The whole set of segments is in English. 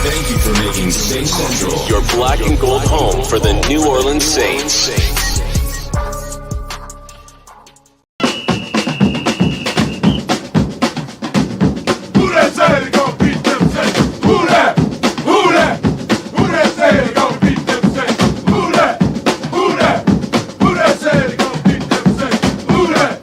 Thank you for making Saint Central your black and gold home for the New Orleans Saints. Who that say they gonna beat them Saints? Who that? Who that? Who that say they gonna beat them Saints? Who that? Who that? Who that say they gonna beat them Saints? Who that?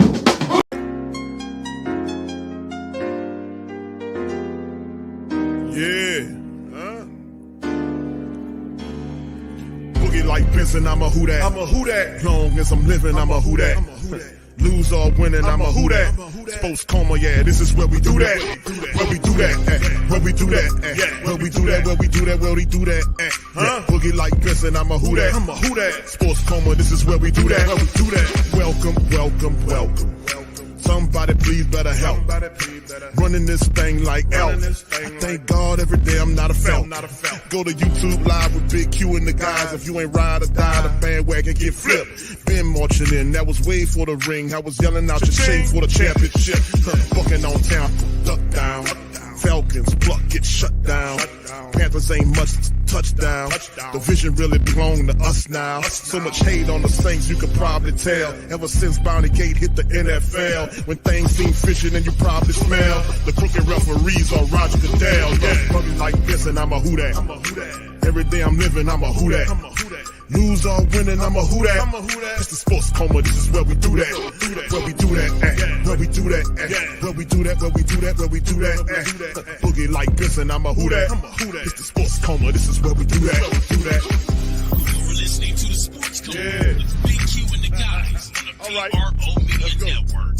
Boogie like Benson, I'm a who that. I'm a who that. Long as I'm living, I'm a who that. Lose or winning, I'm a who that. Sports Coma, yeah, this is where we do that. Where we do that, where we do that, where we do that, where we do that, where we do that. Boogie like Benson, I'm a who that. I'm a who that. Sports Coma, this is where we do that. Where we do that. Welcome, welcome, welcome. Somebody please better help. Running this thing like elf. I thank God every day I'm not a felt. Go to YouTube live with Big Q and the guys. If you ain't ride or die, the bandwagon get flipped. Been marching in, that was way for the ring. I was yelling out your shame for the championship. Bucking on town, duck down. Falcons pluck, get shut down. Panthers ain't much touchdown. The vision really belong to us now. So much hate on the Saints, you could probably tell. Ever since Bounty Gate hit the NFL, when things seem fishy and you probably smell the crooked referees on Roger Goodell. Yeah, running like this and I'm a who that. Every day I'm living, I'm a who that. Lose or winning, I'm a who that. It's the Sports Coma, this is where we do that. Where we do that, where we do that, where we do that, where we do that, where we do that. Boogie like this and I'm a who that. It's the Sports Coma, this is where we do that. You're listening to the Sports Coma with Big Q and the guys on the PRO Media Network.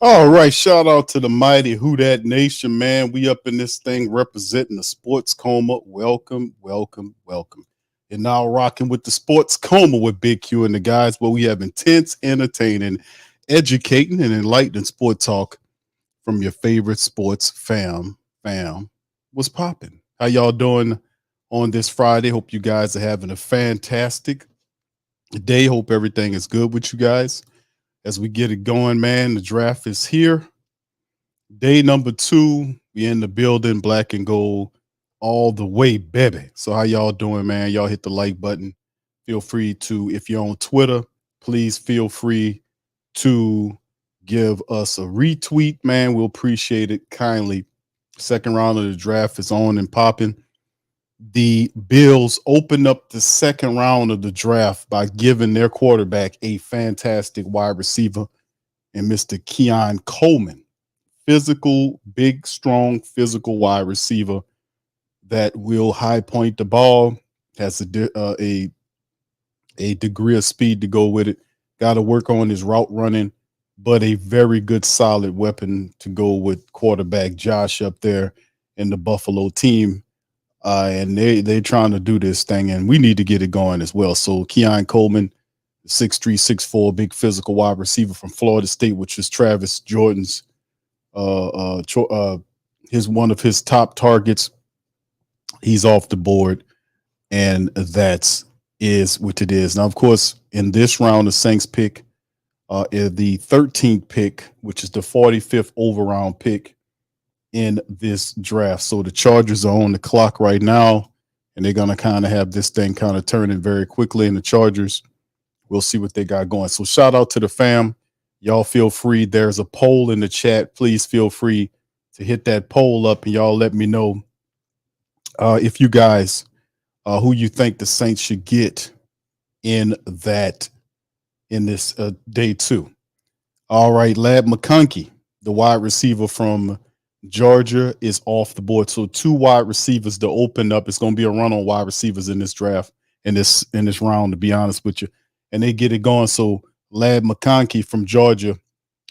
All right, shout out to the mighty Who Dat Nation, man. We up in this thing representing the Sports Coma. Welcome, welcome, welcome. And now rocking with the Sports Coma with Big Q and the guys, where we have intense, entertaining, educating, and enlightening sport talk from your favorite sports fam. What's popping? How y'all doing on this Friday? Hope you guys are having a fantastic day. Hope everything is good with you guys. As we get it going, man, the draft is here. Day number 2, we in the building, black and gold, all the way, baby. So how y'all doing, man? Y'all hit the like button. Feel free to, if you're on Twitter, please feel free to give us a retweet, man. We'll appreciate it kindly. Second round of the draft is on and popping. The Bills opened up the second round of the draft by giving their quarterback a fantastic wide receiver in Mr. Keon Coleman. Physical, big, strong, physical wide receiver that will high point the ball, has a degree of speed to go with it. Got to work on his route running, but a very good, solid weapon to go with quarterback Josh up there in the Buffalo team. And they're trying to do this thing, and we need to get it going as well. So Keon Coleman, 6'3", 6'4", big physical wide receiver from Florida State, which is Travis Jordan's his one of his top targets. He's off the board, and that's what it is. Now, of course, in this round, the Saints pick the 13th pick, which is the 45th overall pick in this draft. So the Chargers are on the clock right now, and they're going to kind of have this thing kind of turning very quickly. And the Chargers, we'll see what they got going. So shout out to the fam. Y'all feel free. There's a poll in the chat. Please feel free to hit that poll up, and y'all let me know if you guys, who you think the Saints should get in this day 2. All right, Lad McConkey, the wide receiver from Georgia, is off the board. So 2 wide receivers to open up. It's going to be a run on wide receivers in this draft, in this round, to be honest with you. And they get it going. So Lad McConkey from Georgia,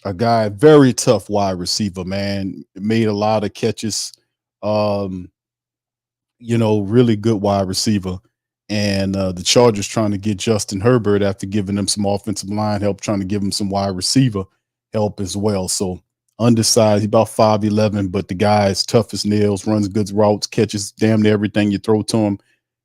a guy, very tough wide receiver, man. Made a lot of catches. Really good wide receiver. And the Chargers trying to get Justin Herbert after giving them some offensive line help, trying to give him some wide receiver help as well. So undersized, he's about 5'11", but the guy is tough as nails, runs good routes, catches damn near everything you throw to him.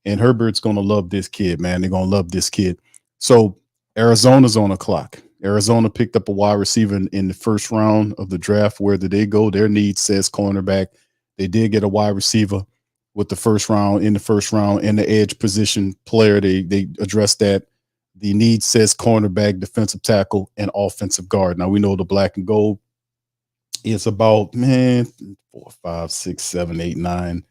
And Herbert's going to love this kid, man. They're going to love this kid. So Arizona's on the clock. Arizona picked up a wide receiver in the first round of the draft. Where did they go? Their need says cornerback. They did get a wide receiver with the first round in the edge position player. They addressed that. The need says cornerback, defensive tackle, and offensive guard. Now we know the black and gold is about 4, 5, 6, 7, 8, 9,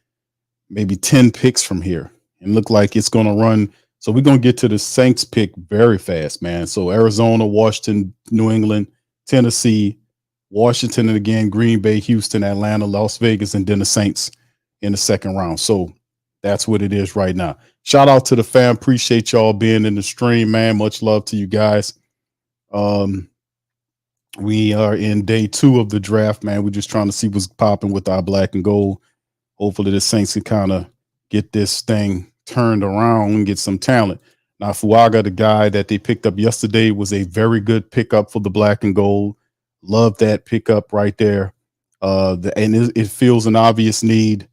maybe 10 picks from here, and look like it's going to run. So we're going to get to the Saints pick very fast, man. So Arizona, Washington, New England, Tennessee, Washington, and again, Green Bay, Houston, Atlanta, Las Vegas, and then the Saints in the second round. So that's what it is right now. Shout out to the fam. Appreciate y'all being in the stream, man. Much love to you guys. We are in day 2 of the draft, man. We're just trying to see what's popping with our black and gold. Hopefully the Saints can kind of get this thing turned around and get some talent. Now, Fuaga, the guy that they picked up yesterday, was a very good pickup for the black and gold. Love that pickup right there. It feels an obvious need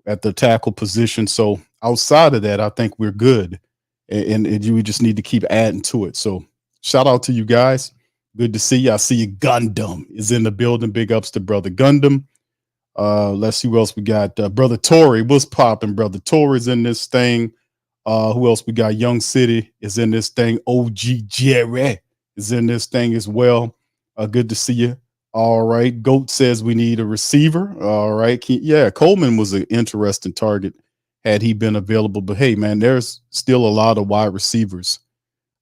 at the tackle position. So outside of that, I think we're good. And we just need to keep adding to it. So shout out to you guys. Good to see you. I see you. Gundam is in the building. Big ups to Brother Gundam. Let's see who else we got. Brother Tory was popping. Brother Tory's in this thing. Who else we got? Young City is in this thing. OG Jerry is in this thing as well. Good to see you. All right. Goat says we need a receiver. All right. Yeah, Coleman was an interesting target had he been available. But hey, man, there's still a lot of wide receivers.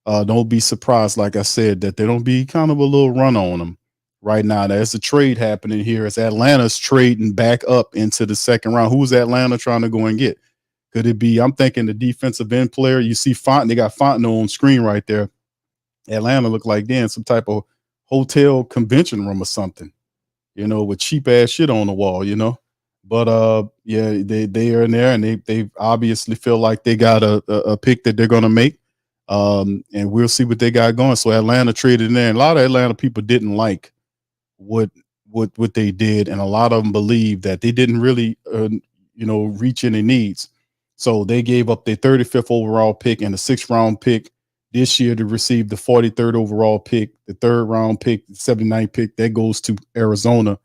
Don't be surprised, like I said, that there don't be kind of a little run on them right now. There's a trade happening here. As Atlanta's trading back up into the second round. Who's Atlanta trying to go and get? Could it be? I'm thinking the defensive end player. You see Fontenot. They got Fontenot on screen right there. Atlanta looked like they're in some type of hotel convention room or something, with cheap ass shit on the wall, But yeah, they are in there, and they obviously feel like they got a pick that they're gonna make. And we'll see what they got going. So Atlanta traded in there, and a lot of Atlanta people didn't like what they did, and a lot of them believe that they didn't really reach any needs. So they gave up their 35th overall pick and a 6th round pick this year to receive the 43rd overall pick, the 3rd round pick, the 79th pick. That goes to Arizona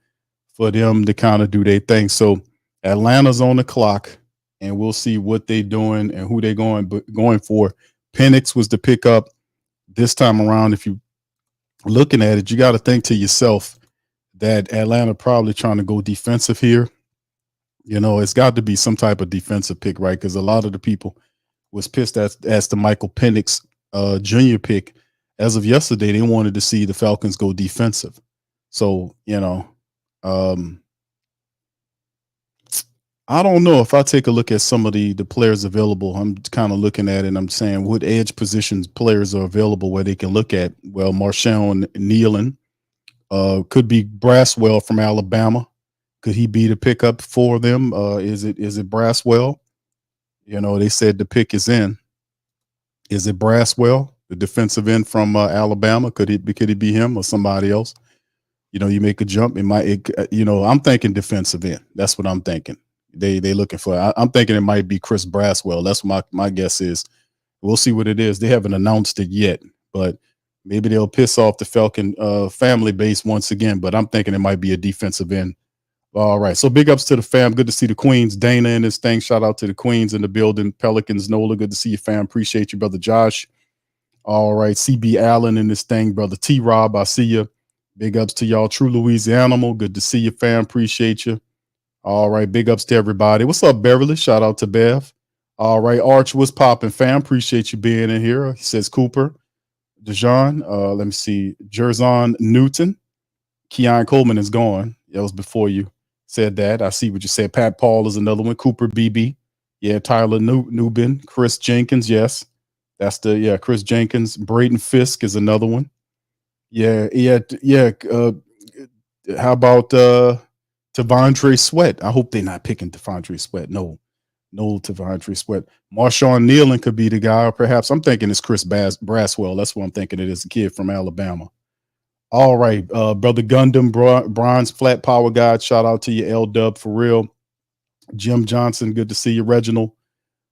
for them to kind of do their thing. So Atlanta's on the clock, and we'll see what they're doing and who they're going for. Penix was the pickup this time around. If you're looking at it, you got to think to yourself that Atlanta probably trying to go defensive here. It's got to be some type of defensive pick, right? Because a lot of the people was pissed as the Michael Penix junior pick. As of yesterday, they wanted to see the Falcons go defensive. So, I don't know. If I take a look at some of the players available, I'm kind of looking at it and I'm saying what edge positions players are available where they can look at. Well, Marshawn Nealon could be Braswell from Alabama. Could he be the pickup for them? Is it Braswell? They said the pick is in. Is it Braswell, the defensive end from Alabama? Could it be him or somebody else? You make a jump. I'm thinking defensive end. That's what I'm thinking. They looking for. I'm thinking it might be Chris Braswell. That's what my guess is. We'll see what it is. They haven't announced it yet, but maybe they'll piss off the Falcon family base once again. But I'm thinking it might be a defensive end. All right. So big ups to the fam. Good to see the Queens. Dana in this thing. Shout out to the Queens in the building. Pelicans, Nola. Good to see you, fam. Appreciate you, brother Josh. All right. CB Allen in this thing, brother T Rob. I see you. Big ups to y'all. True Louisianimal. Good to see you, fam. Appreciate you. All right. Big ups to everybody. What's up, Beverly? Shout out to Bev. All right. Arch, what's popping, fam? Appreciate you being in here. He says Cooper. Dejan. Let me see. Jerzon Newton. Keon Coleman is gone. That was before you said that. I see what you said. Pat Paul is another one. Cooper BB. Yeah. Tyler Nubin. Chris Jenkins. Yes. That's Chris Jenkins. Braden Fisk is another one. Yeah. How about Tavondre Sweat? I hope they're not picking Tavondre Sweat. No Tavondre Sweat. Marshawn Nealon could be the guy, or perhaps I'm thinking it's Chris Braswell. That's what I'm thinking it is, a kid from Alabama. All right, brother Gundam, Bronze Flat Power God. Shout out to you, L-Dub, for real. Jim Johnson, good to see you. Reginald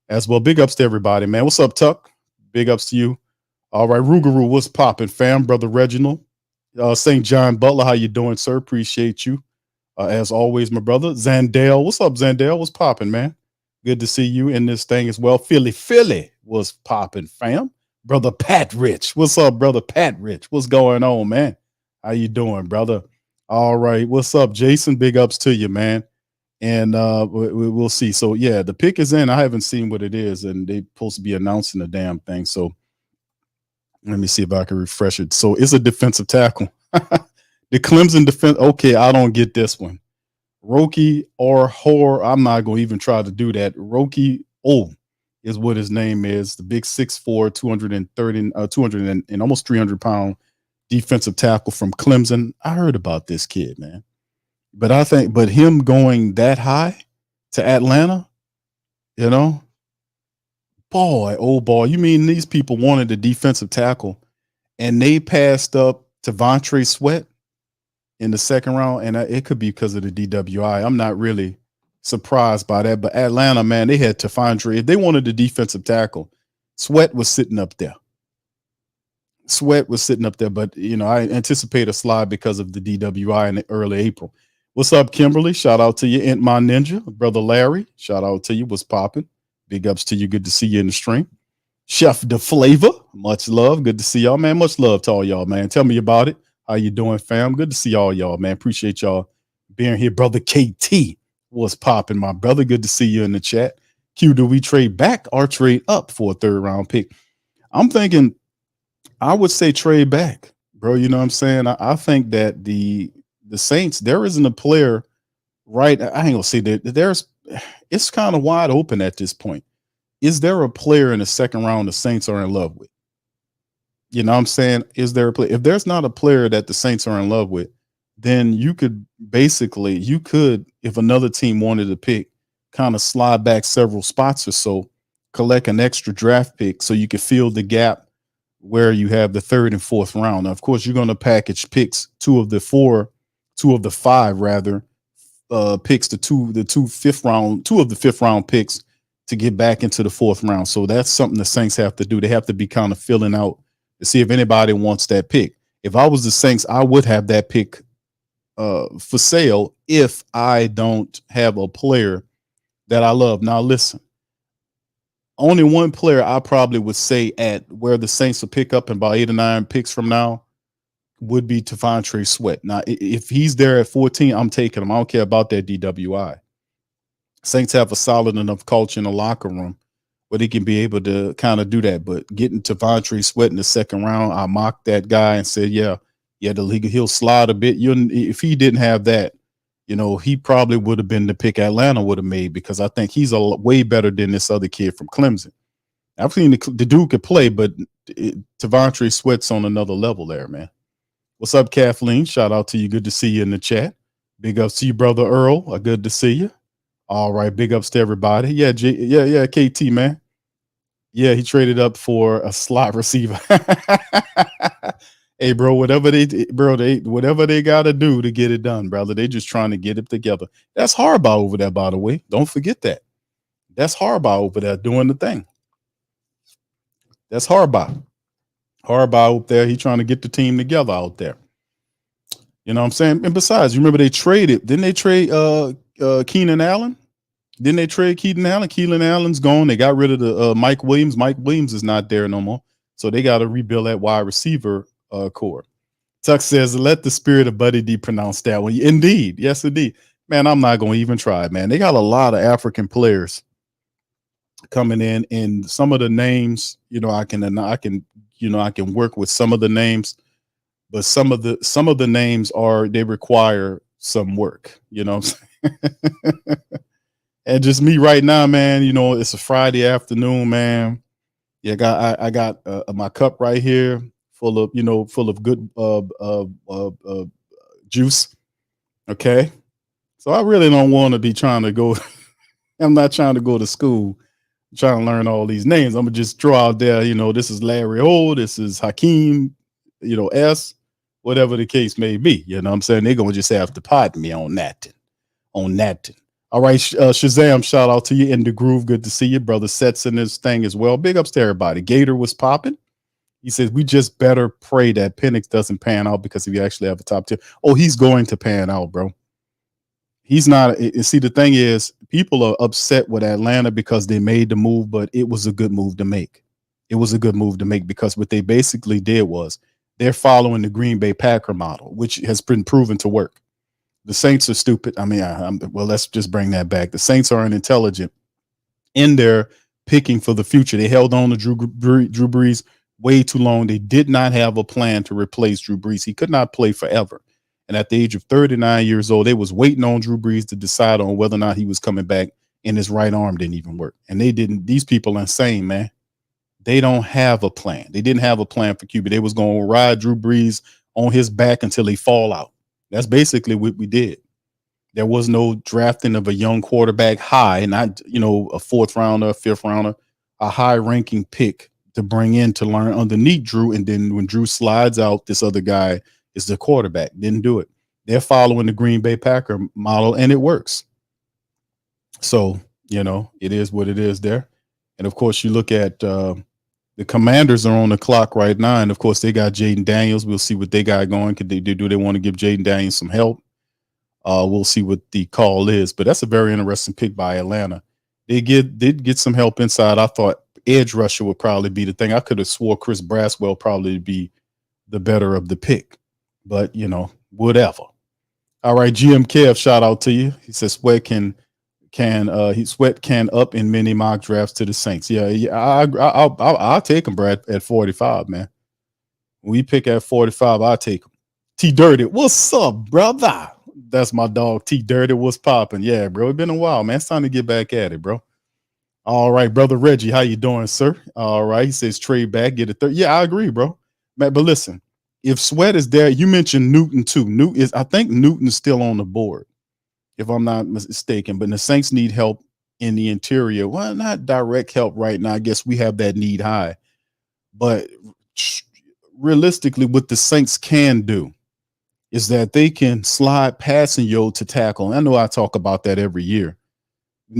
as well. Big ups to everybody, man. What's up, Tuck? Big ups to you. All right, Rougarou, what's popping, fam? Brother Reginald, St. John Butler, how you doing, sir? Appreciate you. As always, my brother. Zandale, what's up, Zandale? What's popping, man? Good to see you in this thing as well. Philly was popping, fam. Brother Pat Rich, what's up, brother Pat Rich? What's going on, man? How you doing, brother? All right, what's up, Jason? Big ups to you, man. And we'll see. So yeah, the pick is in. I haven't seen what it is, and they supposed to be announcing the damn thing. So let me see if I can refresh it. So it's a defensive tackle. The Clemson defense. Okay, I don't get this one. Roki or Hor. I'm not going to even try to do that. Roki O is what his name is. The big 6'4", 200 and almost 300-pound defensive tackle from Clemson. I heard about this kid, man. But him going that high to Atlanta, you know, boy, oh boy, you mean these people wanted a defensive tackle and they passed up Devontae Sweat in the second round, and it could be because of the DWI. I'm not really surprised by that, but Atlanta, man, they had Devontae. If they wanted the defensive tackle, Sweat was sitting up there. But I anticipate a slide because of the DWI in early April. What's up, Kimberly? Shout out to you. Int My Ninja. Brother Larry, shout out to you. What's popping? Big ups to you. Good to see you in the stream. Chef the Flavor, much love. Good to see y'all, man. Much love to all y'all, man. Tell me about it. How you doing, fam? Good to see all y'all, man. Appreciate y'all being here. Brother KT, what's popping, my brother? Good to see you in the chat. Q, do we trade back or trade up for a third-round pick? I'm thinking I would say trade back, bro. You know what I'm saying? I think that the Saints, there isn't a player, right? I ain't gonna say that it's kind of wide open at this point. Is there a player in the second round the Saints are in love with? You know what I'm saying? Is there a player? If there's not a player that the Saints are in love with, then you could, if another team wanted to pick, kind of slide back several spots or so, collect an extra draft pick so you could fill the gap where you have the third and fourth round. Now, of course, you're going to package picks, two of the five picks, two of the fifth round picks to get back into the fourth round. So that's something the Saints have to do. They have to be kind of filling out to see if anybody wants that pick. If I was the Saints, I would have that pick for sale if I don't have a player that I love. Now, listen, only one player I probably would say at where the Saints will pick up in about 8 or 9 picks from now would be Devontae Sweat. Now, if he's there at 14, I'm taking him. I don't care about that DWI. Saints have a solid enough culture in the locker room where they can be able to kind of do that. But getting Devontae Sweat in the second round, I mocked that guy and said, yeah, the league, he'll slide a bit. If he didn't have that, he probably would have been the pick Atlanta would have made, because I think he's way better than this other kid from Clemson. I've seen the dude could play, but Devontae Sweat's on another level there, man. What's up, Kathleen? Shout out to you. Good to see you in the chat. Big ups to you, brother Earl. Good to see you. All right, big ups to everybody. Yeah, KT, man. Yeah, he traded up for a slot receiver. Hey, bro, whatever they got to do to get it done, brother. They just trying to get it together. That's Harbaugh over there, by the way. Don't forget that. That's Harbaugh over there doing the thing. That's Harbaugh. Harbaugh up there, he trying to get the team together out there. You know what I'm saying? And besides, you remember didn't they trade Keenan Allen? Didn't they trade Keenan Allen? Keenan Allen's gone. They got rid of the Mike Williams. Mike Williams is not there no more. So they got to rebuild that wide receiver core. Tuck says, let the spirit of Buddy D pronounce that one. Indeed. Yes, indeed. Man, I'm not going to even try, man. They got a lot of African players coming in, and some of the names, I can work with some of the names, but some of the names they require some work, And just me right now, man, it's a Friday afternoon, man. Yeah, I got my cup right here full of good juice. Okay. So I really don't want to be trying to go. I'm not trying to go to school, trying to learn all these names. I'm gonna just throw out there, this is Larry O, this is Hakeem, S, whatever the case may be. You know what I'm saying? They're gonna just have to pardon me on that. All right, Shazam, shout out to you in the groove. Good to see you, brother. Sets in this thing as well. Big ups to everybody. Gator was popping. He says we just better pray that Penix doesn't pan out, because if you actually have a top tier, he's going to pan out, bro. He's not. See, the thing is, people are upset with Atlanta because they made the move, but it was a good move to make. It was a good move to make because what they basically did was they're following the Green Bay Packer model, which has been proven to work. The Saints are stupid. I mean, well, let's just bring that back. The Saints are unintelligent in their picking for the future. They held on to Drew Brees way too long. They did not have a plan to replace Drew Brees. He could not play forever. And at the age of 39 years old, they was waiting on Drew Brees to decide on whether or not he was coming back, and his right arm didn't even work. And they didn't. These people are insane, man. They don't have a plan. They didn't have a plan for QB. They was going to ride Drew Brees on his back until he fall out. That's basically what we did. There was no drafting of a young quarterback high, not, a fourth rounder, a fifth rounder, a high ranking pick to bring in to learn underneath Drew. And then when Drew slides out, this other guy is the quarterback. Didn't do it. They're following the Green Bay Packer model, and it works. So, it is what it is there. And of course, you look at the Commanders are on the clock right now. And of course, they got Jaden Daniels. We'll see what they got going. Do they want to give Jaden Daniels some help? We'll see what the call is. But that's a very interesting pick by Atlanta. They did get some help inside. I thought edge rusher would probably be the thing. I could have swore Chris Braswell probably be the better of the pick. But, whatever. All right, GM Kev, shout out to you. He says Sweat can up in many mock drafts to the Saints. Yeah, I'll take him, Brad, at 45, man. When we pick at 45, I'll take him. T Dirty, what's up, brother? That's my dog. T Dirty, what's popping? Yeah, bro, it's been a while, man. It's time to get back at it, bro. All right, brother Reggie, how you doing, sir? All right, he says trade back, get a third. Yeah, I agree, bro. Man, but listen, if Sweat is there, you mentioned Newton too. I think Newton is still on the board, if I'm not mistaken, but the Saints need help in the interior. Well, not direct help right now. I guess we have that need high. But realistically, what the Saints can do is that they can slide passing to tackle. I know I talk about that every year.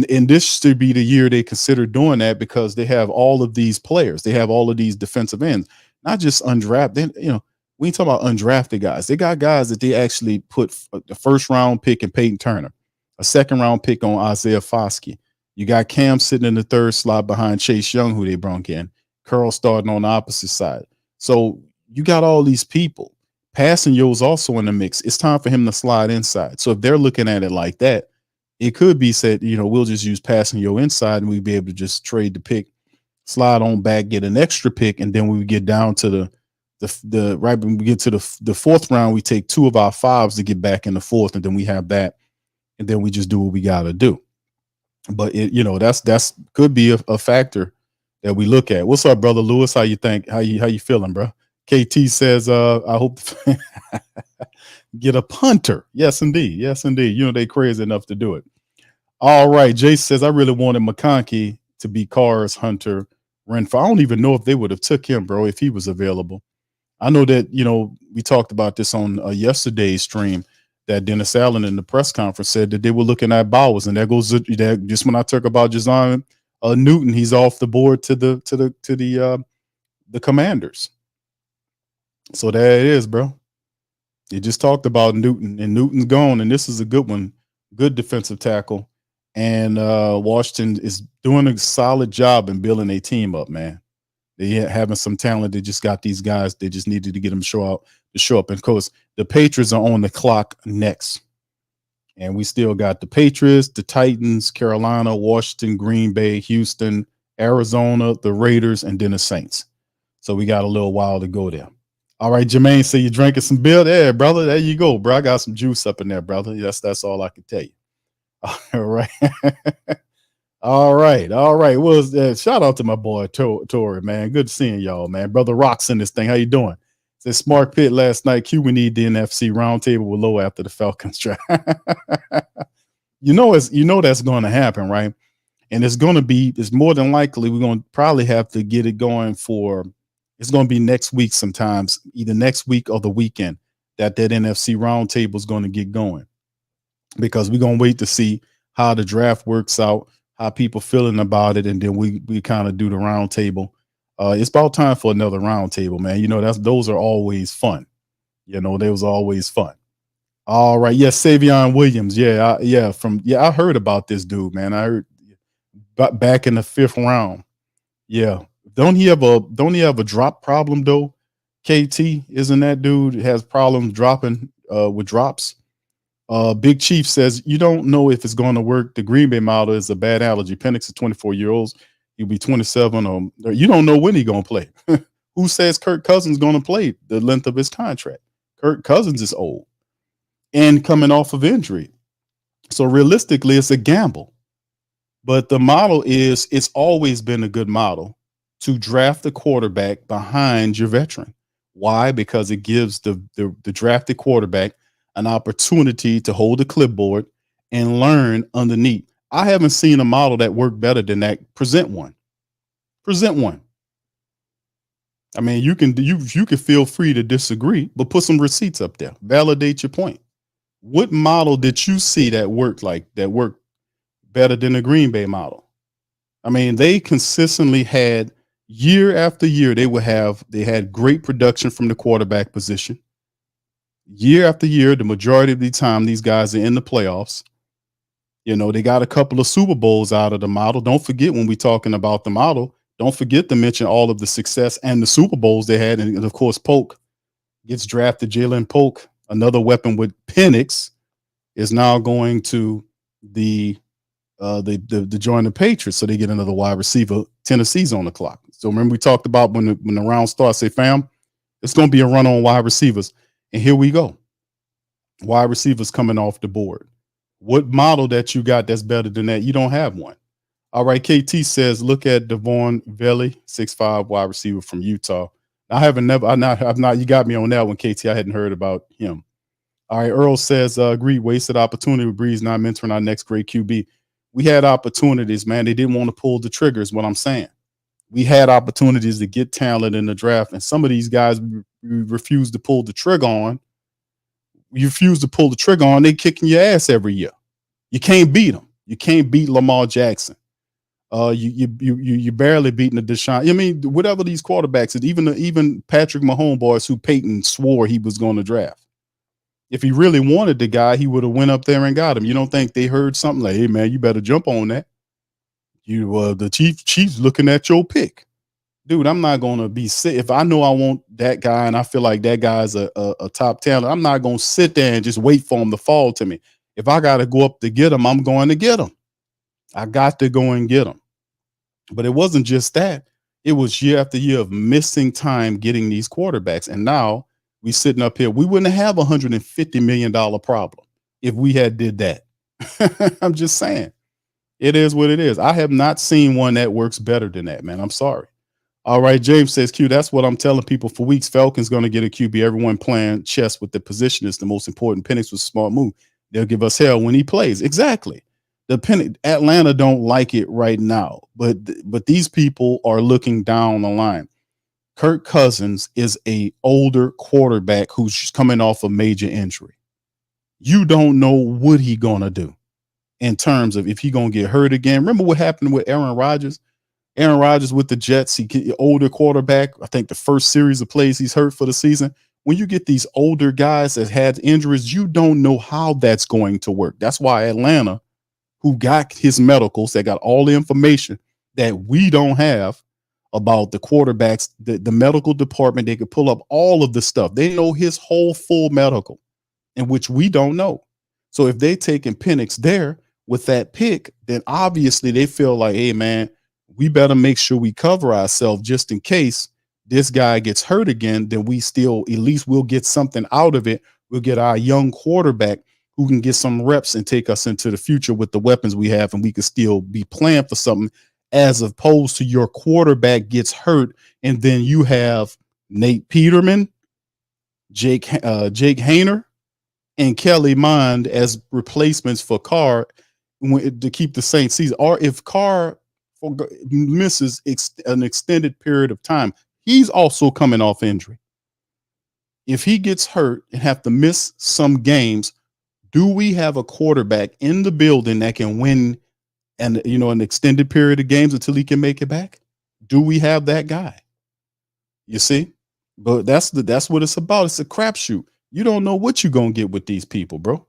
And this should be the year they consider doing that, because they have all of these players. They have all of these defensive ends, not just undrafted. We ain't talking about undrafted guys. They got guys that they actually put the first round pick in Peyton Turner, a second round pick on Isaiah Foskey. You got Cam sitting in the third slot behind Chase Young, who they brought in. Curl starting on the opposite side. So you got all these people. Passing is also in the mix. It's time for him to slide inside. So if they're looking at it like that, it could be said, we'll just use passing inside, and we'd be able to just trade the pick, slide on back, get an extra pick, and then we get down to the right when we get to the fourth round, we take 2 of our 5s to get back in the fourth, and then we have that, and then we just do what we got to do. But that's could be a factor that we look at. What's up, brother Lewis? How you think? How you feeling, bro? KT says, I hope get a punter. Yes, indeed. Yes, indeed. They crazy enough to do it. All right. Jay says, I really wanted McConkey to be Carr's Hunter Renfro. I don't even know if they would have took him, bro, if he was available. I know that, we talked about this on yesterday's stream, that Dennis Allen in the press conference said that they were looking at Bowers, and there goes that. Just when I talk about Jazon Newton, he's off the board to the Commanders. So there it is, bro. You just talked about Newton, and Newton's gone, and this is a good one, good defensive tackle. And Washington is doing a solid job in building a team up, man. They having some talent. They just got these guys. They just needed to get them to show up. And of course, the Patriots are on the clock next. And we still got the Patriots, the Titans, Carolina, Washington, Green Bay, Houston, Arizona, the Raiders, and then the Saints. So we got a little while to go there. All right, Jermaine, so you're drinking some beer there, brother. There you go, bro. I got some juice up in there, brother. Yes, that's all I can tell you. All right. All right. Well, shout out to my boy Tori, man. Good seeing y'all, man. Brother Rock's in this thing. How you doing? Says Smart Pit last night. Q, we need the NFC roundtable with Low after the Falcons draft. That's going to happen, right? And it's more than likely we're going to probably have to get it going it's going to be next week sometimes, either next week or the weekend, that NFC roundtable is going to get going, because we're going to wait to see how the draft works out, how people feeling about it, and then we kind of do the roundtable It's about time for another roundtable, man. You know, those are always fun. You know, they was always fun. All right, yes, Savion Williams. I heard about this dude, man. I heard back in the 5th round. Yeah, don't he have a drop problem though? KT, isn't that dude has problems dropping with drops? Big Chief says you don't know if it's going to work. The Green Bay model is a bad allergy. Penix is 24-year-olds. He'll be 27. Or you don't know when he's going to play. Who says Kirk Cousins going to play the length of his contract? Kirk Cousins is old and coming off of injury. So realistically, it's a gamble. But the model is it's always been a good model to draft the quarterback behind your veteran. Why? Because it gives the drafted quarterback an opportunity to hold a clipboard and learn underneath. I haven't seen a model that worked better than that. Present one. Present one. I mean, you can feel free to disagree, but put some receipts up there. Validate your point. What model did you see that worked better than the Green Bay model? I mean, they consistently had year after year, they had great production from the quarterback position. Year after year, the majority of the time, these guys are in the playoffs. You know, they got a couple of Super Bowls out of the model. Don't forget when we're talking about the model, don't forget to mention all of the success and the Super Bowls they had. And of course, Polk gets drafted. Jalen Polk, another weapon with Penix, is now going to the join the Patriots, so they get another wide receiver. Tennessee's on the clock. So remember we talked about when the round starts, say, fam, it's going to be a run on wide receivers. And here we go. Wide receivers coming off the board. What model that you got that's better than that? You don't have one. All right, KT says, look at Devon Valley, 6'5" wide receiver from Utah. I've not, you got me on that one, KT. I hadn't heard about him. All right, Earl says, agreed, wasted opportunity with Breeze not mentoring our next great QB. We had opportunities, man. They didn't want to pull the trigger, is what I'm saying. We had opportunities to get talent in the draft, and some of these guys we refused to pull the trigger on. You refuse to pull the trigger on, they kicking your ass every year. You can't beat them. You can't beat Lamar Jackson. You barely beating the Deshaun. I mean, whatever these quarterbacks, even Patrick Mahomes boys who Peyton swore he was going to draft. If he really wanted the guy, he would have went up there and got him. You don't think they heard something like, hey, man, you better jump on that? The Chiefs looking at your pick. Dude, I'm not going to be sick. If I know I want that guy and I feel like that guy's a top talent, I'm not going to sit there and just wait for him to fall to me. If I got to go up to get him, I'm going to get him. I got to go and get him. But it wasn't just that. It was year after year of missing time getting these quarterbacks. And now we sitting up here. We wouldn't have $150 million problem if we had did that. I'm just saying. It is what it is. I have not seen one that works better than that, man. I'm sorry. All right, James says, Q, that's what I'm telling people for weeks. Falcons going to get a QB. Everyone playing chess with the position is the most important. Penix was a smart move. They'll give us hell when he plays. Exactly. Atlanta don't like it right now, but these people are looking down the line. Kirk Cousins is a older quarterback who's coming off a major injury. You don't know what he going to do in terms of if he going to get hurt again. Remember what happened with Aaron Rodgers? Aaron Rodgers with the Jets, he older quarterback. I think the first series of plays he's hurt for the season. When you get these older guys that had injuries, you don't know how that's going to work. That's why Atlanta, who got his medicals, that got all the information that we don't have about the quarterbacks, the medical department, they could pull up all of the stuff. They know his whole full medical, in which we don't know. So if they taking Penix there with that pick, then obviously they feel like, hey, man, we better make sure we cover ourselves just in case this guy gets hurt again. Then we still, at least we'll get something out of it. We'll get our young quarterback who can get some reps and take us into the future with the weapons we have, and we could still be playing for something, as opposed to your quarterback gets hurt and then you have Nate Peterman, Jake Hayner, and Kelly Mond as replacements for Carr to keep the same season. Or if Carr misses an extended period of time, he's also coming off injury. If he gets hurt and have to miss some games, do we have a quarterback in the building that can win an extended period of games until he can make it back? Do we have that guy? You see? But that's what it's about. It's a crapshoot. You don't know what you're gonna get with these people, bro.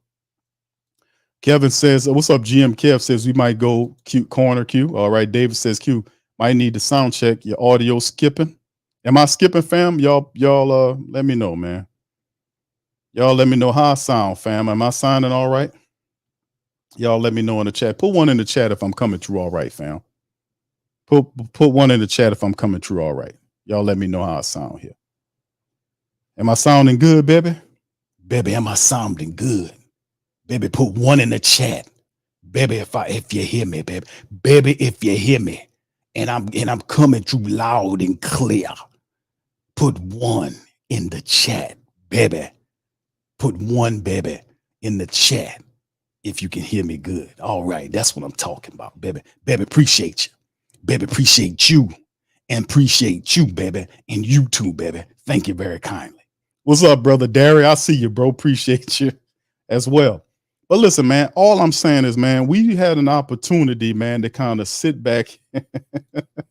Kevin says, "What's up?" GM Kev says we might go Q corner Q. All right. David says Q might need to sound check. Your audio skipping. Am I skipping, fam? Y'all let me know, man. Y'all let me know how I sound, fam. Am I sounding all right? Y'all let me know in the chat. Put one in the chat if I'm coming through all right, fam. Put one in the chat if I'm coming through all right. Y'all let me know how I sound here. Am I sounding good, baby? Baby, am I sounding good? Baby, put one in the chat. Baby, if you hear me, baby. Baby, if you hear me. And I'm coming through loud and clear. Put one in the chat, baby. Put one, baby, in the chat if you can hear me good. All right, that's what I'm talking about, baby. Baby, appreciate you. Baby, appreciate you. And appreciate you, baby. And you too, baby. Thank you very kindly. What's up, brother Derry? I see you, bro. Appreciate you as well. But listen, man, all I'm saying is, man, we had an opportunity, man, to kind of sit back.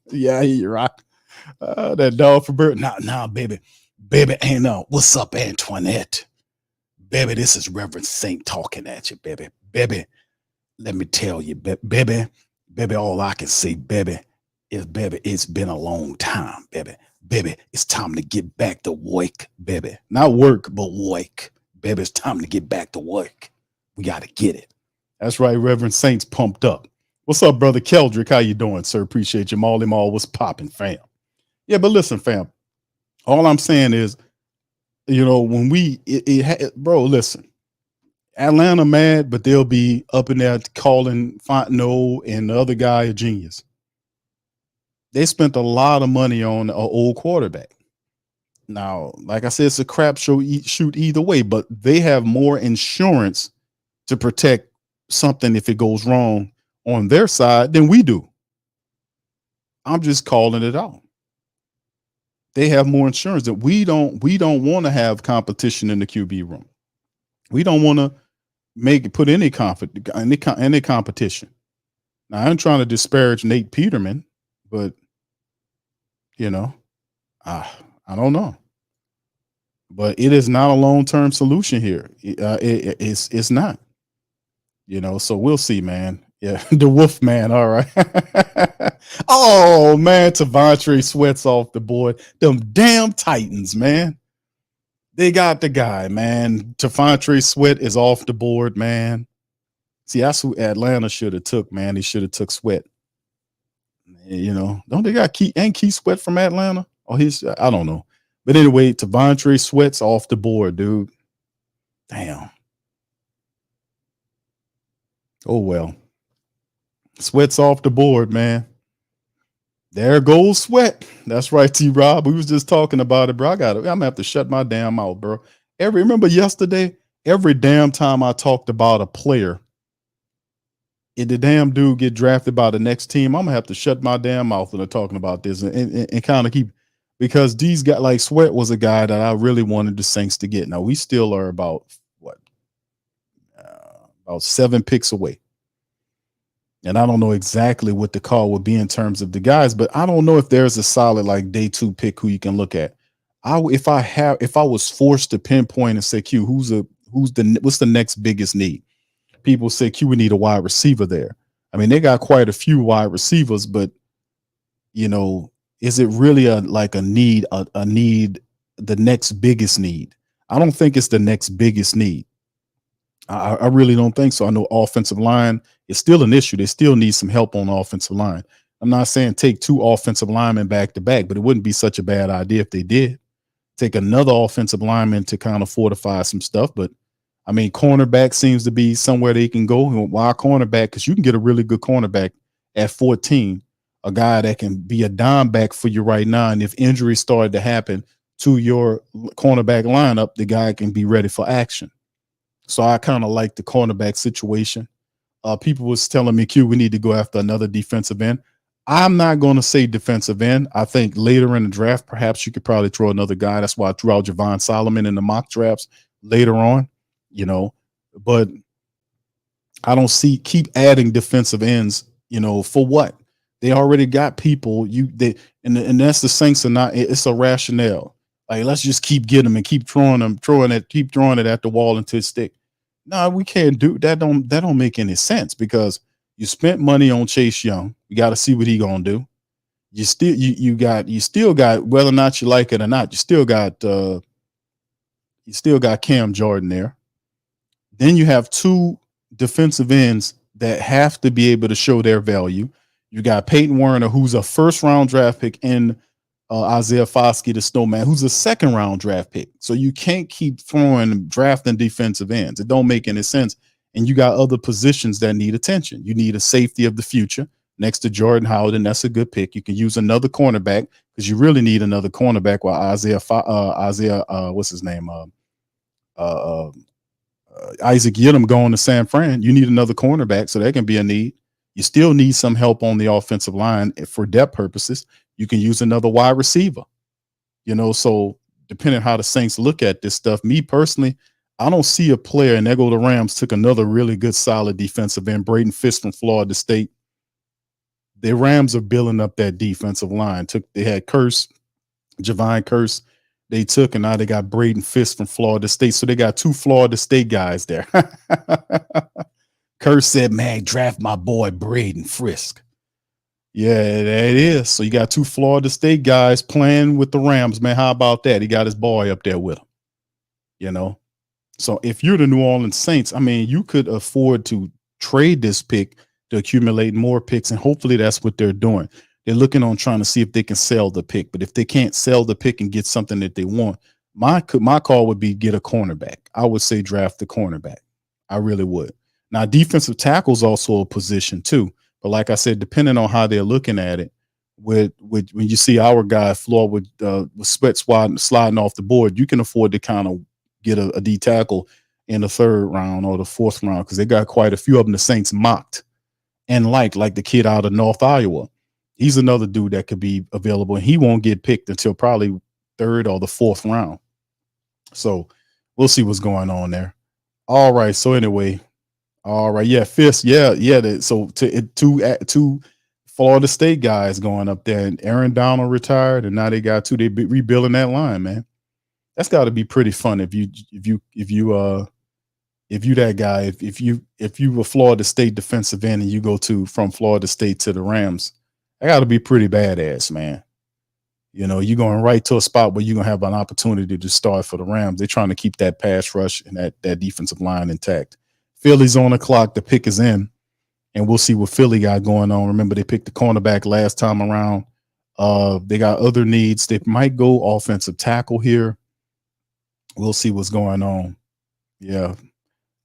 Yeah, you're right. That dog for bird. Nah, baby. Baby, ain't no. What's up, Antoinette? Baby, this is Reverend Saint talking at you, baby. Baby, let me tell you, baby, all I can say, baby, is, baby, it's been a long time, baby. Baby, it's time to get back to work, baby. Not work, but work. Baby, it's time to get back to work. We got to get it. That's right, Reverend Saint's pumped up. What's up, brother Keldrick? How you doing, sir? Appreciate you. Molly Mall was popping, fam. Yeah, but listen, fam. All I'm saying is, you know, when bro, listen, Atlanta mad, but they'll be up in there calling Fontenot and the other guy a genius. They spent a lot of money on an old quarterback. Now, like I said, it's a crap shoot either way, but they have more insurance to protect something if it goes wrong on their side than we do. I'm just calling it out. They have more insurance that we don't want to have competition in the QB room. We don't want to put any competition. Now, I'm trying to disparage Nate Peterman, but you know, I don't know. But it is not a long-term solution here. It's not. You know, so we'll see, man. Yeah, the Wolf Man. All right. Oh man, Tavontre Sweat's off the board. Them damn Titans, man. They got the guy, man. Tavontre Sweat is off the board, man. See, that's who Atlanta should have took, man. They should have took Sweat. You know, don't they got Keith Sweat from Atlanta? Oh, I don't know. But anyway, Tavontre Sweat's off the board, dude. Damn. Oh well. Sweat's off the board, man. There goes Sweat. That's right, T-Rob. We was just talking about it, bro. I'm gonna have to shut my damn mouth, bro. Remember yesterday, every damn time I talked about a player, if the damn dude get drafted by the next team, I'm gonna have to shut my damn mouth when they're talking about this and kind of keep, because these guys, like Sweat was a guy that I really wanted the Saints to get. Now we still are about 7 picks away. And I don't know exactly what the call would be in terms of the guys, but I don't know if there's a solid like day 2 pick who you can look at. If I was forced to pinpoint and say, Q, what's the next biggest need? People say, Q, we need a wide receiver there. I mean, they got quite a few wide receivers, but you know, is it really a need, the next biggest need? I don't think it's the next biggest need. I really don't think so. I know offensive line is still an issue. They still need some help on the offensive line. I'm not saying take 2 offensive linemen back to back, but it wouldn't be such a bad idea if they did take another offensive lineman to kind of fortify some stuff. But I mean, cornerback seems to be somewhere they can go. Why cornerback? Because you can get a really good cornerback at 14, a guy that can be a dime back for you right now. And if injuries started to happen to your cornerback lineup, the guy can be ready for action. So I kind of like the cornerback situation. People was telling me, Q, we need to go after another defensive end. I'm not going to say defensive end. I think later in the draft, perhaps you could probably throw another guy. That's why I threw out Javon Solomon in the mock drafts later on, you know. But I don't keep adding defensive ends, you know, for what? They already got people. And that's the Saints are not. It's a rationale. Like, let's just keep getting them and keep throwing it at the wall until it stick. No, we can't do that. Don't make any sense because you spent money on Chase Young. You got to see what he gonna do. You still got whether or not you like it or not. You still got Cam Jordan there. Then you have two defensive ends that have to be able to show their value. You got Peyton Werner, who's a first-round draft pick, and Isaiah Foskey, the Snowman, who's a second-round draft pick. So you can't keep drafting defensive ends. It don't make any sense. And you got other positions that need attention. You need a safety of the future next to Jordan Howden. That's a good pick. You can use another cornerback because you really need another cornerback while what's his name? Isaac Yiadom going to San Fran. You need another cornerback, so that can be a need. You still need some help on the offensive line for depth purposes. You can use another wide receiver, so depending on how the Saints look at this stuff, me personally, I don't see a player, and there go the Rams, took another really good, solid defensive end, Braden Fisk from Florida State. The Rams are building up that defensive line. They had Javon Curse, they took, and now they got Braden Fisk from Florida State. So they got two Florida State guys there. Curse said, man, draft my boy Braden Fisk. Yeah, that is. So you got two Florida State guys playing with the Rams, man. How about that? He got his boy up there with him, So if you're the New Orleans Saints, I mean, you could afford to trade this pick to accumulate more picks, and hopefully that's what they're doing. They're looking on trying to see if they can sell the pick. But if they can't sell the pick and get something that they want, my call would be get a cornerback. I would say draft the cornerback. I really would. Now, defensive tackle is also a position too. But like I said, depending on how they're looking at it, with when you see our guy Floyd with sweat sliding off the board, you can afford to kind of get a D tackle in the third round or the fourth round because they got quite a few of them the Saints mocked and like the kid out of North Iowa. He's another dude that could be available, and he won't get picked until probably third or the fourth round. So we'll see what's going on there. All right. So anyway, all right. Yeah, Fisk. Yeah. So two Florida State guys going up there, and Aaron Donald retired, and now they got two. They be rebuilding that line, man. That's got to be pretty fun if you that guy. If you a Florida State defensive end and you go from Florida State to the Rams. I got to be pretty badass, man. You're going right to a spot where you're going to have an opportunity to start for the Rams. They're trying to keep that pass rush and that defensive line intact. Philly's on the clock. The pick is in, and we'll see what Philly got going on. Remember, they picked the cornerback last time around. They got other needs. They might go offensive tackle here. We'll see what's going on. Yeah.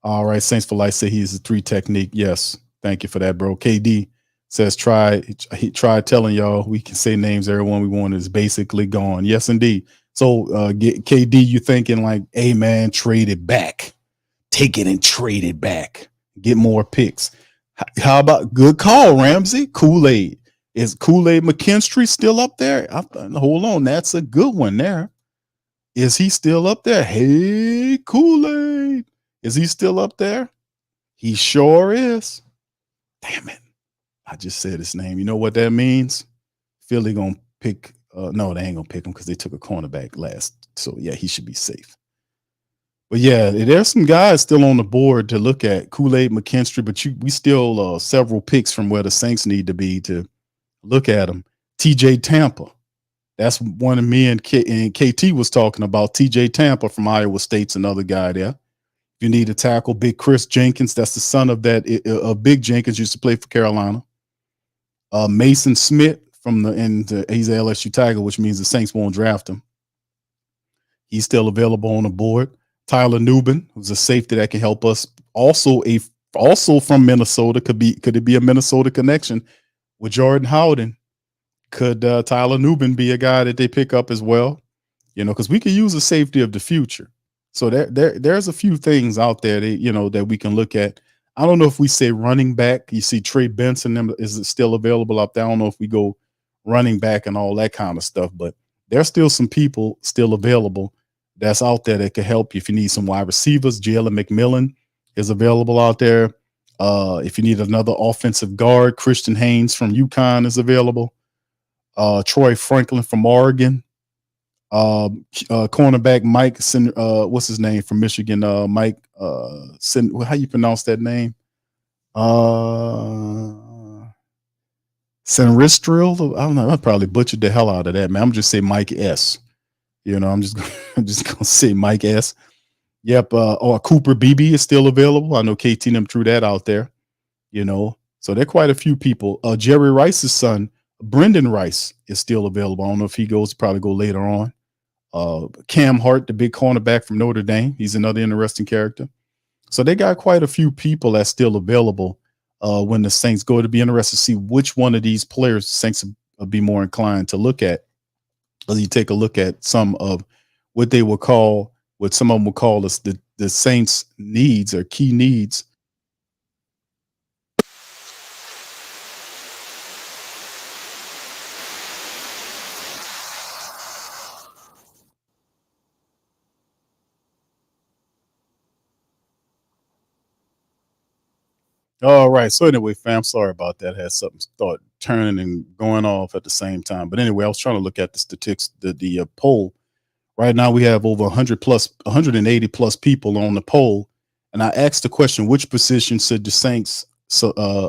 All right. Saints for Life say he's a 3 technique. Yes. Thank you for that, bro. KD says he tried telling y'all we can say names. Everyone we want is basically gone. Yes, indeed. So KD, you thinking like, hey man, trade it back, take it and trade it back, get more picks. How about good call, Ramsey? Kool-Aid. Is Kool-Aid McKinstry still up there? Hold on, that's a good one there. Is he still up there? Hey, Kool-Aid, is he still up there? He sure is. Damn it. I just said his name. You know what that means? Philly gonna pick. No, they ain't gonna pick him because they took a cornerback last. So yeah, he should be safe. But yeah, there's some guys still on the board to look at. Kool-Aid McKinstry, but we still several picks from where the Saints need to be to look at them. TJ Tampa. That's one of me and KT was talking about. TJ Tampa from Iowa State's another guy there. You need a tackle. Big Chris Jenkins. That's the son of Big Jenkins used to play for Carolina. Mason Smith he's an LSU Tiger, which means the Saints won't draft him. He's still available on the board. Tyler Nubin, who's a safety that can help us. Also from Minnesota. Could it be a Minnesota connection with Jordan Howden? Could Tyler Nubin be a guy that they pick up as well? Because we could use a safety of the future. So there's a few things out there that we can look at. I don't know if we say running back. You see Trey Benson, is it still available up there? I don't know if we go running back and all that kind of stuff, but there's still some people still available that's out there that could help you if you need some wide receivers. Jalen McMillan is available out there. If you need another offensive guard, Christian Haynes from UConn is available. Troy Franklin from Oregon. Cornerback Mike, what's his name from Michigan? Mike, how you pronounce that name? Senristril. I don't know. I probably butchered the hell out of that, man. I'm just say Mike S. I'm just gonna say Mike S. Yep. Or Cooper Beebe is still available. I know KT them threw that out there. So there are quite a few people. Jerry Rice's son, Brendan Rice, is still available. I don't know if he goes. Probably go later on. Cam Hart, the big cornerback from Notre Dame, he's another interesting character. So they got quite a few people that's still available when the Saints go. To be interested to see which one of these players the Saints will be more inclined to look at. As you take a look at some of what they will call, what some of them will call us the Saints' needs or key needs. All right. So anyway, fam, sorry about that. I had something start turning and going off at the same time. But anyway, I was trying to look at the statistics, the poll. Right now we have over 180 plus people on the poll. And I asked the question, which position should the Saints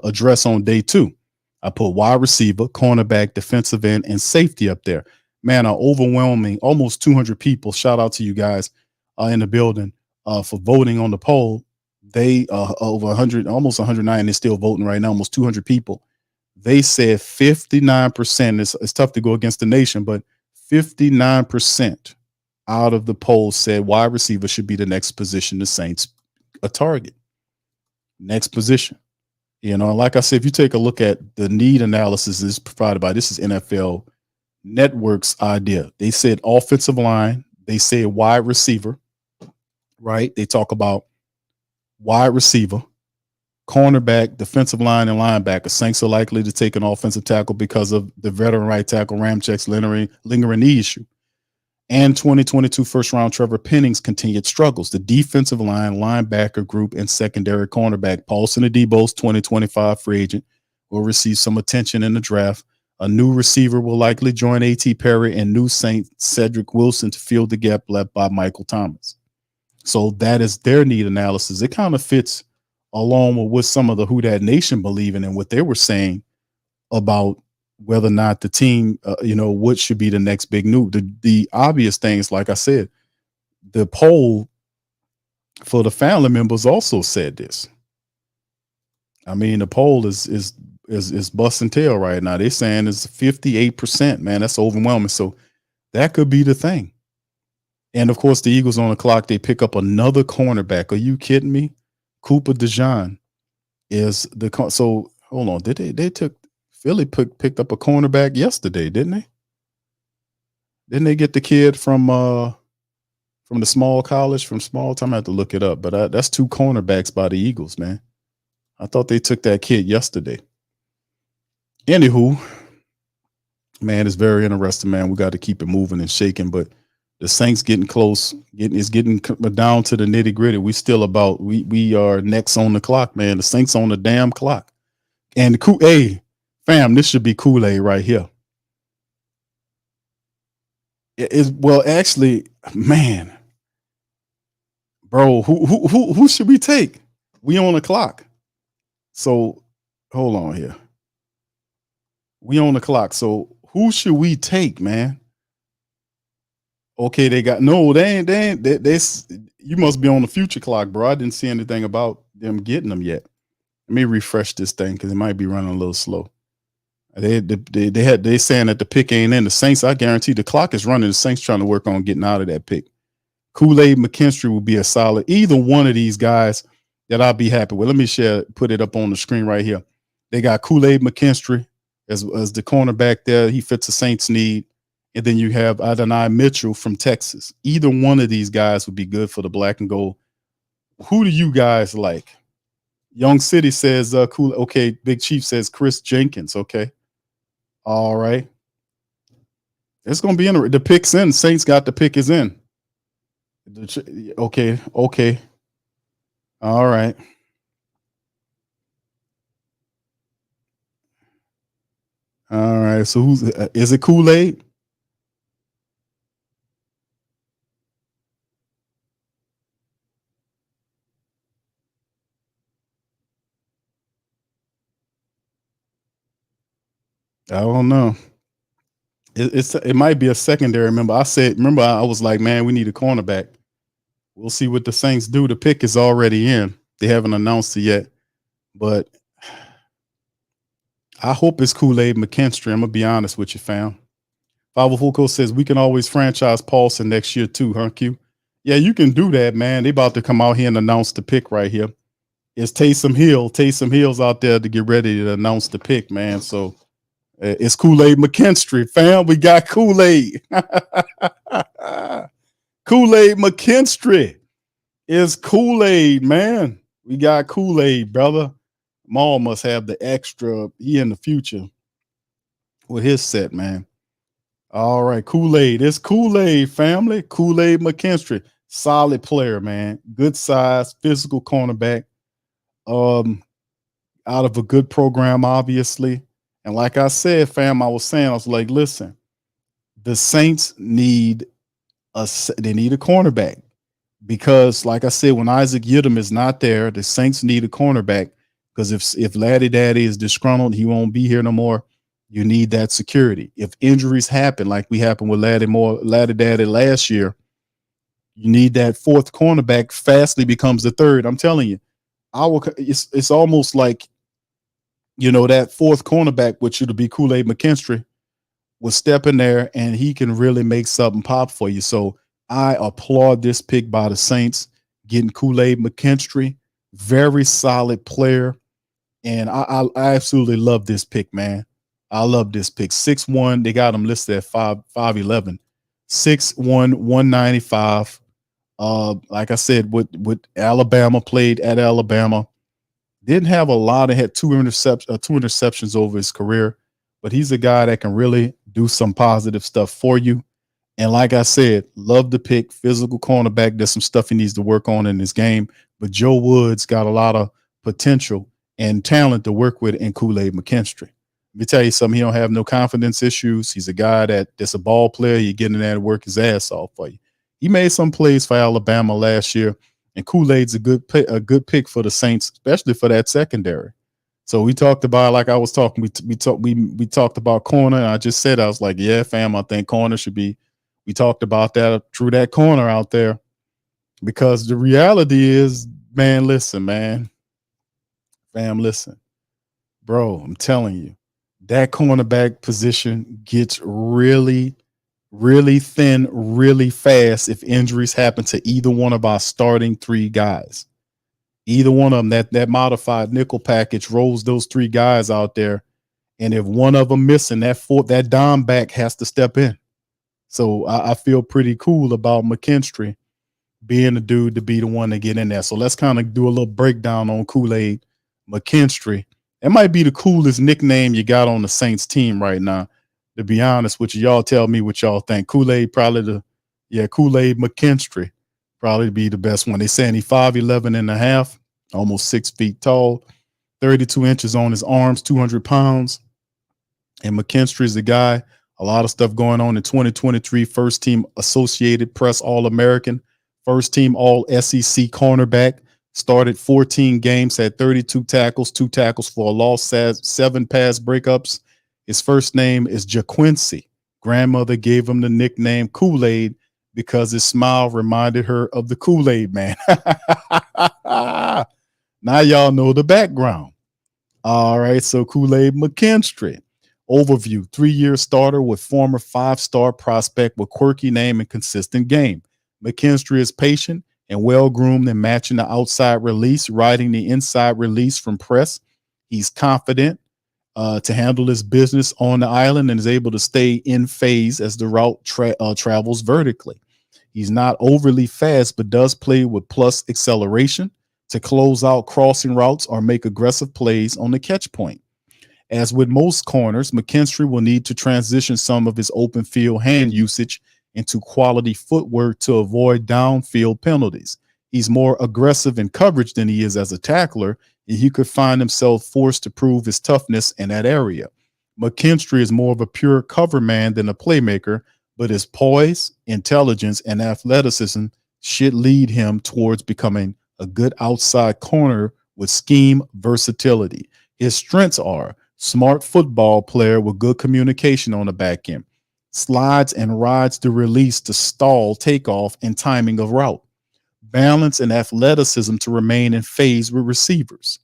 address on day 2? I put wide receiver, cornerback, defensive end, and safety up there. Man, are overwhelming, almost 200 people. Shout out to you guys in the building for voting on the poll. They over 100, almost 109. They're still voting right now, almost 200 people. They said 59%. It's tough to go against the nation, but 59% out of the poll said wide receiver should be the next position the Saints a target. Next position. Like I said, if you take a look at the need analysis is provided by, this is NFL Network's idea. They said offensive line. They said wide receiver, right? They talk about wide receiver, cornerback, defensive line, and linebacker. Saints are likely to take an offensive tackle because of the veteran right tackle Ramchek's lingering knee issue. And 2022 first-round Trevor Penning's continued struggles. The defensive line, linebacker group, and secondary cornerback. Paulson Adebo's 2025 free agent will receive some attention in the draft. A new receiver will likely join A.T. Perry and new Saint Cedric Wilson to fill the gap left by Michael Thomas. So that is their need analysis. It kind of fits along with what some of the Who Dat Nation believing and what they were saying about whether or not the team, what should be the next big move. The obvious things, like I said, the poll for the family members also said this. I mean, the poll is busting tail right now. They're saying it's 58%, man. That's overwhelming. So that could be the thing. And of course, the Eagles on the clock, they pick up another cornerback. Are you kidding me? Cooper DeJean is so hold on. They took Philly picked up a cornerback yesterday, didn't they? Didn't they get the kid from the small college, from small time? I have to look it up, but that's 2 cornerbacks by the Eagles, man. I thought they took that kid yesterday. Anywho, man, it's very interesting, man. We got to keep it moving and shaking, but the Saints getting close, getting down to the nitty gritty. We are next on the clock, man. The Saints on the damn clock. And hey, fam, this should be Kool-Aid right here. Actually, man, bro, who should we take? We on the clock. So hold on here. We on the clock. So who should we take, man? Okay, you must be on the future clock, bro. I didn't see anything about them getting them yet. Let me refresh this thing because it might be running a little slow. They saying that the pick ain't in. The Saints, I guarantee the clock is running. The Saints trying to work on getting out of that pick. Kool-Aid McKinstry will be a solid. Either one of these guys that I'll be happy with. Let me put it up on the screen right here. They got Kool-Aid McKinstry as the cornerback there. He fits the Saints' need. And then you have Adonai Mitchell from Texas. Either one of these guys would be good for the black and gold. Who do you guys like? Young City says, cool. Okay. Big Chief says Chris Jenkins. Okay. All right. It's going to be in the pick's in. Saints got the pick is in. Okay. All right. All right. So who's is it Kool-Aid? I don't know. It might be a secondary. Remember I was like, man, we need a cornerback. We'll see what the Saints do. The pick is already in. They haven't announced it yet, but I hope it's Kool-Aid McKinstry. I'm gonna be honest with you, fam. 504 says we can always franchise Paulson next year too, huh, Q? Yeah, you can do that, man. They about to come out here and announce the pick right here. It's Taysom Hill. Taysom Hill's out there to get ready to announce the pick, man. So it's Kool-Aid McKinstry, fam. We got Kool-Aid. Kool-Aid McKinstry is Kool-Aid, man. We got Kool-Aid, brother. Maul must have the extra. He in the future with his set, man. All right, Kool-Aid. It's Kool-Aid, family. Kool-Aid McKinstry. Solid player, man. Good size, physical cornerback. Out of a good program, obviously. And like I said, fam, I was like, listen, the Saints need a cornerback because, like I said, when Isaac Yiadom is not there, the Saints need a cornerback because if Laddie Daddy is disgruntled, he won't be here no more. You need that security. If injuries happen, like we happened with Laddie Daddy last year, you need that fourth cornerback. Fastly becomes the third. I'm telling you, it's almost like, that fourth cornerback, which should be Kool-Aid McKinstry, will step in there and he can really make something pop for you. So I applaud this pick by the Saints, getting Kool-Aid McKinstry, very solid player. And I absolutely love this pick, man. I love this pick. 6'1". They got him listed at 5'11". 6'1", 195. Like I said, with Alabama, played at Alabama. Didn't have a lot. Had two interceptions over his career, but he's a guy that can really do some positive stuff for you. And like I said, love the pick. Physical cornerback. There's some stuff he needs to work on in his game, but Joe Woods got a lot of potential and talent to work with in Kool-Aid McKinstry. Let me tell you something. He don't have no confidence issues. He's a guy that's a ball player. You get in there and work his ass off for you. He made some plays for Alabama last year, and Kool-Aid's a good pick for the Saints, especially for that secondary. So we talked about, like I was talking, we talked about corner, and I just said, I was like, yeah, fam, I think corner should be. We talked about that, drew that corner out there, because the reality is, man, listen, man, fam, listen, bro, I'm telling you, that cornerback position gets really, really thin, really fast if injuries happen to either one of our starting three guys. Either one of them, that modified nickel package rolls those three guys out there, and if one of them missing, that dime back has to step in. So I feel pretty cool about McKinstry being the dude to be the one to get in there. So let's kind of do a little breakdown on Kool-Aid McKinstry. It might be the coolest nickname you got on the Saints team right now. To be honest with you, y'all tell me what y'all think. Kool-Aid Kool-Aid McKinstry probably be the best one. They saying he 5'11" and a half, almost 6 feet tall, 32 inches on his arms, 200 pounds. And McKinstry is the guy. A lot of stuff going on in 2023. First team Associated Press All-American, first team All-SEC cornerback. Started 14 games, had 32 tackles, 2 tackles for a loss, 7 pass breakups. His first name is JaQuincy. Grandmother gave him the nickname Kool-Aid because his smile reminded her of the Kool-Aid man. Now y'all know the background. All right, so Kool-Aid McKinstry. Overview: 3-year starter with former 5-star prospect with quirky name and consistent game. McKinstry is patient and well-groomed in matching the outside release, riding the inside release from press. He's confident to handle his business on the island and is able to stay in phase as the route travels vertically. He's not overly fast, but does play with plus acceleration to close out crossing routes or make aggressive plays on the catch point. As with most corners, McKinstry will need to transition some of his open field hand usage into quality footwork to avoid downfield penalties. He's more aggressive in coverage than he is as a tackler, and he could find himself forced to prove his toughness in that area. McKinstry is more of a pure cover man than a playmaker, but his poise, intelligence, and athleticism should lead him towards becoming a good outside corner with scheme versatility. His strengths are smart football player with good communication on the back end, slides and rides the release to stall takeoff and timing of route, balance and athleticism to remain in phase with receivers,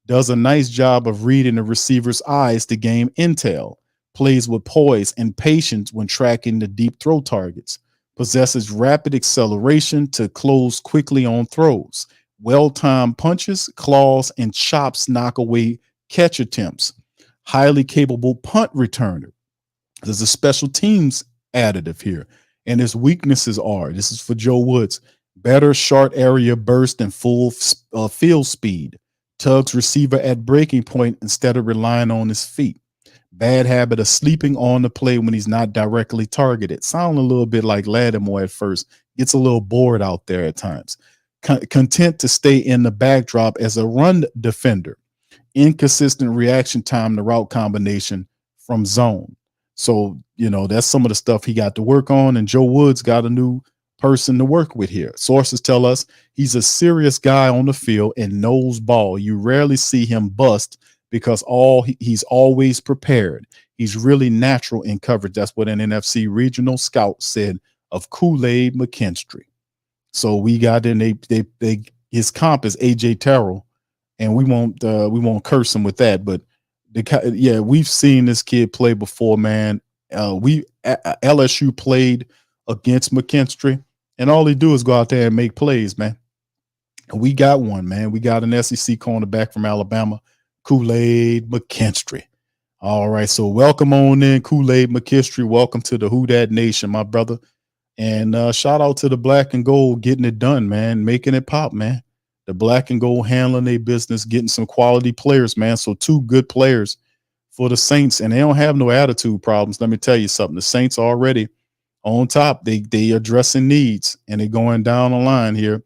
does a nice job of reading the receiver's eyes to gain intel, plays with poise and patience when tracking the deep throw targets, possesses rapid acceleration to close quickly on throws, well-timed punches, claws, and chops knock away catch attempts, highly capable punt returner. There's a special teams additive here. And his weaknesses are, this is for Joe Woods, better short area burst and full field speed, tugs receiver at breaking point instead of relying on his feet, bad habit of sleeping on the play when he's not directly targeted. Sound a little bit like Lattimore at first. Gets a little bored out there at times. Content to stay in the backdrop as a run defender. Inconsistent reaction time to route combination from zone. So, that's some of the stuff he got to work on. And Joe Woods got a new person to work with here. Sources tell us he's a serious guy on the field and knows ball. You rarely see him bust because he's always prepared. He's really natural in coverage. That's what an NFC regional scout said of Kool-Aid McKinstry. So we got in his comp is AJ Terrell, and we won't curse him with that. But we've seen this kid play before, man. LSU played against McKinstry, and all he do is go out there and make plays, man. And we got one, man. We got an SEC cornerback from Alabama, Kool-Aid McKinstry. All right, so welcome on in, Kool-Aid McKinstry. Welcome to the Who Dat Nation, my brother. And shout out to the Black and Gold getting it done, man, making it pop, man. The Black and Gold handling their business, getting some quality players, man. So 2 good players for the Saints, and they don't have no attitude problems. Let me tell you something. The Saints are already on top. They addressing needs, and they're going down the line here.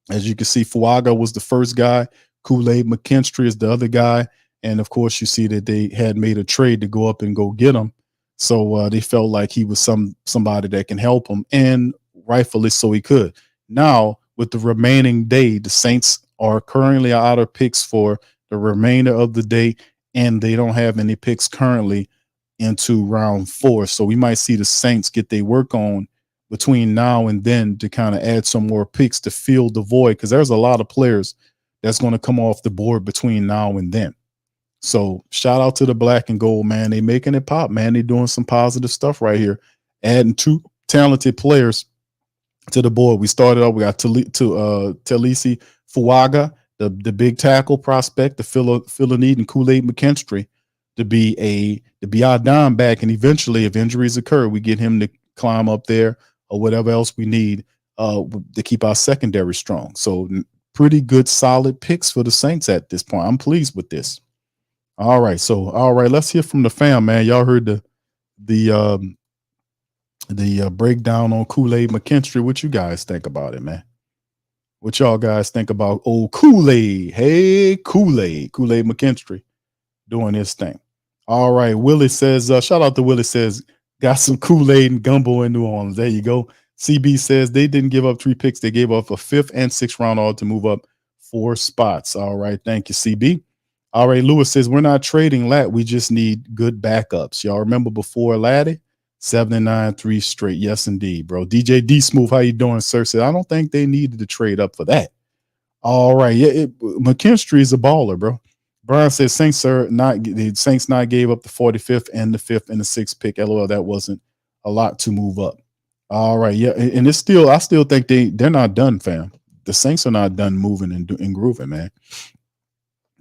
As you can see, Fuaga was the first guy. Kool-Aid McKinstry is the other guy. And, of course, you see that they had made a trade to go up and go get him. So they felt like he was somebody that can help them, and rightfully so he could. Now, with the remaining day, the Saints are currently out of picks for the remainder of the day, and they don't have any picks currently into round 4. So we might see the Saints get their work on between now and then to kind of add some more picks to fill the void, because there's a lot of players that's going to come off the board between now and then. So shout out to the Black and Gold, man. They making it pop, man. They doing some positive stuff right here, adding 2 talented players to the board. We started off, we got Talisi Fuaga, the big tackle prospect, the fill a need, and Kool-Aid McKinstry to be our dime back. And eventually, if injuries occur, we get him to climb up there or whatever else we need to keep our secondary strong. So pretty good, solid picks for the Saints at this point. I'm pleased with this. All right, let's hear from the fam, man. Y'all heard the breakdown on Kool-Aid McKinstry. What you guys think about it, man? What y'all guys think about old Kool-Aid? Hey, Kool-Aid McKinstry doing his thing. All right, Willie says, shout out to Willie, says, got some Kool-Aid and gumbo in New Orleans. There you go. CB says they didn't give up 3 picks. They gave up a 5th and 6th round all to move up 4 spots. All right, thank you, CB. All right, Lewis says, we're not trading Lat. We just need good backups. Y'all remember before Laddie? 7-9, 3 straight. Yes, indeed, bro. DJ D Smooth, how you doing, sir? Said, I don't think they needed to trade up for that. All right. Yeah, McKinstry is a baller, bro. Brian says, Saints not gave up the 45th and the 5th and the 6th pick. LOL, that wasn't a lot to move up. All right. Yeah, and I still think they're not done, fam. The Saints are not done moving and grooving, man.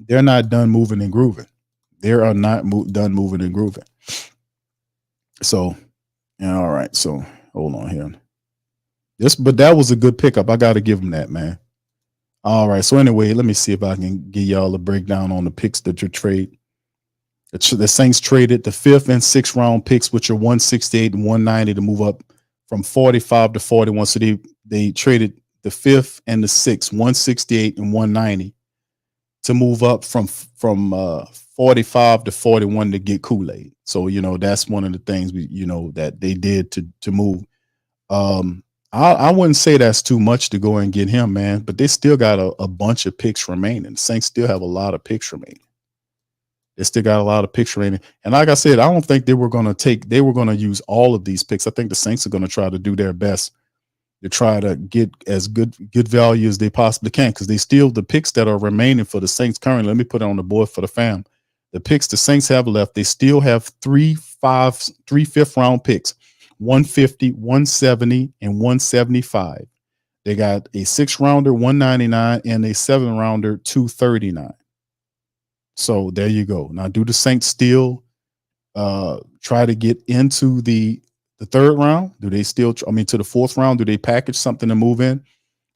They're not done moving and grooving. They are not done moving and grooving. So, yeah, all right. So, hold on here. But that was a good pickup. I got to give them that, man. All right. So, anyway, let me see if I can give y'all a breakdown on the picks that you trade. The Saints traded the 5th and 6th round picks, which are 168 and 190 to move up from 45 to 41. So, they traded the 5th and the 6th, 168 and 190. to move up from 45 to 41 to get Kool-Aid. So, that's one of the things that they did to move. I wouldn't say that's too much to go and get him, man, but they still got a bunch of picks remaining. The Saints still have a lot of picks remaining. They still got a lot of picks remaining. And like I said, I don't think they were going to use all of these picks. I think the Saints are going to try to do their best to try to get as good value as they possibly can, because they still, the picks that are remaining for the Saints currently, let me put it on the board for the fam. The picks the Saints have left, they still have three fifth round picks, 150, 170, and 175. They got a 6-rounder, 199, and a 7-rounder, 239. So there you go. Now, do the Saints still try to get into the third round? Do they still, to the fourth round, do they package something to move in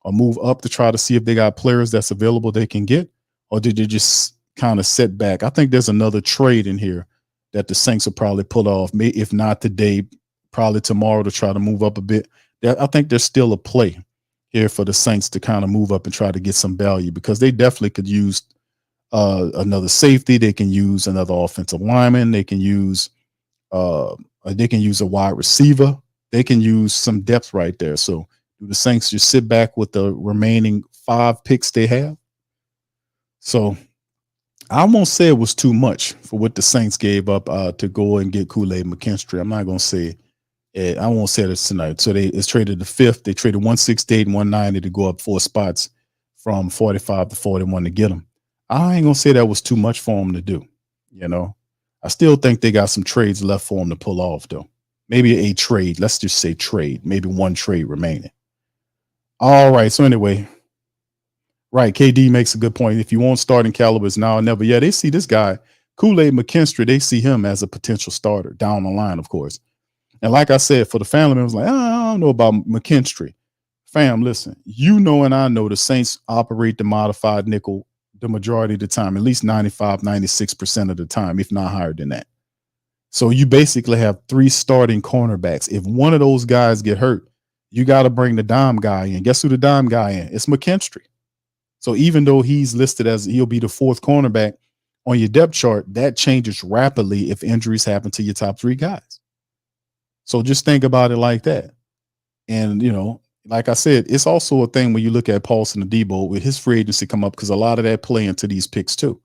or move up to try to see if they got players that's available they can get? Or did they just kind of sit back? I think there's another trade in here that the Saints will probably pull off. If not today, probably tomorrow, to try to move up a bit. I think there's still a play here for the Saints to kind of move up and try to get some value, because they definitely could use another safety. They can use another offensive lineman. They can use a wide receiver. They can use some depth right there. So do the Saints just sit back with the remaining 5 picks they have? So I won't say it was too much for what the Saints gave up to go and get Kool-Aid McKinstry. I'm not going to say it. I won't say this tonight. So it's traded the 5th. They traded 168 and 190 to go up 4 spots from 45 to 41 to get them. I ain't going to say that was too much for them to do. I still think they got some trades left for them to pull off, though. Maybe a trade. Let's just say trade. Maybe one trade remaining. All right. So anyway, right. KD makes a good point. If you want starting calibers now or never. Yeah, they see this guy, Kool-Aid McKinstry. They see him as a potential starter down the line, of course. And like I said, for the family members, like, I don't know about McKinstry. Fam, listen, and I know the Saints operate the modified nickel the majority of the time, at least 95, 96% of the time, if not higher than that. So you basically have 3 starting cornerbacks. If one of those guys get hurt, you got to bring the dime guy in. Guess who the dime guy in? It's McKinstry. So even though he's listed as he'll be the 4th cornerback on your depth chart, that changes rapidly if injuries happen to your top 3 guys. So just think about it like that. And, like I said, it's also a thing when you look at Paulson and Debo with his free agency come up, because a lot of that play into these picks too,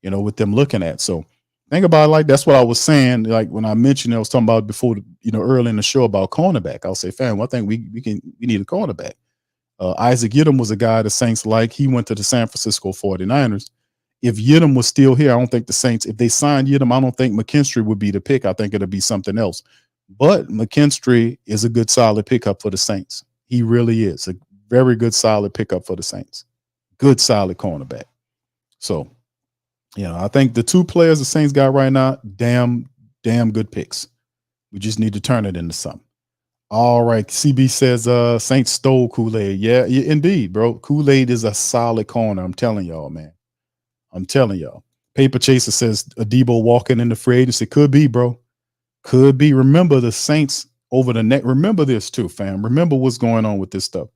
with them looking at. So think about it like that's what I was saying. Like when I mentioned, I was talking about before, early in the show about cornerback. I'll say, fam, I think we need a cornerback. Isaac Yiadom was a guy the Saints like. He went to the San Francisco 49ers. If Yiadom was still here, I don't think the Saints, if they signed Yiadom, I don't think McKinstry would be the pick. I think it'll be something else. But McKinstry is a good, solid pickup for the Saints. He really is a very good, solid pickup for the Saints. Good, solid cornerback. So, I think the 2 players the Saints got right now, damn good picks. We just need to turn it into something. All right. CB says Saints stole Kool-Aid. Yeah, indeed, bro. Kool-Aid is a solid corner. I'm telling y'all, man. I'm telling y'all. Paper Chaser says Debo walking in the free agency. Could be, bro. Could be. Remember the Saints over the neck. Remember this too, fam. Remember what's going on with this stuff.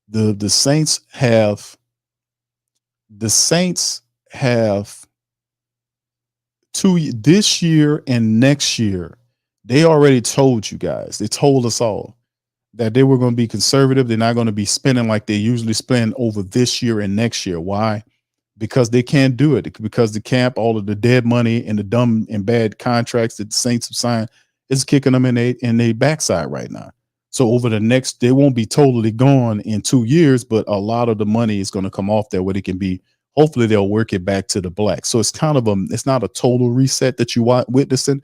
The Saints have this year and next year. They already told you guys. They told us all that they were going to be conservative. They're not going to be spending like they usually spend over this year and next year. Why? Because they can't do it. Because the cap, all of the dead money and the dumb and bad contracts that the Saints have signed is kicking them in their backside right now. So over the next, they won't be totally gone in 2 years, but a lot of the money is going to come off there where it can be. Hopefully they'll work it back to the black. So it's kind of it's not a total reset that you witnessing.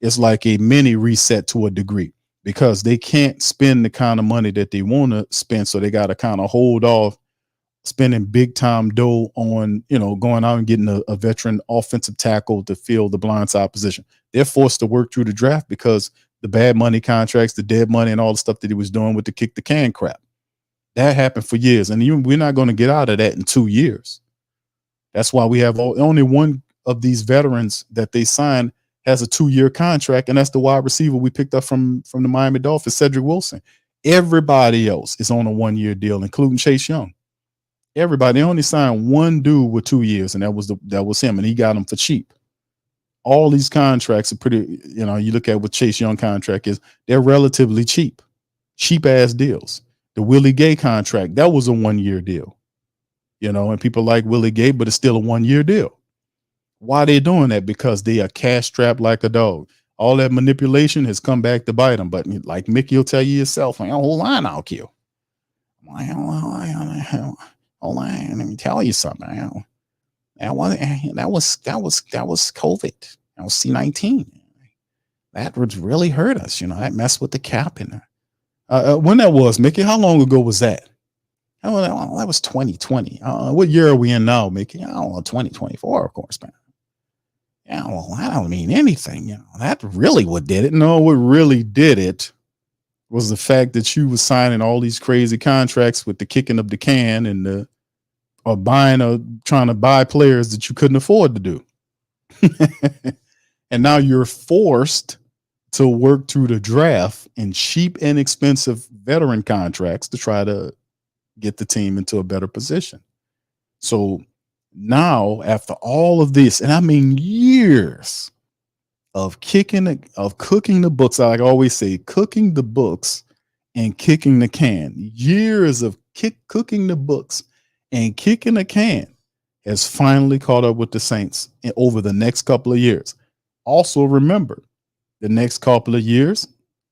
It's like a mini reset to a degree, because they can't spend the kind of money that they want to spend. So they got to kind of hold off spending big time dough on, going out and getting a veteran offensive tackle to fill the blindside position. They're forced to work through the draft because the bad money contracts, the dead money, and all the stuff that he was doing with the kick the can crap. That happened for years. And we're not going to get out of that in 2 years. That's why we have only one of these veterans that they signed has a 2-year contract, and that's the wide receiver we picked up from the Miami Dolphins, Cedric Wilson. Everybody else is on a 1-year deal, including Chase Young. Everybody, they only signed one dude with 2 years, and that was him, and he got him for cheap. All these contracts are pretty, you look at what Chase Young contract is, they're relatively cheap ass deals. The Willie Gay contract, that was a 1-year deal, and people like Willie Gay, but it's still a 1-year deal. Why they doing that? Because they are cash strapped like a dog. All that manipulation has come back to bite them. But like Mickey will tell you yourself, hold on, I'll kill. Hold on, let me tell you something. That was COVID. That was C-19. That would really hurt us. That messed with the cap. And when that was, Mickey, how long ago was that? Oh, that was 2020. What year are we in now, Mickey? I don't know, 2024, of course, man. Yeah, well, I don't mean anything. That really what did it. No, what really did it was the fact that you was signing all these crazy contracts with the kicking of the can and trying to buy players that you couldn't afford to do. And now you're forced to work through the draft in cheap and expensive veteran contracts to try to get the team into a better position. So now, after all of this, and I mean years of cooking the books, like I always say, cooking the books and kicking the can, years of cooking the books and kicking the can has finally caught up with the Saints over the next couple of years. Also, remember, the next couple of years,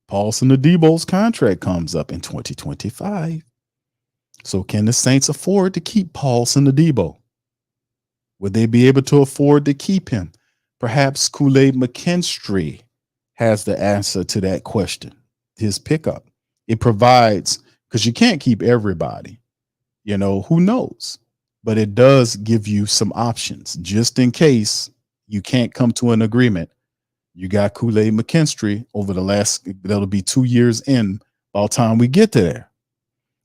Paulson Adebo's contract comes up in 2025. So can the Saints afford to keep Paulson Adebo? Would they be able to afford to keep him? Perhaps Kool-Aid McKinstry has the answer to that question. His pickup. It provides, because you can't keep everybody. Who knows? But it does give you some options just in case you can't come to an agreement. You got Kool-Aid McKinstry over that'll be 2 years in by the time we get to there.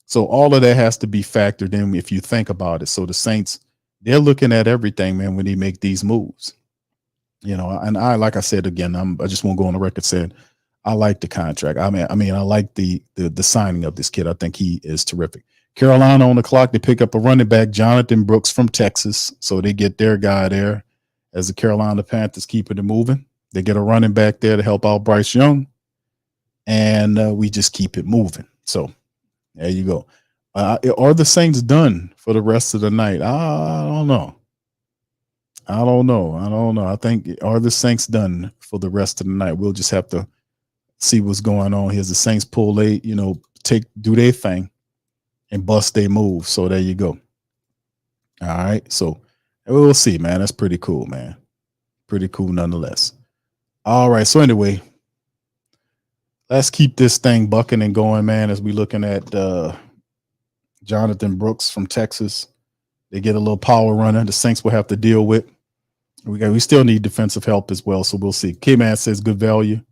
So all of that has to be factored in if you think about it. So the Saints, they're looking at everything, man, when they make these moves. And I, like I said, again, I just won't go on the record saying I like the contract. I mean, I like the signing of this kid. I think he is terrific. Carolina on the clock. They pick up a running back, Jonathan Brooks from Texas. So they get their guy there as the Carolina Panthers keeping it moving. They get a running back there to help out Bryce Young. And we just keep it moving. So there you go. Are the Saints done for the rest of the night? I don't know. I think, are the Saints done for the rest of the night? We'll just have to see what's going on. Here's the Saints pull late, do their thing and bust their move. So there you go. All right. So we'll see, man. That's pretty cool, man. Pretty cool nonetheless. All right. So anyway, let's keep this thing bucking and going, man, as we looking at Jonathan Brooks from Texas. They get a little power runner. The Saints will have to deal with. We still need defensive help as well, so we'll see. K-Man says good value.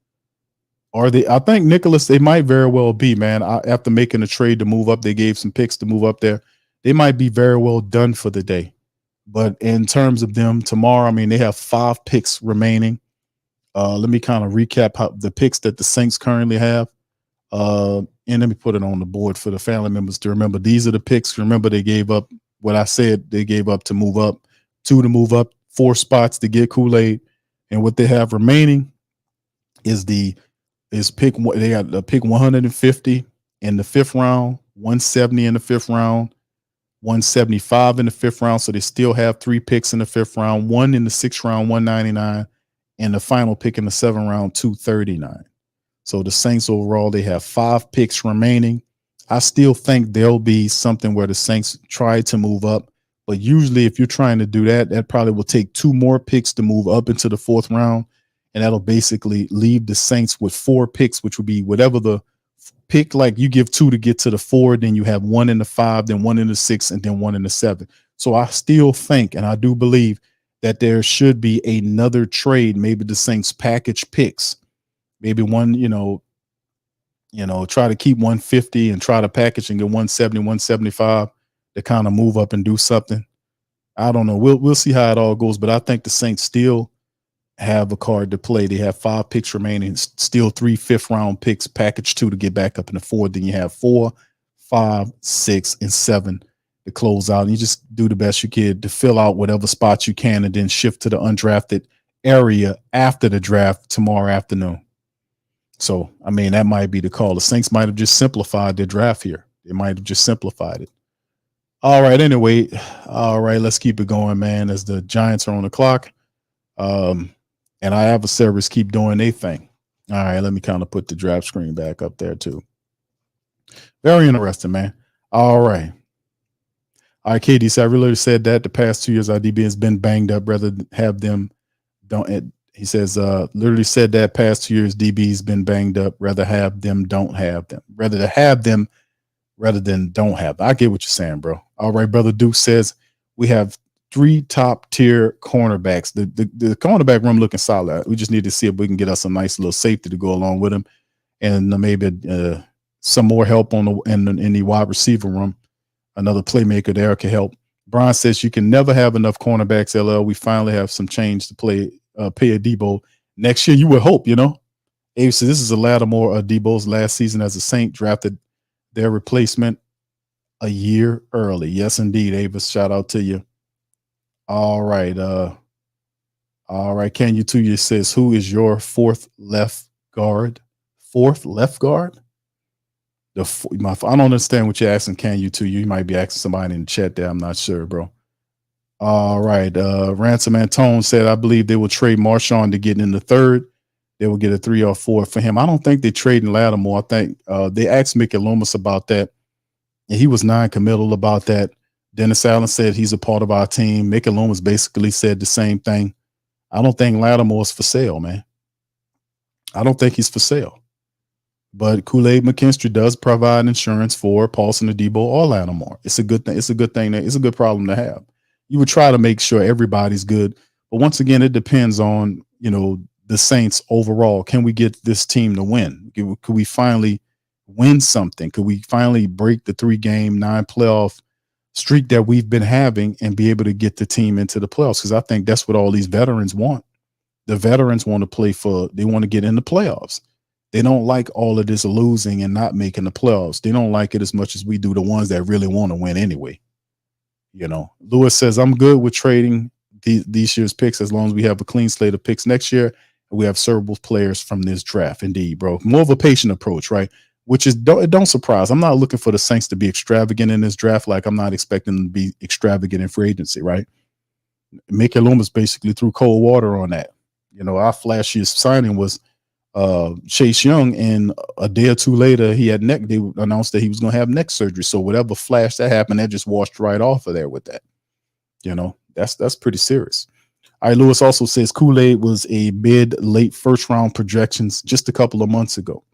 Are they? I think, Nicholas, they might very well be, man. After making a trade to move up, they gave some picks to move up there. They might be very well done for the day. But in terms of them tomorrow, I mean, they have 5 picks remaining. Let me kind of recap the picks that the Saints currently have. And let me put it on the board for the family members to remember. These are the picks. Remember, they gave up what I said they gave up to move up, 2 to move up, 4 spots to get Kool-Aid. And what they have remaining is pick. They got the pick 150 in the 5th round, 170 in the 5th round, 175 in the 5th round. So they still have 3 picks in the 5th round, 1 in the 6th round, 199, and the final pick in the 7th round, 239. So the Saints overall, they have 5 picks remaining. I still think there'll be something where the Saints try to move up. But usually if you're trying to do that, that probably will take 2 more picks to move up into the 4th round. And that'll basically leave the Saints with 4 picks, which would be whatever the pick, like you give 2 to get to the 4, then you have 1 in the 5, then 1 in the 6, and then 1 in the 7. So I still think, and I do believe, that there should be another trade. Maybe the Saints package picks. Maybe one, try to keep 150 and try to package and get 170, 175 to kind of move up and do something. I don't know. We'll see how it all goes, but I think the Saints still have a card to play. They have 5 picks remaining, still 3 5th round picks, package 2 to get back up in the 4. Then you have 4, 5, 6, and 7 to close out. And you just do the best you can to fill out whatever spots you can and then shift to the undrafted area after the draft tomorrow afternoon. So, I mean, that might be the call. The Saints might have just simplified their draft here. They might have just simplified it. All right. Anyway, all right, let's keep it going, man, as the Giants are on the clock. And our adversaries keep doing their thing. All right, let me kind of put the draft screen back up there too. Very interesting, man. All right. All right, KD, so I really said that the past 2 years our DB has been banged up. Rather have them don't. He says, literally said that past 2 years DB's been banged up. Rather have them, don't have them. Rather to have them, rather than don't have them. I get what you're saying, bro. All right, brother Duke says we have 3 top tier cornerbacks. The cornerback room looking solid. We just need to see if we can get us a nice little safety to go along with him, and maybe some more help on in the wide receiver room. Another playmaker there can help. Brian says you can never have enough cornerbacks. LL, we finally have some change to pay a Debo next year. You would hope, you know. Abe says this is a Lattimore Debo's last season as a Saint, drafted their replacement a year early. Yes, indeed, Avis. Shout out to you. All right. All right. Can you too? Says, who is your fourth left guard? Fourth left guard? I don't understand what you're asking. Can you too? You might be asking somebody in the chat there. I'm not sure, bro. All right. Ransom Antone said, I believe they will trade Marshawn to get in the third. They will get a 3 or 4 for him. I don't think they're trading Lattimore. I think they asked Mickey Loomis about that, and he was non-committal about that. Dennis Allen said he's a part of our team. Mickey Loomis basically said the same thing. I don't think Lattimore's for sale, man. I don't think he's for sale. But Kool-Aid McKinstry does provide insurance for Paulson Adebo or Lattimore. It's a good thing. It's a good thing. It's a good problem to have. You would try to make sure everybody's good. But once again, it depends on, you know, the Saints overall. Can we get this team to win? Could we finally win something? Could we finally break the 3-game, 9-playoff streak that we've been having and be able to get the team into the playoffs? Because I think that's what all these veterans want. The veterans want to play they want to get in the playoffs. They don't like all of this losing and not making the playoffs. They don't like it as much as we do the ones that really want to win anyway. You know, Lewis says, I'm good with trading these year's picks as long as we have a clean slate of picks next year. And we have servable players from this draft. Indeed, bro. More of a patient approach, right? Which is, don't surprise. I'm not looking for the Saints to be extravagant in this draft. Like I'm not expecting them to be extravagant in free agency, right? Mickey Loomis basically threw cold water on that. You know, our flashiest signing was Chase Young, and a day or two later they announced that he was going to have neck surgery. So whatever flash that happened, that just washed right off of there with that. You know, that's pretty serious. All right, Lewis also says Kool-Aid was a mid-late first-round projections just a couple of months ago.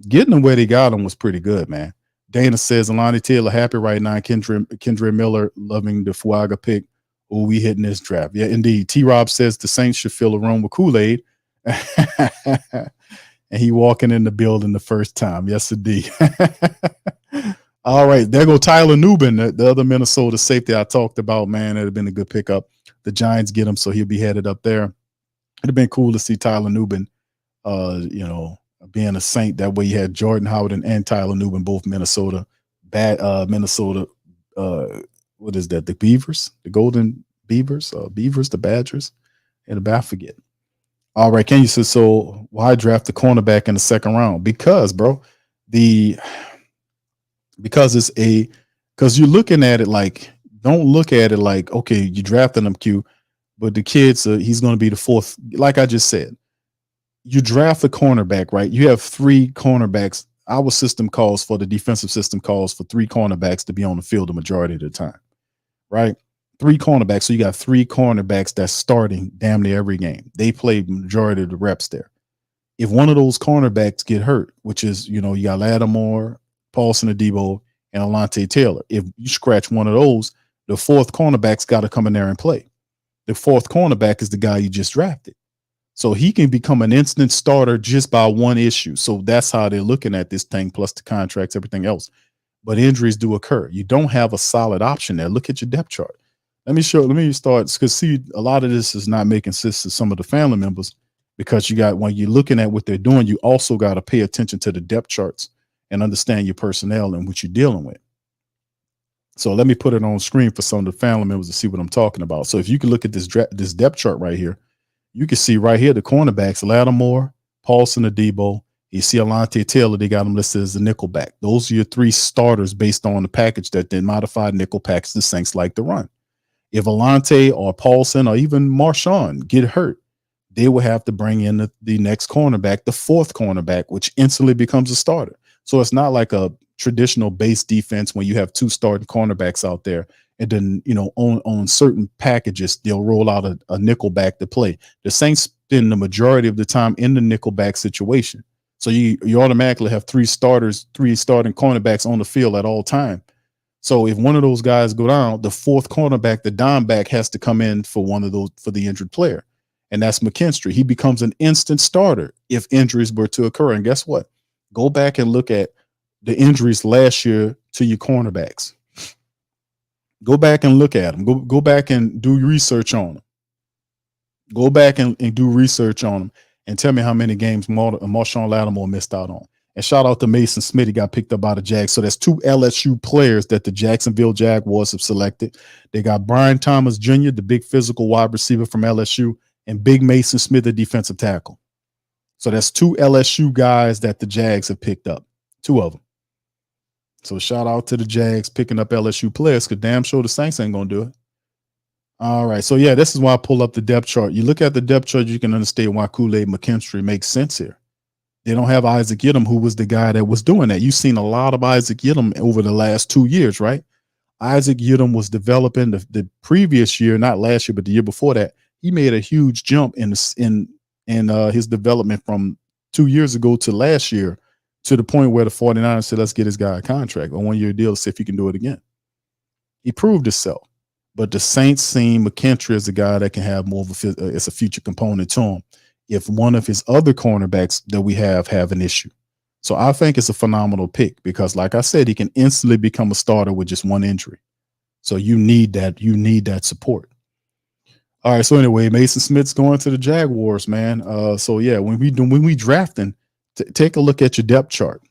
Getting them where they got him was pretty good, man. Dana says Alani Taylor happy right now. Kendra Miller loving the Fuaga pick. Oh, we hitting this draft. Yeah, indeed. T-Rob says the Saints should fill a room with Kool-Aid. And he walking in the building the first time. Yes, indeed. All right, there go Tyler Nubin, the other Minnesota safety I talked about, man. It'd have been a good pickup. The Giants get him, so he'll be headed up there. It'd have been cool to see Tyler Nubin, you know, being a Saint. That way you had Jordan Howard and Tyler Nubin, both Minnesota. Minnesota, what is that? The Beavers? The Golden Beavers? The Badgers? And the I forget. All right, Kenya says, so why draft the cornerback in the second round? Because, bro, because you're looking at it like, don't look at it like, okay, you drafting him, Q, but the kid's he's going to be the fourth. Like I just said, you draft the cornerback, right? You have 3 cornerbacks. Our system calls for, the defensive system calls for 3 cornerbacks to be on the field the majority of the time, right? 3 cornerbacks. So you got 3 cornerbacks that's starting damn near every game. They play majority of the reps there. If one of those cornerbacks get hurt, which is, you know, you got Lattimore, Paulson Adebo, and Alante Taylor. If you scratch one of those, the 4th cornerback's got to come in there and play. The 4th cornerback is the guy you just drafted. So he can become an instant starter just by one issue. So that's how they're looking at this thing, plus the contracts, everything else. But injuries do occur. You don't have a solid option there. Look at your depth chart. Let me start, because see, a lot of this is not making sense to some of the family members, because when you're looking at what they're doing, you also got to pay attention to the depth charts and understand your personnel and what you're dealing with. So let me put it on screen for some of the family members to see what I'm talking about. So if you can look at this depth chart right here, you can see right here the cornerbacks: Lattimore, Paulson, Adebo. You see Alante Taylor, they got him listed as the nickelback. Those are your three starters based on the package that they modified nickel package the Saints like to run. If Alante or Paulson or even Marshawn get hurt, they will have to bring in the next cornerback, the fourth cornerback, which instantly becomes a starter. So it's not like a traditional base defense when you have two starting cornerbacks out there, and then on certain packages they'll roll out a nickel back to play. The Saints spend the majority of the time in the nickel back situation, so you automatically have three starting cornerbacks on the field at all time. So if one of those guys go down, the fourth cornerback, the dime back, has to come in for one of those for the injured player, and that's McKinstry. He becomes an instant starter if injuries were to occur. And guess what? Go back and look at the injuries last year to your cornerbacks. Go back and look at them. Go back and do research on them. Go back and do research on them and tell me how many games Marshawn Lattimore missed out on. And shout out to Mason Smith. He got picked up by the Jags. So that's two LSU players that the Jacksonville Jaguars have selected. They got Brian Thomas Jr., the big physical wide receiver from LSU, and Big Mason Smith, the defensive tackle. So that's two LSU guys that the Jags have picked up, two of them. So shout out to the Jags picking up LSU players, because damn sure the Saints ain't going to do it. All right. So, yeah, this is why I pull up the depth chart. You look at the depth chart, you can understand why Kool-Aid McKinstry makes sense here. They don't have Isaac Yiadom, who was the guy that was doing that. You've seen a lot of Isaac Yiadom over the last 2 years, right? Isaac Yiadom was developing the previous year, not last year, but the year before that. He made a huge jump in his development from 2 years ago to last year, to the point where the 49ers said, let's get this guy a contract, a 1-year deal, to see if he can do it again. He proved himself. But the Saints seen McKinstry as a guy that can have more of a future component to him if one of his other cornerbacks that we have an issue. So I think it's a phenomenal pick because, like I said, he can instantly become a starter with just one injury. So you need that. You need that support. All right. So anyway, Mason Smith's going to the Jaguars, man. So yeah, when we drafting, take a look at your depth chart.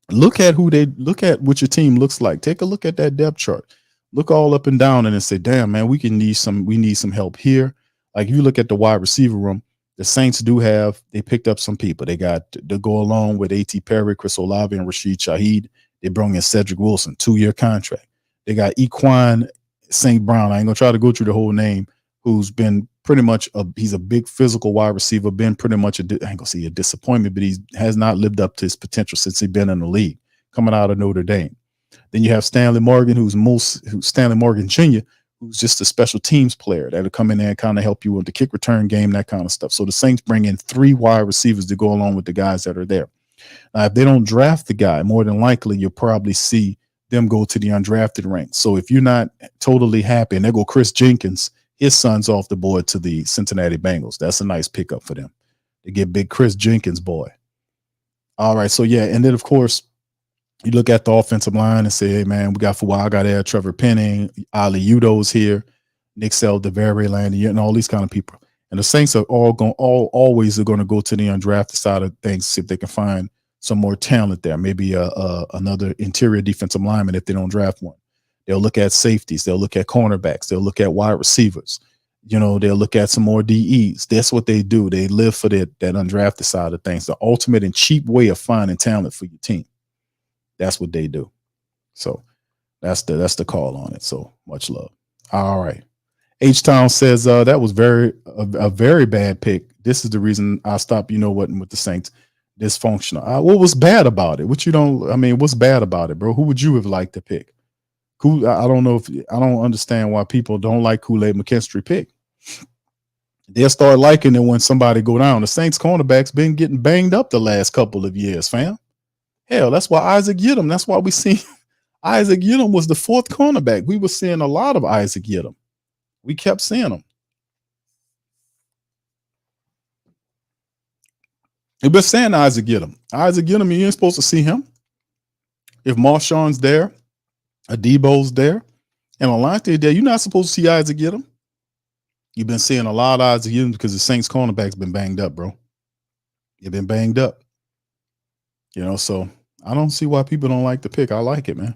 Look at what your team looks like. Take a look at that depth chart. Look all up and down and then say, damn, man, we need some help here. Like, you look at the wide receiver room, the Saints they picked up some people. They got to go along with A.T. Perry, Chris Olave, and Rashid Shaheed. They brought in Cedric Wilson, 2-year contract. They got Equine St. Brown. I ain't gonna try to go through the whole name, who's been pretty much he's a big physical wide receiver, been pretty much I ain't gonna say a disappointment, but he has not lived up to his potential since he's been in the league, coming out of Notre Dame. Then you have Stanley Morgan, who's Stanley Morgan Jr., who's just a special teams player that'll come in there and kind of help you with the kick return game, that kind of stuff. So the Saints bring in 3 wide receivers to go along with the guys that are there. Now, if they don't draft the guy, more than likely you'll probably see them go to the undrafted ranks. So if you're not totally happy, and there go Chris Jenkins, his son's off the board to the Cincinnati Bengals. That's a nice pickup for them. They get big Chris Jenkins, boy. All right, so yeah, and then of course you look at the offensive line and say, hey man, we got Fuaga there, Trevor Penning, Ali Udo's here, Nick Saldiveri, Landy, and all these kind of people. And the Saints are always going to go to the undrafted side of things, see if they can find some more talent there. Maybe another interior defensive lineman if they don't draft one. They'll look at safeties. They'll look at cornerbacks. They'll look at wide receivers. They'll look at some more DEs. That's what they do. They live for that undrafted side of things, the ultimate and cheap way of finding talent for your team. That's what they do. So that's the call on it. So much love. All right. H-Town says that was a very bad pick. This is the reason I stopped, with the Saints. Dysfunctional. What was bad about it? What's bad about it, bro? Who would you have liked to pick? I don't understand why people don't like Kool-Aid McKinstry pick. They'll start liking it when somebody go down. The Saints cornerback's been getting banged up the last couple of years, fam. Hell, that's why Isaac Yiadom. That's why we see Isaac Yiadom was the 4th cornerback. We were seeing a lot of Isaac Yiadom. We kept seeing him. We've been saying Isaac Yiadom. Isaac Yiadom, you ain't supposed to see him. If Marshawn's there, Adebo's there, and Alante there, you're not supposed to see Isaac Yiadom. You've been seeing a lot of Isaac Yiadom because the Saints cornerback's been banged up, bro. You've been banged up. So I don't see why people don't like the pick. I like it, man.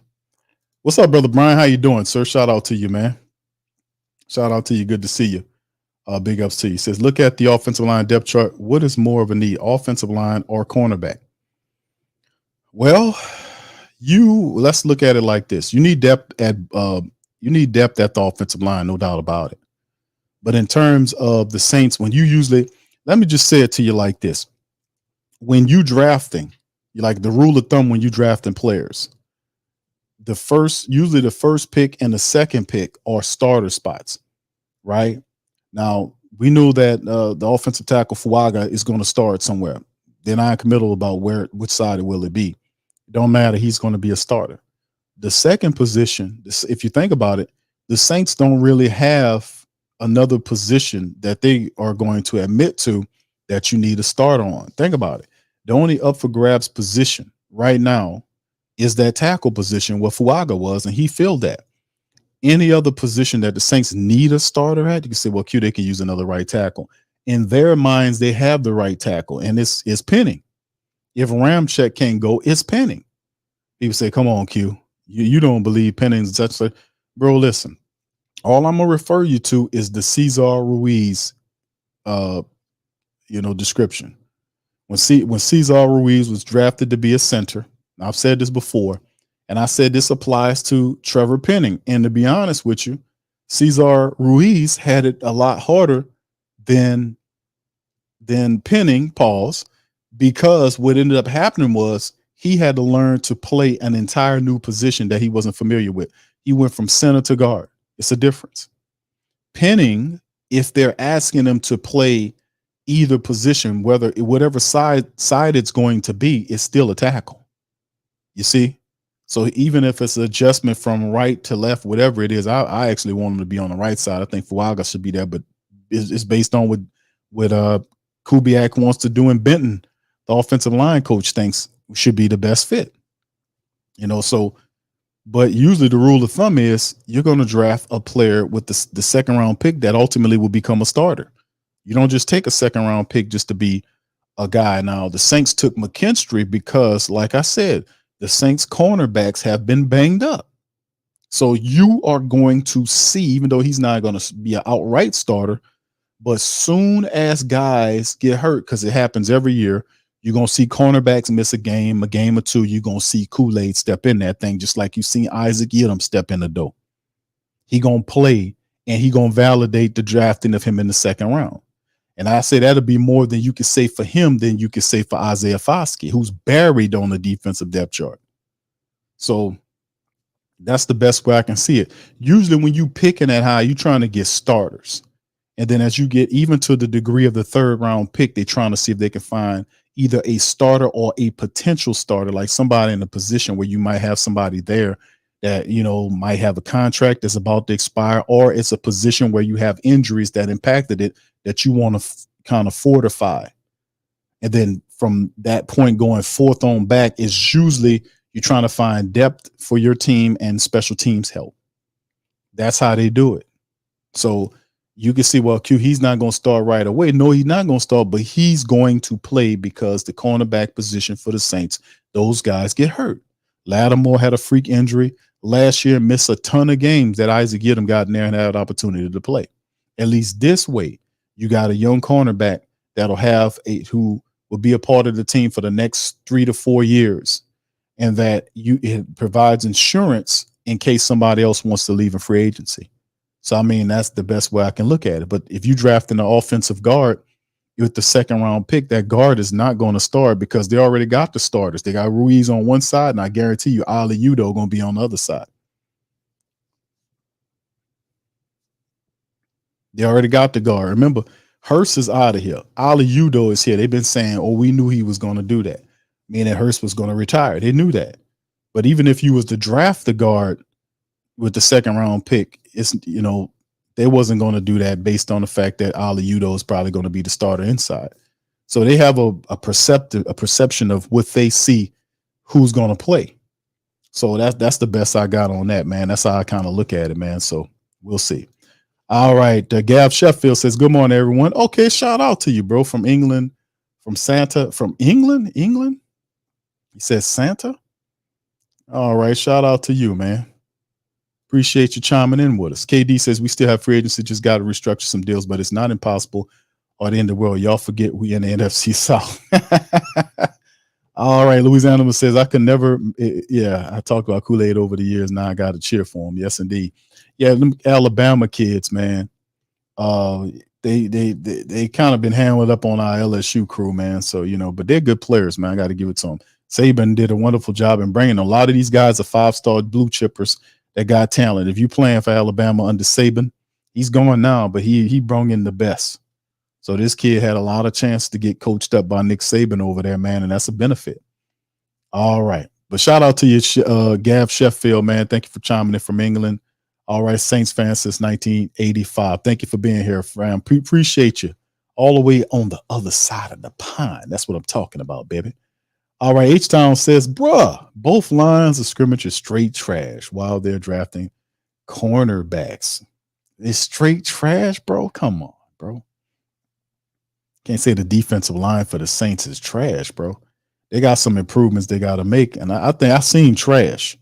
What's up, brother Brian? How you doing, sir? Shout out to you, man. Shout out to you. Good to see you. Big ups to you. Says, look at the offensive line depth chart. What is more of a need, offensive line or cornerback? Well, let's look at it like this. You need depth at the offensive line, no doubt about it. But in terms of the Saints, let me just say it to you like this. When you drafting, like the rule of thumb when you drafting players, usually the first pick and the second pick are starter spots, right? Now, we knew that the offensive tackle Fuaga is going to start somewhere. They're not committal about which side it will be. It don't matter. He's going to be a starter. The second position, if you think about it, the Saints don't really have another position that they are going to admit to that you need a starter on. Think about it. The only up for grabs position right now is that tackle position where Fuaga was, and he filled that. Any other position that the Saints need a starter at, you can say, well, they can use another right tackle. In their minds, they have the right tackle, and it's Penning. If Ramczyk can't go, it's Penning. People say, come on, Q. You don't believe Penning's such a bro. Listen, all I'm gonna refer you to is the Cesar Ruiz description. When Cesar Ruiz was drafted to be a center, I've said this before, and I said this applies to Trevor Penning. And to be honest with you, Cesar Ruiz had it a lot harder than Penning, because what ended up happening was he had to learn to play an entire new position that he wasn't familiar with. He went from center to guard. It's a difference. Penning, if they're asking him to play either position, whatever side it's going to be, is still a tackle. You see? So even if it's an adjustment from right to left, whatever it is, I actually want him to be on the right side. I think Fuaga should be there, but it's based on what Kubiak wants to do in Benton. The offensive line coach thinks should be the best fit. But usually the rule of thumb is you're going to draft a player with the second round pick that ultimately will become a starter. You don't just take a second round pick just to be a guy. Now, the Saints took McKinstry because, like I said, the Saints cornerbacks have been banged up. So you are going to see, even though he's not going to be an outright starter, but soon as guys get hurt, because it happens every year, you're going to see cornerbacks miss a game or two. You're going to see Kool-Aid step in that thing, just like you've seen Isaac Yiadom step in the door. He going to play, and he going to validate the drafting of him in the second round. And I say that'll be more than you could say for him than you could say for Isaiah Foskey, who's buried on the defensive depth chart. So that's the best way I can see it. Usually when you picking that high, you're trying to get starters. And then as you get even to the degree of the third round pick, they're trying to see if they can find either a starter or a potential starter, like somebody in a position where you might have somebody there that, might have a contract that's about to expire, or it's a position where you have injuries that impacted it that you want to kind of fortify. And then from that point going forth on back is usually you're trying to find depth for your team and special teams help. That's how they do it. So you can see, well, Q, he's not going to start right away. No, he's not going to start, but he's going to play because the cornerback position for the Saints, those guys get hurt. Lattimore had a freak injury last year, missed a ton of games that Isaac Yiadom got in there and had an opportunity to play. At least this way, you got a young cornerback that'll who will be a part of the team for the next 3 to 4 years, and that it provides insurance in case somebody else wants to leave in free agency. So, I mean, that's the best way I can look at it. But if you draft an offensive guard with the second round pick, that guard is not going to start because they already got the starters. They got Ruiz on one side, and I guarantee you Ali Udoh going to be on the other side. They already got the guard. Remember, Hurst is out of here. Ali Udoh is here. They've been saying, we knew he was going to do that, meaning Hurst was going to retire. They knew that. But even if you was to draft the guard with the second round pick, it's, they wasn't going to do that based on the fact that Ali Udoh is probably going to be the starter inside. So they have a perception of what they see who's going to play. So that's the best I got on that, man. That's how I kind of look at it, man. So we'll see. All right. Gav Sheffield says, good morning, everyone. Okay. Shout out to you, bro. From England, from Santa, from England. He says Santa. All right. Shout out to you, man. Appreciate you chiming in with us. KD says we still have free agency, just got to restructure some deals, but it's not impossible or the end of the world. Y'all forget we in the NFC South. All right. Louisiana says I could never. Yeah, I talked about Kool-Aid over the years. Now I got to cheer for him. Yes, indeed. Yeah, them Alabama kids, man. They kind of been handled up on our LSU crew, man. So, but they're good players, man. I got to give it to them. Saban did a wonderful job in bringing a lot of these guys are 5-star blue chippers that got talent. If you playing for Alabama under Saban, he's going now, but he brought in the best. So this kid had a lot of chance to get coached up by Nick Saban over there, man, and that's a benefit. All right. But shout out to you, Gav Sheffield, man. Thank you for chiming in from England. All right, Saints fans since 1985. Thank you for being here, friend. Appreciate you all the way on the other side of the pond. That's what I'm talking about, baby. All right, H-Town says, bruh, both lines of scrimmage are straight trash while they're drafting cornerbacks. It's straight trash, bro? Come on, bro. Can't say the defensive line for the Saints is trash, bro. They got some improvements they got to make, and I think I've seen trash.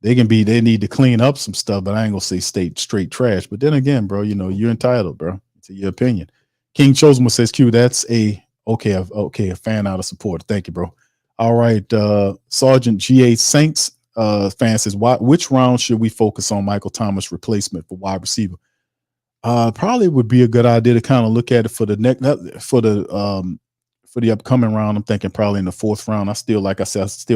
They need to clean up some stuff, but I ain't gonna say straight trash. But then again, bro, you're entitled, bro, to your opinion. King Chosma says, Q, that's a fan out of support. Thank you, bro. All right, Sergeant G.A. Saints fan says, which round should we focus on Michael Thomas replacement for wide receiver? Probably would be a good idea to kind of look at it for the upcoming round. I'm thinking probably in the 4th round. I still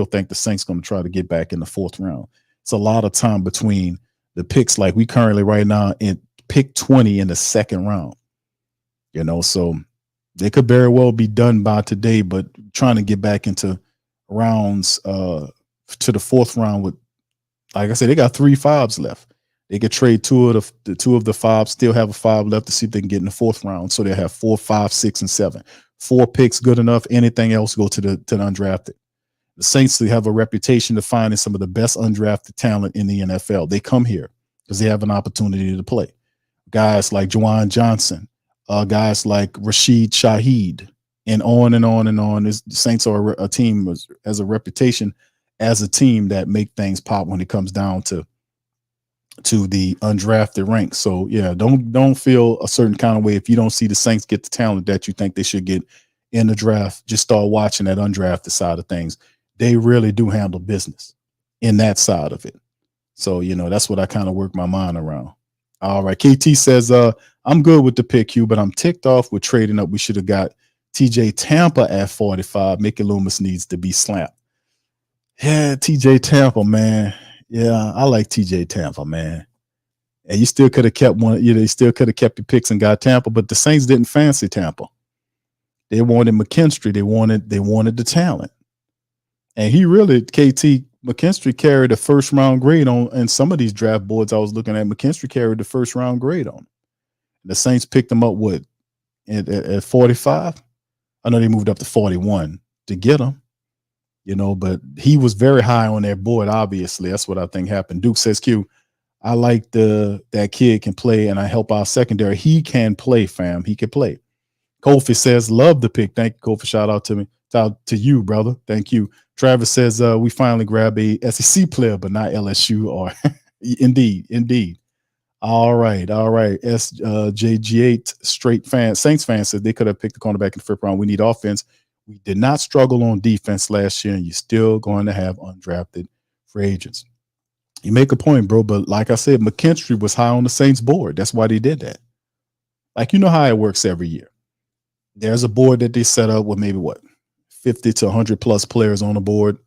think the Saints going to try to get back in the 4th round. It's a lot of time between the picks, like we currently right now in pick 20 in the 2nd round. So they could very well be done by today, but trying to get back into rounds to the 4th round with, like I said, they got 3 5s left. They could trade two of the 5s, still have a 5 left to see if they can get in the 4th round. So they have 4, 5, 6, and 7. 4 picks good enough. Anything else go to the undrafted. The Saints have a reputation of finding some of the best undrafted talent in the NFL. They come here because they have an opportunity to play. Guys like Juwan Johnson, guys like Rashid Shaheed, and on and on and on. The Saints are a team as a reputation as a team that make things pop when it comes down to the undrafted ranks. So yeah, don't feel a certain kind of way if you don't see the Saints get the talent that you think they should get in the draft. Just start watching that undrafted side of things. They really do handle business in that side of it. So, that's what I kind of work my mind around. All right. KT says, I'm good with the pick, Q, but I'm ticked off with trading up. We should have got TJ Tampa at 45. Mickey Loomis needs to be slapped. Yeah, TJ Tampa, man. Yeah, I like TJ Tampa, man. And you still could have kept one. You still could have kept your picks and got Tampa, but the Saints didn't fancy Tampa. They wanted McKinstry. They wanted the talent. And he really, KT McKinstry carried a 1st round grade on, and some of these draft boards I was looking at, McKinstry carried the 1st round grade on. The Saints picked him up at 45. I know they moved up to 41 to get him, but he was very high on their board. Obviously, that's what I think happened. Duke says, Q, I like that kid can play, and I help our secondary. He can play, fam. He can play. Kofi says, love the pick. Thank you, Kofi. Shout out to me. Shout out to you, brother. Thank you. Travis says, we finally grab a SEC player, but not LSU. Or indeed. All right. JG8 straight fan, Saints fan said they could have picked the cornerback in the 1st round. We need offense. We did not struggle on defense last year, and you're still going to have undrafted free agents. You make a point, bro, but like I said, McKinstry was high on the Saints board. That's why they did that. Like, how it works every year. There's a board that they set up with maybe 50 to 100 plus players on the board.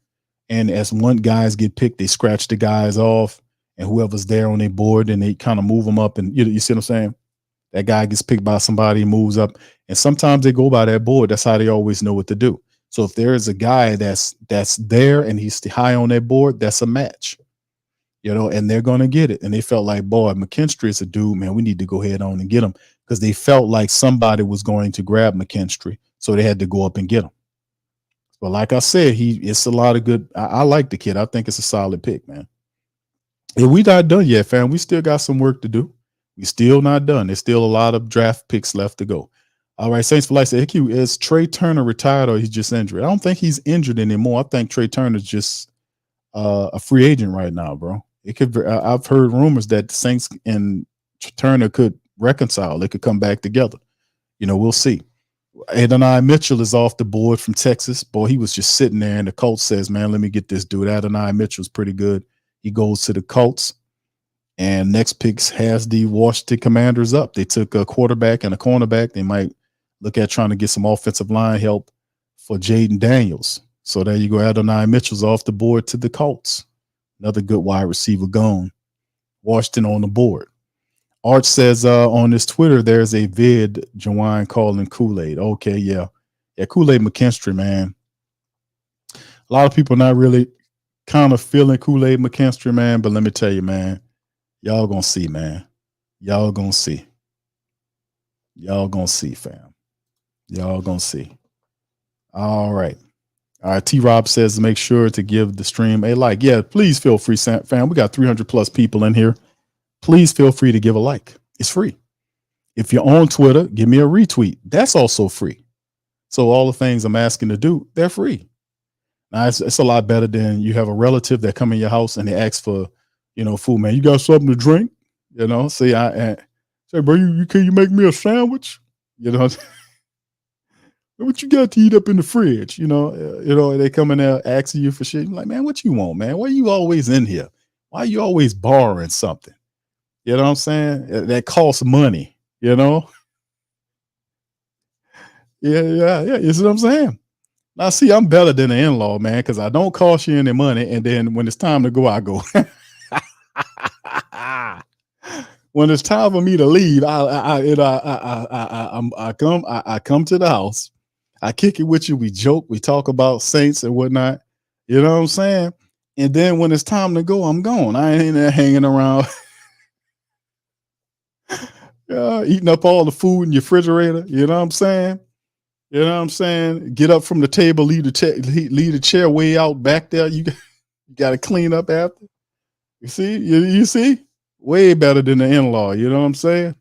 And as one guys get picked, they scratch the guys off, and whoever's there on their board, and they kind of move them up. And you see what I'm saying? That guy gets picked by somebody, moves up. And sometimes they go by that board. That's how they always know what to do. So if there is a guy that's there and he's high on that board, that's a match, and they're going to get it. And they felt like, boy, McKinstry is a dude, man, we need to go ahead on and get him, because they felt like somebody was going to grab McKinstry. So they had to go up and get him. But like I said, it's a lot of good. I like the kid. I think it's a solid pick, man. And we not done yet, fam. We still got some work to do. We still not done. There's still a lot of draft picks left to go. All right, Saints for Life said, hey, is Trey Turner retired or he's just injured? I don't think he's injured anymore. I think Trey Turner's just a free agent right now, bro. It could. I've heard rumors that the Saints and Turner could reconcile. They could come back together. We'll see. Adonai Mitchell is off the board from Texas. Boy, he was just sitting there, and the Colts says, "Man, let me get this dude." Adonai Mitchell's pretty good. He goes to the Colts, and next picks has the Washington Commanders up. They took a quarterback and a cornerback. They might look at trying to get some offensive line help for Jaden Daniels. So there you go. Adonai Mitchell's off the board to the Colts. Another good wide receiver gone. Washington on the board. Arch says on his Twitter, there's a vid, Jawan calling Kool-Aid. Okay, yeah. Yeah, Kool-Aid McKinstry, man. A lot of people not really kind of feeling Kool-Aid McKinstry, man, but let me tell you, man, y'all gonna see, man. Y'all gonna see. Y'all gonna see, fam. Y'all gonna see. All right. All right, T-Rob says make sure to give the stream a like. Yeah, please feel free, fam. We got 300 plus people in here. Please feel free to give a like. It's free. If you're on Twitter, give me a retweet. That's also free. So all the things I'm asking to do, they're free. Now, it's a lot better than you have a relative that come in your house and they ask for, food, man. You got something to drink? Say, I say, bro, can you make me a sandwich? What you got to eat up in the fridge? They come in there asking you for shit. I'm like, man, what you want, man? Why are you always in here? Why are you always borrowing something? You know what I'm saying? That costs money, Yeah. You see what I'm saying? Now, see, I'm better than an in-law, man, because I don't cost you any money. And then when it's time to go, I go. When it's time for me to leave, I come to the house. I kick it with you. We joke. We talk about Saints and whatnot. You know what I'm saying? And then when it's time to go, I'm gone. I ain't there hanging around. Eating up all the food in your refrigerator. You know what I'm saying? Get up from the table, leave the chair way out back there. You got to clean up after. You see? You see? Way better than the in-law. You know what I'm saying?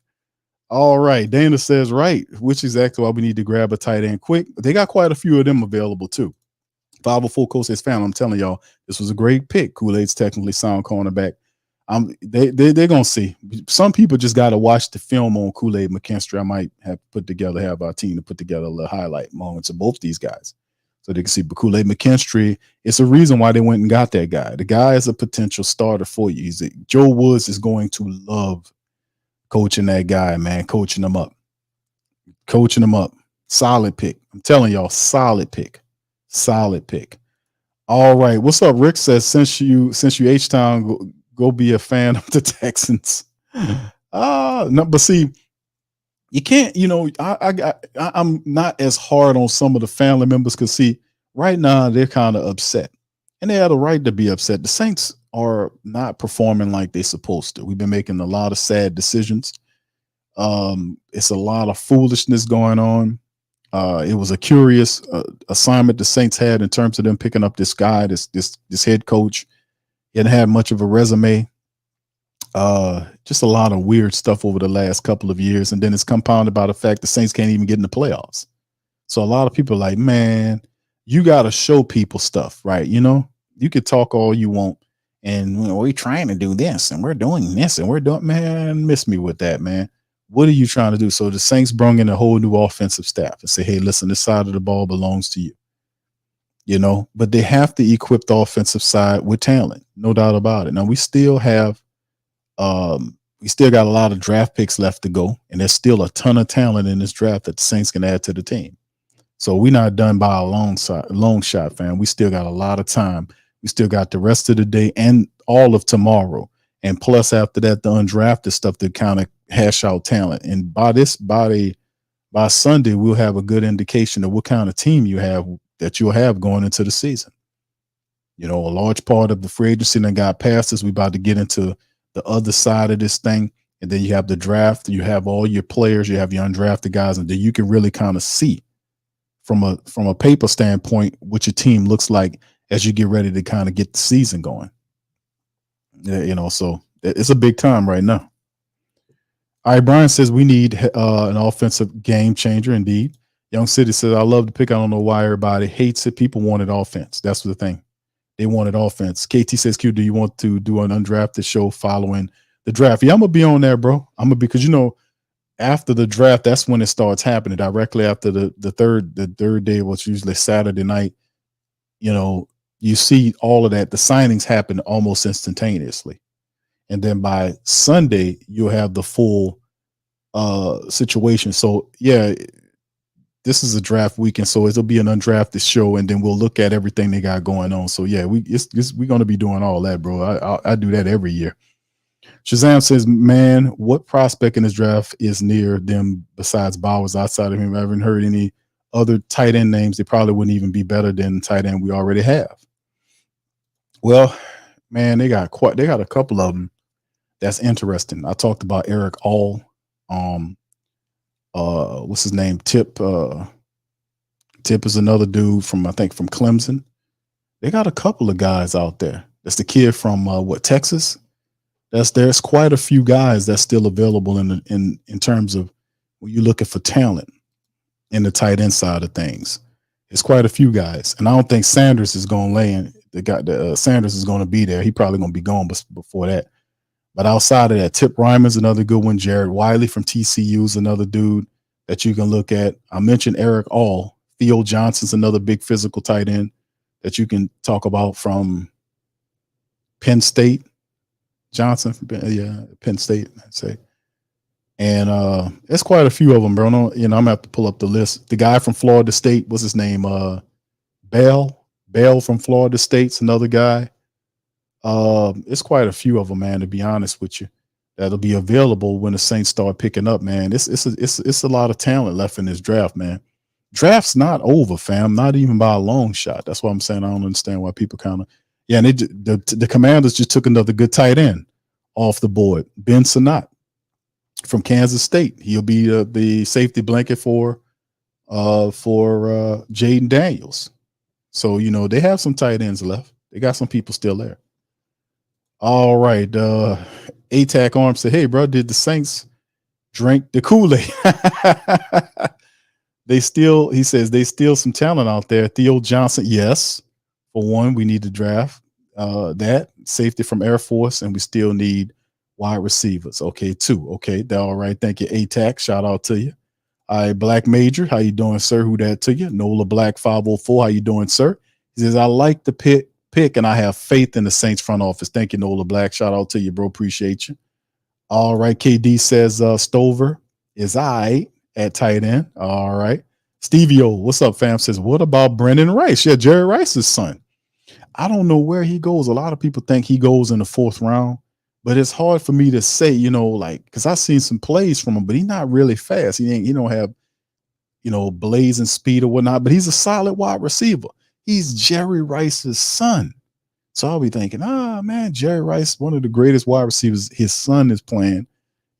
All right. Dana says, right, which is exactly why we need to grab a tight end quick. They got quite a few of them available too. 504 Coast says, fam, I'm telling y'all, this was a great pick. Kool-Aid's technically sound cornerback. They're gonna see. Some people just got to watch the film on Kool-Aid McKinstry. I might have our team to put together a little highlight moments of both these guys so they can see. But Kool-Aid McKinstry, it's a reason why they went and got that guy. The guy is a potential starter for you. Joe Woods is going to love coaching that guy, man. Coaching him up. Solid pick. I'm telling y'all, solid pick. All right, what's up? Rick says since you H-Town. Go be a fan of the Texans. No, but see, you can't, I'm not as hard on some of the family members because see, right now they're kind of upset. And they have a right to be upset. The Saints are not performing like they're supposed to. We've been making a lot of sad decisions. It's a lot of foolishness going on. It was a curious assignment the Saints had in terms of them picking up this guy, this head coach. He hadn't had much of a resume. Just a lot of weird stuff over the last couple of years. And then it's compounded by the fact the Saints can't even get in the playoffs. So a lot of people are like, man, you got to show people stuff, right? You could talk all you want. And we're trying to do this and we're doing this and we're doing, man, miss me with that, man. What are you trying to do? So the Saints brought in a whole new offensive staff and say, hey, listen, this side of the ball belongs to you. But they have to equip the offensive side with talent, no doubt about it. Now we still got a lot of draft picks left to go, and there's still a ton of talent in this draft that the Saints can add to the team. So we're not done by a long shot, fam. We still got a lot of time. We still got the rest of the day and all of tomorrow, and plus after that, the undrafted stuff to kind of hash out talent. And by Sunday, we'll have a good indication of what kind of team you'll have going into the season. A large part of the free agency that got past us. We about to get into the other side of this thing. And then you have the draft, you have all your players, you have your undrafted guys, and then you can really kind of see from a paper standpoint what your team looks like as you get ready to kind of get the season going. So it's a big time right now. All right, Brian says we need an offensive game changer indeed. Young City says, I love the pick. I don't know why everybody hates it. People wanted offense. That's the thing. They wanted offense. KT says, Q, do you want to do an undrafted show following the draft? Yeah, I'm gonna be on there, bro. I'm gonna be, because after the draft, that's when it starts happening. Directly after the third day, which usually Saturday night, you see all of that. The signings happen almost instantaneously. And then by Sunday, you'll have the full situation. So yeah, this is a draft weekend, so it'll be an undrafted show, and then we'll look at everything they got going on. So yeah, we're going to be doing all that, bro. I do that every year. Shazam says, man, what prospect in this draft is near them besides Bowers? Outside of him, I haven't heard any other tight end names. They probably wouldn't even be better than the tight end we already have. Well, man, they got a couple of them that's interesting. I talked about Eric All. What's his name? Tip. Tip is another dude from Clemson. They got a couple of guys out there. That's the kid from Texas. There's quite a few guys that's still available in terms of when you're looking for talent in the tight end side of things. It's quite a few guys, and I don't think Sanders is going to lay in. Sanders is going to be there. He probably going to be gone before that. But outside of that, Tip Ryman's another good one. Jared Wiley from TCU is another dude that you can look at. I mentioned Eric All. Theo Johnson's another big physical tight end that you can talk about from Penn State. Johnson from Penn State, I'd say. And there's quite a few of them, bro. I'm gonna have to pull up the list. The guy from Florida State, what's his name? Bell from Florida State's another guy. It's quite a few of them, man, to be honest with you, that'll be available when the Saints start picking up, man. It's a lot of talent left in this draft, man. Draft's not over, fam, not even by a long shot. That's what I'm saying. I don't understand why people kind of, and the Commanders just took another good tight end off the board. Ben Sinnott from Kansas State. He'll be the safety blanket for Jaden Daniels. So, they have some tight ends left. They got some people still there. All right. ATAC Arms said, hey, bro, did the Saints drink the Kool-Aid? He says they still some talent out there. Theo Johnson, yes. For one, we need to draft that safety from Air Force, and we still need wide receivers. Okay, 2. Okay, all right. Thank you, ATAC. Shout out to you. All right, Black Major, how you doing, sir? Who that to you? Nola Black 504, how you doing, sir? He says, I like the pick, and I have faith in the Saints front office. Thank you, Nola Black. Shout out to you, bro. Appreciate you. All right, KD says Stover is at tight end. All right. Stevie O, what's up, fam? Says, what about Brendan Rice? Yeah, Jerry Rice's son. I don't know where he goes. A lot of people think he goes in the 4th round, but it's hard for me to say, because I've seen some plays from him, but he's not really fast. He don't have, blazing speed or whatnot, but he's a solid wide receiver. He's Jerry Rice's son. So I'll be thinking, man, Jerry Rice, one of the greatest wide receivers, his son is playing.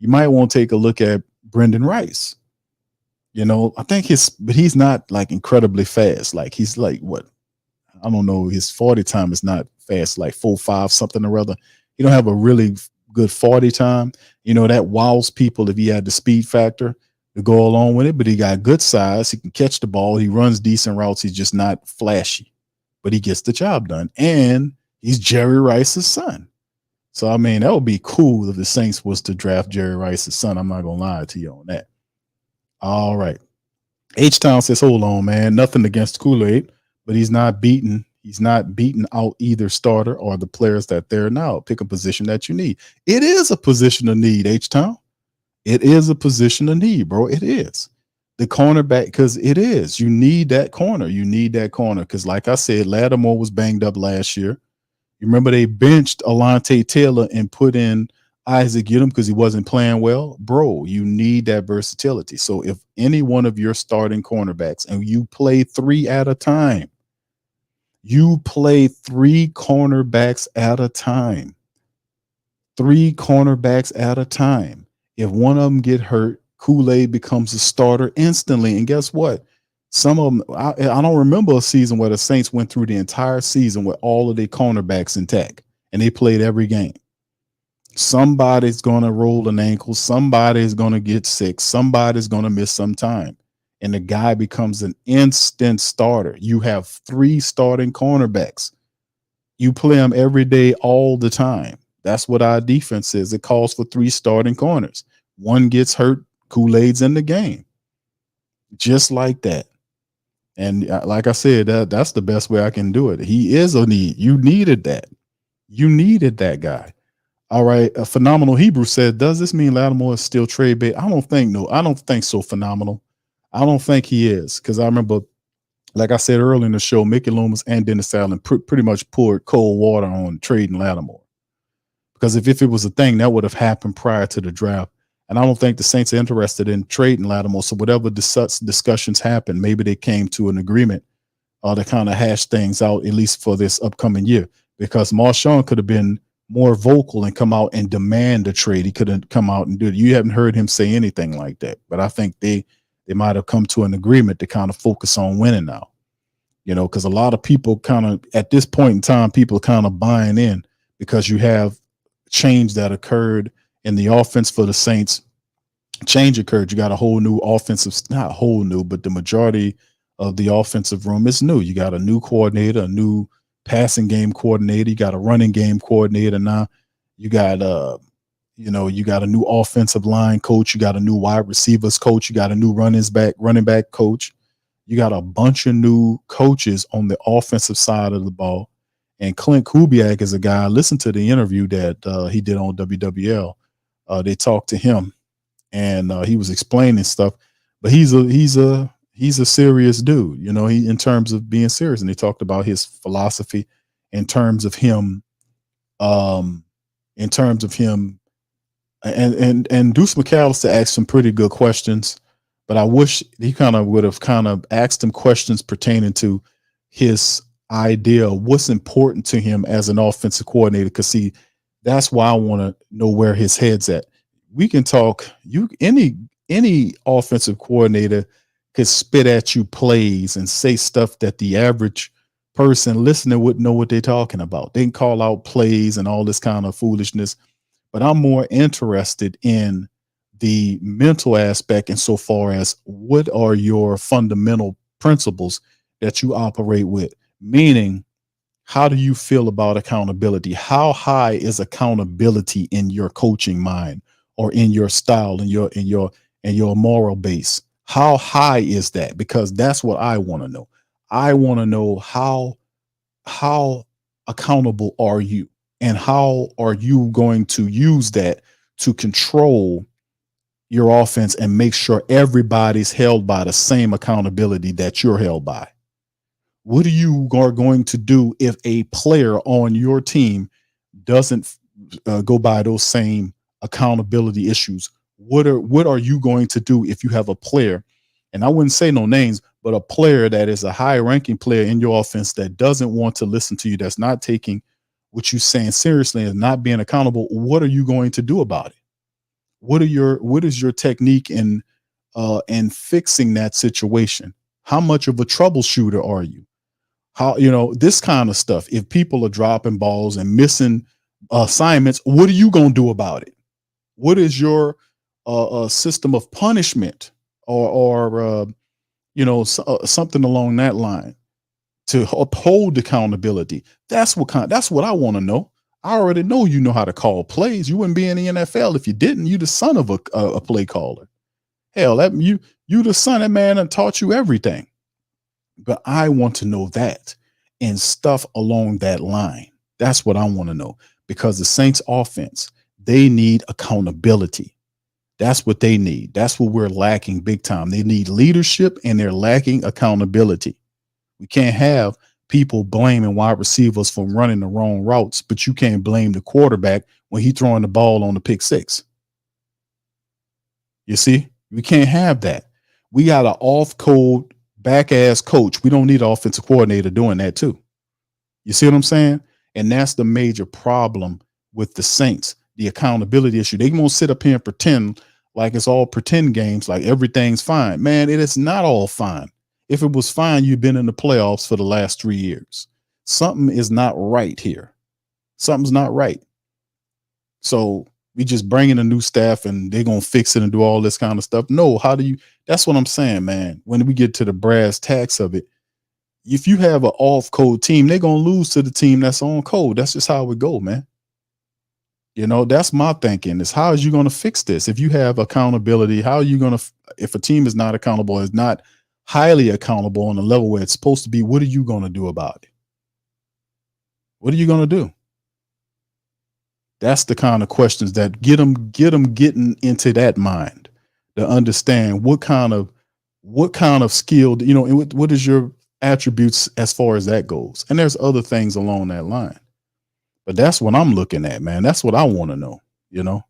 You might want to take a look at Brendan Rice. I think but he's not like incredibly fast. Like he's like what? I don't know. His 40 time is not fast, like 4.5 something or other. He don't have a really good 40 time. That wows people if he had the speed factor to go along with it, but he got good size. He can catch the ball. He runs decent routes. He's just not flashy, but he gets the job done. And he's Jerry Rice's son. So, I mean, that would be cool if the Saints was to draft Jerry Rice's son. I'm not going to lie to you on that. All right. H-Town says, hold on, man. Nothing against Kool-Aid, but he's not beating out either starter or the players that they're now. Pick a position that you need. It is a position of need, H-Town. It is a position of need, bro. It is. The cornerback, because it is. You need that corner. Because like I said, Lattimore was banged up last year. You remember they benched Alontae Taylor and put in Isaac Yiadom because he wasn't playing well. Bro, you need that versatility. So if any one of your starting cornerbacks, and you play 3 at a time, you play 3 cornerbacks at a time. 3 cornerbacks at a time. If one of them get hurt, Kool-Aid becomes a starter instantly. And guess what? Some of them, I don't remember a season where the Saints went through the entire season with all of their cornerbacks intact, and they played every game. Somebody's going to roll an ankle. Somebody's going to get sick. Somebody's going to miss some time. And the guy becomes an instant starter. You have 3 starting cornerbacks. You play them every day, all the time. That's what our defense is. It calls for 3 starting corners. One gets hurt, Kool-Aid's in the game. Just like that. And like I said, that's the best way I can do it. He is a need. You needed that. You needed that guy. All right. A Phenomenal Hebrew said, does this mean Lattimore is still trade bait? I don't think no. I don't think so, Phenomenal. I don't think he is, because I remember, like I said earlier in the show, Mickey Loomis and Dennis Allen pretty much poured cold water on trading Lattimore. Because if it was a thing, that would have happened prior to the draft. And I don't think the Saints are interested in trading Lattimore. So whatever discussions happen, maybe they came to an agreement to kind of hash things out, at least for this upcoming year. Because Marshawn could have been more vocal and come out and demand a trade. He could have come out and do it. You haven't heard him say anything like that. But I think they might have come to an agreement to kind of focus on winning now. You know, because a lot of people kind of, at this point in time, people kind of buying in because you have change that occurred in the offense for the Saints. Change occurred. You got a whole new offensive, not whole new, but the majority of the offensive room is new. You got a new coordinator, a new passing game coordinator. You got a running game coordinator now. You got you got a new offensive line coach. You got a new wide receivers coach. You got a new running back coach. You got a bunch of new coaches on the offensive side of the ball. And Clint Kubiak is a guy. Listen to the interview that he did on WWL. They talked to him, and he was explaining stuff. But he's a serious dude, you know. He, in terms of being serious, and they talked about his philosophy in terms of him, and Deuce McAllister asked some pretty good questions. But I wish he kind of would have kind of asked him questions pertaining to his idea of what's important to him as an offensive coordinator. Because see, that's why I want to know where his head's at. We can talk. Any offensive coordinator could spit at you plays and say stuff that the average person listening wouldn't know what they're talking about. They can call out plays and all this kind of foolishness. But I'm more interested in the mental aspect insofar as what are your fundamental principles that you operate with, meaning how do you feel about accountability? How high is accountability in your coaching mind or in your style and your moral base? How high is that? Because that's what I want to know. I want to know how accountable are you, and how are you going to use that to control your offense and make sure everybody's held by the same accountability that you're held by. What are you going to do if a player on your team doesn't go by those same accountability issues? What are you going to do if you have a player, and I wouldn't say no names, but a player that is a high ranking player in your offense that doesn't want to listen to you, that's not taking what you're saying seriously and not being accountable? What are you going to do about it? What is your technique in fixing that situation? How much of a troubleshooter are you? How, this kind of stuff. If people are dropping balls and missing assignments, what are you going to do about it? What is your system of punishment or something along that line to uphold accountability? That's what I want to know. I already know you know how to call plays. You wouldn't be in the NFL if you didn't. You the son of a play caller. Hell, you the son. That man that taught you everything. But I want to know that and stuff along that line. That's what I want to know, because the Saints offense, they need accountability. That's what they need. That's what we're lacking big time. They need leadership and they're lacking accountability. We can't have people blaming wide receivers for running the wrong routes, but you can't blame the quarterback when he's throwing the ball on the pick six. You see, we can't have that. We got an off-code, back-ass coach. We don't need an offensive coordinator doing that too. You see what I'm saying? And that's the major problem with the Saints, the accountability issue. They won't sit up here and pretend like it's all pretend games, like everything's fine. Man, it is not all fine. If it was fine, you've been in the playoffs for the last 3 years. Something is not right here. Something's not right. So we just bring in a new staff and they're going to fix it and do all this kind of stuff. No, that's what I'm saying, man. When we get to the brass tacks of it, if you have an off code team, they're gonna lose to the team that's on code. That's just how it go, man. You know, that's my thinking is how is you going to fix this? If you have accountability, how are you going to, if a team is not accountable, is not highly accountable on the level where it's supposed to be, what are you going to do about it? What are you going to do? That's the kind of questions that get them getting into that mind to understand what kind of skill, you know, and what is your attributes as far as that goes. And there's other things along that line. But that's what I'm looking at, man. That's what I want to know, you know.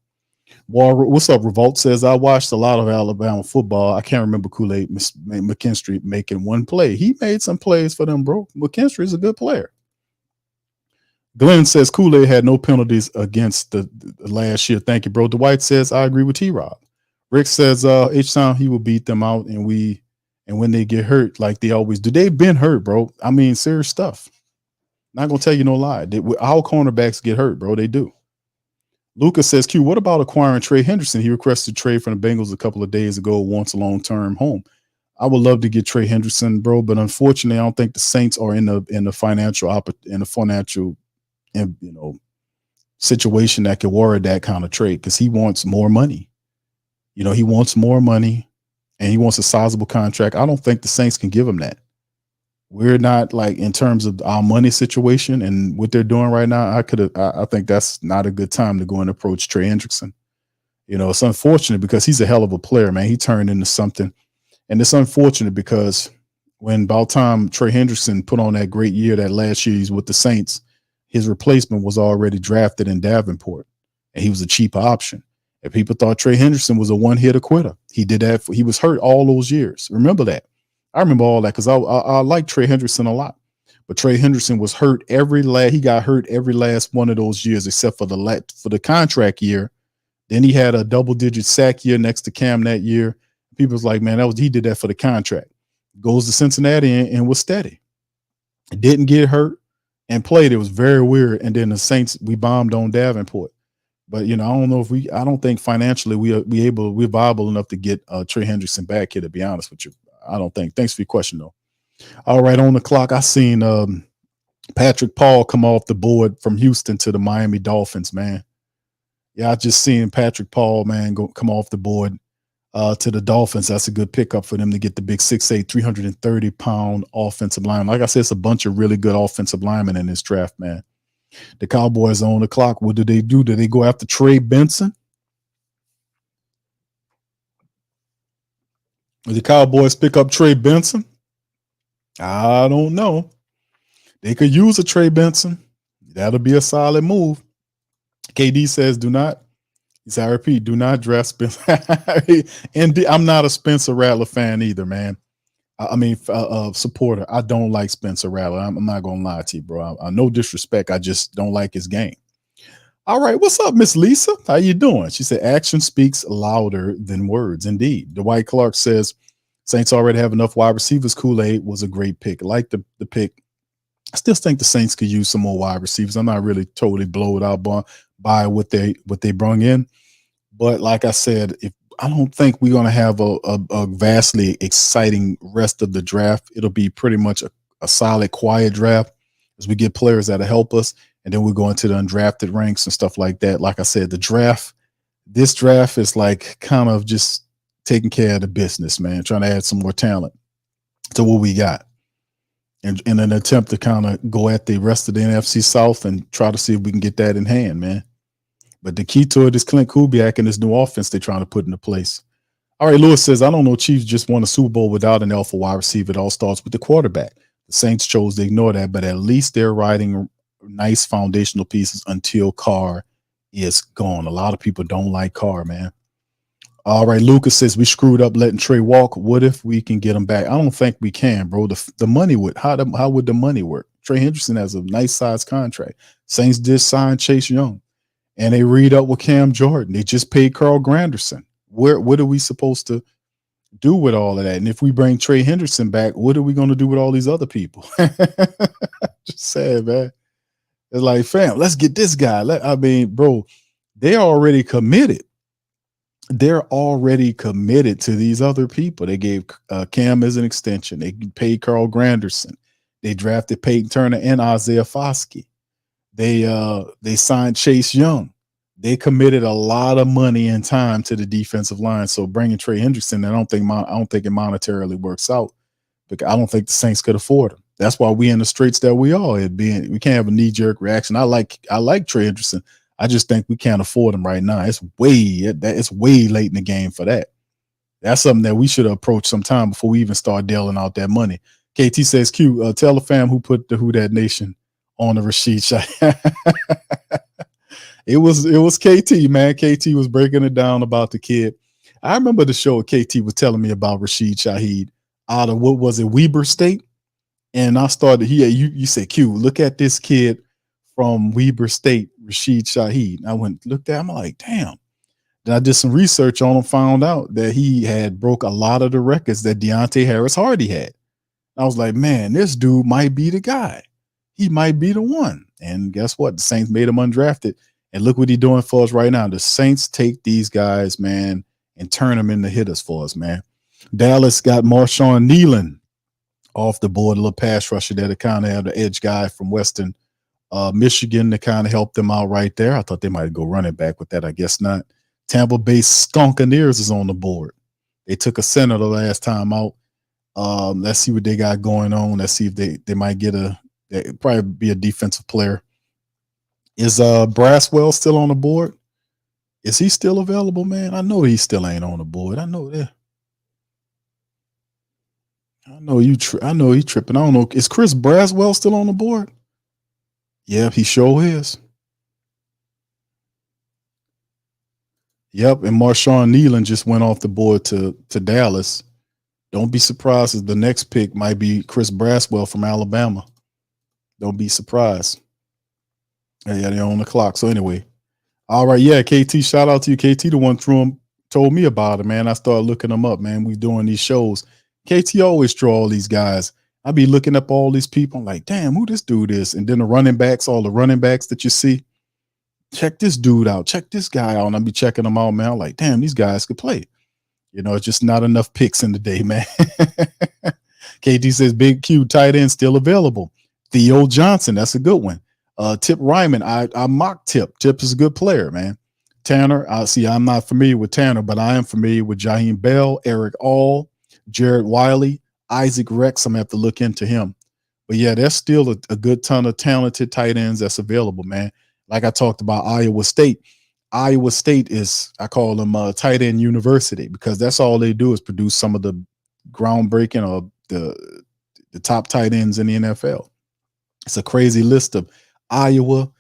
Well, what's up? Revolt says, I watched a lot of Alabama football. I can't remember Kool-Aid McKinstry making one play. He made some plays for them, bro. McKinstry is a good player. Glenn says Kool-Aid had no penalties against the last year. Thank you, bro. Dwight says, I agree with T-Rob. Rick says, each time he will beat them out, and when they get hurt, like they always do. They've been hurt, bro. I mean, serious stuff. Not gonna tell you no lie. Our cornerbacks get hurt, bro. They do. Lucas says, Q, what about acquiring Trey Hendrickson? He requested trade from the Bengals a couple of days ago, wants a long-term home. I would love to get Trey Hendrickson, bro, but unfortunately, I don't think the Saints are in the financial situation that could warrant that kind of trade because he wants more money. You know, he wants more money and he wants a sizable contract. I don't think the Saints can give him that. We're not like in terms of our money situation and what they're doing right now. I think that's not a good time to go and approach Trey Hendrickson. You know, it's unfortunate because he's a hell of a player, man. He turned into something. And it's unfortunate because when about time Trey Hendrickson put on that great year, that last year he's with the Saints, his replacement was already drafted in Davenport and he was a cheaper option. And people thought Trey Hendrickson was a one-hitter quitter. He did that. He was hurt all those years. Remember that. I remember all that because I like Trey Hendrickson a lot, but Trey Hendrickson was hurt he got hurt every last one of those years except for the contract year. Then he had a double-digit sack year next to Cam that year. People was like, man, he did that for the contract. Goes to Cincinnati and was steady. Didn't get hurt and played. It was very weird. And then the Saints, we bombed on Davenport. But you know, I don't think financially we're viable enough to get Trey Hendrickson back here, to be honest with you. I don't think. Thanks for your question, though. All right, on the clock, I seen Patrick Paul come off the board from Houston to the Miami Dolphins, man. Yeah, I just seen Patrick Paul, man, come off the board to the Dolphins. That's a good pickup for them to get the big 6'8", 330-pound offensive line. Like I said, it's a bunch of really good offensive linemen in this draft, man. The Cowboys are on the clock. What do they do? Do they go after Trey Benson? Will the Cowboys pick up Trey Benson? I don't know. They could use a Trey Benson. That'll be a solid move. KD says, do not. He said, I repeat, do not draft Spencer. And I'm not a Spencer Rattler fan either, man. Supporter. I don't like Spencer Rattler. I'm not going to lie to you, bro. No disrespect. I just don't like his game. All right. What's up, Miss Lisa? How you doing? She said, action speaks louder than words. Indeed. Dwight Clark says, Saints already have enough wide receivers. Kool-Aid was a great pick. I like the pick. I still think the Saints could use some more wide receivers. I'm not really totally blown out by what they brung in. But like I said, I don't think we're going to have a vastly exciting rest of the draft. It'll be pretty much a solid, quiet draft as we get players that'll help us. And then we go into the undrafted ranks and stuff like that. Like I said, this draft is like kind of just taking care of the business, man, trying to add some more talent to what we got. And in an attempt to kind of go at the rest of the NFC South and try to see if we can get that in hand, man. But the key to it is Clint Kubiak and this new offense they're trying to put into place. All right, Lewis says, I don't know, Chiefs just won a Super Bowl without an alpha wide receiver. It all starts with the quarterback. The Saints chose to ignore that, but at least they're riding nice foundational pieces until Carr is gone. A lot of people don't like Carr, man. All right, Lucas says we screwed up letting Trey walk. What if we can get him back? I don't think we can, bro. The money would. How would the money work? Trey Hendrickson has a nice size contract. Saints did sign Chase Young, and they read up with Cam Jordan. They just paid Carl Granderson. What are we supposed to do with all of that? And if we bring Trey Hendrickson back, what are we going to do with all these other people? Just sad, man. It's like, fam, let's get this guy. Bro, they're already committed. They're already committed to these other people. They gave Cam as an extension. They paid Carl Granderson. They drafted Peyton Turner and Isaiah Foskey. They signed Chase Young. They committed a lot of money and time to the defensive line. So bringing Trey Hendrickson, I don't think it monetarily works out, because I don't think the Saints could afford him. That's why we in the streets that we are. We can't have a knee-jerk reaction. I like Trey Hendrickson. I just think we can't afford him right now. It's way late in the game for that. That's something that we should approach sometime before we even start dealing out that money. KT says, Q, tell the fam who put the Who Dat Nation on the Rashid shot. It was KT, man. KT was breaking it down about the kid. I remember the show KT was telling me about Rashid Shaheed out of, what was it, Weber State? And I started, you said, Q, look at this kid from Weber State, Rashid Shaheed. I looked at him, I'm like, damn. Then I did some research on him, found out that he had broke a lot of the records that Deontay Harris Hardy had. I was like, man, this dude might be the guy. He might be the one. And guess what? The Saints made him undrafted. And look what he's doing for us right now. The Saints take these guys, man, and turn them into hitters for us, man. Dallas got Marshawn Nealon off the board, a little pass rusher there to kind of have the edge guy from Western Michigan to kind of help them out right there. I thought they might go running back with that. I guess not. Tampa Bay Skunkaneers is on the board. They took a center the last time out. Let's see what they got going on. Let's see if they might get probably be a defensive player. Is Braswell still on the board? Is he still available, man? I know he still ain't on the board. I know that. I know he tripping. I don't know. Is Chris Braswell still on the board? Yeah, he sure is. Yep, and Marshawn Nealon just went off the board to Dallas. Don't be surprised if the next pick might be Chris Braswell from Alabama. Don't be surprised. Yeah, they're on the clock. So anyway, all right, yeah, KT, shout out to you. KT, the one told me about it, man. I started looking them up, man. We doing these shows. KT always draw all these guys. I be looking up all these people. I'm like, damn, who this dude is? And then the running backs, all the running backs that you see. Check this dude out. Check this guy out. And I be checking them out, man. I'm like, damn, these guys could play. You know, it's just not enough picks in the day, man. KT says, Big Q tight end still available. Theo Johnson, that's a good one. Tip Ryman, I mock Tip. Tip is a good player, man. Tanner, I'm not familiar with Tanner, but I am familiar with Jaheim Bell, Eric All, Jared Wiley, Isaac Rex. I'm going to have to look into him. But yeah, there's still a good ton of talented tight ends that's available, man. Like I talked about Iowa State. Iowa State is, I call them tight end university, because that's all they do is produce some of the groundbreaking or the top tight ends in the NFL. It's a crazy list of Iowa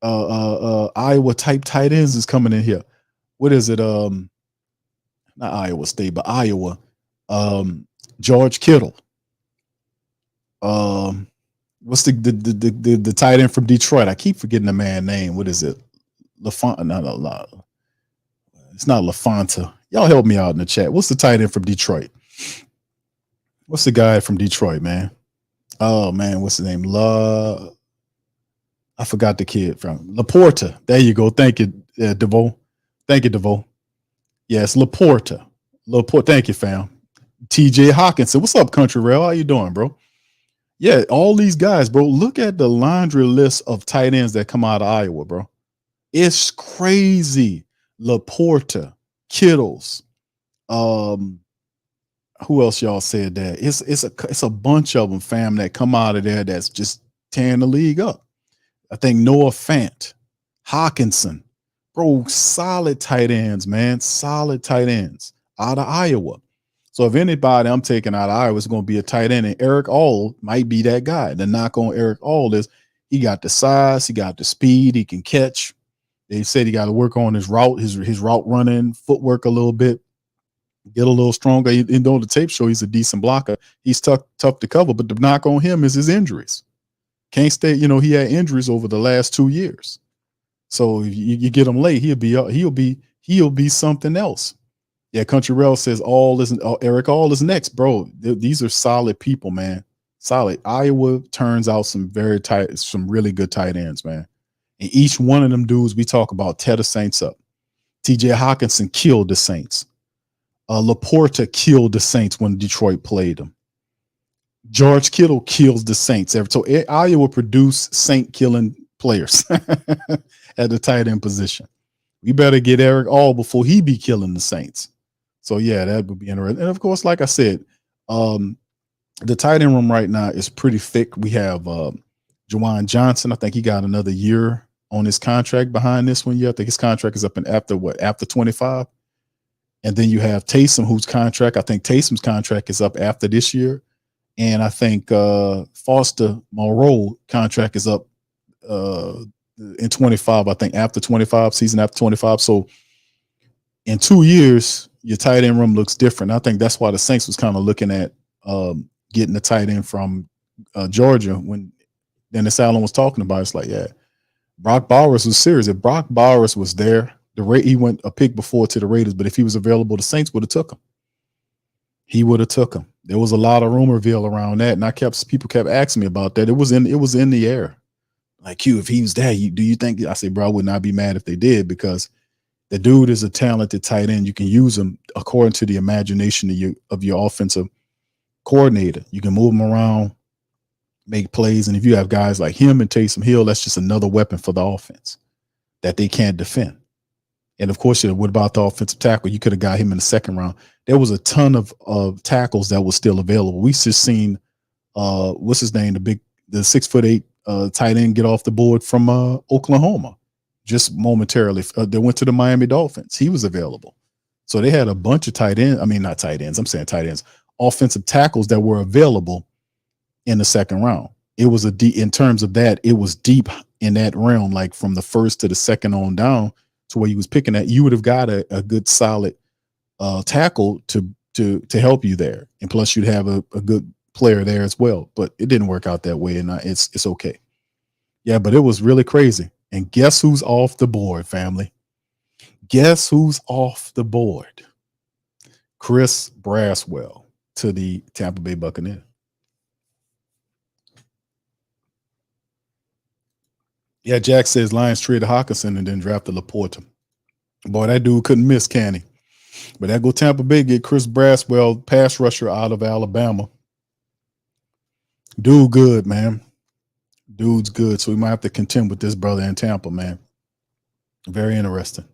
type tight ends is coming in here. What is it? Not Iowa State, but Iowa. George Kittle. What's the tight end from Detroit? I keep forgetting the man's name. What is it? LaFonta. No. It's not LaFonta. Y'all help me out in the chat. What's the tight end from Detroit? What's the guy from Detroit, man? Oh man, what's his name? I forgot the kid from Laporta. There you go. Thank you, DeVoe. Thank you, DeVoe. Yes, Laporta. Thank you, fam. TJ Hawkinson. What's up, Country Rail? How you doing, bro? Yeah, all these guys, bro. Look at the laundry list of tight ends that come out of Iowa, bro. It's crazy. Laporta, Kittles. Who else y'all said that? It's a bunch of them, fam, that come out of there that's just tearing the league up. I think Noah Fant, Hawkinson, bro, solid tight ends, man. Solid tight ends out of Iowa. So if anybody I'm taking out of Iowa is going to be a tight end, and Eric All might be that guy. The knock on Eric All is he got the size, he got the speed, he can catch. They said he got to work on his route, his route running, footwork a little bit, get a little stronger. You know, the tape show he's a decent blocker. He's tough to cover, but the knock on him is his injuries. Can't stay. You know, he had injuries over the last 2 years. So if you get him late, he'll be something else. Yeah, Country Rail says Eric All is next, bro. These are solid people, man. Solid. Iowa turns out some really good tight ends, man. And each one of them dudes we talk about tear the Saints up. TJ Hawkinson killed the Saints. Laporta killed the Saints when Detroit played them. George Kittle kills the Saints. So Iowa produce Saint killing players at the tight end position. We better get Eric All before he be killing the Saints. So yeah, that would be interesting. And of course, like I said, the tight end room right now is pretty thick. We have Juwan Johnson. I think he got another year on his contract behind this one. Yeah, I think his contract is up in after 25. And then you have Taysom, whose contract, I think Taysom's contract is up after this year. And I think Foster Moreau contract is up in 25, I think after 25, season after 25. So in 2 years, your tight end room looks different. I think that's why the Saints was kind of looking at getting the tight end from Georgia when Dennis Allen was talking about it. It's like, yeah, Brock Bowers was serious. If Brock Bowers was there, he went a pick before to the Raiders, but if he was available, the Saints would have took him. He would have took him. There was a lot of rumorville around that, and people kept asking me about that. It was in the air. Like, Q, if he was there, do you think? I said, bro, I would not be mad if they did, because the dude is a talented tight end. You can use him according to the imagination of your offensive coordinator. You can move him around, make plays, and if you have guys like him and Taysom Hill, that's just another weapon for the offense that they can't defend. And of course, what about the offensive tackle? You could have got him in the second round. There was a ton of tackles that was still available. We just seen what's his name, the 6'8" tight end get off the board from Oklahoma just momentarily. They went to the Miami Dolphins. He was available. So they had a bunch of tight ends. I mean, not tight ends. I'm saying tight ends, offensive tackles that were available in the second round. It was in terms of that, it was deep in that realm, like from the first to the second on down to where you was picking at. You would have got a good solid tackle to help you there. And plus you'd have a good player there as well, but it didn't work out that way, and it's okay. Yeah, but it was really crazy. And guess who's off the board, family? Guess who's off the board? Chris Braswell to the Tampa Bay Buccaneers. Yeah, Jack says Lions traded Hawkinson and then drafted Laporta. Boy, that dude couldn't miss, can he? But that go Tampa Bay, get Chris Braswell, pass rusher out of Alabama. Dude good, man. Dude's good. So we might have to contend with this brother in Tampa, man. Very interesting.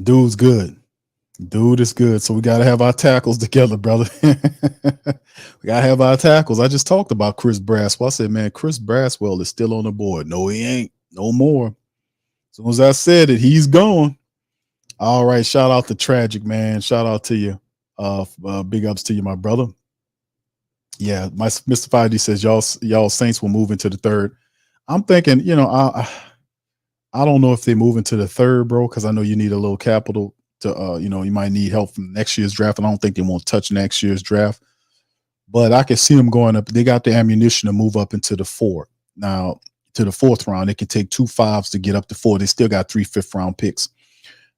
Dude's good. Dude is good. So we got to have our tackles together, brother. We got to have our tackles. I just talked about Chris Braswell. I said, man, Chris Braswell is still on the board. No, he ain't. No more. As soon as I said it, he's gone. All right. Shout out to Tragic, man. Shout out to you. Big ups to you, my brother. Yeah, my Mr. 5D says y'all Saints will move into the third. I'm thinking, I don't know if they move into the third, bro, because I know you need a little capital to, you might need help from next year's draft. And I don't think they won't touch next year's draft, but I can see them going up. They got the ammunition to move up into the fourth. Now, to the fourth round, they can take 2 5s to get up to 4. They still got 3 5th-round picks.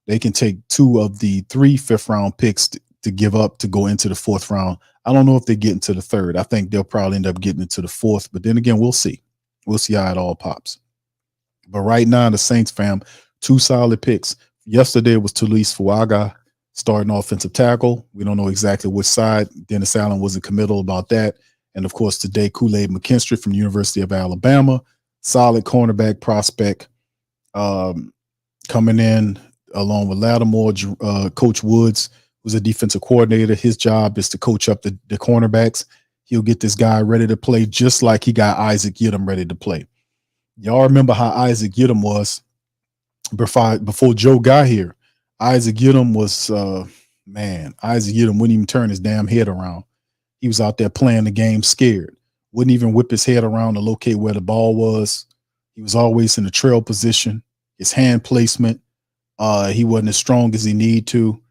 They can take 2 of the 3 5th-round picks to give up to go into the 4th round. I don't know if they get into the third. I think they'll probably end up getting into the 4th, but then again, we'll see. We'll see how it all pops. But right now, the Saints, fam, 2 solid picks. Yesterday was Tulise Fuaga, starting offensive tackle. We don't know exactly which side. Dennis Allen wasn't committal about that. And of course, today, Kool-Aid McKinstry from the University of Alabama, solid cornerback prospect, coming in along with Lattimore. Coach Woods was a defensive coordinator. His job is to coach up the cornerbacks. He'll get this guy ready to play just like he got Isaac Yiadom ready to play. Y'all remember how Isaac Yiadom was before Joe got here. Isaac Yiadom was, Isaac Yiadom wouldn't even turn his damn head around. He was out there playing the game scared. Wouldn't even whip his head around to locate where the ball was. He was always in the trail position. His hand placement, he wasn't as strong as he needed to.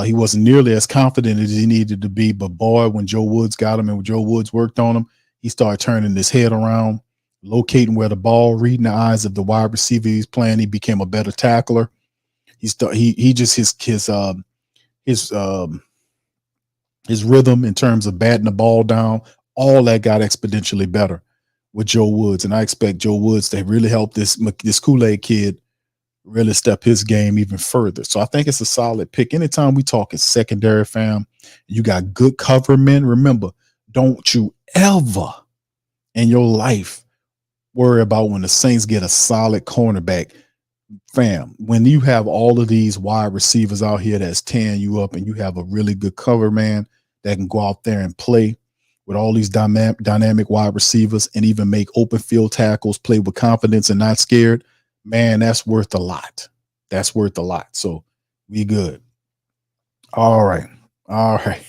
He wasn't nearly as confident as he needed to be, but boy, when Joe Woods got him and when Joe Woods worked on him, he started turning his head around, locating where the ball, reading the eyes of the wide receiver he's playing. He became a better tackler. His rhythm in terms of batting the ball down, all that got exponentially better with Joe Woods. And I expect Joe Woods to really help this Kool-Aid kid really step his game even further. So I think it's a solid pick. Anytime we talking secondary, fam, you got good cover men. Remember, Don't you ever in your life worry about when the Saints get a solid cornerback. Fam, when you have all of these wide receivers out here that's tearing you up and you have a really good cover man that can go out there and play with all these dynamic wide receivers and even make open field tackles, play with confidence and not scared, man, that's worth a lot. That's worth a lot. So we good. All right. All right.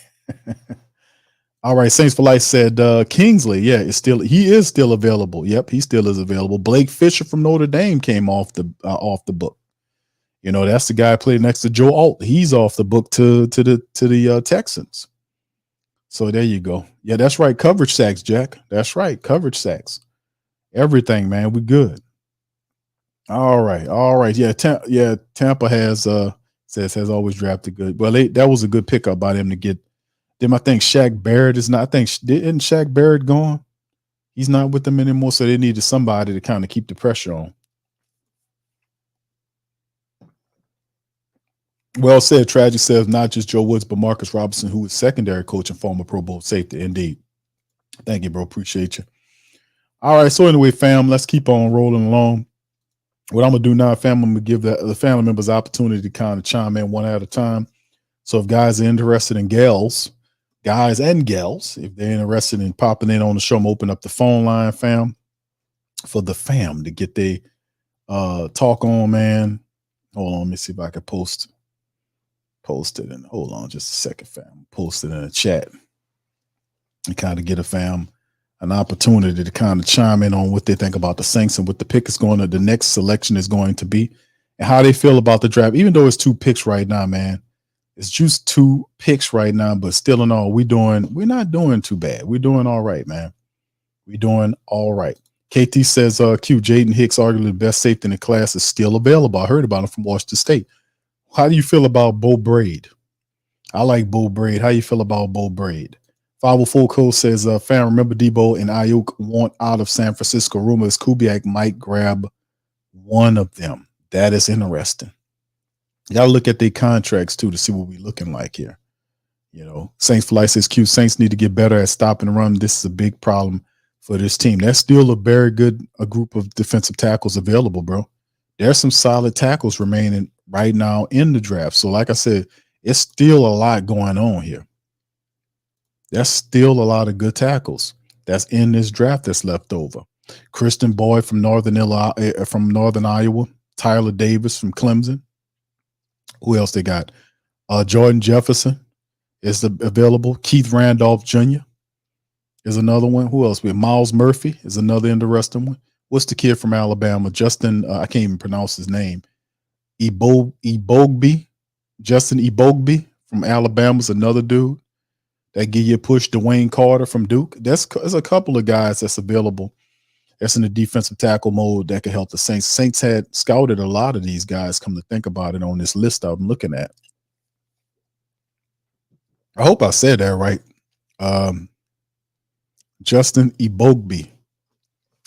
All right. Saints for Life said Kingsley. Yeah, he is still available. Yep, he still is available. Blake Fisher from Notre Dame came off the book. You know, that's the guy played next to Joe Alt. He's off the book to the Texans. So there you go. Yeah, that's right. Coverage sacks, Jack. That's right. Coverage sacks. Everything, man. We good. All right. All right. Yeah. Tampa has always drafted good. Well, that was a good pickup by them to get them. I think Shaq Barrett is not. Isn't Shaq Barrett gone? He's not with them anymore. So they needed somebody to kind of keep the pressure on. Well said. Tragic says not just Joe Woods, but Marcus Robinson, who is secondary coach and former Pro Bowl safety. Indeed. Thank you, bro. Appreciate you. All right. So anyway, fam, let's keep on rolling along. What I'm going to do now, fam, I'm going to give the family members opportunity to kind of chime in one at a time. So if guys are interested in guys and gals, if they're interested in popping in on the show, I'm open up the phone line, fam, for the fam to get their talk on, man. Hold on. Let me see if I can post it in. Hold on just a second, fam. Post it in the chat and kind of get a fam an opportunity to kind of chime in on what they think about the Saints and what the pick is going to, the next selection is going to be, and how they feel about the draft. Even though it's 2 picks right now, man, it's just 2 picks right now, but still in all, we're not doing too bad. We're doing all right, man. We're doing all right. KT says, Q, Jaden Hicks, arguably the best safety in the class, is still available. I heard about him from Washington State. How do you feel about Bo Braid? I like Bo Braid. How you feel about Bo Braid? 504 Code says, fam, remember Debo and Ayuk want out of San Francisco. Rumors Kubiak might grab one of them. That is interesting. You got to look at their contracts, too, to see what we're looking like here. You know, Saints for Life says, Q, Saints need to get better at stopping and run. This is a big problem for this team. That's still a very good group of defensive tackles available, bro. There's some solid tackles remaining right now in the draft. So, like I said, it's still a lot going on here. There's still a lot of good tackles that's in this draft that's left over. Christian Boyd from Northern Iowa, Tyler Davis from Clemson. Who else they got? Jordan Jefferson is available. Keith Randolph Jr. is another one. Who else? We have Miles Murphy is another interesting one. What's the kid from Alabama? Justin, I can't even pronounce his name. Ebogbe. Justin Ebogbe from Alabama is another dude that give you a push. Dwayne Carter from Duke. There's a couple of guys that's available that's in the defensive tackle mode that could help the Saints. Saints had scouted a lot of these guys, come to think about it, on this list I'm looking at. I hope I said that right. Justin Ebogbe.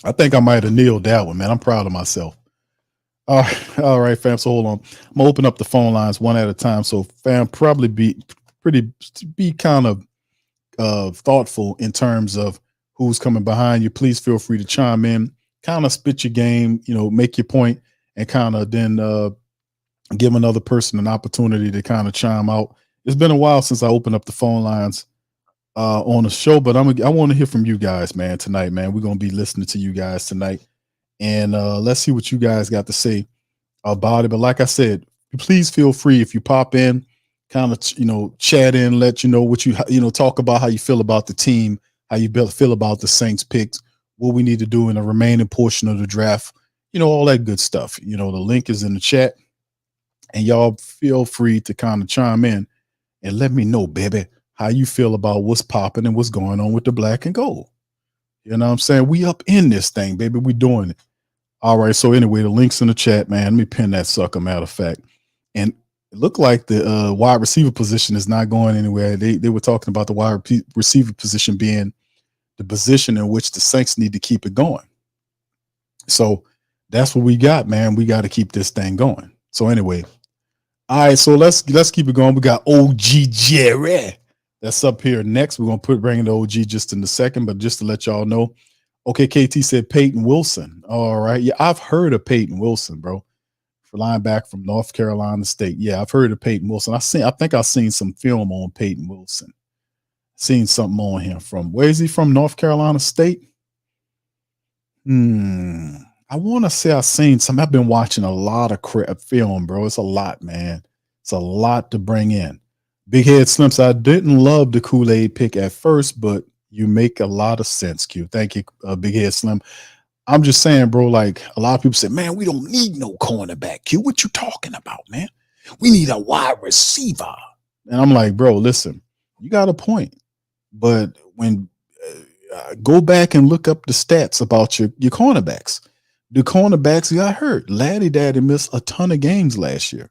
I think I might have nailed that one, man. I'm proud of myself. All right, fam. So hold on. I'm gonna open up the phone lines one at a time. So, fam, probably be kind of thoughtful in terms of who's coming behind you. Please feel free to chime in, kind of spit your game, make your point, and kind of then give another person an opportunity to kind of chime out. It's been a while since I opened up the phone lines on the show, but I want to hear from you guys, man, tonight, man. We're going to be listening to you guys tonight, and let's see what you guys got to say about it. But like I said, please feel free, if you pop in, kind of, chat in, let you know what talk about how you feel about the team, how you feel about the Saints picks, what we need to do in the remaining portion of the draft, all that good stuff. The link is in the chat, and y'all feel free to kind of chime in and let me know, baby, how you feel about what's popping and what's going on with the black and gold. You know what I'm saying? We up in this thing, baby. We doing it. All right. So anyway, the link's in the chat, man. Let me pin that sucker, matter of fact. And it looked like the wide receiver position is not going anywhere. They were talking about the wide receiver position being the position in which the Saints need to keep it going. So that's what we got, man. We got to keep this thing going. So anyway, all right. So let's keep it going. We got OG Jerry. That's up here next. We're gonna bring in the OG just in a second, but just to let y'all know. Okay, KT said Peyton Wilson. All right. Yeah, I've heard of Peyton Wilson, bro. For linebacker from North Carolina State. Yeah, I've heard of Peyton Wilson. I think I've seen some film on Peyton Wilson. Seen something on him from where is he from? North Carolina State? I want to say I've seen some. I've been watching a lot of film, bro. It's a lot, man. It's a lot to bring in. Big Head Slimps, I didn't love the Kool-Aid pick at first, but you make a lot of sense, Q. Thank you, Big Head Slim. I'm just saying, bro, like a lot of people say, man, we don't need no cornerback, Q. What you talking about, man? We need a wide receiver. And I'm like, bro, listen, you got a point. But when go back and look up the stats about your cornerbacks. The cornerbacks got hurt. Laddie Daddy missed a ton of games last year.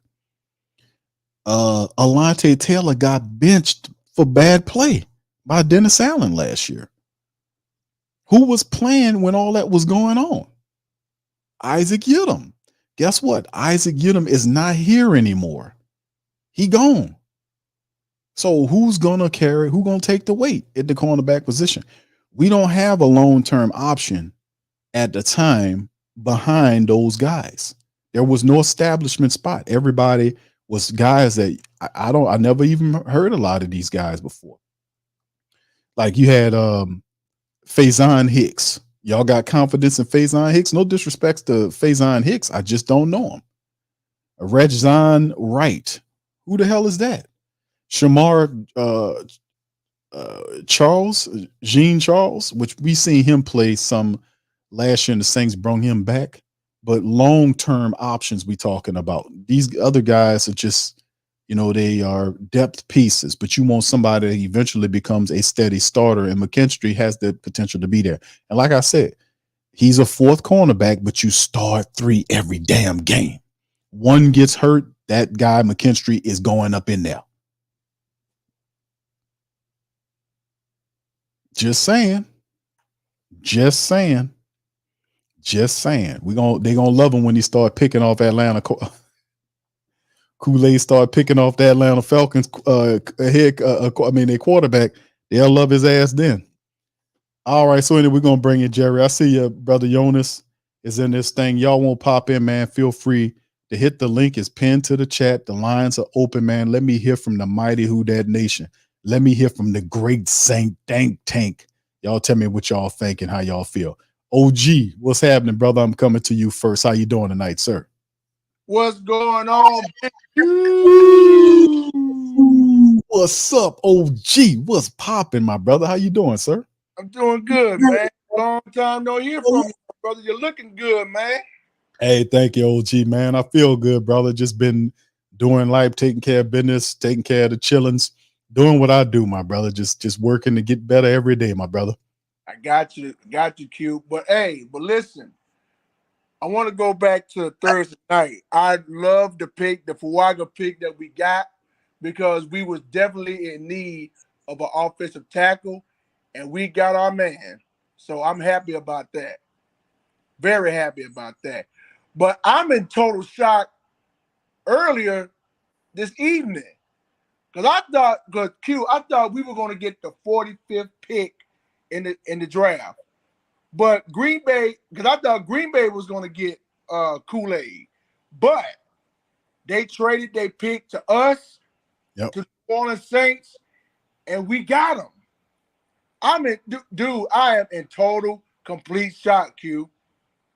Alante Taylor got benched for bad play by Dennis Allen last year. Who was playing when all that was going on? Isaac Yiadom. Guess what? Isaac Yiadom is not here anymore. He gone. So who's gonna take the weight at the cornerback position? We don't have a long-term option at the time behind those guys. There was no establishment spot. Everybody was guys that I never even heard a lot of these guys before. Like you had Faison Hicks. Y'all got confidence in Faison Hicks? No disrespect to Faison Hicks. I just don't know him. Regzon Wright. Who the hell is that? Shamar Jean Charles, which we seen him play some last year and the Saints brought him back. But long-term options we talking about. These other guys are just, they are depth pieces, but you want somebody that eventually becomes a steady starter, and McKinstry has the potential to be there. And like I said, he's a fourth cornerback, but you start 3 every damn game. One gets hurt, that guy McKinstry is going up in there. Just saying. They gonna love him when he start picking off Atlanta. Kool-Aid start picking off the Atlanta Falcons their quarterback. They'll love his ass then. All right, so anyway, we're gonna bring in Jerry. I see your brother Jonas is in this thing. Y'all won't pop in, man. Feel free to hit the link. It's pinned to the chat. The lines are open, man. Let me hear from the mighty Who Dat Nation. Let me hear from the great Saint Dank Tank. Y'all tell me what y'all think and how y'all feel. OG, what's happening, brother? I'm coming to you first. How you doing tonight, sir? What's going on? What's up, OG? What's popping, my brother? How you doing, sir? I'm doing good, man. Long time no hear from you, brother. You're looking good, man. Hey, thank you, OG, man. I feel good, brother. Just been doing life, taking care of business, taking care of the chillins, doing what I do, my brother. Just working to get better every day, my brother. I got you, Q. But listen, I want to go back to Thursday night. I love the Fuaga pick that we got because we was definitely in need of an offensive tackle, and we got our man. So I'm happy about that. Very happy about that. But I'm in total shock earlier this evening because I thought we were going to get the 45th pick in the draft. But Green Bay, because I thought Green Bay was going to get Kool-Aid, but they traded their pick to us, to the New Orleans Saints, and we got them. I am in total, complete shock, Q.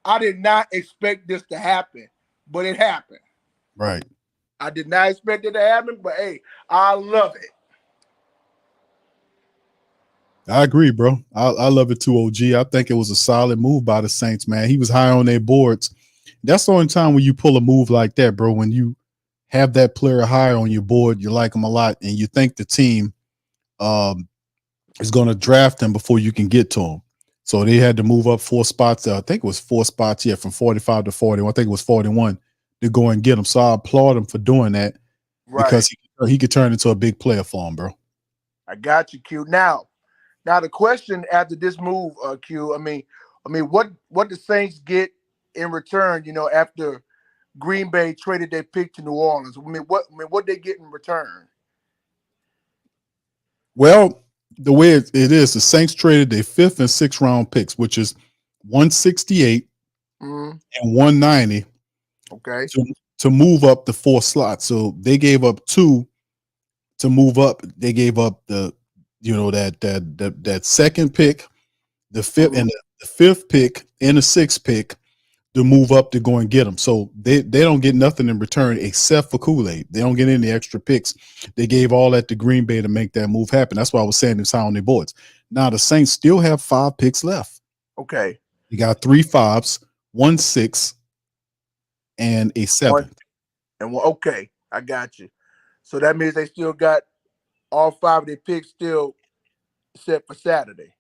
I did not expect this to happen, but it happened. Right. I did not expect it to happen, but hey, I love it. I agree, bro. I love it too, OG. I think it was a solid move by the Saints, man. He was high on their boards. That's the only time when you pull a move like that, bro. When you have that player high on your board, you like him a lot, and you think the team is going to draft him before you can get to him. So they had to move up 4 spots. I think it was 4 spots, from 45 to 41. I think it was 41 to go and get him. So I applaud him for doing that because he could turn into a big player for him, bro. I got you, Q. Now the question after this move, Q. I mean, what the Saints get in return? After Green Bay traded their pick to New Orleans. What they get in return? Well, the way it is, the Saints traded their 5th and 6th round picks, which is 168 Mm, and 190 okay. to move up the 4 slots. So they gave up 2 to move up. They gave up the that second pick, the 5th Mhm. and the 5th pick and the 6th pick to move up to go and get them. So they don't get nothing in return except for Kool-Aid. They don't get any extra picks. They gave all that to Green Bay to make that move happen. That's why I was saying it's high on their boards. Now the Saints still have 5 picks left. Okay. You got 3 5s, 1 6, and a 7. One and one. Okay, I got you. So that means they still got all 5 of their picks still set for Saturday.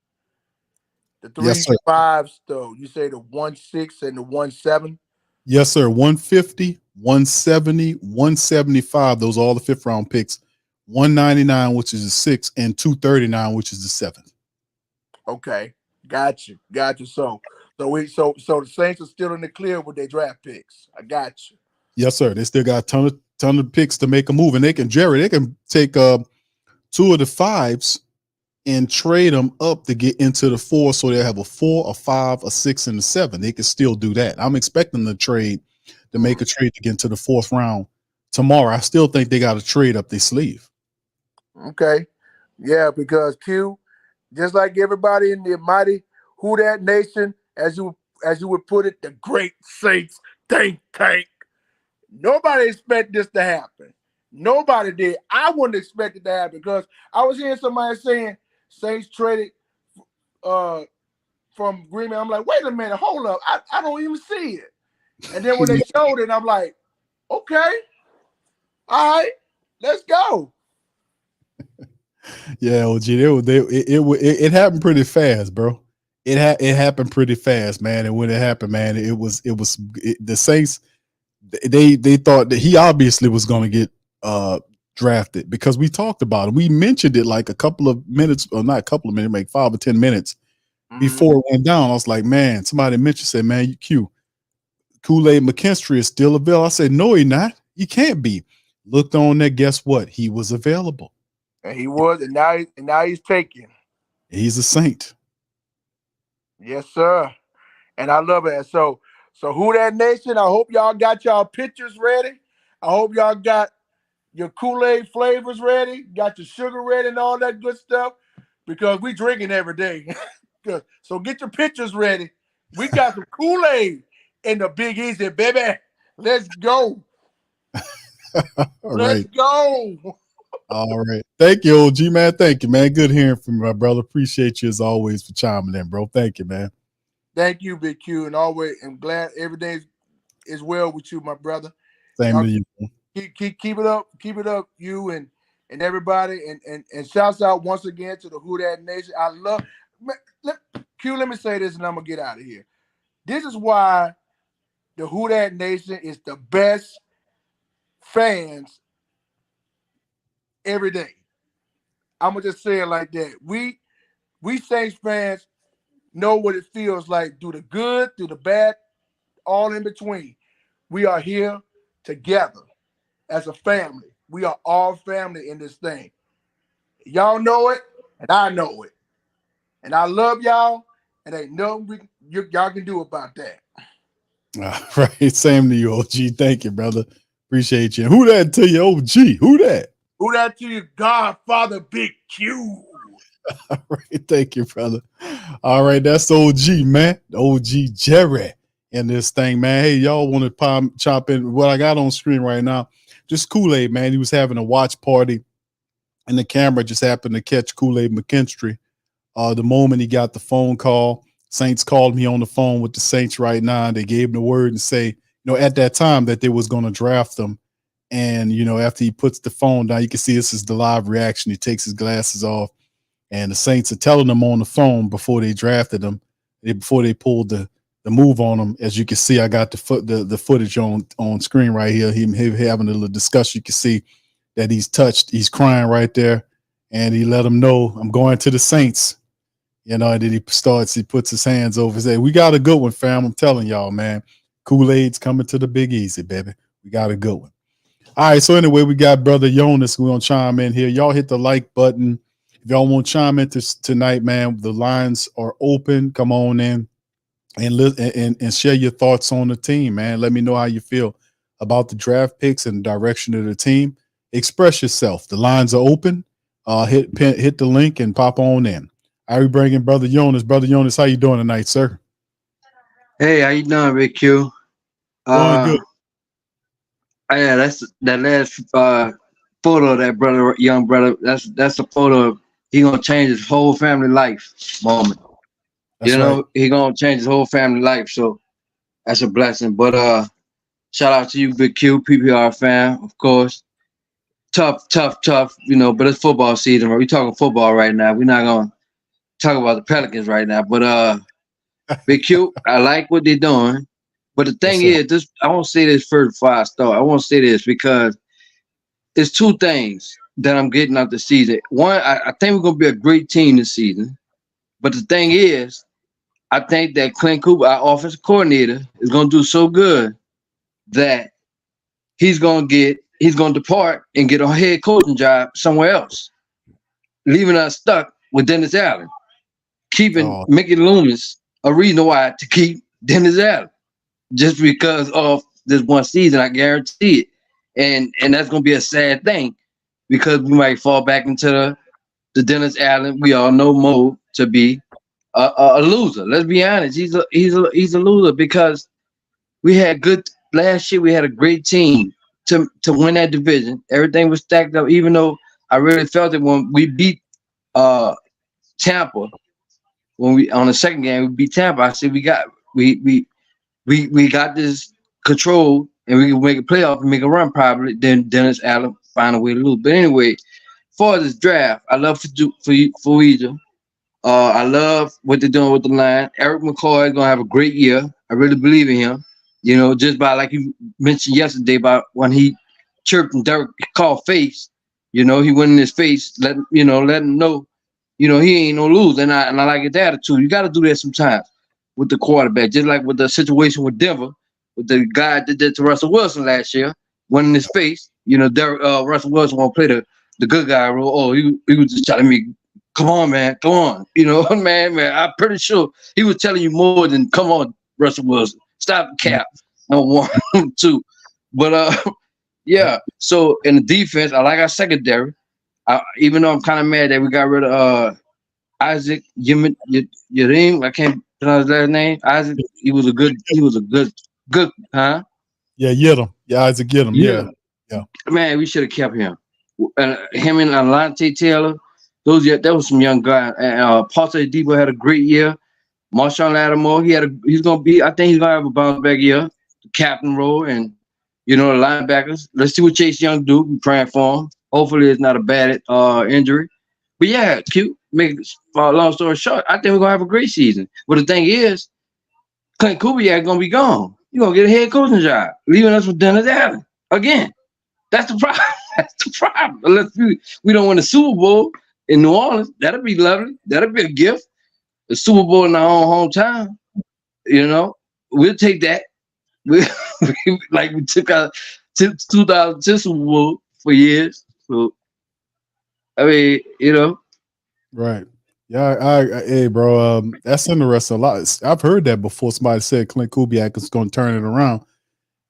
The Yes, three sir. fives, though, you say the 1-6 and the 1-7. Yes, sir. 150, 170, 175. Those are all the 5th round picks. 199, which is the 6th, and 239, which is the 7th. Okay, got you. So the Saints are still in the clear with their draft picks. I got you. Yes, sir. They still got a ton of picks to make a move, and they can take 2 of the 5s and trade them up to get into the 4, so they have a 4, a 5, a 6, and a 7. They can still do that. I'm expecting the trade to make a trade to get into the 4th round tomorrow. I still think they got a trade up their sleeve. Okay, yeah, because Q, just like everybody in the mighty Who That Nation, as you would put it, the great Saints think tank. Nobody expected this to happen. Nobody did. I wouldn't expect it to happen because I was hearing somebody saying Saints traded from Green Bay. I'm like, wait a minute, hold up. I don't even see it. And then when they showed it, I'm like, okay, all right, let's go. Yeah, OG, it happened pretty fast, bro. It happened pretty fast, man. And when it happened, man, the Saints. They thought that he obviously was going to get drafted because we talked about it. We mentioned it like a couple of minutes, or not a couple of minutes, like 5 or 10 minutes before it went down. I was like, man, somebody mentioned, said, man, Kool-Aid McKinstry is still available. I said, no, he not. He can't be. Looked on there. Guess what? He was available. And he was, and now he's taken. He's a Saint. Yes, sir. And I love it. So Who That Nation, I hope y'all got y'all pictures ready. I hope y'all got your Kool-Aid flavors ready, got your sugar ready and all that good stuff, because we drinking every day. So get your pictures ready. We got some Kool-Aid in the Big Easy, baby. Let's go. Let's go. All right. Thank you, OG, man. Thank you, man. Good hearing from you, my brother. Appreciate you as always for chiming in, bro. Thank you, man. Thank you, Big Q, and always I'm glad every day is well with you, my brother. Same to you. Keep it up, you and everybody, and shouts out once again to the Who That Nation. I love Q. Let me say this, and I'm gonna get out of here. This is why the Who That Nation is the best fans every day. I'm gonna just say it like that. We Saints fans know what it feels like through the good, through the bad, all in between. We are here together as a family. We are all family in this thing. Y'all know it, and I know it. And I love y'all, and ain't nothing y'all can do about that. All right. Same to you, OG. Thank you, brother. Appreciate you. Who that to you, OG? Who that? Who that to you, Godfather Big Q? All right. Thank you, brother. All right. That's OG, man. OG Jerry in this thing, man. Hey, y'all want to chop in what I got on screen right now? Just Kool-Aid, man. He was having a watch party, and the camera just happened to catch Kool-Aid McKinstry. The moment he got the phone call, Saints called me on the phone with the Saints right now. And they gave him the word and say, at that time that they was going to draft him. And, after he puts the phone down, you can see this is the live reaction. He takes his glasses off, and the Saints are telling him on the phone before they drafted him, before they pulled the move on him. As you can see, I got the footage on screen right here. Him having a little discussion. You can see that he's touched. He's crying right there. And he let him know, I'm going to the Saints. And then he puts his hands over his head. We got a good one, fam. I'm telling y'all, man. Kool-Aid's coming to the Big Easy, baby. We got a good one. All right, so anyway, we got Brother Jonas. We're going to chime in here. Y'all hit the like button. If y'all want to chime in tonight, man, the lines are open. Come on in and share your thoughts on the team, man. Let me know how you feel about the draft picks and the direction of the team. Express yourself. The lines are open. Hit the link and pop on in. I will bring in Brother Jonas. Brother Jonas, how you doing tonight, sir? Hey, how you doing, Big Q? Doing good. Yeah, that's that last photo of that brother, young brother. That's a photo of he gonna change his whole family life moment. That's you know, right. he gonna change his whole family life. So that's a blessing. But shout out to you, Big Q, PPR fan, of course. Tough. You know, but it's football season. Right? We talking football right now. We're not gonna talk about the Pelicans right now. But Big Q, I like what they're doing. But the thing is, this I won't say this first before I start. I won't say this because it's two things that I'm getting out the season. One, I think we're gonna be a great team this season. But the thing is, I think that Clint Cooper, our offensive coordinator, is gonna do so good that he's gonna depart and get a head coaching job somewhere else, leaving us stuck with Dennis Allen, keeping Mickey Loomis a reason why to keep Dennis Allen. Just because of this one season, I guarantee it. And that's gonna be a sad thing because we might fall back into the Dennis Allen we all know mode to be a loser. Let's be honest. He's a loser because we had good last year. We had a great team to win that division. Everything was stacked up. Even though I really felt it when we beat Tampa, when we on the second game we beat Tampa. I said we got this control and we can make a playoff and make a run probably. Then Dennis Allen find a way to lose. But anyway, for this draft, I love for Egypt. I love what they're doing with the line. Eric McCoy is gonna have a great year. I really believe in him. You know, just by like you mentioned yesterday about when he chirped and Derek called face. You know, he went in his face, let him know, he ain't no lose. And I like his attitude. You got to do that sometimes with the quarterback, just like with the situation with Denver, with the guy that did to Russell Wilson last year, went in his face. You know, Russell Wilson won't play the good guy role. Oh, he was just telling me, come on, man, come on. You know, man, I'm pretty sure he was telling you more than come on, Russell Wilson. Stop the cap. Number one, two. But yeah. So in the defense, I like our secondary. Even though I'm kind of mad that we got rid of Isaac Yirim. I can't pronounce his last name. Isaac. He was a good, huh? Yeah, Yirim. Yeah, Isaac Yirim. Yeah. Man, we should have kept him. Him and Alante Taylor. That was some young guy. And Paul Debo had a great year. Marshawn Lattimore, he's gonna have a bounce back year, the captain role, and the linebackers. Let's see what Chase Young do. We're praying for him. Hopefully it's not a bad injury. But yeah, cute. Make long story short, I think we're gonna have a great season. But the thing is, Clint Kubiak gonna be gone. You're gonna get a head coaching job, leaving us with Dennis Allen. Again. That's the problem. That's the problem. Unless we don't win a Super Bowl in New Orleans, that'll be lovely. That'll be a gift. The Super Bowl in our own hometown, we'll take that. We took our 2010 Super Bowl for years. So, I mean, Right. Yeah, hey, bro, that's interesting. A lot. I've heard that before. Somebody said Clint Kubiak is going to turn it around,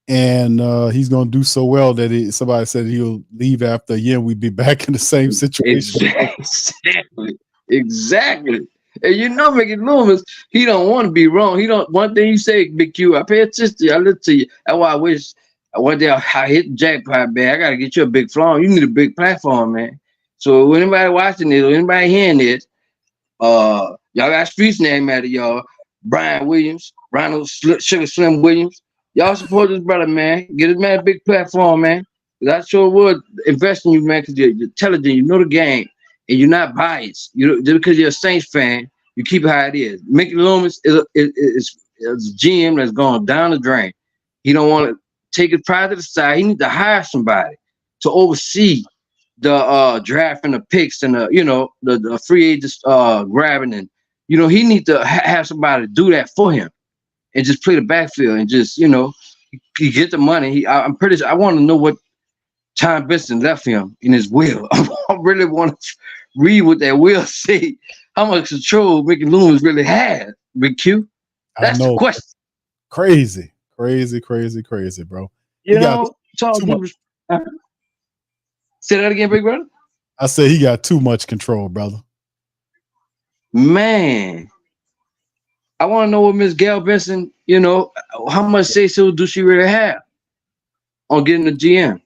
and he's going to do so well that somebody said he'll leave after a year. We'd be back in the same situation. Exactly. And Mickey Loomis, he don't want to be wrong. He don't. One thing you say, Big Q, I pay attention to you. I listen to you. That's why I wish one day I hit the jackpot, man. I got to get you a big platform. You need a big platform, man. So when anybody watching this or anybody hearing this, y'all got streets named after y'all. Brian Williams, Ronald Sugar Slim Williams. Y'all support this brother, man. Get this man a big platform, man. I sure would invest in you, man, because you're intelligent. You know the game. And you're not biased. Just because you're a Saints fan, you keep it how it is. Mickey Loomis is a GM that's gone down the drain. He don't want to take his pride to the side. He needs to hire somebody to oversee the draft and the picks and the free agents grabbing, and he needs to have somebody do that for him and just play the backfield and just he get the money. I'm pretty sure. I want to know what Tom Benson left him in his will. I really want to read what that will say. How much control Mickey Loomis really had, Big Q? I That's the know. question. Crazy, bro. He You got know, so too much. say that again, big brother. I say he got too much control, brother. Man, I want to know what Miss Gail Benson, how much say so do she really have on getting the GM?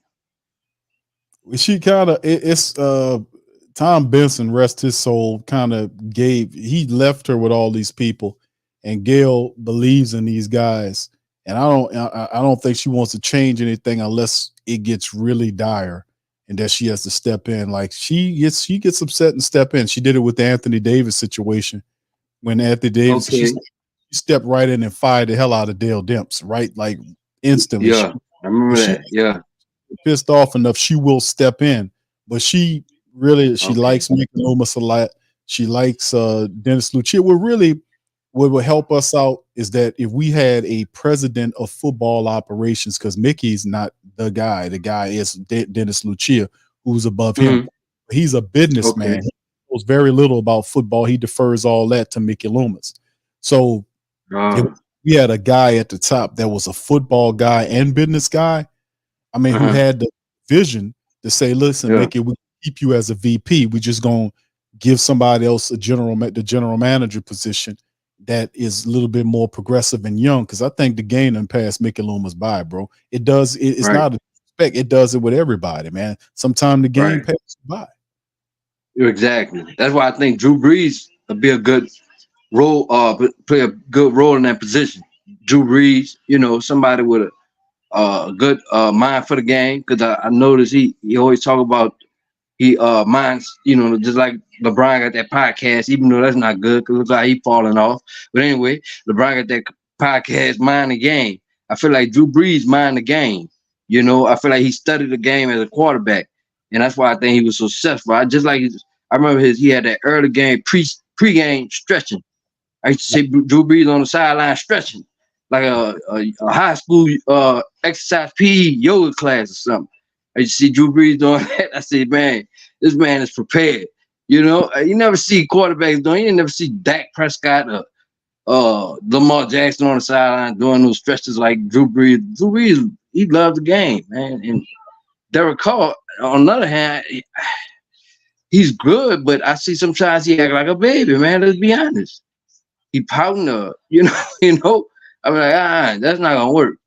She kind of it's Tom Benson, rest his soul, kind of he left her with all these people, and Gail believes in these guys, and I don't think she wants to change anything unless it gets really dire and that she has to step in. Like she gets upset and step in. She did it with the Anthony Davis situation when Anthony Davis Okay. she stepped right in and fired the hell out of Dale Demps, right? Like instantly. Yeah, I remember that. Yeah. Pissed off enough, she will step in. But she likes Mickey Loomis a lot. She likes Dennis Lucia. What will help us out is that if we had a president of football operations, because Mickey's not the guy is Dennis Lucia, who's above him. He's a businessman. He knows very little about football. He defers all that to Mickey Loomis. So if we had a guy at the top that was a football guy and business guy, I mean, who had the vision to say, listen, Mickey, we keep you as a VP. We just going to give somebody else the general manager position that is a little bit more progressive and young. Because I think the game done passed Mickey Loomis by, bro. It does. It's not a respect. It does it with everybody, man. Sometimes the game passes by. Exactly. That's why I think Drew Brees would be a good role, play a good role in that position. Drew Brees, somebody with a good mind for the game, because I noticed he always talk about he minds, just like LeBron got that podcast, even though that's not good because it looks like he falling off. But anyway, LeBron got that podcast, Mind the Game. I feel like Drew Brees mind the game. I feel like he studied the game as a quarterback, and that's why I think he was so successful. I remember he had that early game pre-game stretching. I used to see Drew Brees on the sideline stretching like a high school exercise PE yoga class or something. I used to see Drew Brees doing that. I said, man, this man is prepared. You never see quarterbacks doing. You never see Dak Prescott or Lamar Jackson on the sideline doing those stretches like Drew Brees. Drew Brees, he loved the game, man. And Derek Carr, on the other hand, he's good, but I see sometimes he act like a baby, man. Let's be honest. He pouting up, I'm like, that's not gonna work,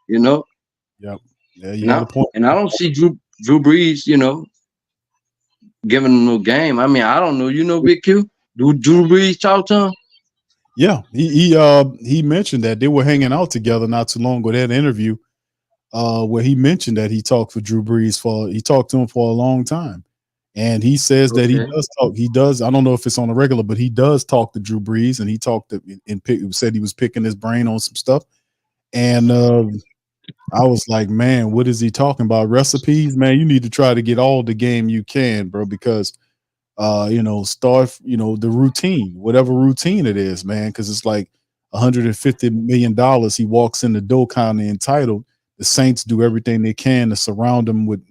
Yep. Yeah, you got a point. And I don't see Drew Brees, giving him no game. I mean, I don't know. Big Q? Do Drew Brees talk to him? Yeah, he mentioned that they were hanging out together not too long ago. They had an interview where he mentioned that he talked to him for a long time. And he says that he does talk. He does. I don't know if it's on a regular, but he does talk to Drew Brees, and he said he was picking his brain on some stuff. And I was like, man, what is he talking about? Recipes, man. You need to try to get all the game you can, bro, because start the routine, whatever routine it is, man, because it's like $150 million. He walks in the door kind of entitled. The Saints do everything they can to surround him with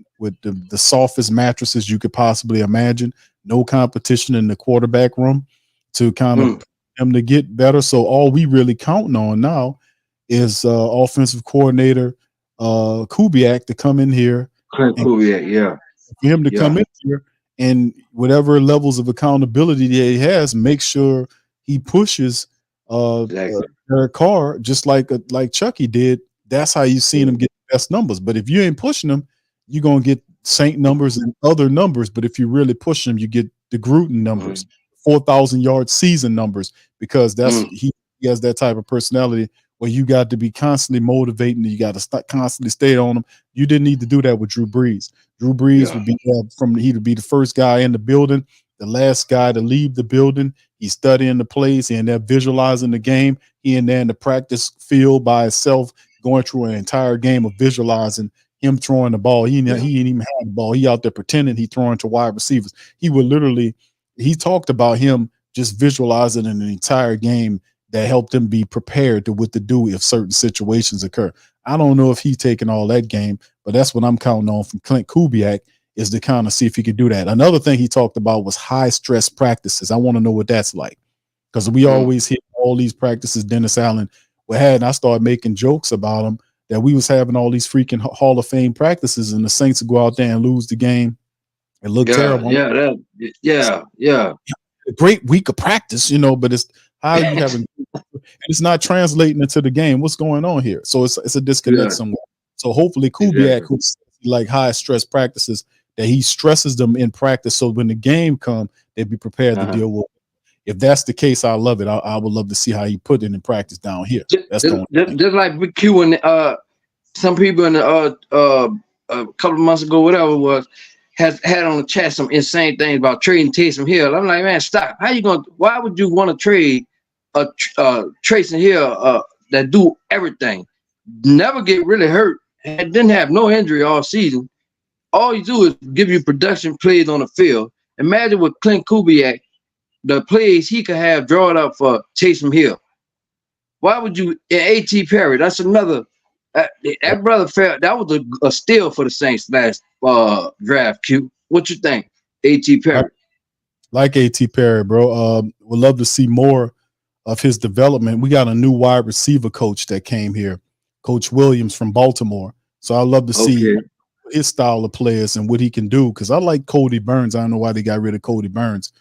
the softest mattresses you could possibly imagine. No competition in the quarterback room to kind of him to get better. So all we really counting on now is offensive coordinator Kubiak to come in here. Kubiak, for him to come in here and whatever levels of accountability that he has, make sure he pushes Derek Carr just like Chucky did. That's how you seen him get the best numbers. But if you ain't pushing him, you're gonna get Saint numbers and other numbers. But if you really push him, you get the Gruden numbers, 4,000 yard season numbers, because he has that type of personality where you got to be constantly motivating. You got to constantly stay on him. You didn't need to do that with Drew Brees. Drew Brees would be he would be the first guy in the building, the last guy to leave the building. He's studying the plays. He in there visualizing the game. He in there in the practice field by himself, going through an entire game of visualizing him throwing the ball. He ain't even had the ball. He out there pretending he throwing to wide receivers. He talked about him just visualizing an entire game that helped him be prepared to what to do if certain situations occur. I don't know if he's taking all that game, but that's what I'm counting on from Clint Kubiak is to kind of see if he could do that. Another thing he talked about was high stress practices. I want to know what that's like, because we always hear all these practices Dennis Allen had, and I started making jokes about him that we was having all these freaking Hall of Fame practices, and the Saints would go out there and lose the game. It looked terrible. Yeah. A great week of practice, but it's how you having it's not translating into the game. What's going on here? So it's a disconnect somewhere. So hopefully Kubiak, who's like high stress practices, that he stresses them in practice, so when the game comes, they'd be prepared to deal with it. If that's the case, I love it. I would love to see how he put it in practice down here. That's just like Big Q and some people in the a couple of months ago, whatever it was, had on the chat some insane things about trading Taysom Hill. I'm like, man, stop. Why would you want to trade Taysom Hill that do everything, never get really hurt, and didn't have no injury all season? All you do is give you production plays on the field. Imagine with Clint Kubiak, the plays he could have drawn up for Taysom Hill. Why would you? A.T. Perry, that's another. That brother felt that was a steal for the Saints last draft. Q, what you think? A.T. Perry, like A.T. Perry, bro. Would love to see more of his development. We got a new wide receiver coach that came here, Coach Williams from Baltimore. So I love to see his style of players and what he can do, because I like Cody Burns. I don't know why they got rid of Cody Burns,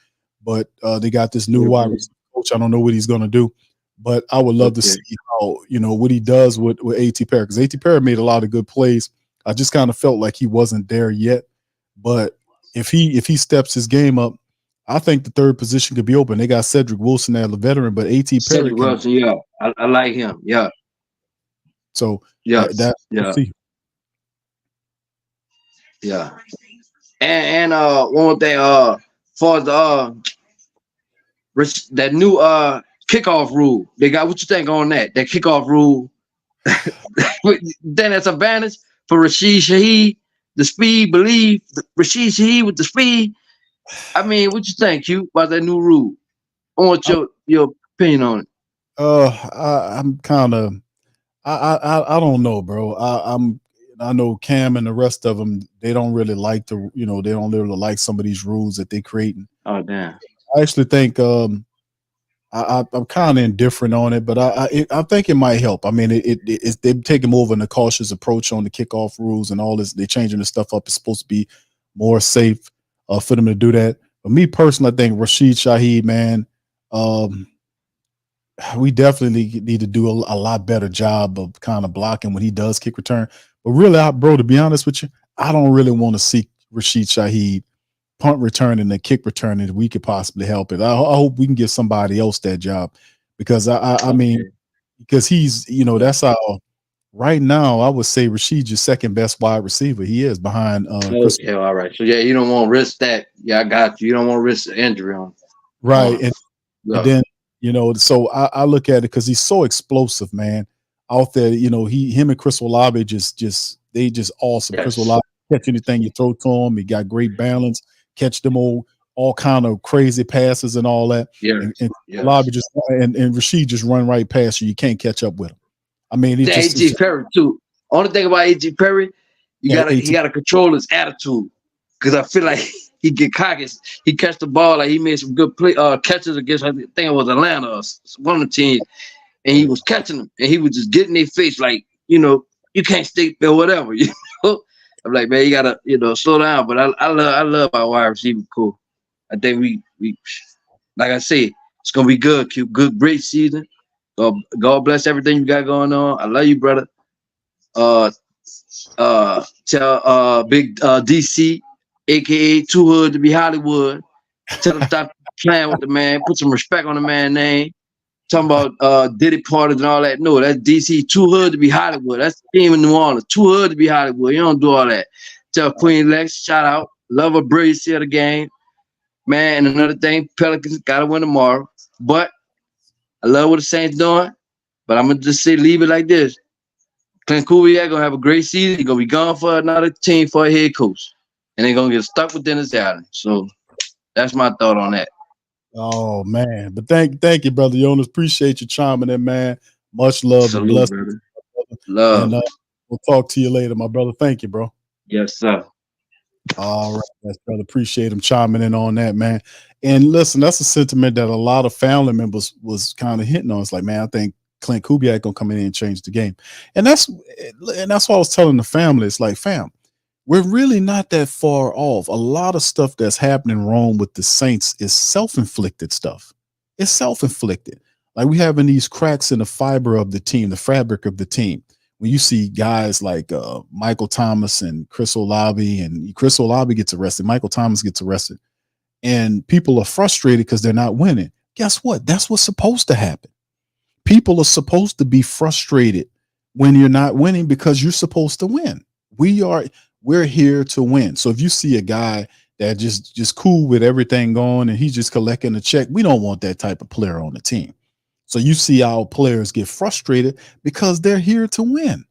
but they got this new wide receiver coach. I don't know what he's going to do, but I would love to see how, what he does with A.T. Perry, because A.T. Perry made a lot of good plays. I just kind of felt like he wasn't there yet, but if he steps his game up, I think the third position could be open. They got Cedric Wilson as a veteran, but A.T. Perry. Wilson, I like him. Yeah. So see. Yeah. And one more thing, for the that new kickoff rule, they got, what you think on that? That kickoff rule, then that's advantage for Rashid Shaheed, the speed, Rashid Shaheed with the speed. I mean, what you think, Q, about that new rule? I want your opinion on it. I'm kind of, I don't know, bro. I know Cam and the rest of them, they don't really like they don't really like some of these rules that they're creating. Oh, damn. I actually think I'm kind of indifferent on it, but I think it might help. I mean, they're taking more of a cautious approach on the kickoff rules and all this. They're changing the stuff up. It's supposed to be more safe for them to do that. But me personally, I think Rashid Shaheed, man, we definitely need to do a lot better job of kind of blocking when he does kick return. But really, bro, to be honest with you, I don't really want to see Rashid Shaheed punt return and the kick return if we could possibly help it. I hope we can give somebody else that job, because I mean, because he's, that's how right now I would say Rashid's your second best wide receiver. He is behind. Okay, all right. So you don't want to risk that. Yeah, I got you. You don't want to risk the injury on. Right, and then so I look at it because he's so explosive, man. Out there, him and Chris Olave just awesome. Yes. Chris Olave catch anything you throw to him. He got great balance. Catch them all kind of crazy passes and all that. Yeah, and Olave just and Rashid just run right past you. You can't catch up with him. I mean, A.T. Perry too. Only thing about A.T. Perry, he gotta control his attitude, because I feel like he get cocky. He catch the ball, like he made some good catches against, I think it was Atlanta or one of the teams, and he was catching them, and he was just getting their face like, you can't stick or whatever. I'm like, man, you gotta, slow down. But I love our wide receiver core. I think we like I said, it's gonna be good, Q. Good, great season. God bless everything you got going on. I love you, brother. Tell Big DC, aka Too Hood to be Hollywood. Tell him stop playing with the man. Put some respect on the man's name. Talking about Diddy parties and all that. No, that's DC. Too Hood to be Hollywood. That's the team in New Orleans. Too Hood to be Hollywood. You don't do all that. Tell Queen Lex, shout out. Love her, brilliancy of the game. Man, and another thing, Pelicans got to win tomorrow. But I love what the Saints doing. But I'm going to just leave it like this. Clint Kubiak going to have a great season. He's going to be gone for another team for a head coach. And they're going to get stuck with Dennis Allen. So that's my thought on that. Oh, man. But thank you, brother Jonas. Appreciate you chiming in, man. Much love and blessings. Love. And we'll talk to you later, my brother. Thank you, bro. Yes, sir. All right, that's brother. Appreciate him chiming in on that, man. And listen, that's a sentiment that a lot of family members was kind of hitting on. It's like, man, I think Clint Kubiak gonna come in and change the game, and that's what I was telling the family. It's like, fam, we're really not that far off. A lot of stuff that's happening wrong with the Saints is self-inflicted stuff. It's self-inflicted. Like we having these cracks in the fiber of the team, the fabric of the team. When you see guys like Michael Thomas and Chris Olave, and Chris Olave gets arrested, Michael Thomas gets arrested, and people are frustrated because they're not winning. Guess what? That's what's supposed to happen. People are supposed to be frustrated when you're not winning because you're supposed to win. We're here to win. So if you see a guy that just cool with everything going and he's just collecting a check, we don't want that type of player on the team. So you see our players get frustrated because they're here to win.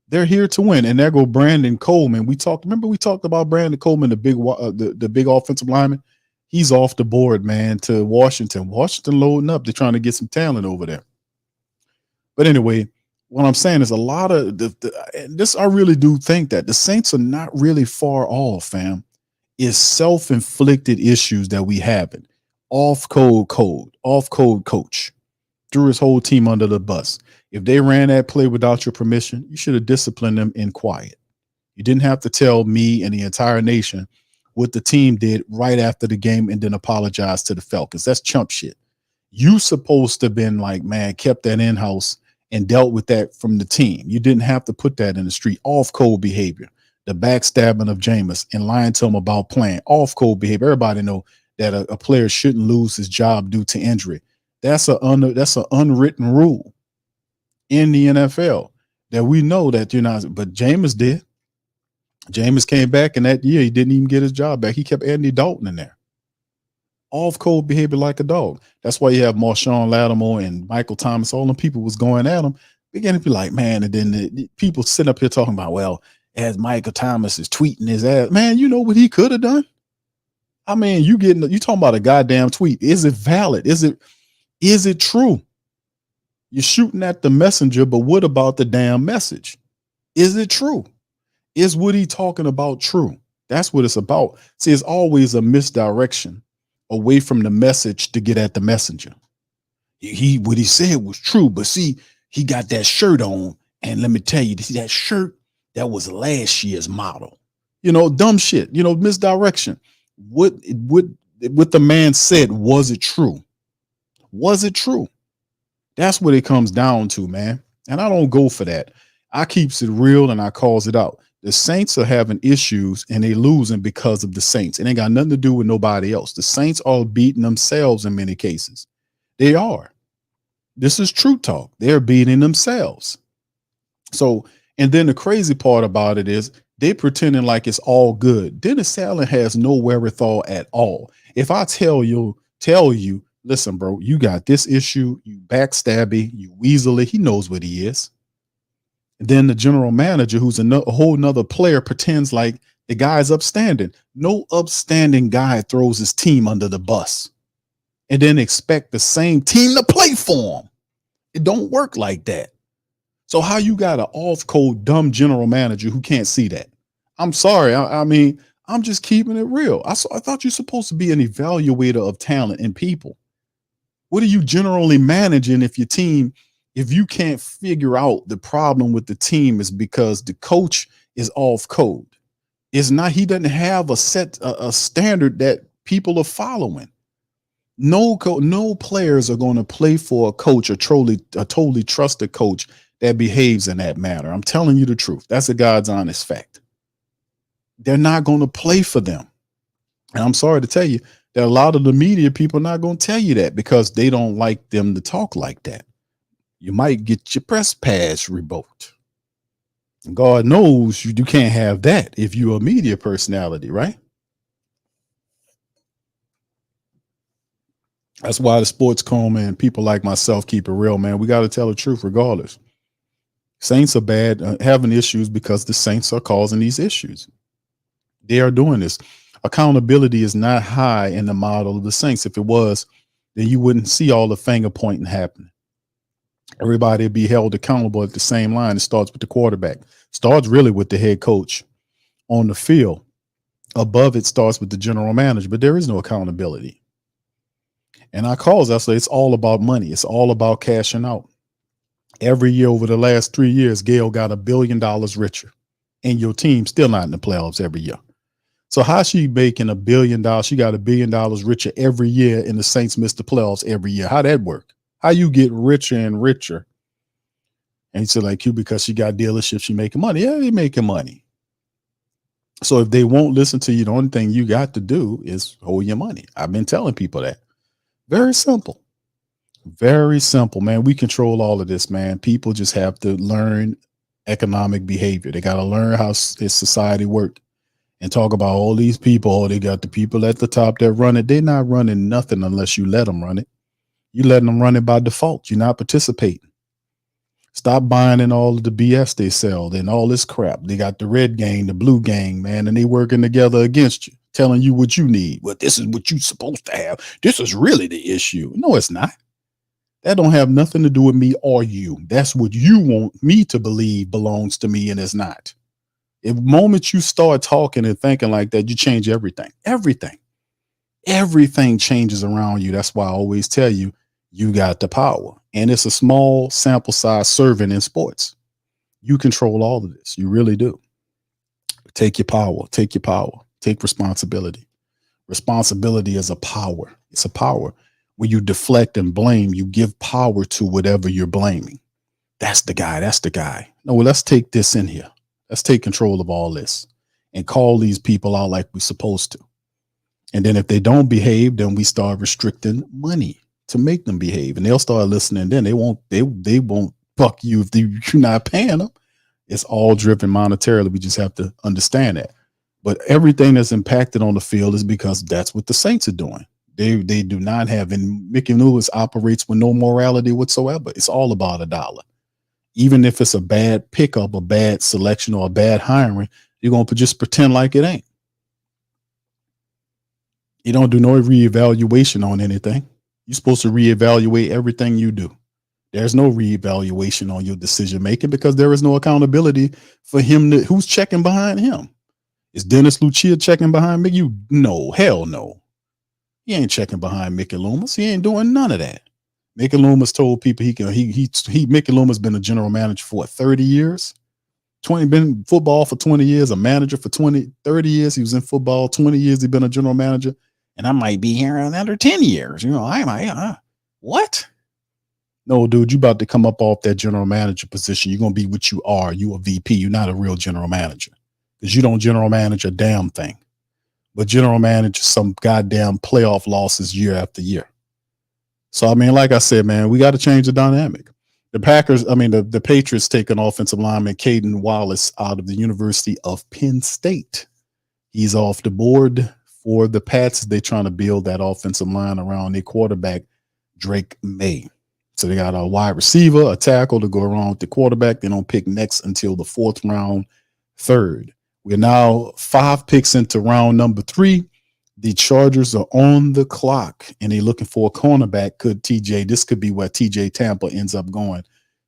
They're here to win. And there go Brandon Coleman. We talked about Brandon Coleman, the big offensive lineman. He's off the board, man, to Washington. Washington loading up. They're trying to get some talent over there. But anyway, what I'm saying is a lot of this. I really do think that the Saints are not really far off, fam. It's self-inflicted issues that we having. Off-code coach threw his whole team under the bus. If they ran that play without your permission, you should have disciplined them in quiet. You didn't have to tell me and the entire nation what the team did right after the game and then apologize to the Falcons. That's chump shit. You supposed to have been like, man, kept that in-house and dealt with that from the team. You didn't have to put that in the street. Off-code behavior, the backstabbing of Jameis and lying to him about playing. Off-code behavior. Everybody know that a player shouldn't lose his job due to injury. That's an unwritten rule in the NFL that we know that you're not. But Jameis did. Jameis came back, and that year he didn't even get his job back. He kept Andy Dalton in there. Off-code behavior like a dog. That's why you have Marshawn Lattimore and Michael Thomas. All them people was going at him. Beginning to be like, man, and then the people sitting up here talking about, well, as Michael Thomas is tweeting his ass, man, you know what he could have done? I mean, you talking about a goddamn tweet. Is it valid? Is it true? You're shooting at the messenger, but what about the damn message? Is it true? Is what he talking about true? That's what it's about. See, it's always a misdirection away from the message to get at the messenger. What he said was true, but see, he got that shirt on, and let me tell you, that shirt, that was last year's model. Dumb shit. Misdirection. What the man said, was it true? Was it true? That's what it comes down to, man. And I don't go for that. I keeps it real and I calls it out. The Saints are having issues and they losing because of the Saints. It ain't got nothing to do with nobody else. The Saints are beating themselves in many cases. They are. This is true talk. They're beating themselves. So, and then the crazy part about it is they pretending like it's all good. Dennis Allen has no wherewithal at all. If I tell you, listen, bro, you got this issue, you backstabby, you weaselly, he knows what he is. Then the general manager, who's a whole nother player, pretends like the guy's upstanding. No upstanding guy throws his team under the bus and then expect the same team to play for him. It don't work like that. So how you got an off-code dumb general manager who can't see that? I'm sorry. I mean, I'm just keeping it real. I thought you're supposed to be an evaluator of talent and people. What are you generally managing if you can't figure out the problem with the team is because the coach is off code? It's not, he doesn't have a standard that people are following. No players are going to play for a coach or totally trusted coach that behaves in that manner. I'm telling you the truth. That's a God's honest fact. They're not going to play for them. And I'm sorry to tell you that a lot of the media people are not going to tell you that because they don't like them to talk like that. You might get your press pass revoked. And God knows you can't have that if you're a media personality, right? That's why the Sports Coma and people like myself keep it real, man. We got to tell the truth regardless. Saints are bad, having issues because the Saints are causing these issues. They are doing this. Accountability is not high in the model of the Saints. If it was, then you wouldn't see all the finger pointing happening. Everybody would be held accountable at the same line. It starts with the quarterback. Starts really with the head coach on the field. Above it starts with the general manager, but there is no accountability. And I say it's all about money. It's all about cashing out. Every year over the last 3 years, Gail got $1 billion richer, and your team still not in the playoffs every year. So how she making $1 billion? She got $1 billion richer every year, and the Saints miss the playoffs every year. How that work? How you get richer and richer? And he said, like you, because she got dealerships, she making money. Yeah, they making money. So if they won't listen to you, the only thing you got to do is hold your money. I've been telling people that. Very simple. Very simple, man. We control all of this, man. People just have to learn economic behavior. They got to learn how this society work. And talk about all these people. Oh, they got the people at the top that run it. They're not running nothing unless you let them run it. You letting them run it by default. You're not participating. Stop buying in all of the BS they sell and all this crap. They got the red gang, the blue gang, man, and they working together against you, telling you what you need. Well, this is what you're supposed to have. This is really the issue. No, it's not. That don't have nothing to do with me or you. That's what you want me to believe belongs to me, and it's not. The moment you start talking and thinking like that, you change everything. Everything changes around you. That's why I always tell you, you got the power. And it's a small sample size serving in sports. You control all of this. You really do. Take your power. Take your power. Take responsibility. Responsibility is a power. It's a power. When you deflect and blame, you give power to whatever you're blaming. That's the guy. That's the guy. No, well, let's take this in here. Let's take control of all this and call these people out like we're supposed to. And then if they don't behave, then we start restricting money to make them behave, and they'll start listening. Then they won't fuck you if you're not paying them. It's all driven monetarily. We just have to understand that. But everything that's impacted on the field is because that's what the Saints are doing. They do not have, and Mickey Lewis operates with no morality whatsoever. It's all about a dollar. Even if it's a bad pickup, a bad selection, or a bad hiring, you're going to just pretend like it ain't. You don't do no reevaluation on anything. You're supposed to reevaluate everything you do. There's no reevaluation on your decision making because there is no accountability for him. Who's checking behind him? Is Dennis Lucia checking behind Mickey? No, hell no. He ain't checking behind Mickey Loomis. He ain't doing none of that. Mickey Loomis told people Mickey Loomis been a general manager for 30 years. Been in football for 20 years, a manager for 30 years. He was in football 20 years. He's been a general manager. And I might be here another 10 years. What? No, dude, you about to come up off that general manager position. You're going to be what you are. You a VP. You're not a real general manager because you don't general manage a damn thing, but general manage some goddamn playoff losses year after year. So, I mean, like I said, man, we got to change the dynamic. The Patriots taking offensive lineman Caden Wallace out of the University of Penn State. He's off the board for the Pats. They're trying to build that offensive line around their quarterback, Drake May. So they got a wide receiver, a tackle to go around with the quarterback. They don't pick next until the 4th round, 3rd. We're now 5 picks into round number 3. The Chargers are on the clock, and they're looking for a cornerback. This could be where TJ Tampa ends up going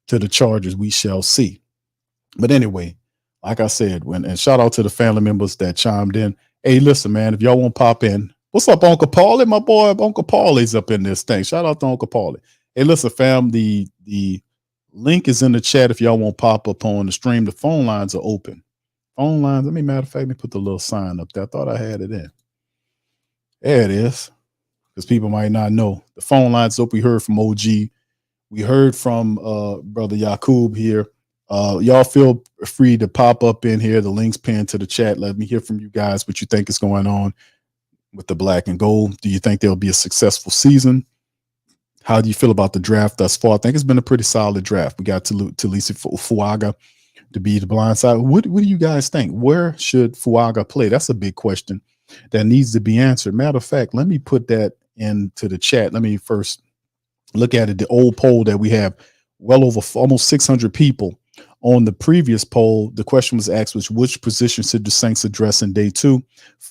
to the Chargers. We shall see. But anyway, like I said, and shout out to the family members that chimed in. Hey, listen, man, if y'all want to pop in, what's up, Uncle Paulie? My boy, Uncle Paulie's up in this thing. Shout out to Uncle Paulie. Hey, listen, fam, the link is in the chat if y'all want to pop up on the stream. The phone lines are open. Phone lines, matter of fact, let me put the little sign up there. I thought I had it in. There it is, because people might not know. The phone lines open. We heard from OG. We heard from Brother Yakub here. Y'all feel free to pop up in here. The link's pinned to the chat. Let me hear from you guys what you think is going on with the black and gold. Do you think there'll be a successful season? How do you feel about the draft thus far? I think it's been a pretty solid draft. We got Talisa Fuaga to be the blind side. What do you guys think? Where should Fuaga play? That's a big question that needs to be answered. Matter of fact, let me put that into the chat. Let me first look at it. The old poll that we have, well over almost 600 people on the previous poll. The question was asked, which position should the Saints address in day 2?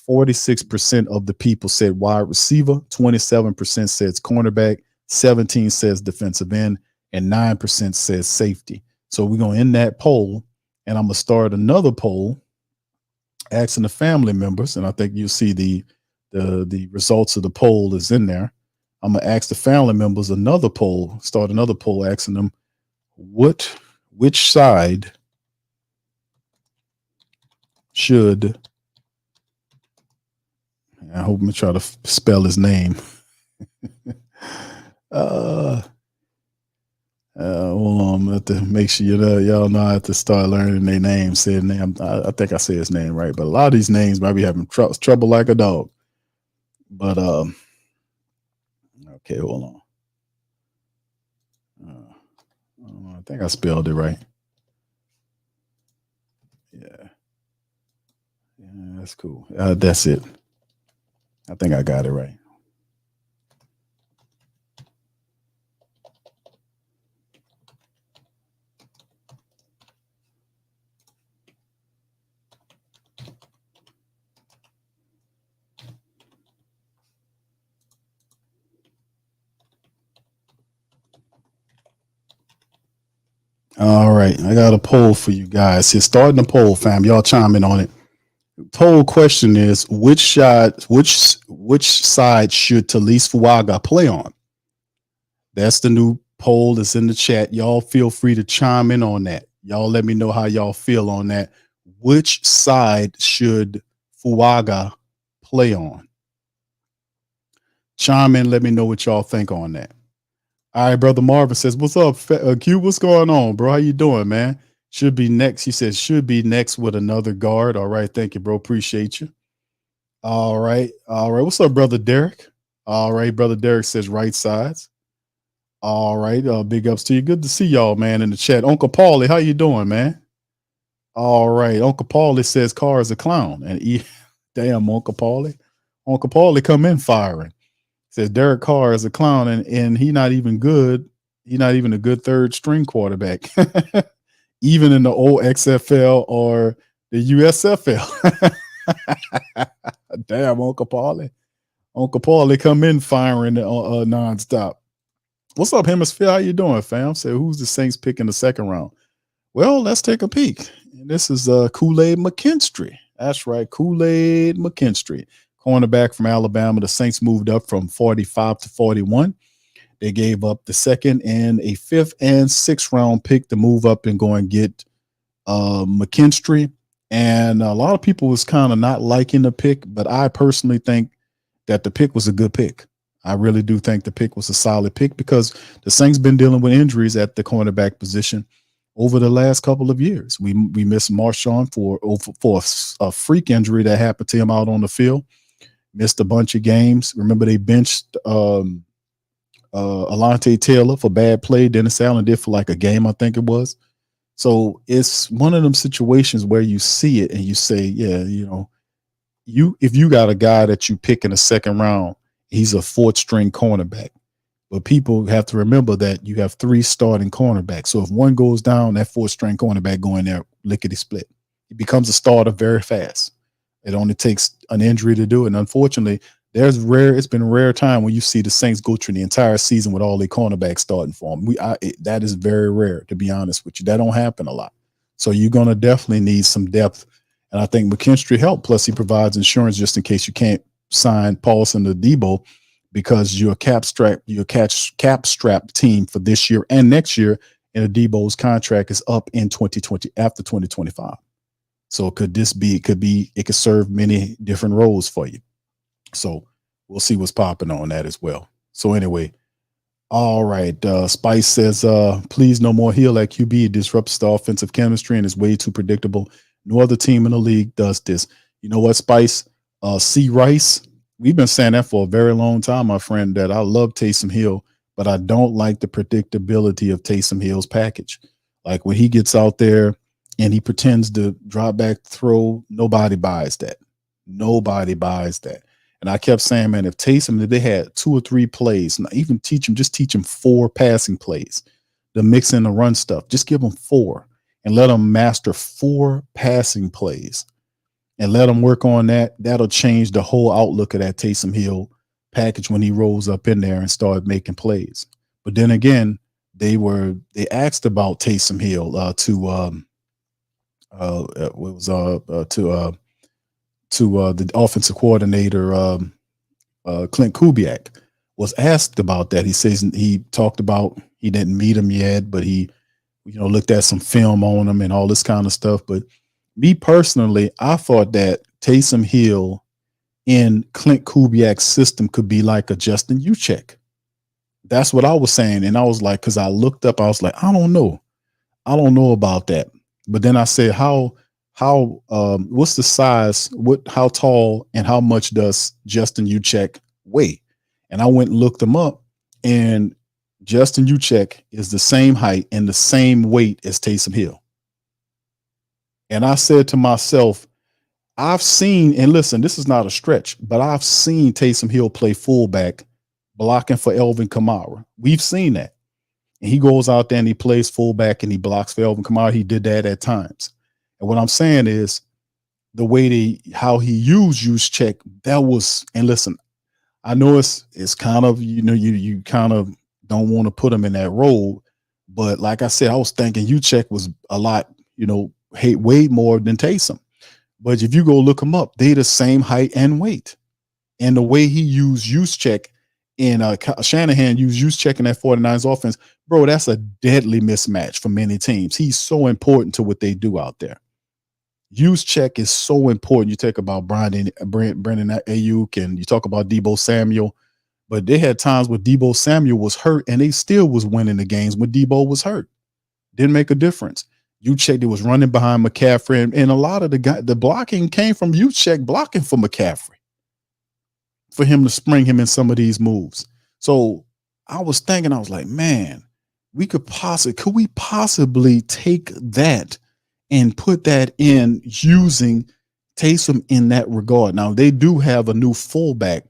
46% of the people said wide receiver, 27% says cornerback, 17 says defensive end, and 9% says safety. So we're going to end that poll, and I'm going to start another poll asking the family members, and I think you'll see the results of the poll is in there. I'm gonna ask the family members another poll, start another poll, asking them which side should. I hope I'm gonna try to spell his name. Hold on, I'm gonna have to make sure y'all know I have to start learning their names. Say his name. I think I say his name right, but a lot of these names might be having trouble like a dog. But okay, hold on. I think I spelled it right. Yeah, that's cool. That's it. I think I got it right. All right, I got a poll for you guys. Here, starting the poll, fam. Y'all chime in on it. Poll question is which side should Talise Fuaga play on? That's the new poll that's in the chat. Y'all feel free to chime in on that. Y'all let me know how y'all feel on that. Which side should Fuaga play on? Chime in, let me know what y'all think on that. All right, brother Marvin says, "What's up, Q? What's going on, bro? How you doing, man? Should be next." He says, "Should be next with another guard." All right, thank you, bro. Appreciate you. All right. What's up, brother Derek? All right, brother Derek says right sides. All right, big ups to you. Good to see y'all, man, in the chat. Uncle Paulie, how you doing, man? All right, Uncle Paulie says Carr is a clown, and damn, Uncle Paulie come in firing. Says Derek Carr is a clown, and he not even good. He not even a good third string quarterback, even in the old XFL or the USFL. Damn, Uncle Paulie come in firing nonstop. What's up, Hemisphere? How you doing, fam? Say, who's the Saints pick in the second round? Well, let's take a peek. And this is Kool-Aid McKinstry. That's right, Kool-Aid McKinstry, cornerback from Alabama. The Saints moved up from 45 to 41. They gave up the second and a fifth and sixth round pick to move up and go and get McKinstry. And a lot of people was kind of not liking the pick, but I personally think that the pick was a good pick. I really do think the pick was a solid pick because the Saints been dealing with injuries at the cornerback position over the last couple of years. We missed Marshawn for a freak injury that happened to him out on the field. Missed a bunch of games. Remember, they benched Alontae Taylor for bad play. Dennis Allen did for like a game, I think it was. So it's one of them situations where you see it and you say, yeah, if you got a guy that you pick in the second round, he's a fourth string cornerback. But people have to remember that you have three starting cornerbacks. So if one goes down, that fourth string cornerback go in there lickety split. He becomes a starter very fast. It only takes an injury to do it. And unfortunately, it's been a rare time when you see the Saints go through the entire season with all their cornerbacks starting for them. That is very rare, to be honest with you. That don't happen a lot. So you're going to definitely need some depth. And I think McKinstry helped. Plus, he provides insurance just in case you can't sign Paulson or Debo, because you're a cap strap team for this year and next year, and Debo's contract is up in 2020 after 2025. So it could serve many different roles for you. So we'll see what's popping on that as well. So anyway, all right. Spice says, please no more Hill at QB. It disrupts the offensive chemistry and is way too predictable. No other team in the league does this. You know what, Spice? C. Rice. We've been saying that for a very long time, my friend, that I love Taysom Hill, but I don't like the predictability of Taysom Hill's package. Like when he gets out there and he pretends to drop back throw, nobody buys that. Nobody buys that. And I kept saying, man, if they had 2 or 3 plays, not even just teach him 4 passing plays, to mix in the run stuff, just give them 4 and let them master 4 passing plays. And let him work on that. That'll change the whole outlook of that Taysom Hill package when he rolls up in there and start making plays. But then again, they asked about Taysom Hill to to the offensive coordinator, Clint Kubiak, was asked about that. He says he talked about he didn't meet him yet, but he, looked at some film on him and all this kind of stuff. But me personally, I thought that Taysom Hill in Clint Kubiak's system could be like a Justin Juszczyk. That's what I was saying. And I was like, because I looked up, I was like, I don't know about that. But then I said, what's the size, how tall and how much does Justin Juszczyk weigh? And I went and looked them up, and Justin Juszczyk is the same height and the same weight as Taysom Hill. And I said to myself, I've seen, and listen, this is not a stretch, but I've seen Taysom Hill play fullback blocking for Elvin Kamara. We've seen that. And he goes out there and he plays fullback and he blocks for Elvin Kamara. He did that at times. And what I'm saying is the way how he used Juszczyk, that was, and listen, I know it's kind of, you kind of don't want to put him in that role. But like I said, I was thinking Juszczyk was a lot, way more than Taysom. But if you go look him up, they the same height and weight. And the way he used Juszczyk and Shanahan used Juszczyk in that 49ers offense, bro, that's a deadly mismatch for many teams. He's so important to what they do out there. Juszczyk is so important. You talk about Brandon Ayuk and you talk about Deebo Samuel, but they had times where Deebo Samuel was hurt and they still was winning the games when Deebo was hurt. Didn't make a difference. Juszczyk was running behind McCaffrey, and a lot of the blocking came from Juszczyk blocking for McCaffrey for him to spring him in some of these moves. So I was thinking, I was like, man, could we possibly take that and put that in using Taysom in that regard? Now, they do have a new fullback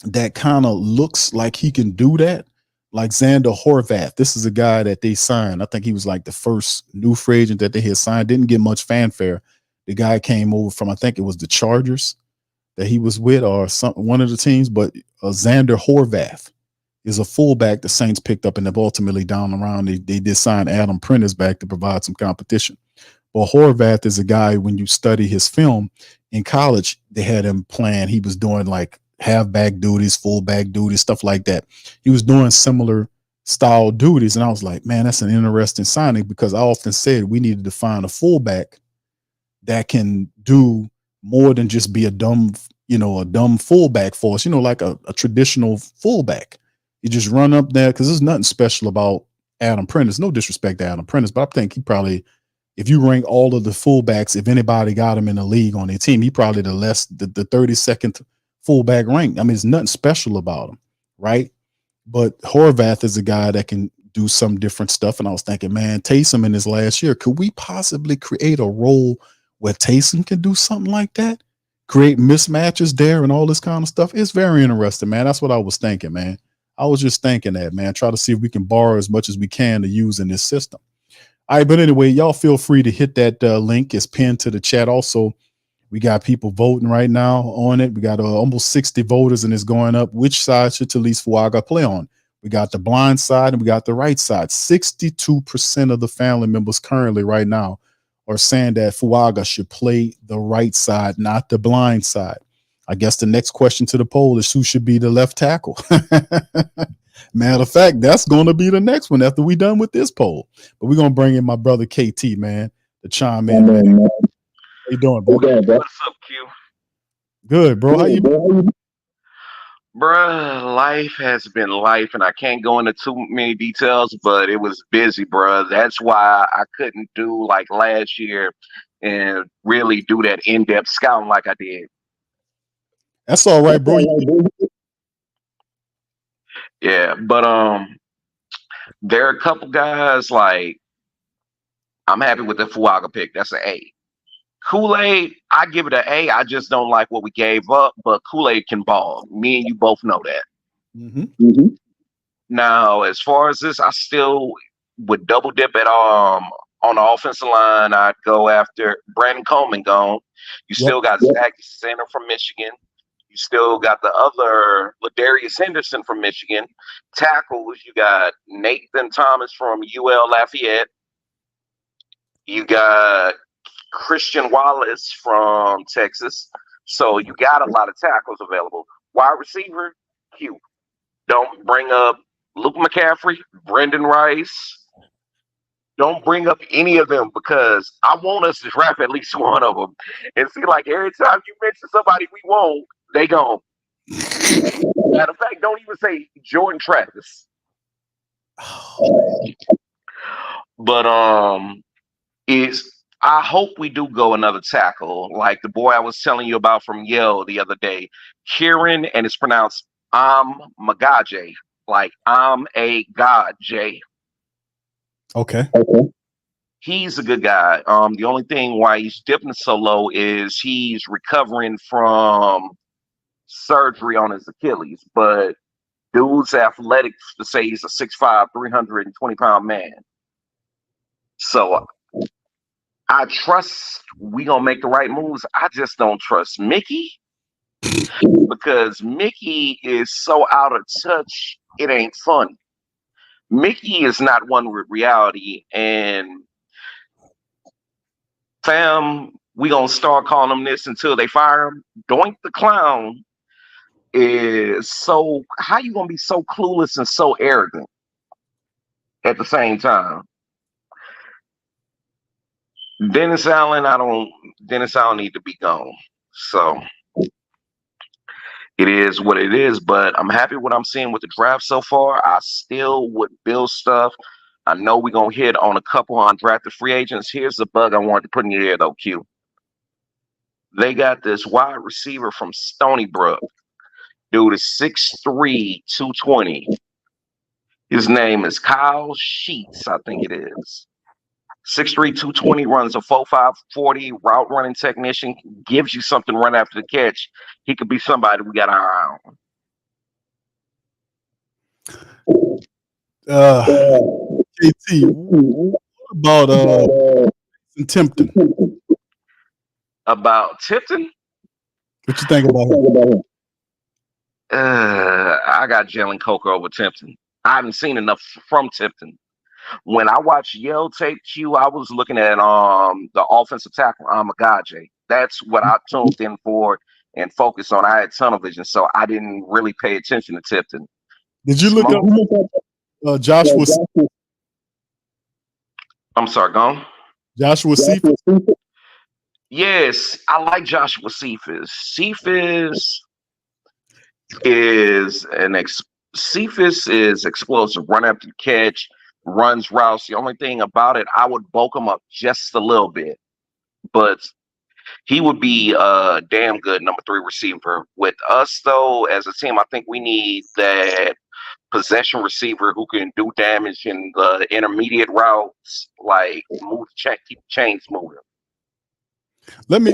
that kind of looks like he can do that, like Xander Horvath. This is a guy that they signed. I think he was like the first new free agent that they had signed. Didn't get much fanfare. The guy came over from, I think it was the Chargers that he was with, or one of the teams, but Xander Horvath is a fullback the Saints picked up and have ultimately down around. They did sign Adam Prentice back to provide some competition. Well, Horvath is a guy, when you study his film in college, they had him playing. He was doing like halfback duties, fullback duties, stuff like that. He was doing similar style duties. And I was like, man, that's an interesting signing, because I often said we needed to find a fullback that can do more than just be a dumb fullback for us, like a traditional fullback. You just run up there, because there's nothing special about Adam Prentice. No disrespect to Adam Prentice, but I think he probably, if you rank all of the fullbacks, if anybody got him in the league on their team, he probably the 32nd fullback rank. I mean, there's nothing special about him, right? But Horvath is a guy that can do some different stuff. And I was thinking, man, Taysom in his last year, could we possibly create a role where Taysom can do something like that? Create mismatches there and all this kind of stuff. It's very interesting, man. That's what I was thinking, man. I was just thinking that, man. Try to see if we can borrow as much as we can to use in this system. All right, but anyway, y'all feel free to hit that link. It's pinned to the chat. Also, we got people voting right now on it. We got almost 60 voters, and it's going up. Which side should Talise Fuaga play on? We got the blind side and we got the right side. 62% of the family members currently right now are saying that Fuaga should play the right side, not the blind side. I guess the next question to the poll is who should be the left tackle. Matter of fact, that's going to be the next one after we done with this poll. But we're going to bring in my brother KT, man, to chime in. Man. How you doing, bro? What's up, Q? Good, bro. How you doing? Bruh, life has been life, and I can't go into too many details, but it was busy, bruh. That's why I couldn't do like last year and really do that in-depth scouting like I did. That's all right, bro. Yeah, but there are a couple guys like I'm happy with the Fuaga pick. That's an A. Kool-Aid, I give it an A. I just don't like what we gave up, but Kool-Aid can ball. Me and you both know that. Mm-hmm. Now, as far as this, I still would double dip at on the offensive line. I'd go after Brandon Coleman gone. You still got Zach Center from Michigan. You still got the other Ladarius Henderson from Michigan. Tackles, you got Nathan Thomas from UL Lafayette. You got Christian Wallace from Texas. So you got a lot of tackles available. Wide receiver, Q. Don't bring up Luke McCaffrey, Brendan Rice. Don't bring up any of them because I want us to draft at least one of them. And see, like every time you mention somebody we want, they gone. Matter of fact, don't even say Jordan Travis. But I hope we do go another tackle, like the boy I was telling you about from Yale the other day, Kieran, and it's pronounced Magaje, like I'm a god J. Okay. He's a good guy. The only thing why he's dipping so low is he's recovering from surgery on his Achilles, but dude's athletic to say he's a 6'5", 320-pound man. So I trust we gonna make the right moves. I just don't trust Mickey because Mickey is so out of touch. It ain't funny. Mickey is not one with reality, and fam, we gonna start calling him this until they fire him. Doink the Clown is so. How you gonna be so clueless and so arrogant at the same time? Dennis Allen need to be gone. So it is what it is, but I'm happy what I'm seeing with the draft so far. I still would build stuff. I know we're going to hit on a couple undrafted free agents. Here's the bug I wanted to put in your ear, though, Q. They got this wide receiver from Stony Brook. Dude is 6'3", 220. His name is Kyle Sheets, I think it is. 6'3", 220, runs a 4.5 40, route running technician, gives you something right after the catch. He could be somebody we got our eye on. KT, what about Tipton? About Tipton? What you think about him? I got Jalen Coker over Tipton. I haven't seen enough from Tipton. When I watched Yale tape Q, I was looking at the offensive tackle, Amagaje. That's what I tuned in for and focused on. I had tunnel vision, so I didn't really pay attention to Tipton. Did you look up Joshua? I'm sorry, gone. Joshua Cephas? Yes, I like Joshua Cephas. Cephas is explosive, run after the catch, runs routes. The only thing about it, I would bulk him up just a little bit, but he would be a damn good number 3 receiver. With us, though, as a team, I think we need that possession receiver who can do damage in the intermediate routes, like move the keep the chains moving. Let me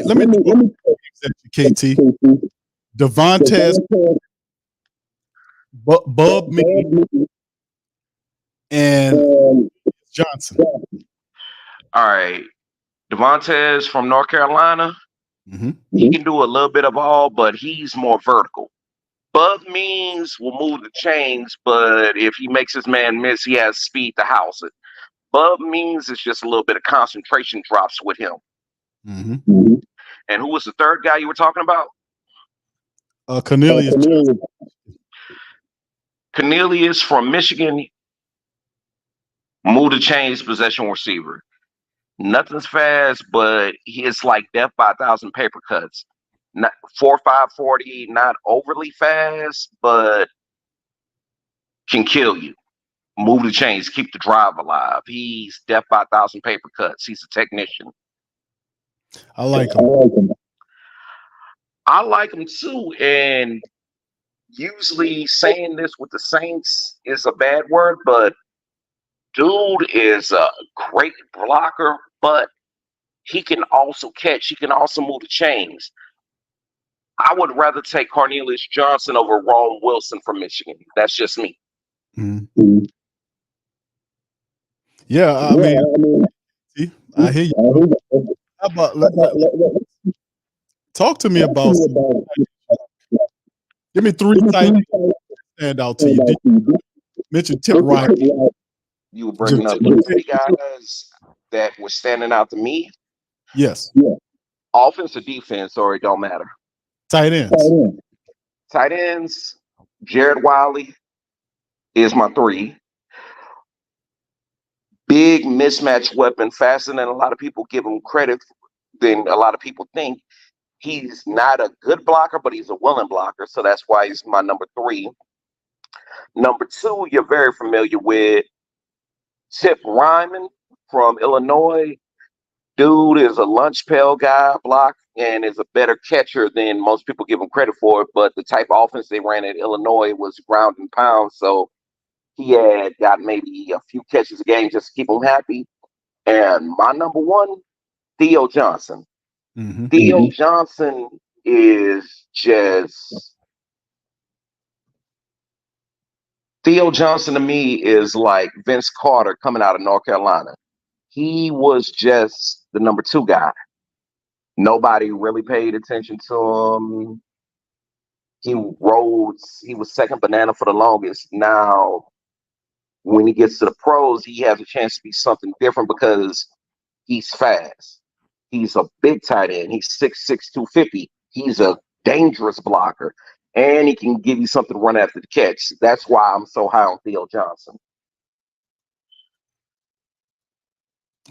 KT. Devontae, Bub me, and Johnson. All right. Devontae from North Carolina. Mm-hmm. He can do a little bit of all, but he's more vertical. Bub means will move the chains, but if he makes his man miss, he has speed to house it. Bub means it's just a little bit of concentration drops with him. Mm-hmm. And who was the third guy you were talking about? Cornelius. Cornelius from Michigan. Move the chains, possession receiver. Nothing's fast, but it's like death by 1,000 paper cuts. Not 4.5 40, not overly fast, but can kill you. Move the chains, keep the drive alive. He's death by 1,000 paper cuts. He's a technician. I like him. I like him too. And usually saying this with the Saints is a bad word, but dude is a great blocker, but he can also catch. He can also move the chains. I would rather take Cornelius Johnson over Rome Wilson from Michigan. That's just me. Mm-hmm. Yeah, I mean, see, I hear you. How about talk to me about? Give me 3 tight stand out to you. Did you mention Tip Ryan? You were bringing up the 3 guys that were standing out to me. Yes. Offense or defense, or it don't matter. Tight ends. Tight ends, Jared Wiley is my 3. Big mismatch weapon, faster than a lot of people give him credit than a lot of people think. He's not a good blocker, but he's a willing blocker, so that's why he's my number 3. Number 2, you're very familiar with Tip Ryman from Illinois. Dude is a lunch pail guy, block, and is a better catcher than most people give him credit for. But the type of offense they ran at Illinois was ground and pound, so he had got maybe a few catches a game just to keep him happy. And my number 1, Theo Johnson. Mm-hmm. Theo Johnson is just... Theo Johnson to me is like Vince Carter coming out of North Carolina. He was just the number 2 guy. Nobody really paid attention to him. He was second banana for the longest. Now, when he gets to the pros, he has a chance to be something different because he's fast. He's a big tight end. He's 6'6", 250. He's a dangerous blocker. And he can give you something to run after the catch. That's why I'm so high on Theo Johnson.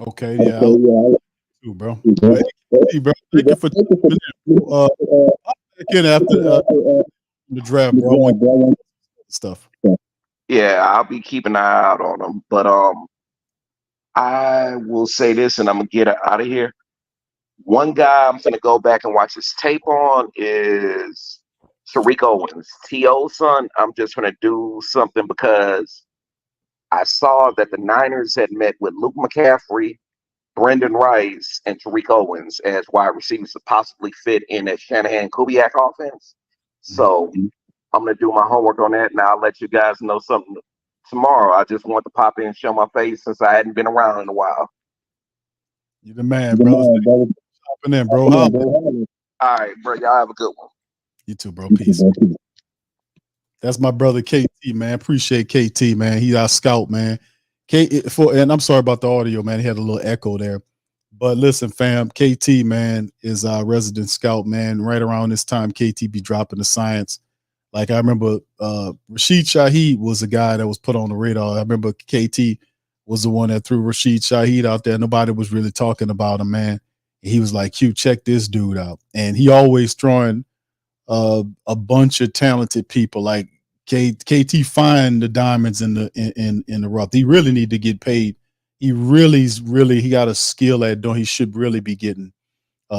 Okay, yeah. Too, bro. Hey, bro. Thank you for again after the draft, bro. Stuff. Yeah, I'll be keeping an eye out on him. But I will say this, and I'm gonna get out of here. One guy I'm gonna go back and watch his tape on is Tariq Owens. T.O.'s son. I'm just gonna do something because I saw that the Niners had met with Luke McCaffrey, Brendan Rice, and Tariq Owens as wide receivers to possibly fit in a Shanahan-Kubiak offense. So I'm going to do my homework on that, and I'll let you guys know something tomorrow. I just want to pop in and show my face since I hadn't been around in a while. You're the man, brother. Hopping in, bro. All right, bro. Y'all have a good one. You too, bro. Peace. That's my brother KT, man. Appreciate KT, man. He's our scout, man. And I'm sorry about the audio, man. He had a little echo there. But listen, fam, KT, man, is our resident scout, man. Right around this time, KT be dropping the science. Like I remember Rashid Shaheed was a guy that was put on the radar. I remember KT was the one that threw Rashid Shaheed out there. Nobody was really talking about him, man. And he was like, Q, check this dude out. And he always throwing a bunch of talented people. Like KT find the diamonds in the rough. He really need to get paid. He got a skill at doing. He should really be getting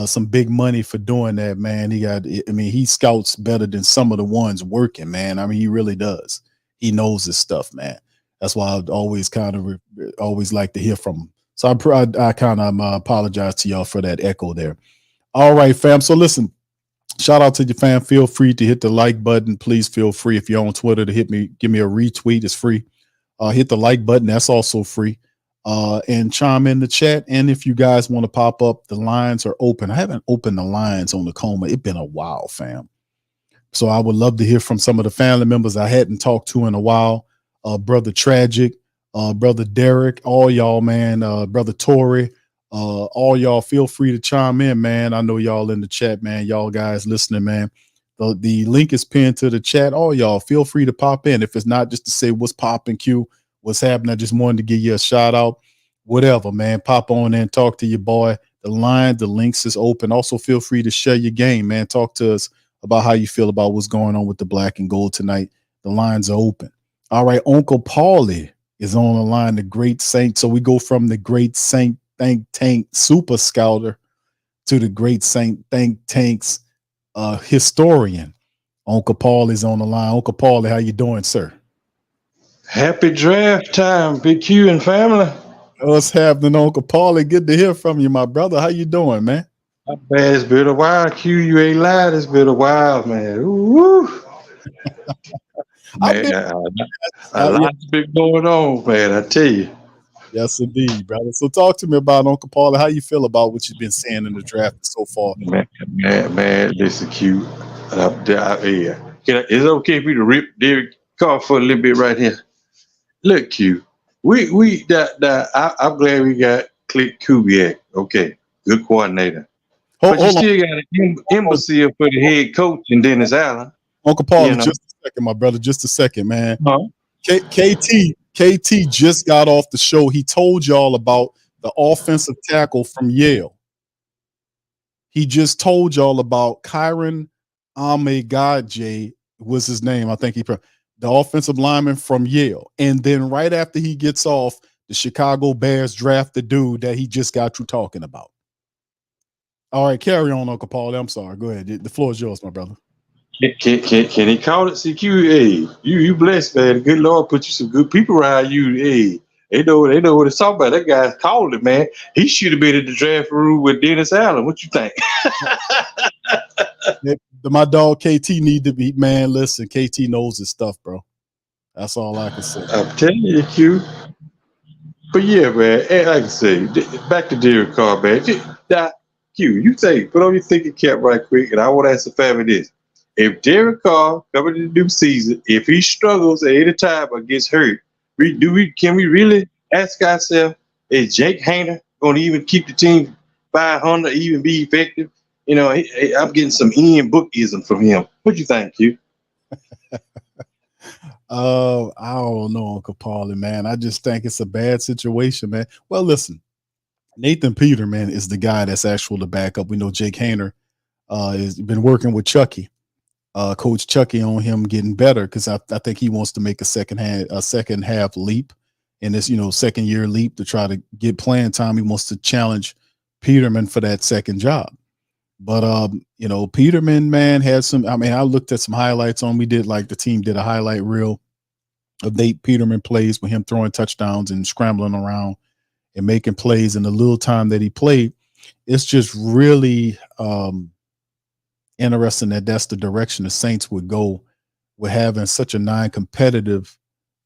some big money for doing that, man. He scouts better than some of the ones working, man. I mean, he really does. He knows his stuff, man. That's why I always like to hear from him. So I kind of apologize to y'all for that echo there. All right, fam. So listen, shout out to your fam. Feel free to hit the like button. Please feel free if you're on Twitter to give me a retweet. It's free. Hit the like button. That's also free. And chime in the chat. And if you guys want to pop up, the lines are open. I haven't opened the lines on the Coma. It's been a while, fam. So I would love to hear from some of the family members I hadn't talked to in a while. Brother Tragic, Brother Derek, all y'all, man, Brother Tory, all y'all feel free to chime in, man. I know y'all in the chat, man. Y'all guys listening, man. The link is pinned to the chat. All y'all feel free to pop in. If it's not just to say what's popping, Q, what's happening, I just wanted to give you a shout out. Whatever, man. Pop on in, talk to your boy. The links is open. Also feel free to share your game, man. Talk to us about how you feel about what's going on with the black and gold tonight. The lines are open. All right, Uncle Paulie is on the line, the great saint. So we go from the great saint think tank super scouter to the great saint think tank's historian. Uncle Paulie is on the line. Uncle Paulie, how you doing, sir? Happy draft time, Big Q and family. What's happening, Uncle Paulie? Good to hear from you, my brother. How you doing, man? Not bad. It's been a while, Q. You ain't lied. It's been a while, man. Ooh. Man, a lot's been going on, man. I tell you. Yes, indeed, brother. So talk to me about Uncle Paulie. How you feel about what you've been seeing in the draft so far? Man, listen, Q. Yeah. Is it okay for you to rip Derek Carr for a little bit right here? Look, Q. I'm glad we got Click Kubiak. Okay, good coordinator. But you Hold on, still got an imbecile for the head coach and Dennis Allen. Uncle Paul. You know. Just a second, my brother. Just a second, man. Huh? KT just got off the show. He told y'all about the offensive tackle from Yale. He just told y'all about Kyron Amegadje was his name. I think the offensive lineman from Yale. And then right after he gets off, the Chicago Bears draft the dude that he just got you talking about. All right, carry on, Uncle Paul. I'm sorry. Go ahead. The floor is yours, my brother. Can he call it CQ? Hey, you blessed, man. The good Lord put you some good people around you. Hey, they know what it's talking about. That guy's called it, man. He should have been in the draft room with Dennis Allen. What you think? My dog KT need to be, man. Listen, KT knows his stuff, bro. That's all I can say. I'm telling you, Q. But yeah, man. Like I say, back to Derek Carr, man. Q, you put on your thinking cap right quick, and I want to ask the family this. If Derek Carr coming to the new season, if he struggles at any time or gets hurt, can we really ask ourselves, is Jake Hayner going to even keep the team 500, even be effective? You know, I'm getting some Ian Bookism from him. What you think, Q? I don't know, Uncle Paulie, man. I just think it's a bad situation, man. Well, listen, Nathan Peterman is the guy that's actually the backup. We know Jake Hayner has been working with Chucky. Coach Chucky on him getting better because I think he wants to make a second half leap in this, second year leap to try to get playing time. He wants to challenge Peterman for that second job. But Peterman, man, had some. I mean, I looked at some highlights on. The team did a highlight reel of Nate Peterman plays with him throwing touchdowns and scrambling around and making plays in the little time that he played. It's just really interesting that's the direction the Saints would go with having such a non-competitive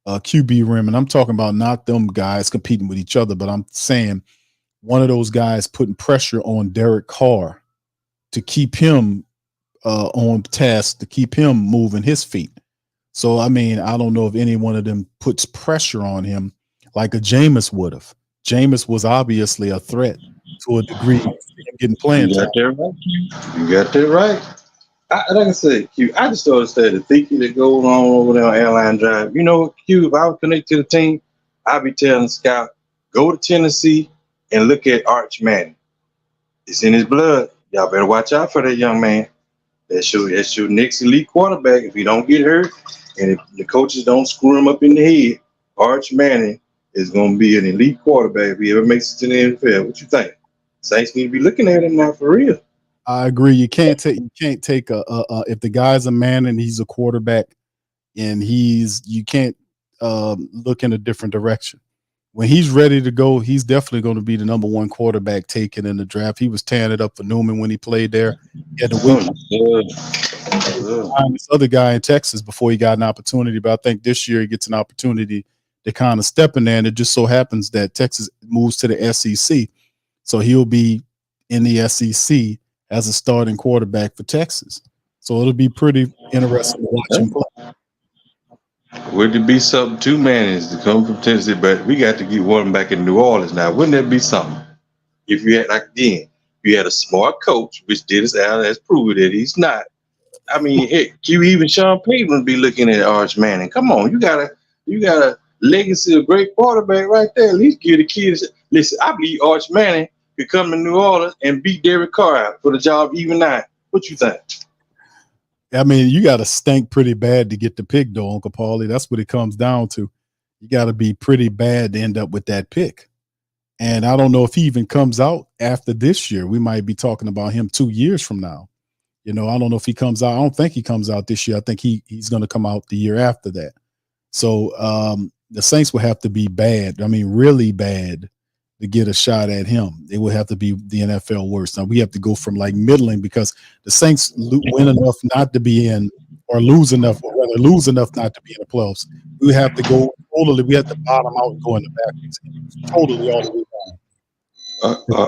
QB room. And I'm talking about not them guys competing with each other, but I'm saying one of those guys putting pressure on Derek Carr to keep him on task, to keep him moving his feet. So, I mean, I don't know if any one of them puts pressure on him like a Jameis would have. Jameis was obviously a threat to a degree, getting playing time. You got that right. Like I said, Q, I just don't understand the thinking that goes on over there on Airline Drive. You know, Q, if I was connected to the team, I'd be telling Scott, go to Tennessee and look at Arch Manning. It's in his blood. Y'all better watch out for that young man. That's your next elite quarterback. If he don't get hurt and if the coaches don't screw him up in the head, Arch Manning is going to be an elite quarterback if he ever makes it to the NFL. What you think? Saints need to be looking at him now for real. I agree. You can't take if the guy's a man and he's a quarterback and you can't look in a different direction. When he's ready to go, he's definitely going to be the number one quarterback taken in the draft. He was tearing it up for Newman when he played there. He had to wait this other guy in Texas before he got an opportunity. But I think this year he gets an opportunity to kind of step in there. And it just so happens that Texas moves to the SEC. So he'll be in the SEC as a starting quarterback for Texas. So it'll be pretty interesting to watch him play. Would it be something, two Mannings to come from Tennessee, but we got to get one back in New Orleans now. Wouldn't that be something? If you had, you had a smart coach, which Dennis Allen has proven that he's not. I mean, heck, even Sean Payton would be looking at Arch Manning. Come on, you got a legacy of great quarterback right there. At least give the kids. Listen, I believe Arch Manning could come to New Orleans and beat Derek Carr out for the job even now. What you think? I mean, you got to stink pretty bad to get the pick, though, Uncle Paulie. That's what it comes down to. You got to be pretty bad to end up with that pick. And I don't know if he even comes out after this year. We might be talking about him 2 years from now. I don't know if he comes out. I don't think he comes out this year. I think he's going to come out the year after that. So the Saints will have to be bad. I mean, really bad to get a shot at him. It would have to be the NFL worst. Now we have to go from like middling because the Saints win enough not to be in or lose enough not to be in the playoffs. We have to go totally. We have to bottom out and go in the back. Totally all the way down.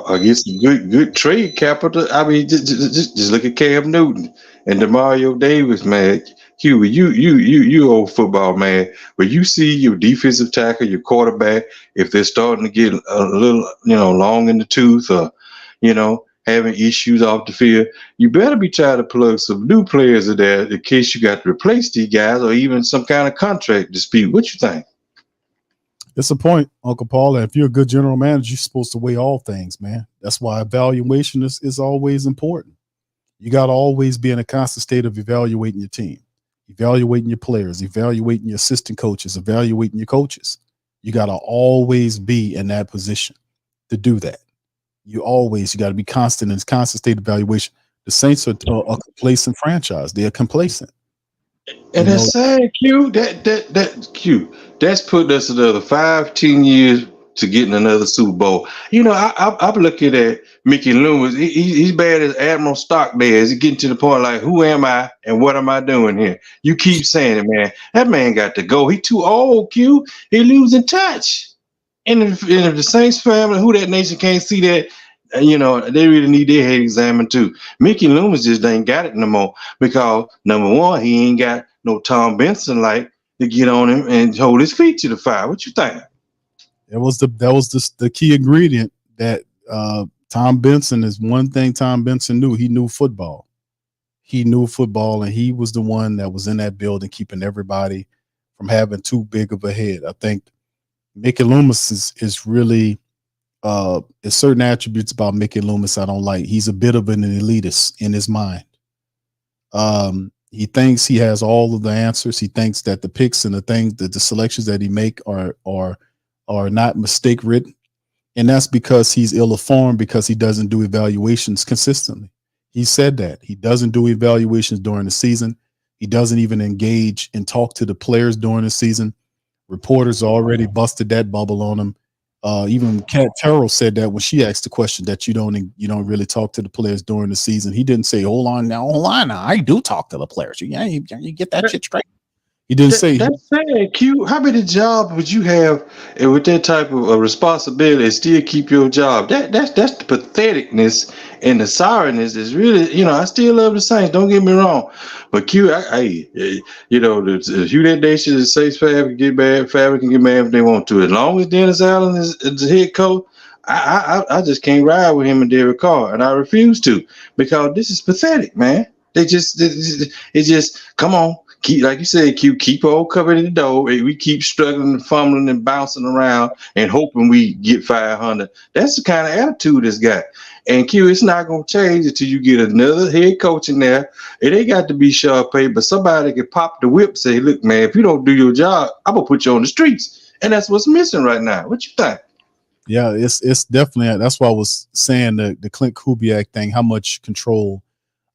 I get some good trade capital. I mean, just look at Cam Newton and DeMario Davis, man. Huey, you old football man. When you see your defensive tackle, your quarterback, if they're starting to get a little, long in the tooth, or having issues off the field, you better be trying to plug some new players in there in case you got to replace these guys or even some kind of contract dispute. What you think? It's a point, Uncle Paul. And if you're a good general manager, you're supposed to weigh all things, man. That's why evaluation is always important. You got to always be in a constant state of evaluating your team, evaluating your players, evaluating your assistant coaches, evaluating your coaches. You got to always be in that position to do that. You got to be constant in constant state of evaluation. The Saints are a complacent franchise. They are complacent. And that's sad, Q. That Q. That's put us another 5-10 years to getting another Super Bowl. I'm looking at Mickey Loomis. He's bad as Admiral Stockdale. He's getting to the point like, who am I and what am I doing here? You keep saying it, man. That man got to go. He too old, Q. He losing touch. And if the Saints family, who that nation can't see that, they really need their head examined too. Mickey Loomis just ain't got it no more because number one, he ain't got no Tom Benson like to get on him and hold his feet to the fire. What you think? That was the key ingredient that Tom Benson is one thing Tom Benson knew. He knew football. He knew football, and he was the one that was in that building keeping everybody from having too big of a head. I think Mickey Loomis is really there's certain attributes about Mickey Loomis I don't like. He's a bit of an elitist in his mind. He thinks he has all of the answers. He thinks that the picks and the selections that he make are not mistake ridden, and that's because he's ill-informed because he doesn't do evaluations consistently. He said that he doesn't do evaluations during the season. He doesn't even engage and talk to the players during the season. Reporters already busted that bubble on him. Even Kat Terrell said that when she asked the question that you don't really talk to the players during the season. He didn't say, hold on now, I do talk to the players. You get that shit straight. He didn't say that's sad, Q. How many jobs would you have with that type of responsibility and still keep your job? That's the patheticness and the sorriness is really, I still love the Saints. Don't get me wrong, but Q, the Hugh that nation, the Saints fan can get mad, family can get mad if they want to. As long as Dennis Allen is the head coach, I just can't ride with him and Derek Carr, and I refuse to because this is pathetic, man. It just come on. Keep, like you said, keep all covered in the dough. We keep struggling and fumbling and bouncing around and hoping we get 500. That's the kind of attitude this guy. And Q, it's not going to change until you get another head coach in there. It ain't got to be Sharpay, but somebody can pop the whip, say, look, man, if you don't do your job, I'm going to put you on the streets. And that's what's missing right now. What you think? Yeah, it's definitely, that's why I was saying the Clint Kubiak thing, how much control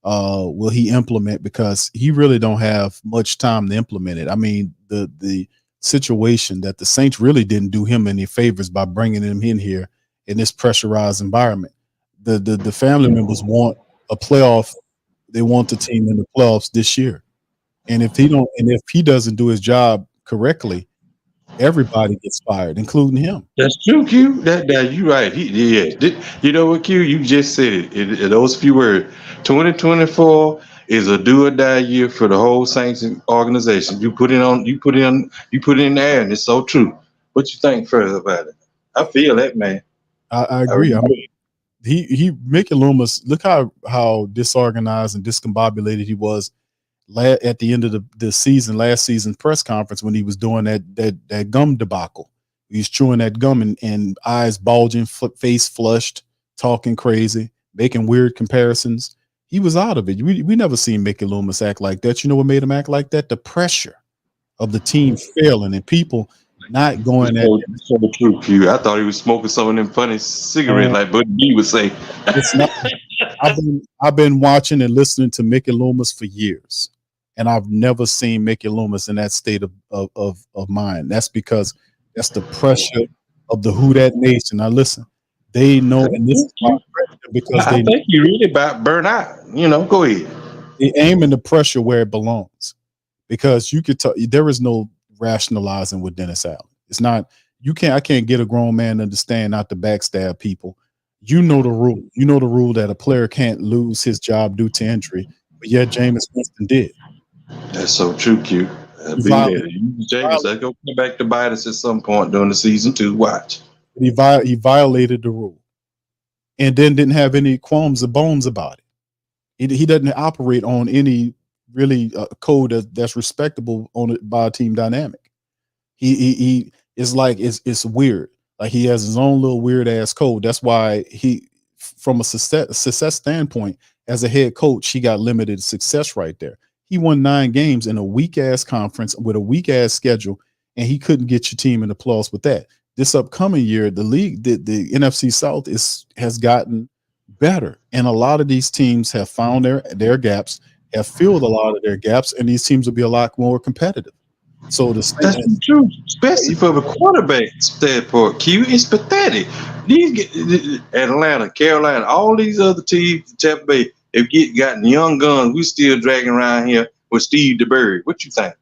will he implement, because he really don't have much time to implement it. I mean, the situation that the Saints really didn't do him any favors by bringing him in here in this pressurized environment. The family members want a playoff. They want the team in the playoffs this year. And if he doesn't do his job correctly, everybody gets fired, including him. That's true, Q. That you right. You know what, Q? You just said it in those few words. 2024 is a do or die year for the whole Saints organization. You put it in there, and it's so true. What you think further about it? I feel that, man. I agree. I mean, Mickey Loomis, look how disorganized and discombobulated he was at the end of the season, last season press conference when he was doing that gum debacle. He's chewing that gum and eyes bulging, face flushed, talking crazy, making weird comparisons. He was out of it. We never seen Mickey Loomis act like that. You know what made him act like that? The pressure of the team failing and people not going at him. So true, Q. I thought he was smoking some of them funny cigarettes like Buddy B would say. It's not. I've been watching and listening to Mickey Loomis for years, and I've never seen Mickey Loomis in that state of mind. That's because that's the pressure of the Who Dat Nation. Now listen, they know, and this is because I think you really about burn out. Go ahead. They aim in the pressure where it belongs, because you could tell there is no rationalizing with Dennis Allen. It's not. I can't get a grown man to understand not to backstab people. You know the rule. You know the rule that a player can't lose his job due to injury, but yet Jameis Winston did. That's so true, Q. Jameis, that's going to come back to bite us at some point during the season too. Watch. He violated the rule. and then didn't have any qualms or bones about it. He doesn't operate on any really code that's respectable on it by a team dynamic. He is like it's weird. Like he has his own little weird ass code. That's why he, from a success standpoint, as a head coach, he got limited success right there. He won 9 games in a weak ass conference with a weak ass schedule, and he couldn't get your team in the playoffs with that. This upcoming year, the league, the NFC South has gotten better, and a lot of these teams have found their gaps, have filled a lot of their gaps, and these teams will be a lot more competitive. So that's true, especially for the quarterback standpoint. Q, it's pathetic. These Atlanta, Carolina, all these other teams, Tampa Bay, have gotten young guns. We still dragging around here with Steve DeBerg. What you think?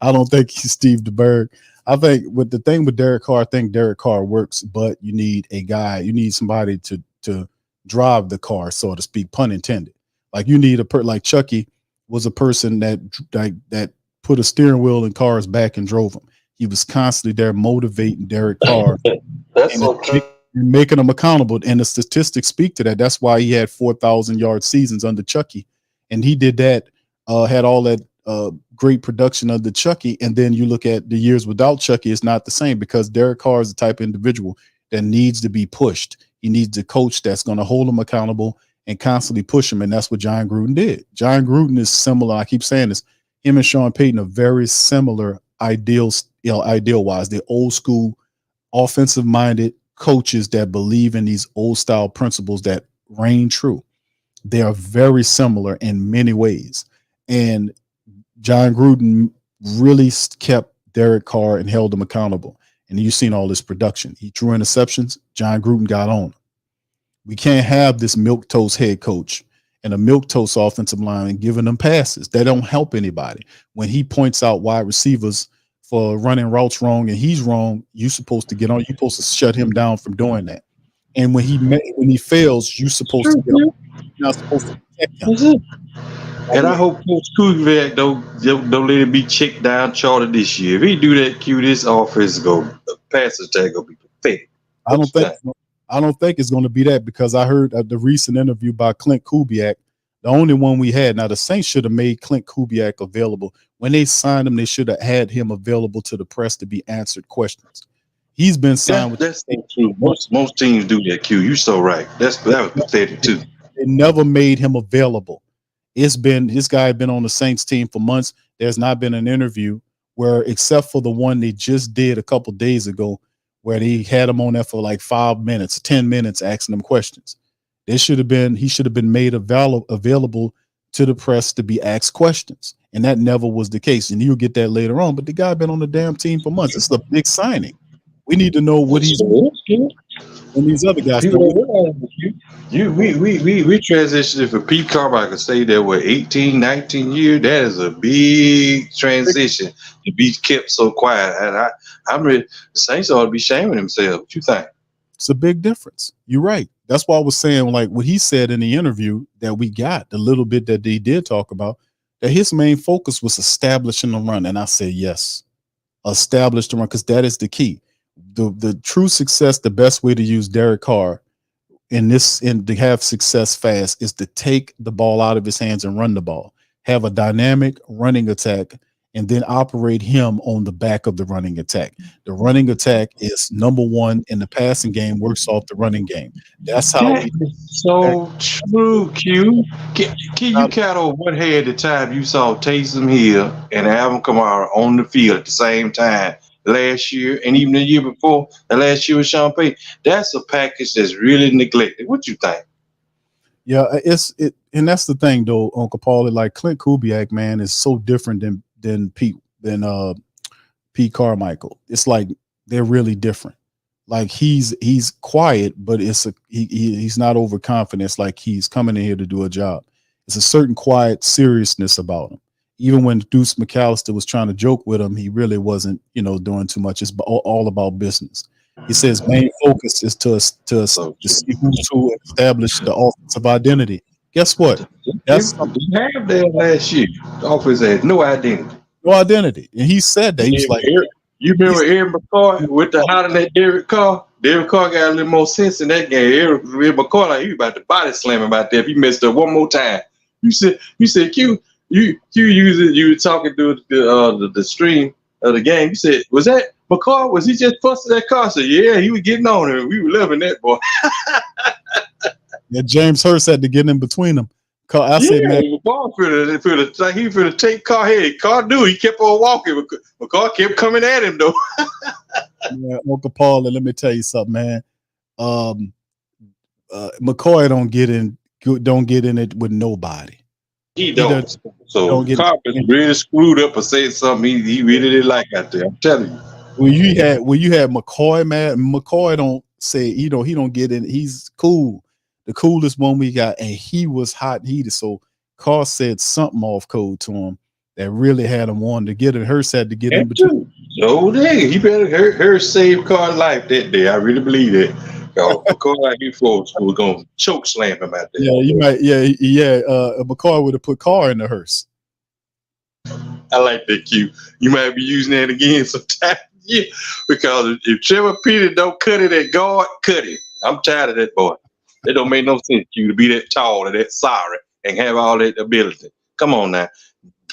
I don't think he's Steve DeBerg. I think with the thing with Derek Carr, I think Derek Carr works, but you need a guy. You need somebody to drive the car, so to speak, pun intended. Like you need like Chucky was a person that put a steering wheel in Carr's back and drove him. He was constantly there motivating Derek Carr. That's so true. Making them accountable, and the statistics speak to that. That's why he had 4,000-yard seasons under Chucky, and he did that. Had all that great production under Chucky, and then you look at the years without Chucky, it's not the same because Derek Carr is the type of individual that needs to be pushed. He needs a coach that's going to hold him accountable and constantly push him, and that's what John Gruden did. John Gruden is similar. I keep saying this. Him and Sean Payton are very similar ideal-wise. They're old school, offensive-minded coaches that believe in these old style principles that reign true. They are very similar in many ways. And John Gruden really kept Derek Carr and held him accountable. And you've seen all this production. He threw interceptions. John Gruden got on him. We can't have this milquetoast head coach and a milquetoast offensive line giving them passes. That don't help anybody. When he points out wide receivers for running routes wrong and he's wrong, you're supposed to get on. You're supposed to shut him down from doing that. And when he fails, you're supposed to get on. You're not supposed to protect him. And I hope Coach Kubiak don't let it be checked down charted this year. If he do that, Q, this offense the pass attack gonna be pathetic. I don't think it's going to be that because I heard the recent interview by Clint Kubiak, the only one we had. Now the Saints should have made Clint Kubiak available when they signed him. They should have had him available to the press to be answered questions. He's been signed with. That's true. Most teams do that. Q, you so right. That was pathetic too. They never made him available. This guy had been on the Saints team for months. There's not been an interview where, except for the one they just did a couple days ago, where they had him on there for like 5 minutes, 10 minutes, asking him questions. He should have been made available to the press to be asked questions. And that never was the case. And you'll get that later on. But the guy been on the damn team for months. It's a big signing. We need to know what he's doing. And these other guys. We transitioned for Pete Carmichael stay there with 18, 19 years. That is a big transition to be kept so quiet. And I'm ready. The Saints ought to be shaming themselves. What you think? It's a big difference. You're right. That's why I was saying, like what he said in the interview that we got, the little bit that they did talk about, that his main focus was establishing the run. And I said, yes, establish the run, because that is the key. The true success, the best way to use Derek Carr and to have success fast is to take the ball out of his hands and run the ball, have a dynamic running attack, and then operate him on the back of the running attack. The running attack is number one in the passing game, works off the running game. That's how so true, Q. Can you count on one hand the time you saw Taysom Hill and Alvin Kamara on the field at the same time last year and even the year before, the last year with Sean Payton? That's a package that's really neglected. What you think? Yeah, and that's the thing though, Uncle Paulie. Like Clint Kubiak, man, is so different than Pete Carmichael. It's like they're really different. Like he's quiet, but he's not overconfident. It's like he's coming in here to do a job. It's a certain quiet seriousness about him. Even when Deuce McAllister was trying to joke with him, he really wasn't, doing too much. It's all about business. He says main focus is to see who's who and establish the offensive identity. Guess what? That's something you have there last year. The offense had no identity. No identity. And he said that. He was like, you remember Aaron McCoy with the hollering at Derek Carr? Derek Carr got a little more sense in that game. Eric McCoy, like, he about to body slam him out there if he messed up one more time. You said Q you were talking through the stream of the game. You said, was that McCoy? Was he just fussing that car? I said, yeah, he was getting on him. We were loving that boy. Yeah, James Hurst had to get in between them. I said, man, McCoy like he for the take Carr head. Carr knew he kept on walking. McCoy kept coming at him though. Yeah, Uncle Paul, let me tell you something, man. McCoy don't get in it with nobody. He don't. So Carr was really screwed up or saying something he really didn't like out there. I'm telling you. When you had McCoy, man, McCoy don't say, he don't get in. He's cool. The coolest one we got, and he was hot and heated. So Carr said something off code to him that really had him wanting to get it. Hurst had to get in between. So he better Hurst saved Carr's life that day. I really believe that. McCoy like you folks was gonna choke slam him out there. Yeah, you might. Yeah. McCoy would have put Carr in the hearse. I like that, Q. You might be using that again sometime. Yeah, because if Trevor Peters don't cut it at guard, cut it. I'm tired of that boy. It don't make no sense, Q, to be that tall and that sorry and have all that ability. Come on now.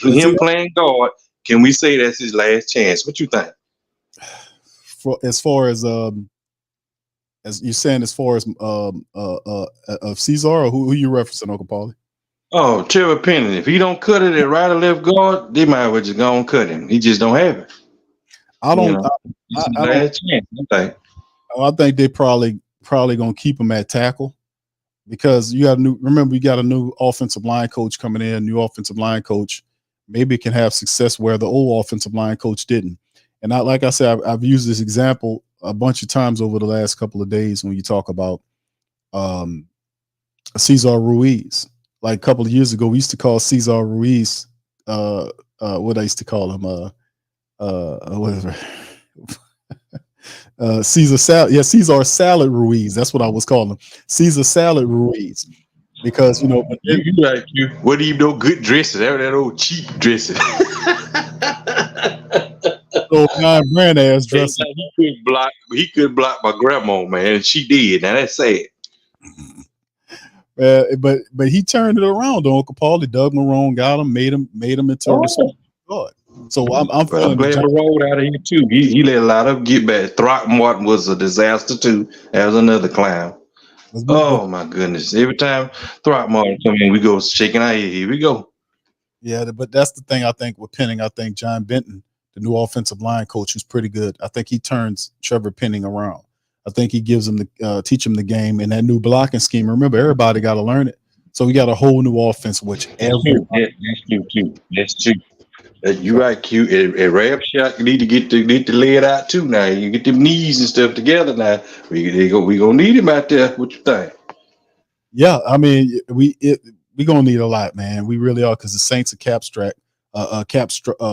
Him playing guard, can we say that's his last chance? What you think? As far as you're saying, as far as of Cesar, or who you referencing, Uncle Paulie? Oh, Trevor Penning. If he don't cut it at right or left guard, they might well just go and cut him. He just don't have it. I think they probably gonna keep him at tackle because you got a new offensive line coach coming in, new offensive line coach. Maybe can have success where the old offensive line coach didn't. And like I said, I've used this example a bunch of times over the last couple of days when you talk about Cesar Ruiz. Like a couple of years ago, we used to call Cesar Ruiz what I used to call him whatever. Cesar Salad Ruiz. That's what I was calling him. Cesar Salad Ruiz. Because what do you know? Good dressing, that old cheap dressing. Old brand ass dressing. He couldn't block my grandma, man. And she did. Now that's sad. But he turned it around. Uncle Paul, Doug Marone got him, made him into a respected guard. So I'm feeling glad the road out of here too. He let a lot of get back. Throckmorton was a disaster too. That was another clown. Oh my goodness! Every time Throckmorton come in, we go shaking our head. Here we go. Yeah, but that's the thing. I think with Penning, I think John Benton, the new offensive line coach, who's pretty good. I think he turns Trevor Penning around. I think he gives him teach him the game and that new blocking scheme. Remember, everybody got to learn it. So we got a whole new offense, which that's true. You're right, Q. A rap shot, you need to lay it out too. Now you get them knees and stuff together. Now we gonna need him out there. What you think? Yeah, I mean we gonna need a lot, man. We really are, because the Saints are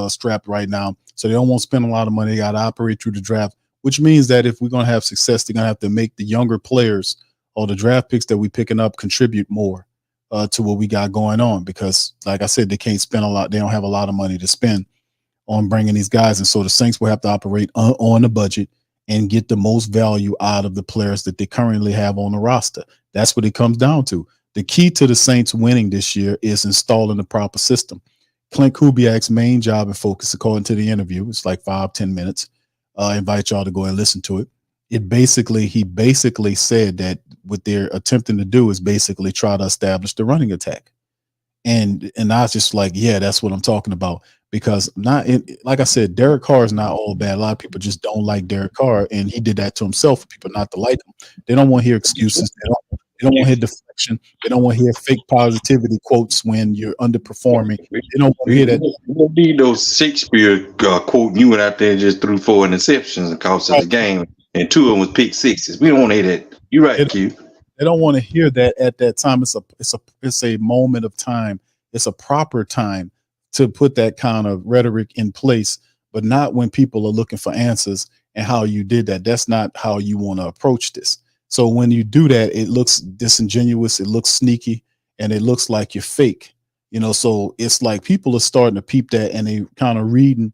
strapped right now, so they don't want to spend a lot of money. They got to operate through the draft, which means that if we're gonna have success, they're gonna have to make the younger players or the draft picks that we're picking up contribute more to what we got going on, because like I said, they can't spend a lot. They don't have a lot of money to spend on bringing these guys. And so the Saints will have to operate on the budget and get the most value out of the players that they currently have on the roster. That's what it comes down to. The key to the Saints winning this year is installing the proper system. Clint Kubiak's main job and focus, according to the interview, it's like 5-10 minutes. I invite y'all to go and listen to it. He basically said that what they're attempting to do is basically try to establish the running attack. And I was just like, yeah, that's what I'm talking about. Because like I said, Derek Carr is not all bad. A lot of people just don't like Derek Carr, and he did that to himself for people not to like him. They don't want to hear excuses. They don't want to hear deflection. They don't want to hear fake positivity quotes when you're underperforming. They don't want to hear that. We don't need those Shakespeare quote you went out there and just threw 4 interceptions and cost us the game, and 2 of them was pick sixes. We don't want to hear that. You're right, Q. They don't want to hear that at that time. It's a moment of time. It's a proper time to put that kind of rhetoric in place, but not when people are looking for answers and how you did that. That's not how you want to approach this. So when you do that, it looks disingenuous, it looks sneaky, and it looks like you're fake. So it's like people are starting to peep that, and they kind of reading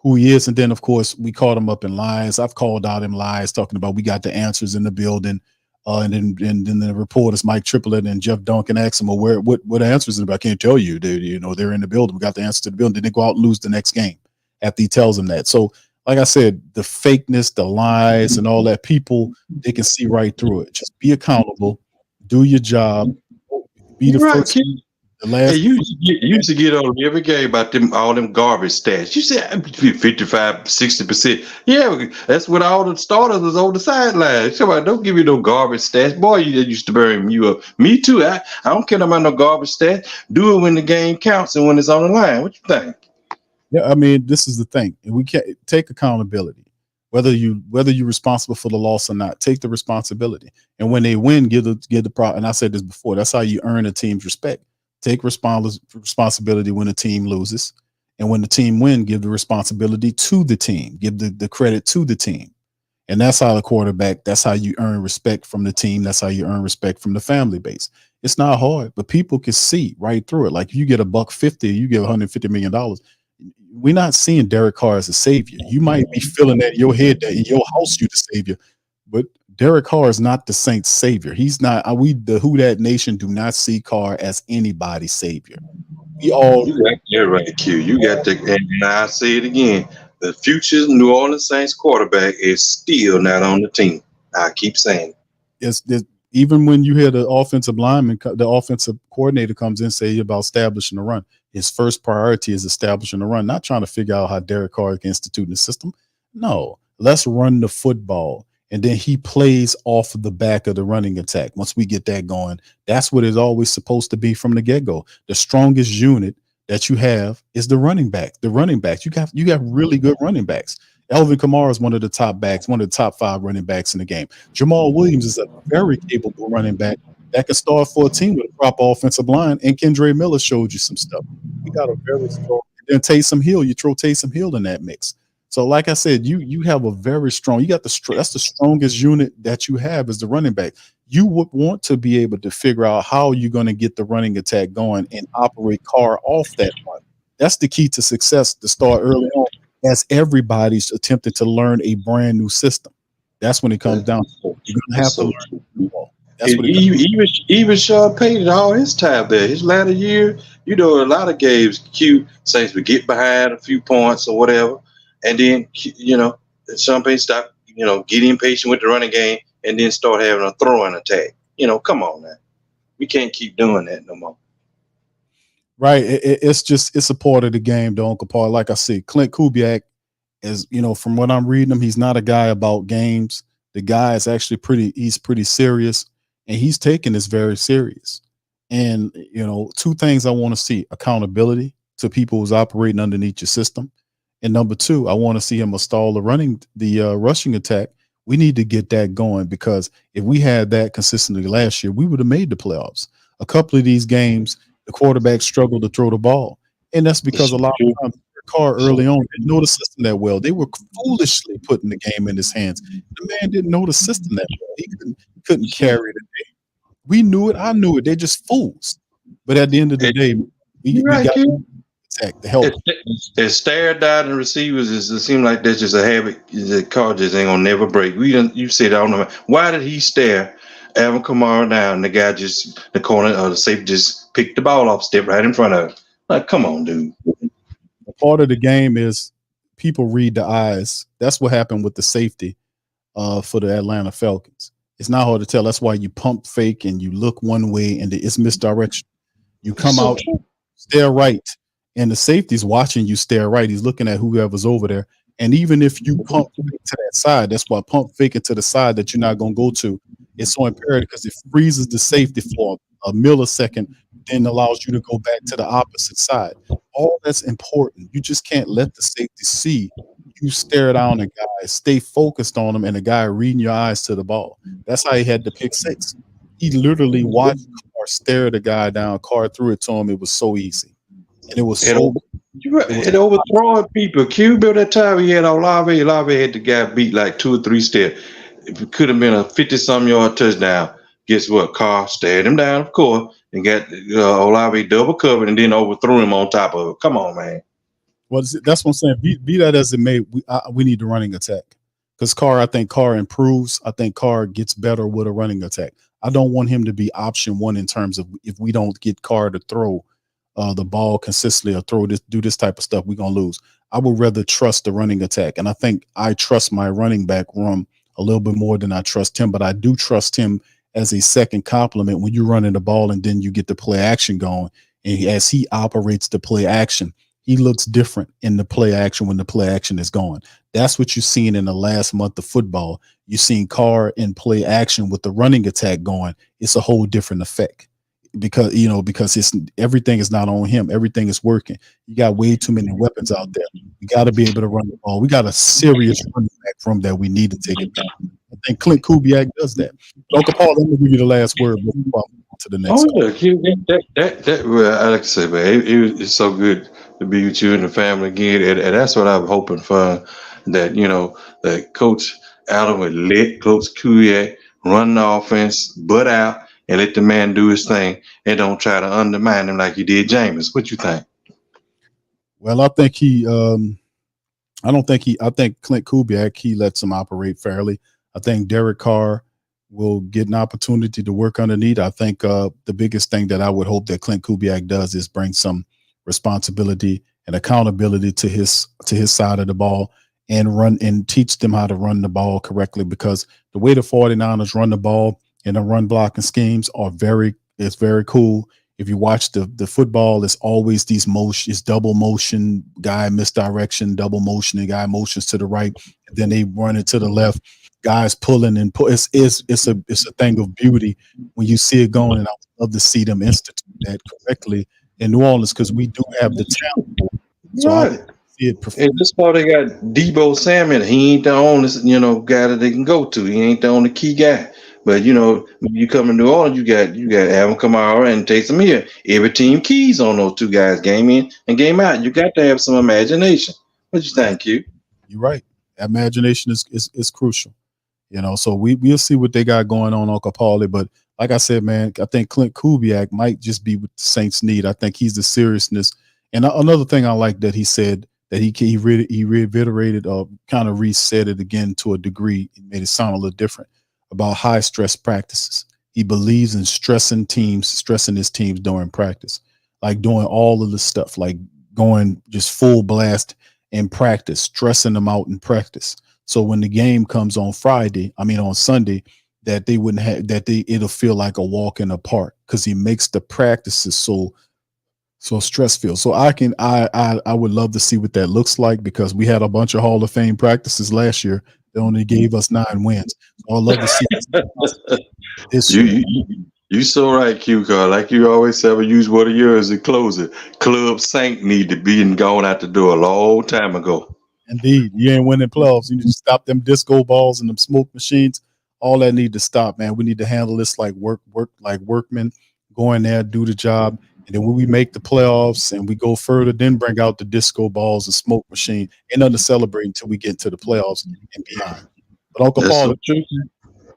who he is. And then, of course, we called him up in lies. I've called out him lies, talking about we got the answers in the building. And then the reporters, Mike Triplett and Jeff Duncan, asked him, well, what answers? I can't tell you. They're in the building. We got the answer to the building. Then they go out and lose the next game after he tells them that. So, like I said, the fakeness, the lies, and all that, people, they can see right through it. Just be accountable, do your job, be the first. The last. Hey, you used to get on every game about all them garbage stats. You said 55, 60%. Yeah, that's what all the starters was on the sidelines. Somebody, don't give me no garbage stats. Boy, you used to burn you up. Me too. I don't care about no garbage stats. Do it when the game counts and when it's on the line. What you think? Yeah, I mean, this is the thing. We can't take accountability. Whether you're responsible for the loss or not, take the responsibility. And when they win, give the pro. And I said this before. That's how you earn a team's respect. Take responsibility when a team loses, and when the team win, give the responsibility to the team. Give the credit to the team, and that's how the quarterback. That's how you earn respect from the team. That's how you earn respect from the family base. It's not hard, but people can see right through it. Like if you get $150, you get $150 million. We're not seeing Derek Carr as a savior. You might be feeling that in your head that in your house you the savior, but Derek Carr is not the Saints' savior. He's not. We, the Who Dat Nation, do not see Carr as anybody's savior. We all. You got that right, Q. You got the. And I say it again. The future New Orleans Saints quarterback is still not on the team. I keep saying it. Even when you hear the offensive lineman, the offensive coordinator comes in and say about establishing the run. His first priority is establishing the run, not trying to figure out how Derek Carr can institute in the system. No, let's run the football. And then he plays off of the back of the running attack. Once we get that going, that's what it's always supposed to be from the get-go. The strongest unit that you have is the running back. The running backs. You got really good running backs. Alvin Kamara is one of the top backs, one of the top 5 running backs in the game. Jamal Williams is a very capable running back that can start for a team with a proper offensive line. And Kendre Miller showed you some stuff. We got a very strong. Then Taysom Hill, you throw Taysom Hill in that mix. So, like I said, you have a very strong. You got that's the strongest unit that you have is the running back. You would want to be able to figure out how you're going to get the running attack going and operate Carr off that run. That's the key to success to start early on, as everybody's attempting to learn a brand new system. That's when it comes down to it. You're going to have to learn the ball. That's what even Sean Payton, all his time there, his latter year, a lot of games, Saints would get behind a few points or whatever. And then, Sean Payton stop, get impatient with the running game and then start having a throwing attack. Come on now. We can't keep doing that no more. Right. It's a part of the game, though, Uncle Paul. Like I said, Clint Kubiak is, from what I'm reading him, he's not a guy about games. The guy is actually he's pretty serious, and he's taking this very serious. And, 2 things I want to see: accountability to people who's operating underneath your system. And number 2, I want to see him install the rushing attack. We need to get that going, because if we had that consistently last year, we would have made the playoffs. A couple of these games, the quarterback struggled to throw the ball. And that's because a lot of times Carr early on didn't know the system that well. They were foolishly putting the game in his hands. The man didn't know the system that well. He couldn't carry the game. We knew it. I knew it. They're just fools. But at the end of the day, we got to help. It's stare down the receivers. It seems like that's just a habit that Carr just ain't gonna never break. You said, I don't know why did he stare Alvin Kamara down? The guy the corner or the safety just picked the ball off, stepped right in front of him. Like, come on, dude. A part of the game is people read the eyes. That's what happened with the safety for the Atlanta Falcons. It's not hard to tell. That's why you pump fake and you look one way and it's misdirection. You come out, stare right. And the safety's watching you stare right. He's looking at whoever's over there. And even if you pump fake to that side, that's why pump fake it to the side that you're not going to go to. It's so imperative because it freezes the safety for a millisecond, then allows you to go back to the opposite side. All that's important. You just can't let the safety see you stare down a guy, stay focused on him, and the guy reading your eyes to the ball. That's how he had the pick 6. He literally watched Carr stare the guy down. Carr threw it to him. It was so easy. And it was overthrowing people. Q built that time he had Olave. Olave had the guy beat like 2 or 3 steps. It could have been a 50-some yard touchdown. Guess what? Carr stared him down, of course, and got Olave double covered and then overthrew him on top of it. Come on, man. Well, that's what I'm saying. Be that as it may, we need the running attack because I think Carr improves. I think Carr gets better with a running attack. I don't want him to be option one in terms of if we don't get Carr to throw the ball consistently or do this type of stuff, we're gonna lose. I would rather trust the running attack, and I think I trust my running back room a little bit more than I trust him. But I do trust him as a second complement when you're running the ball and then you get the play action going. And as he operates the play action, he looks different in the play action when the play action is going. That's what you've seen in the last month of football. You've seen Carr in play action with the running attack going. It's a whole different effect because it's everything is not on him. Everything is working. You got way too many weapons out there. You got to be able to run the ball. We got a serious running back from that we need to take it down. I think Clint Kubiak does that. Uncle Paul, let me give you the last word before I move on to the next. Well, I like to say, man, it's so good to be with you and the family again, and that's what I'm hoping for. That Coach Allen would let Coach Kubiak run the offense, butt out, and let the man do his thing, and don't try to undermine him like you did Jameis. What you think? Well, I think I think Clint Kubiak, he lets him operate fairly. I think Derek Carr will get an opportunity to work underneath. I think the biggest thing that I would hope that Clint Kubiak does is bring some responsibility and accountability to his side of the ball and run and teach them how to run the ball correctly, because the way the 49ers run the ball and the run blocking schemes it's very cool. If you watch the football, it's always these it's double motion, guy misdirection, double motion, and guy motions to the right, and then they run it to the left. Guys pulling and pull. It's a thing of beauty when you see it going, and I would love to see them institute that correctly in New Orleans because we do have the talent. So I see it. And this part they got Debo Samuel. He ain't the only guy that they can go to. He ain't the only key guy. But when you come to New Orleans, you got Alvin Kamara and Taysom Hill. Every team keys on those two guys, game in and game out. You got to have some imagination. What you think, Q? You're right. Imagination is crucial. So we'll see what they got going on Capale. But like I said, man, I think Clint Kubiak might just be what the Saints need. I think he's the seriousness. And another thing I like that he said that he reiterated or kind of reset it again to a degree. It made it sound a little different about high stress practices. He believes in stressing his teams during practice, like doing all of the stuff, like going just full blast in practice, stressing them out in practice. So when the game comes on Sunday, that they wouldn't have it'll feel like a walk in the park because he makes the practices so stress-filled. So I would love to see what that looks like because we had a bunch of Hall of Fame practices last year. They only gave us 9 wins. So I'd love to see this year. You so right, Q. Car. Like you always say, use one of yours to close it. Club Saint need to be gone out the door a long time ago. Indeed, you ain't winning playoffs. You need to stop them disco balls and them smoke machines. All that need to stop, man. We need to handle this like workmen. Go in there, do the job, and then when we make the playoffs and we go further, then bring out the disco balls and smoke machine. Ain't nothing to celebrate until we get into the playoffs and beyond. But Uncle Paul,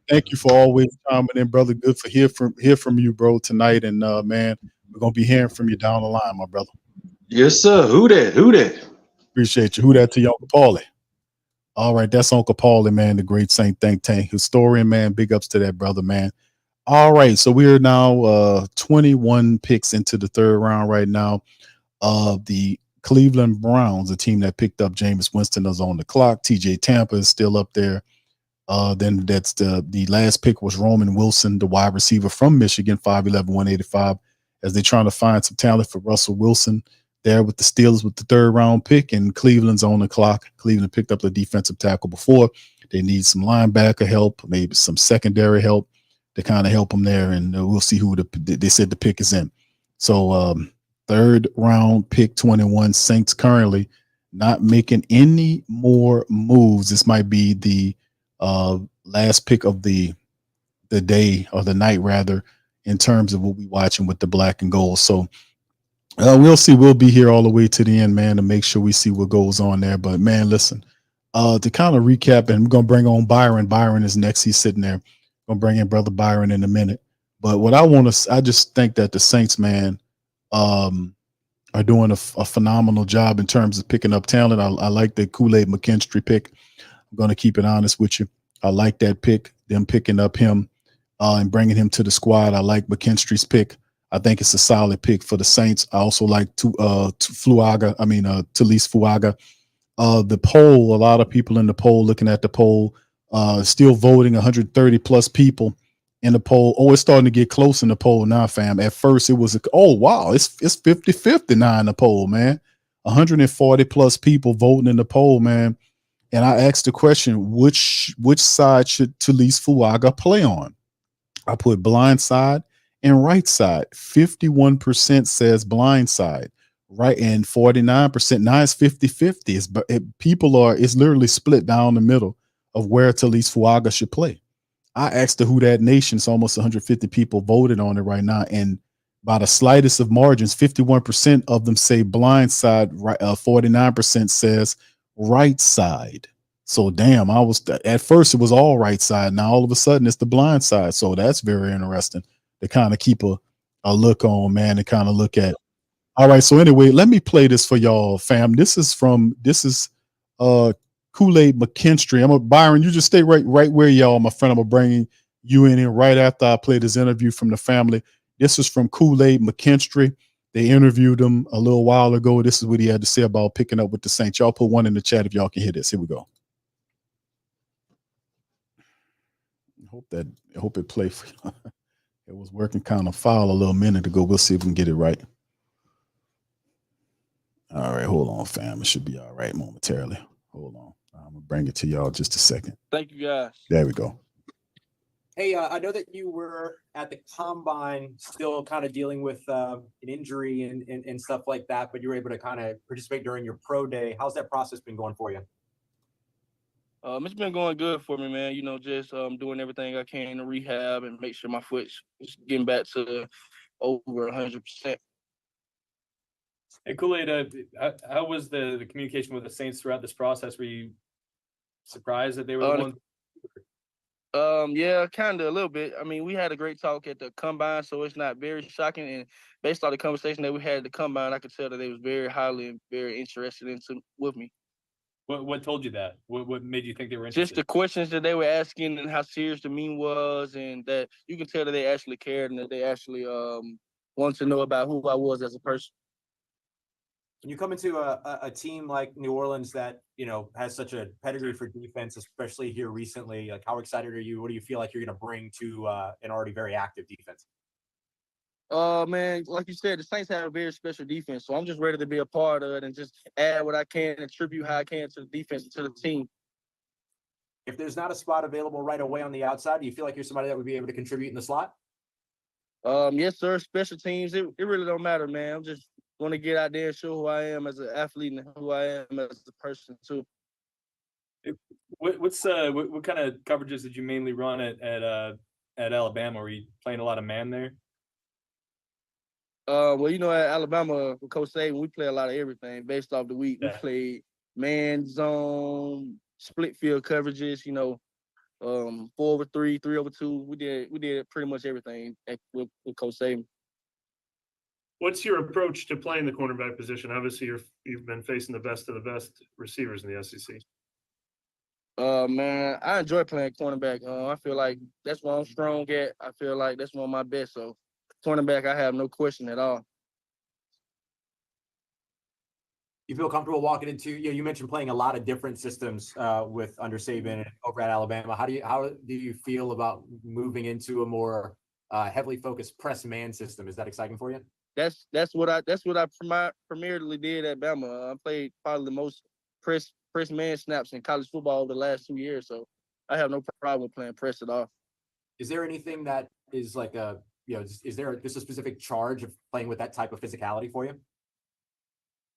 thank you for always chiming in, brother. Good to hear from you, bro, tonight. And man, we're gonna be hearing from you down the line, my brother. Yes, sir. Who that? Appreciate you. Who that to you, Uncle Paulie? All right, that's Uncle Paulie, man, the great Saint think tank historian, man. Big ups to that brother, man. All right, so we are now 21 picks into the third round right now. The Cleveland Browns, a team that picked up Jameis Winston, is on the clock. TJ Tampa is still up there. Then that's the last pick was Roman Wilson, the wide receiver from Michigan, 5'11", 185, as they're trying to find some talent for Russell Wilson there with the Steelers with the third round pick, and Cleveland's on the clock. Cleveland picked up the defensive tackle before. They need some linebacker help, maybe some secondary help to kind of help them there, and we'll see who they said the pick is in. So third round pick 21, Saints currently not making any more moves. This might be the last pick of the day or the night rather in terms of what we're watching with the black and gold. So we'll see. We'll be here all the way to the end, man, to make sure we see what goes on there. But man, listen, to kind of recap, and we're gonna bring on Byron. Byron is next. He's sitting there. Gonna bring in brother Byron in a minute. But what I just think that the Saints, man, are doing a phenomenal job in terms of picking up talent. I like the Kool-Aid McKinstry pick. I'm going to keep it honest with you. I like that pick, them picking up him and bringing him to the squad. I like McKinstry's pick. I think it's a solid pick for the Saints. I also like Talise Fuaga. The poll, a lot of people in the poll, looking at the poll, still voting, 130 plus people in the poll. Oh, it's starting to get close in the poll now, fam. At first it was, wow, it's 50-50 now in the poll, man. 140 plus people voting in the poll, man. And I asked the question, which side should Talise Fuaga play on? I put blind side and right side. 51% says blind side, right? And 49%. Now it's 50-50. It's literally split down the middle of where Talise Fuaga should play. I asked the Who Dat Nation, so almost 150 people voted on it right now. And by the slightest of margins, 51% of them say blind side, right? 49% says right side. So damn, at first it was all right side. Now all of a sudden it's the blind side. So that's very interesting to kind of keep a look on, man, and kind of look at. All right. So anyway, let me play this for y'all, fam. This is Kool-Aid McKinstry. Byron, you just stay right where y'all, my friend. I'm gonna bring you in here right after I play this interview from the family. This is from Kool-Aid McKinstry. They interviewed him a little while ago. This is what he had to say about picking up with the Saints. Y'all put one in the chat if y'all can hear this. Here we go. I hope it played. It was working kind of foul a little minute ago. We'll see if we can get it right. All right, hold on, fam. It should be all right momentarily. Hold on. I'm gonna bring it to y'all just a second. Thank you, guys. There we go. Hey, I know that you were at the combine still kind of dealing with an injury and stuff like that, but you were able to kind of participate during your pro day. How's that process been going for you? It's been going good for me, man. Just doing everything I can to rehab and make sure my foot's getting back to over 100%. Hey, Kool-Aid, how was the communication with the Saints throughout this process? Were you surprised that they were the ones? Yeah, kind of a little bit. I mean, we had a great talk at the combine, so it's not very shocking. And based on the conversation that we had at the combine, I could tell that they was very highly and very interested with me. What told you that? What made you think they were interested? Just the questions that they were asking and how serious the meme was, and that you can tell that they actually cared and that they actually wanted to know about who I was as a person. When you come into a team like New Orleans that, has such a pedigree for defense, especially here recently, like how excited are you? What do you feel like you're going to bring to an already very active defense? Man, like you said, the Saints have a very special defense, so I'm just ready to be a part of it and just add what I can and contribute how I can to the defense and to the team. If there's not a spot available right away on the outside, do you feel like you're somebody that would be able to contribute in the slot? Yes, sir. Special teams, it really don't matter, man. I'm just want to get out there and show who I am as an athlete and who I am as a person too. What kind of coverages did you mainly run at Alabama? Were you playing a lot of man there? Well, at Alabama with Coach Saban, we play a lot of everything based off the week. Yeah. We played man, zone, split field coverages. 4-over-3, 3-over-2. We did pretty much everything with Coach Saban. What's your approach to playing the cornerback position? Obviously, you've been facing the best of the best receivers in the SEC. Man, I enjoy playing cornerback. I feel like that's what I'm strong at. I feel like that's one of my best. So, cornerback, I have no question at all. You feel comfortable walking into? You mentioned playing a lot of different systems with under Saban and over at Alabama. How do you feel about moving into a more heavily focused press man system? Is that exciting for you? That's what I primarily did at Bama. I played probably the most press man snaps in college football over the last 2 years, so I have no problem with playing press at all. Is there anything that is like is there just a specific charge of playing with that type of physicality for you?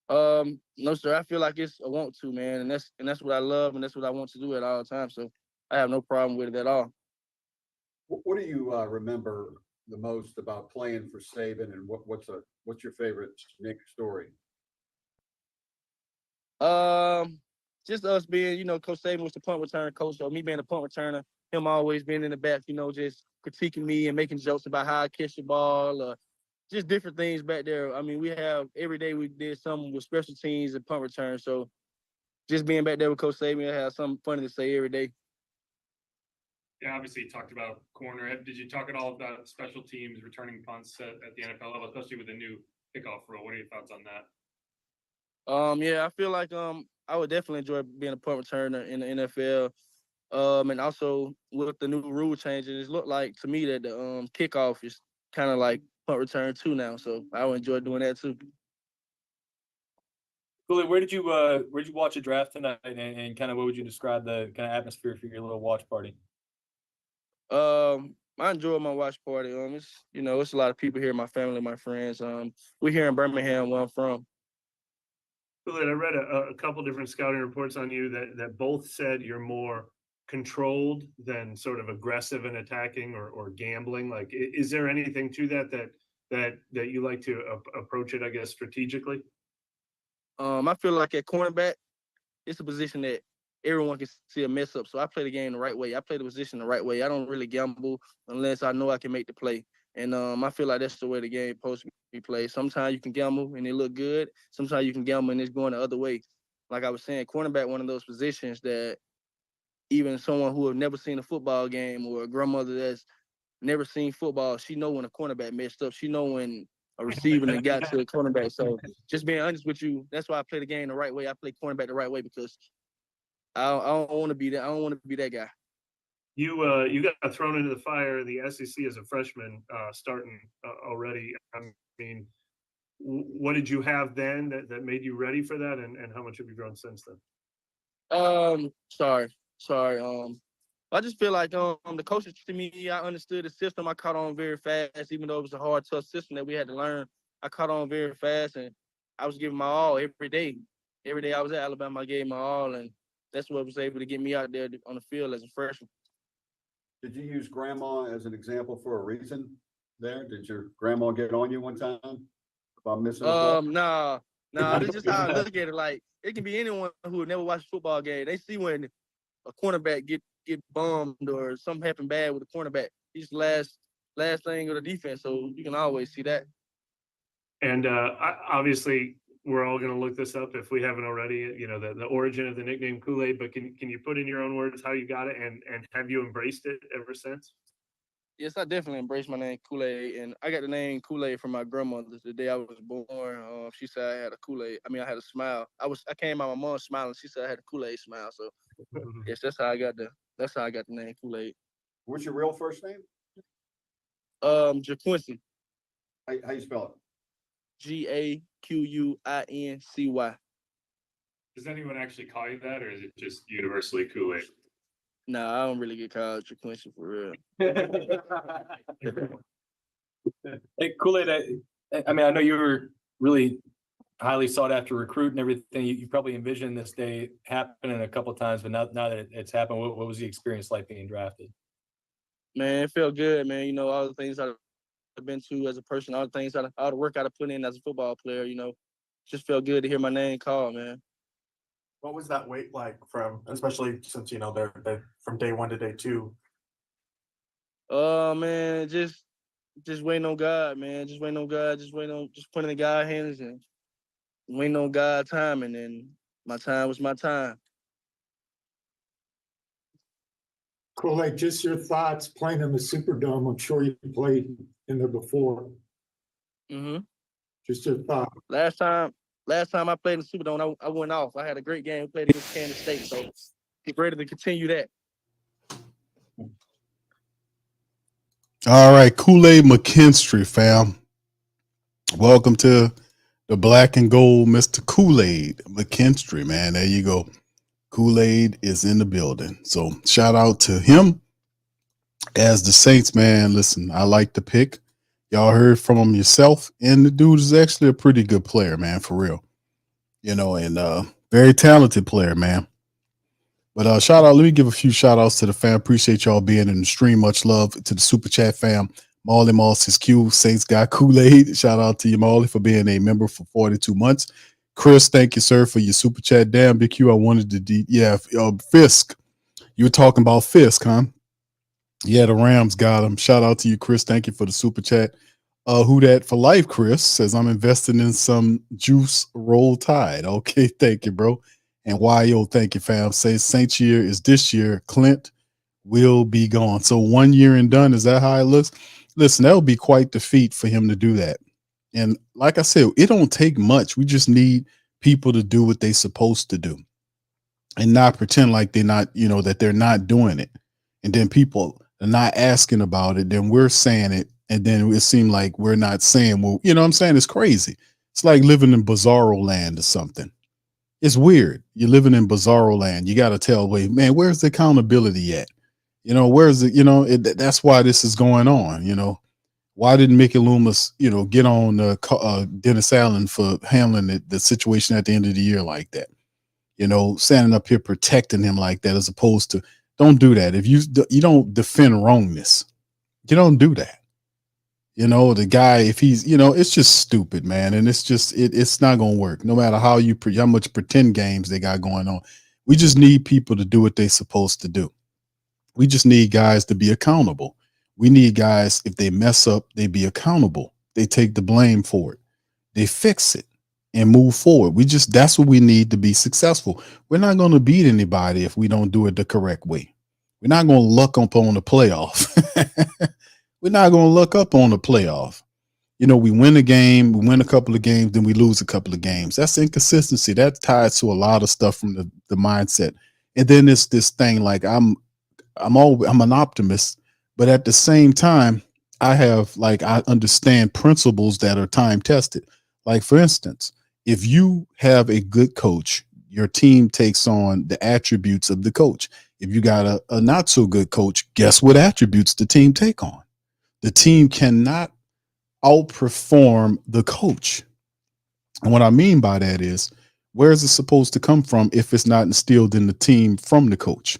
No, sir. I feel like it's a want to, man, and that's what I love, and that's what I want to do at all times. So I have no problem with it at all. What do you remember the most about playing for Saban, and what's your favorite Nick story? Just us being, Coach Saban was the punt return coach, so me being a punt returner, him always being in the back, just critiquing me and making jokes about how I catch the ball, just different things back there. I mean, we have every day we did something with special teams and punt return. So just being back there with Coach Saban, I have something funny to say every day. Yeah, obviously you talked about corner. Did you talk at all about special teams returning punts at the NFL level, especially with the new kickoff rule? What are your thoughts on that? Yeah, I feel like I would definitely enjoy being a punt returner in the NFL. And also with the new rule changes, it looked like to me that the kickoff is kind of like punt return too now. So I would enjoy doing that too. Kool-Aid, where did you watch a draft tonight, and kind of what would you describe the kind of atmosphere for your little watch party? I enjoy my watch party. It's a lot of people here, my family, my friends. We're here in Birmingham, where I'm from. Kool-Aid, I read a couple different scouting reports on you that both said you're more controlled than sort of aggressive and attacking or gambling. Like, is there anything to that you like to approach it, I guess, strategically? I feel like at cornerback, it's a position that everyone can see a mess up. So I play the game the right way. I play the position the right way. I don't really gamble unless I know I can make the play. And I feel like that's the way the game supposed to be played. Sometimes you can gamble and it look good. Sometimes you can gamble and it's going the other way. Like I was saying, cornerback, one of those positions that even someone who have never seen a football game or a grandmother that's never seen football, she know when a cornerback messed up. She know when a receiver and got to the cornerback. So just being honest with you, that's why I play the game the right way. I play cornerback the right way because I don't want to be that. I don't want to be that guy. You got thrown into the fire in the SEC as a freshman, starting already. I mean, what did you have then that made you ready for that, and how much have you grown since then? Sorry. I just feel like the coaches to me, I understood the system. I caught on very fast, even though it was a hard, tough system that we had to learn. I caught on very fast, and I was giving my all every day. Every day I was at Alabama, I gave my all, and that's what was able to get me out there on the field as a freshman. Did you use grandma as an example for a reason there? Did your grandma get on you one time about missing a play? Nah. That's just how I look at it. Like, it can be anyone who would never watch a football game. They see when a cornerback get bombed or something happen bad with a cornerback. He's the last thing of the defense, so you can always see that. And obviously, we're all going to look this up if we haven't already. You know, the origin of the nickname Kool-Aid. But can you put in your own words how you got it, and have you embraced it ever since? Yes, I definitely embraced my name Kool-Aid, and I got the name Kool-Aid from my grandmother. The day I was born, she said I had a Kool-Aid. I mean, I had a smile. I came out my mom smiling. She said I had a Kool-Aid smile. So yes, that's how I got the name Kool-Aid. What's your real first name? JaQuincy. How you spell it? GAQUINCY. Does anyone actually call you that, or is it just universally Kool-Aid? Nah, I don't really get called JaQuincy for real. Hey, Kool-Aid, I mean, I know you were really highly sought after recruit and everything. You probably envisioned this day happening a couple of times, but now that it's happened, what was the experience like being drafted? Man, it felt good, man. You know, all the things I've been to as a person, all the work I've put in as a football player, you know, just felt good to hear my name called, man. What was that wait like especially since, you know, they're from day one to day two? Man, just waiting on God, man. Just putting in God's hands and waiting on God's timing, and my time was my time. Kool-Aid, just your thoughts playing in the Superdome. I'm sure you played in there before. Mm-hmm. Just your thoughts. Last time I played in the Superdome, I went off. I had a great game. Played against Kansas State, so get ready to continue that. All right, Kool-Aid McKinstry, fam. Welcome to the Black and Gold, Mr. Kool-Aid McKinstry, man. There you go. Kool-Aid is in the building. So shout out to him. As the Saints, man, listen, I like the pick. Y'all heard from him yourself, and the dude is actually a pretty good player, man, for real. You know, and very talented player, man. But shout out, let me give a few shout outs to the fam. Appreciate y'all being in the stream. Much love to the Super Chat fam. Marley Moss Q, Saints guy Kool-Aid. Shout out to you, Marley, for being a member for 42 months. Chris, thank you, sir, for your Super Chat. Damn, Big Q, I wanted to, Fisk. You were talking about Fisk, huh? Yeah, the Rams got him. Shout out to you, Chris. Thank you for the Super Chat. Who that for life, Chris says I'm investing in some juice roll tide. Okay, thank you, bro. And YO, thank you, fam. Says Saints year is this year. Clint will be gone. So 1 year and done. Is that how it looks? Listen, that would be quite the feat for him to do that. And like I said, it don't take much. We just need people to do what they're supposed to do and not pretend like they're not, that they're not doing it. And then people are not asking about it. Then we're saying it. And then it seems like we're not saying, well, you know what I'm saying? It's crazy. It's like living in bizarro land or something. It's weird. You're living in bizarro land. You got to tell, wait, man, where's the accountability at? Where's it? That's why this is going on. Why didn't Mickey Loomis, get on Dennis Allen for handling the situation at the end of the year like that? Standing up here protecting him like that, as opposed to don't do that. If you don't defend wrongness, you don't do that. The guy, if he's, it's just stupid, man, and it's just it's not gonna work. No matter how much pretend games they got going on, we just need people to do what they're supposed to do. We just need guys to be accountable. We need guys, if they mess up, they be accountable. They take the blame for it. They fix it and move forward. That's what we need to be successful. We're not going to beat anybody if we don't do it the correct way. We're not going to luck up on the playoff. We're not going to luck up on the playoff. We win a game, we win a couple of games, then we lose a couple of games. That's inconsistency. That ties to a lot of stuff from the mindset. And then it's this thing like I'm an optimist, but at the same time, I understand principles that are time tested. Like, for instance, if you have a good coach, your team takes on the attributes of the coach. If you got a not so good coach, guess what attributes the team take on? The team cannot outperform the coach. And what I mean by that is, where is it supposed to come from if it's not instilled in the team from the coach?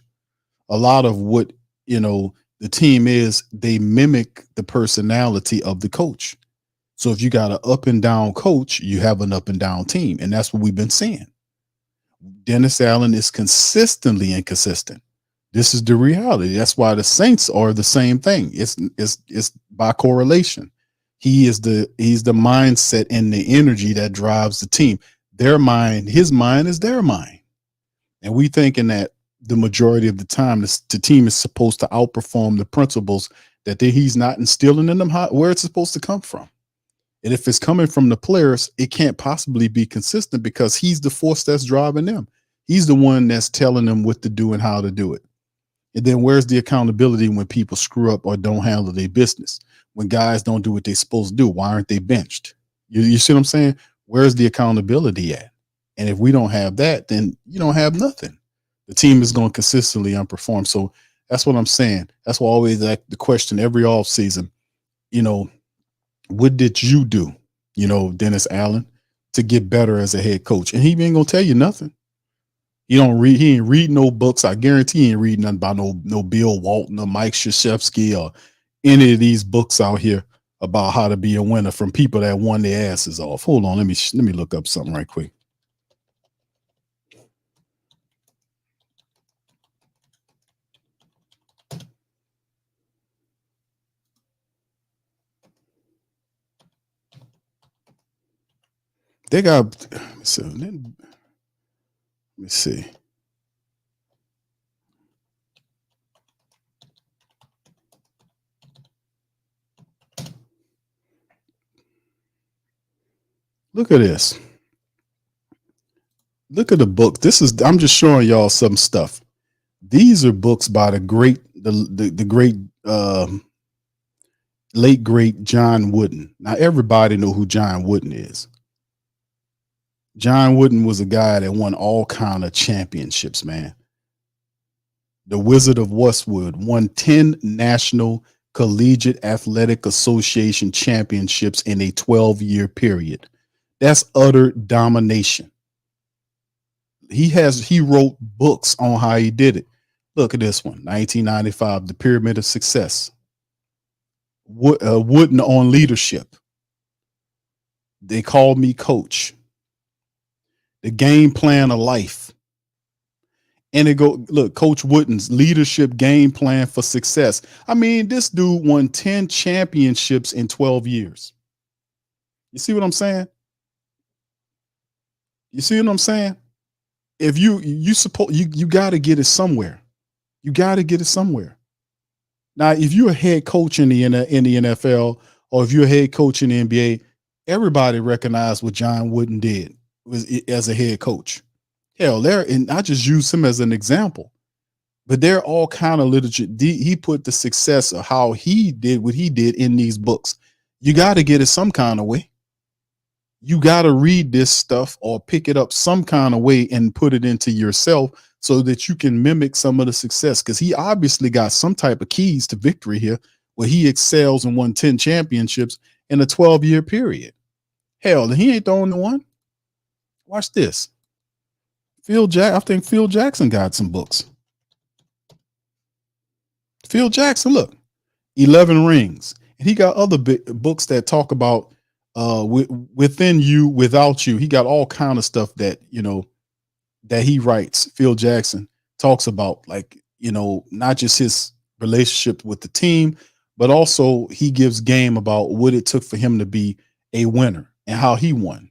A lot of what, the team is, they mimic the personality of the coach. So if you got an up and down coach, you have an up and down team. And that's what we've been seeing. Dennis Allen is consistently inconsistent. This is the reality. That's why the Saints are the same thing. It's by correlation. He's the mindset and the energy that drives the team. His mind is their mind. And we thinking that the majority of the time, the team is supposed to outperform the principles that he's not instilling in them, where it's supposed to come from. And if it's coming from the players, it can't possibly be consistent because he's the force that's driving them. He's the one that's telling them what to do and how to do it. And then where's the accountability when people screw up or don't handle their business? When guys don't do what they're supposed to do, why aren't they benched? You see what I'm saying? Where's the accountability at? And if we don't have that, then you don't have nothing. The team is going to consistently underperform. So that's what I'm saying. That's why I always ask the question every offseason, what did you do, Dennis Allen, to get better as a head coach? And he ain't going to tell you nothing. He ain't read no books. I guarantee he ain't read nothing about no Bill Walton or Mike Krzyzewski or any of these books out here about how to be a winner from people that won their asses off. Hold on. Let me look up something right quick. They got, so let me see. Look at this. Look at the book. I'm just showing y'all some stuff. These are books by the great late great John Wooden. Now everybody know who John Wooden is. John Wooden was a guy that won all kind of championships, man. The Wizard of Westwood won 10 National Collegiate Athletic Association championships in a 12-year period. That's utter domination. He wrote books on how he did it. Look at this one, 1995, The Pyramid of Success. Wooden on leadership. They Called Me Coach. The Game Plan of Life. And it go, look, Coach Wooden's leadership game plan for success. I mean, this dude won 10 championships in 12 years. You see what I'm saying? You see what I'm saying? If you got to get it somewhere. You got to get it somewhere. Now, if you're a head coach in the NFL, or if you're a head coach in the NBA, everybody recognized what John Wooden did as a head coach. Hell, and I just use him as an example. But there are all kind of literature. He put the success of how he did what he did in these books. You got to get it some kind of way. You got to read this stuff or pick it up some kind of way and put it into yourself so that you can mimic some of the success. Because he obviously got some type of keys to victory here, where he excels and won 10 championships in a 12-year period. Hell, he ain't the only one. Watch this. I think Phil Jackson got some books. Phil Jackson, look, 11 Rings. And he got other books that talk about within you, without you. He got all kind of stuff that, that he writes. Phil Jackson talks about, like, not just his relationship with the team, but also he gives game about what it took for him to be a winner and how he won.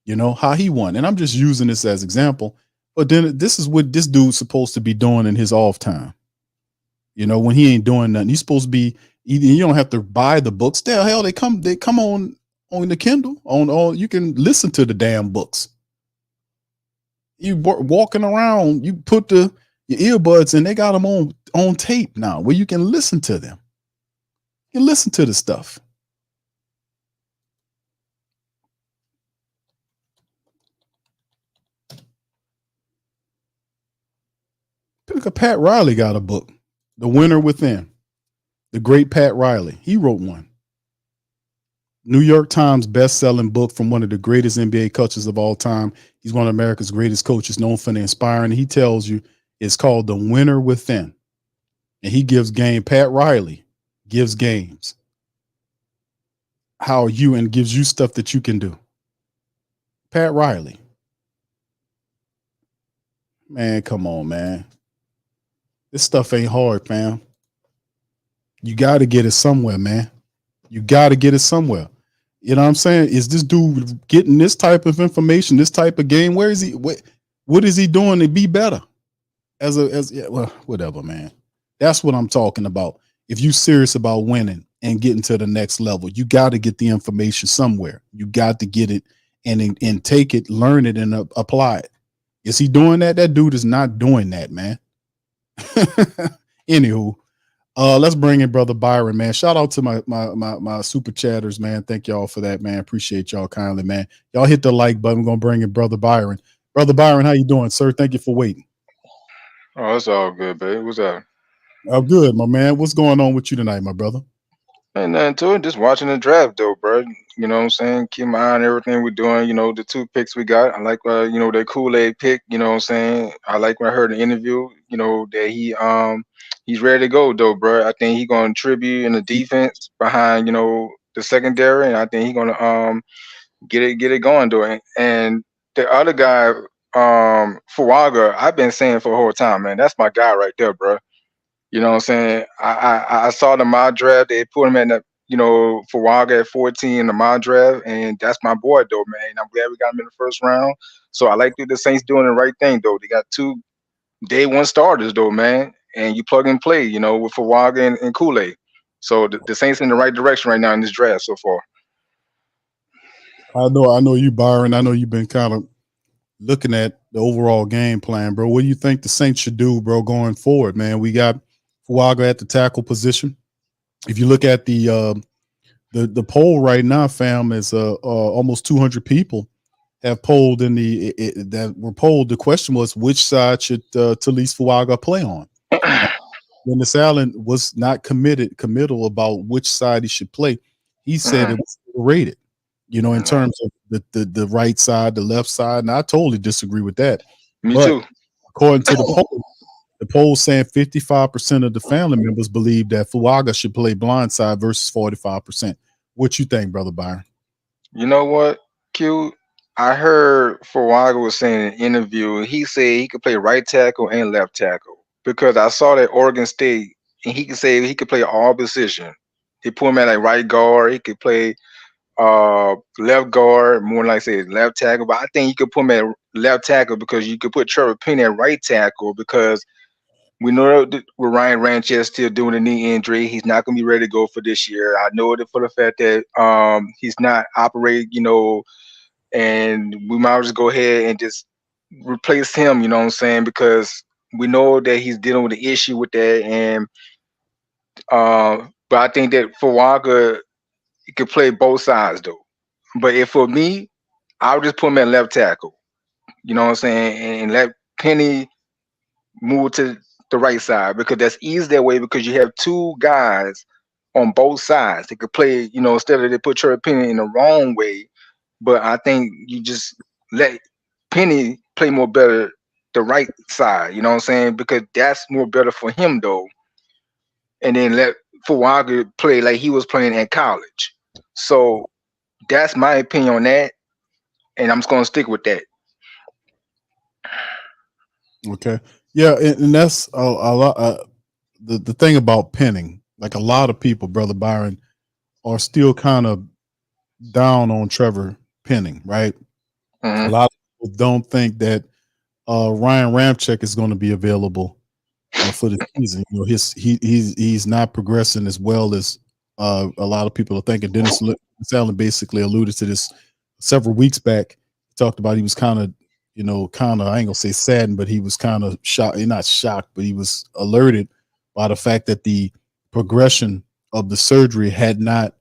How he won. And I'm just using this as example. But then this is what this dude's supposed to be doing in his off time. When he ain't doing nothing, he's supposed to be. You don't have to buy the books. Hell, they come on the Kindle. On you can listen to the damn books. You walking around, you put your earbuds in. They got them on tape now, where you can listen to them. You can listen to the stuff. Look at Pat Riley got a book, The Winner Within. The great Pat Riley. He wrote one. New York Times best-selling book from one of the greatest NBA coaches of all time. He's one of America's greatest coaches, known for the inspiring. He tells you it's called The Winner Within. And he gives game. Pat Riley gives games. And gives you stuff that you can do. Pat Riley. Man, come on, man. This stuff ain't hard, fam. You got to get it somewhere, man. You got to get it somewhere. You know what I'm saying? Is this dude getting this type of information, this type of game? Where is he? What is he doing to be better? Whatever, man. That's what I'm talking about. If you're serious about winning and getting to the next level, you got to get the information somewhere. You got to get it and take it, learn it, and apply it. Is he doing that? That dude is not doing that, man. Anywho, let's bring in Brother Byron, man. Shout out to my super chatters, man. Thank y'all for that, man. Appreciate y'all kindly, man. Y'all hit the like button. We're gonna bring in Brother Byron. Brother Byron, how you doing, sir? Thank you for waiting. Oh, it's all good, babe. What's up? Oh, good, my man. What's going on with you tonight, my brother? Ain't nothing to it. Just watching the draft, though, bro. You know what I'm saying? Keep my eye on everything we're doing. The 2 picks we got. I like, that Kool-Aid pick. You know what I'm saying? I like when I heard the interview. That he's ready to go, though, bro. I think he's gonna contribute in the defense behind, the secondary, and I think he's gonna get it going, though. And the other guy, Fuaga, I've been saying for the whole time, man. That's my guy right there, bro. You know what I'm saying? I saw the mock draft. They put him in the, Fuaga at 14 in the mock draft, and that's my boy, though, man. I'm glad we got him in the first round. So I like the Saints doing the right thing, though. They got 2 day 1 starters, though, man. And you plug and play, with Fuaga and Kool-Aid. So the Saints in the right direction right now in this draft so far. I know you, Byron. I know you've been kind of looking at the overall game plan, bro. What do you think the Saints should do, bro, going forward, man? We got Fuaga at the tackle position. If you look at the poll right now, fam, is almost 200 people have polled that were polled. The question was, which side should Talise Fuaga play on? Dennis Allen was not committal about which side he should play. He said it was rated, in terms of the right side, the left side. And I totally disagree with that. Me too. According to the poll saying 55% of the family members believe that Fuaga should play blindside versus 45%. What you think, Brother Byron? You know what, Q? I heard Fuaga was saying in an interview, he said he could play right tackle and left tackle because I saw that Oregon State, and he could say he could play all position. He put him at like right guard. He could play left guard, more like say left tackle. But I think you could put him at left tackle because you could put Trevor Penny at right tackle because we know that with Ryan Ranchez still doing a knee injury, he's not going to be ready to go for this year. I know it for the fact that he's not operating, and we might just go ahead and just replace him. You know what I'm saying? Because we know that he's dealing with the issue with that, and but I think that for Waka, he could play both sides though. But if for me, I would just put him at left tackle. You know what I'm saying, and let Penny move to the right side because that's easy that way because you have two guys on both sides. They could play, instead of they put Trevor Penny in the wrong way. But I think you just let Penny play more better the right side, you know what I'm saying? Because that's more better for him though. And then let Fuaga play like he was playing at college. So that's my opinion on that. And I'm just gonna stick with that. Okay. Yeah, and that's a lot. The thing about Penning, like a lot of people, Brother Byron, are still kind of down on Trevor Penning, right? A lot of people don't think that Ryan Ramczyk is going to be available for the season. He's not progressing as well as a lot of people are thinking. Dennis Allen basically alluded to this several weeks back. He talked about he was kind of, I ain't gonna say saddened, but he was kind of shocked. Not shocked, but he was alerted by the fact that the progression of the surgery had not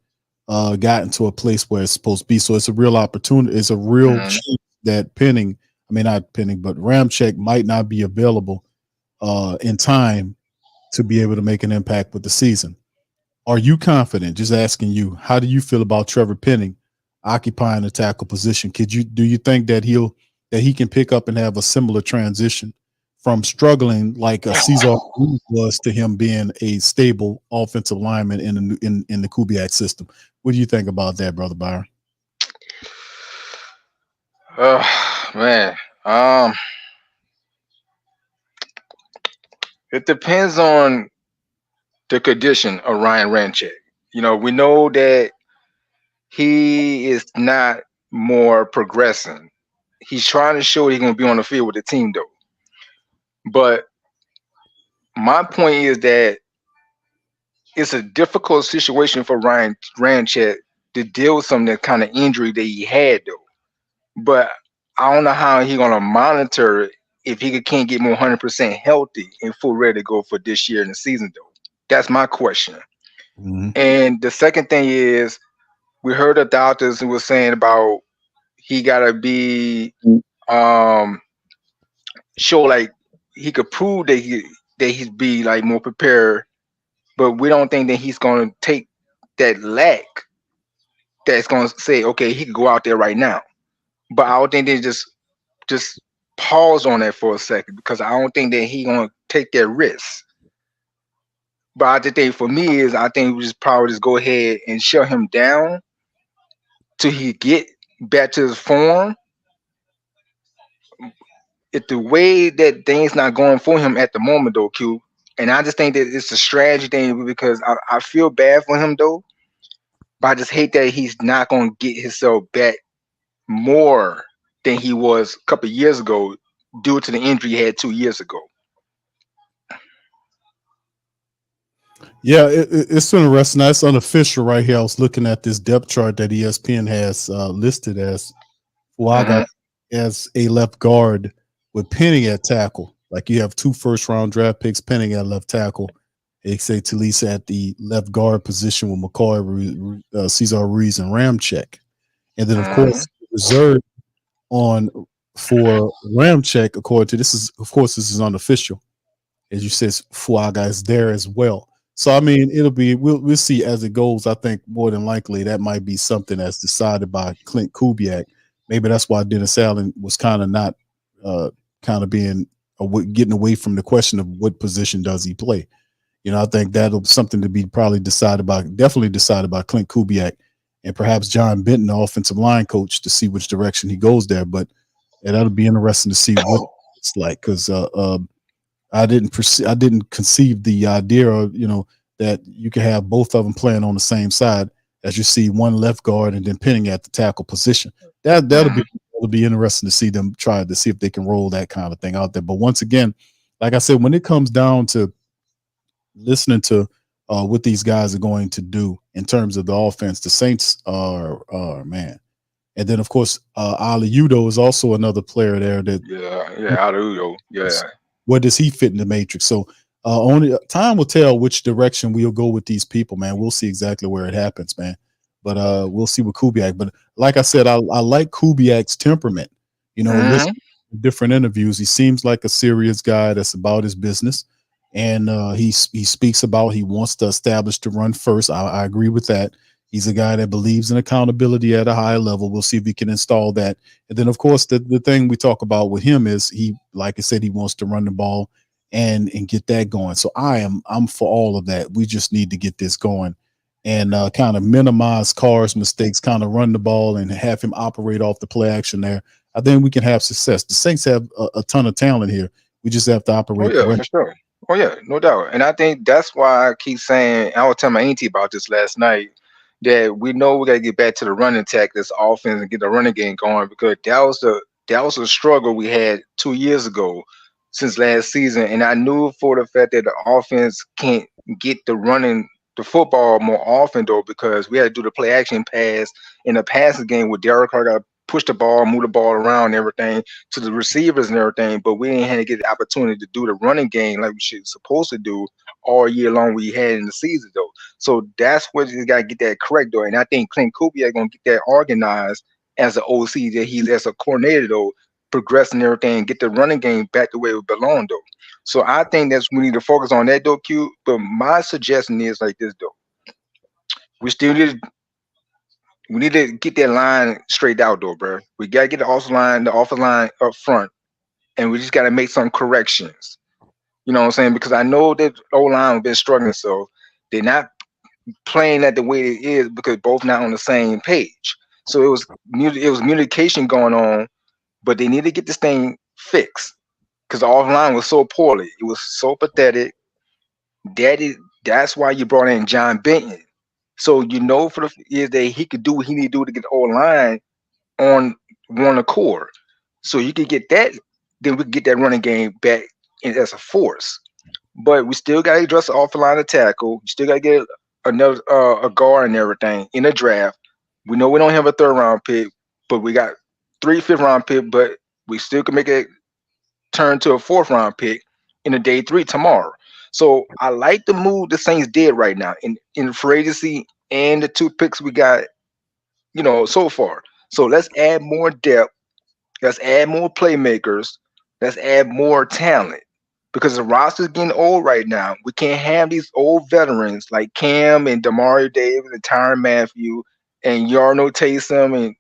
gotten to a place where it's supposed to be. So it's a real opportunity. It's a real chance that Penning, not Penning, but Ramczyk might not be available in time to be able to make an impact with the season. Are you confident? Just asking you, how do you feel about Trevor Penning occupying the tackle position? Do you think that he can pick up and have a similar transition from struggling like a Cesar was to him being a stable offensive lineman in the Kubiak system? What do you think about that, Brother Byron? Man, it depends on the condition of Ryan Ramczyk. We know that he is not more progressing. He's trying to show he's going to be on the field with the team, though. But my point is that it's a difficult situation for Ryan Ramczyk to deal with some of that kind of injury that he had, though. But I don't know how he's going to monitor if he can't get more 100% healthy and full ready to go for this year in the season, though. That's my question. And the second thing is, we heard the doctors who were saying about he gotta be show like he could prove that he'd be like more prepared, but we don't think that he's gonna take that lack that's gonna say, okay, he could go out there right now. But I don't think they just pause on that for a second because I don't think that he gonna take that risk. But I just think for me is I think we just probably just go ahead and shut him down till he get back to his form. If the way that things not going for him at the moment though, Q, and I just think that it's a strategy thing because I feel bad for him though, but I just hate that he's not gonna get himself back more than he was a couple of years ago due to the injury he had 2 years ago. Yeah, it's interesting. That's unofficial right here. I was looking at this depth chart that ESPN has listed as Fuaga as a left guard with Penning at tackle. Like you have 2 first-round draft picks, Penning at left tackle. They say Talisa at the left guard position with McCoy, Cesar Ruiz, and Ramczyk. And then, of course, reserved for Ramczyk, according to this is unofficial. As you said, Fuaga is there as well. So I mean, we'll see as it goes. I think more than likely that might be something that's decided by Clint Kubiak. Maybe that's why Dennis Allen was kind of not being getting away from the question of what position does he play. I think that'll be something to be definitely decided by Clint Kubiak and perhaps John Benton, the offensive line coach, to see which direction he goes there. But that'll be interesting to see what it's like, because I didn't conceive the idea of, that you can have both of them playing on the same side, as you see one left guard and then pinning at the tackle position. That'll be interesting to see them try to see if they can roll that kind of thing out there. But once again, like I said, when it comes down to listening to what these guys are going to do in terms of the offense, the Saints are man. And then of course, Ali Udo is also another player there that Ali Udo. Yeah. Where does he fit in the matrix? So only time will tell which direction we'll go with these people, man. We'll see exactly where it happens, man. But we'll see with Kubiak. But like I said, I like Kubiak's temperament. Listen to different interviews, he seems like a serious guy that's about his business. And he speaks about he wants to establish the run first. I agree with that. He's a guy that believes in accountability at a high level. We'll see if he can install that. And then, of course, the thing we talk about with him is he, like I said, he wants to run the ball and get that going. So I'm for all of that. We just need to get this going and kind of minimize Carr's mistakes, kind of run the ball and have him operate off the play action there. I think we can have success. The Saints have a ton of talent here. We just have to operate. For sure. Oh yeah, no doubt. And I think that's why I keep saying, I was telling my auntie about this last night, that we know we got to get back to the running attack, this offense, and get the running game going, because that was a struggle we had 2 years ago since last season. And I knew for the fact that the offense can't get the football more often, though, because we had to do the play action pass in the passing game with Derek Carr got to push the ball, move the ball around and everything to the receivers and everything, but we didn't have to get the opportunity to do the running game like we should supposed to do all year long we had in the season, though. So that's what you got to get that correct, though. And I think Clint Kubiak going to get that organized as an OC, that he's as a coordinator, though, progressing everything, get the running game back the way it belonged, though. So I think that's we need to focus on that, though, Q. But my suggestion is like this, though. We need to get that line straight out, though, bro. We got to get the offensive line up front, and we just got to make some corrections. You know what I'm saying? Because I know that O-line have been struggling, so they're not playing that the way it is because both not on the same page. So it was communication going on, but they need to get this thing fixed because the offline was so poorly. It was so pathetic. That's why you brought in John Benton. So for the years that he could do what he need to do to get the O-line on one accord. So you can get that, then we can get that running game back as a force. But we still got to address the offensive line of tackle. You still got to get another a guard and everything in the draft. We know we don't have a 3rd round pick, but we got 3 5th round pick, but we still can make it turn to a 4th round pick in the day 3 tomorrow. So I like the move the Saints did right now in free agency and the 2 picks we got, so far. So let's add more depth. Let's add more playmakers. Let's add more talent, because the roster's getting old right now. We can't have these old veterans like Cam and Demario Davis and Tyrann Mathieu and Yarno Taysom and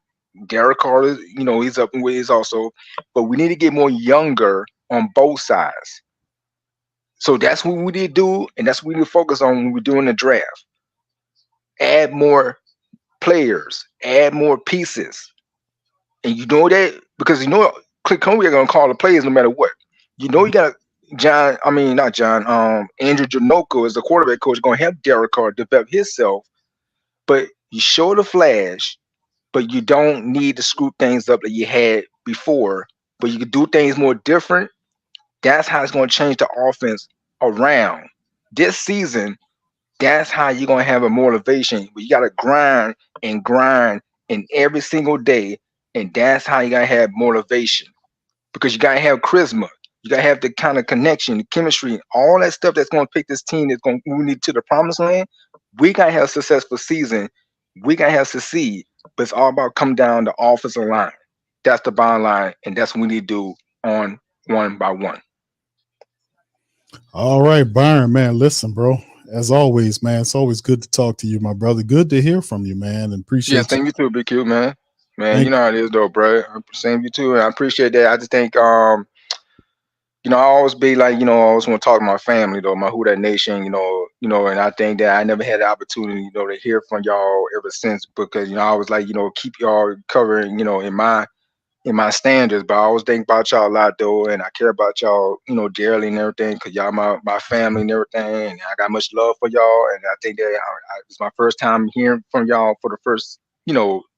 Derek Carter. He's up in ways also. But we need to get more younger on both sides. So that's what we need to do, and that's what we need to focus on when we're doing the draft. Add more players, add more pieces. And you know that because Clint Kubiak going to call the players no matter what. You got Andrew Janoko as the quarterback coach going to help Derek Carr develop himself. But you show the flash, but you don't need to screw things up that you had before. But you can do things more different. That's how it's going to change the offense around. This season, that's how you're going to have a motivation. But you got to grind in every single day. And that's how you got to have motivation. Because you got to have charisma. You got to have the kind of connection, the chemistry, all that stuff that's going to pick this team that's going to move to the promised land. We got to have a successful season. We got to have succeed. But it's all about coming down the offensive line. That's the bottom line. And that's what we need to do on one by one. All right, Byron, man. Listen, bro. As always, man, it's always good to talk to you, my brother. Good to hear from you, man. And appreciate you. Thank you too, Big Q, man. Man, you know how it is, though, bro. Same you too, and I appreciate that. I just think I always be like, I always want to talk to my family though, my Who That Nation, and I think that I never had the opportunity, to hear from y'all ever since because, I always like, keep y'all covering, in my standards, but I always think about y'all a lot though, and I care about y'all, dearly and everything, cause y'all my family and everything, and I got much love for y'all, and I think that it's my first time hearing from y'all for the first,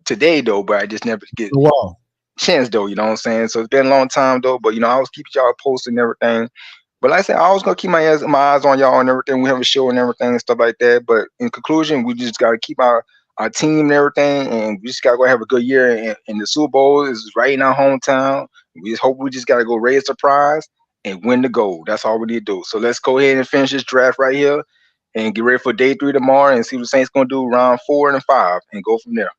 today though, but I just never get Wow. chance though, you know what I'm saying? So it's been a long time though, but I always keep y'all posted and everything. But like I said, I always gonna keep my eyes on y'all and everything. We have a show and everything and stuff like that. But in conclusion, we just gotta keep our team and everything, and we just gotta go have a good year. And the Super Bowl is right in our hometown. We just hope we just gotta go raise the prize and win the gold. That's all we need to do. So let's go ahead and finish this draft right here and get ready for day 3 tomorrow and see what the Saints gonna do round 4 and 5 and go from there.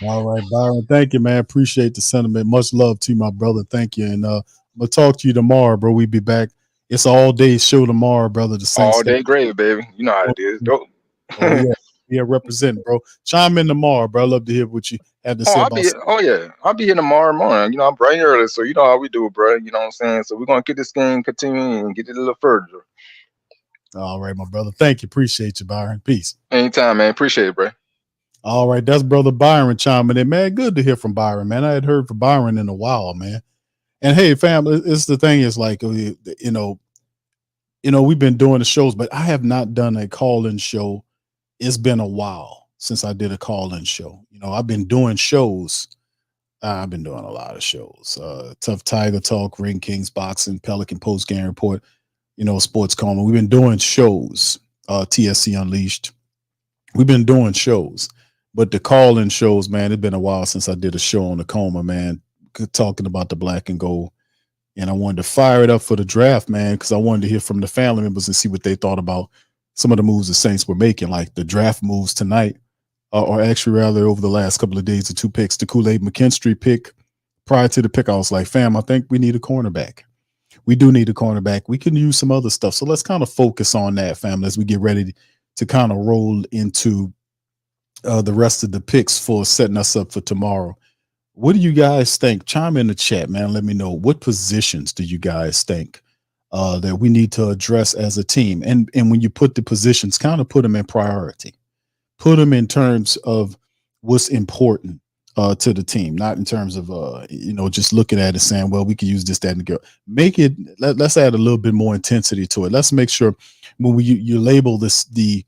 All right, Byron. Thank you, man. Appreciate the sentiment. Much love to you, my brother. Thank you. And I'm gonna talk to you tomorrow, bro. We'll be back. It's an all-day show tomorrow, brother. The Saints. All day great, baby. You know how it is. Dope. Oh yeah. Yeah, representing, bro. Chime in tomorrow, bro. I love to hear what you have to say about. I'll be here tomorrow morning. I'm bright and early, so you know how we do it, bro. You know what I'm saying? So we're gonna get this game continuing and get it a little further. All right, my brother. Thank you. Appreciate you, Byron. Peace. Anytime, man. Appreciate it, bro. All right, that's brother Byron chiming in, man. Good to hear from Byron, man. I had heard from Byron in a while, man. And hey, fam, it's the thing is like, we've been doing the shows, but I have not done a call-in show. It's been a while since I did a call-in show. I've been doing shows. I've been doing a lot of shows. Tough Tiger Talk, Ring Kings Boxing, Pelican Post Game Report, Sports Coma. We've been doing shows. TSC Unleashed. We've been doing shows, but the call-in shows, man, it's been a while since I did a show on the Coma, man, talking about the black and gold. And I wanted to fire it up for the draft, man, because I wanted to hear from the family members and see what they thought about some of the moves the Saints were making, like the draft moves tonight, or actually rather over the last couple of days, the 2 picks, the Kool-Aid McKinstry pick. Prior to the pick, I was like, fam, I think we need a cornerback. We do need a cornerback. We can use some other stuff. So let's kind of focus on that, fam, as we get ready to kind of roll into the rest of the picks for setting us up for tomorrow. What do you guys think? Chime in the chat, man. Let me know, what positions do you guys think that we need to address as a team? And when you put the positions, kind of put them in priority. Put them in terms of what's important to the team, not in terms of just looking at it saying, well, we could use this, that, and the girl. Make it. Let's add a little bit more intensity to it. Let's make sure when you label this the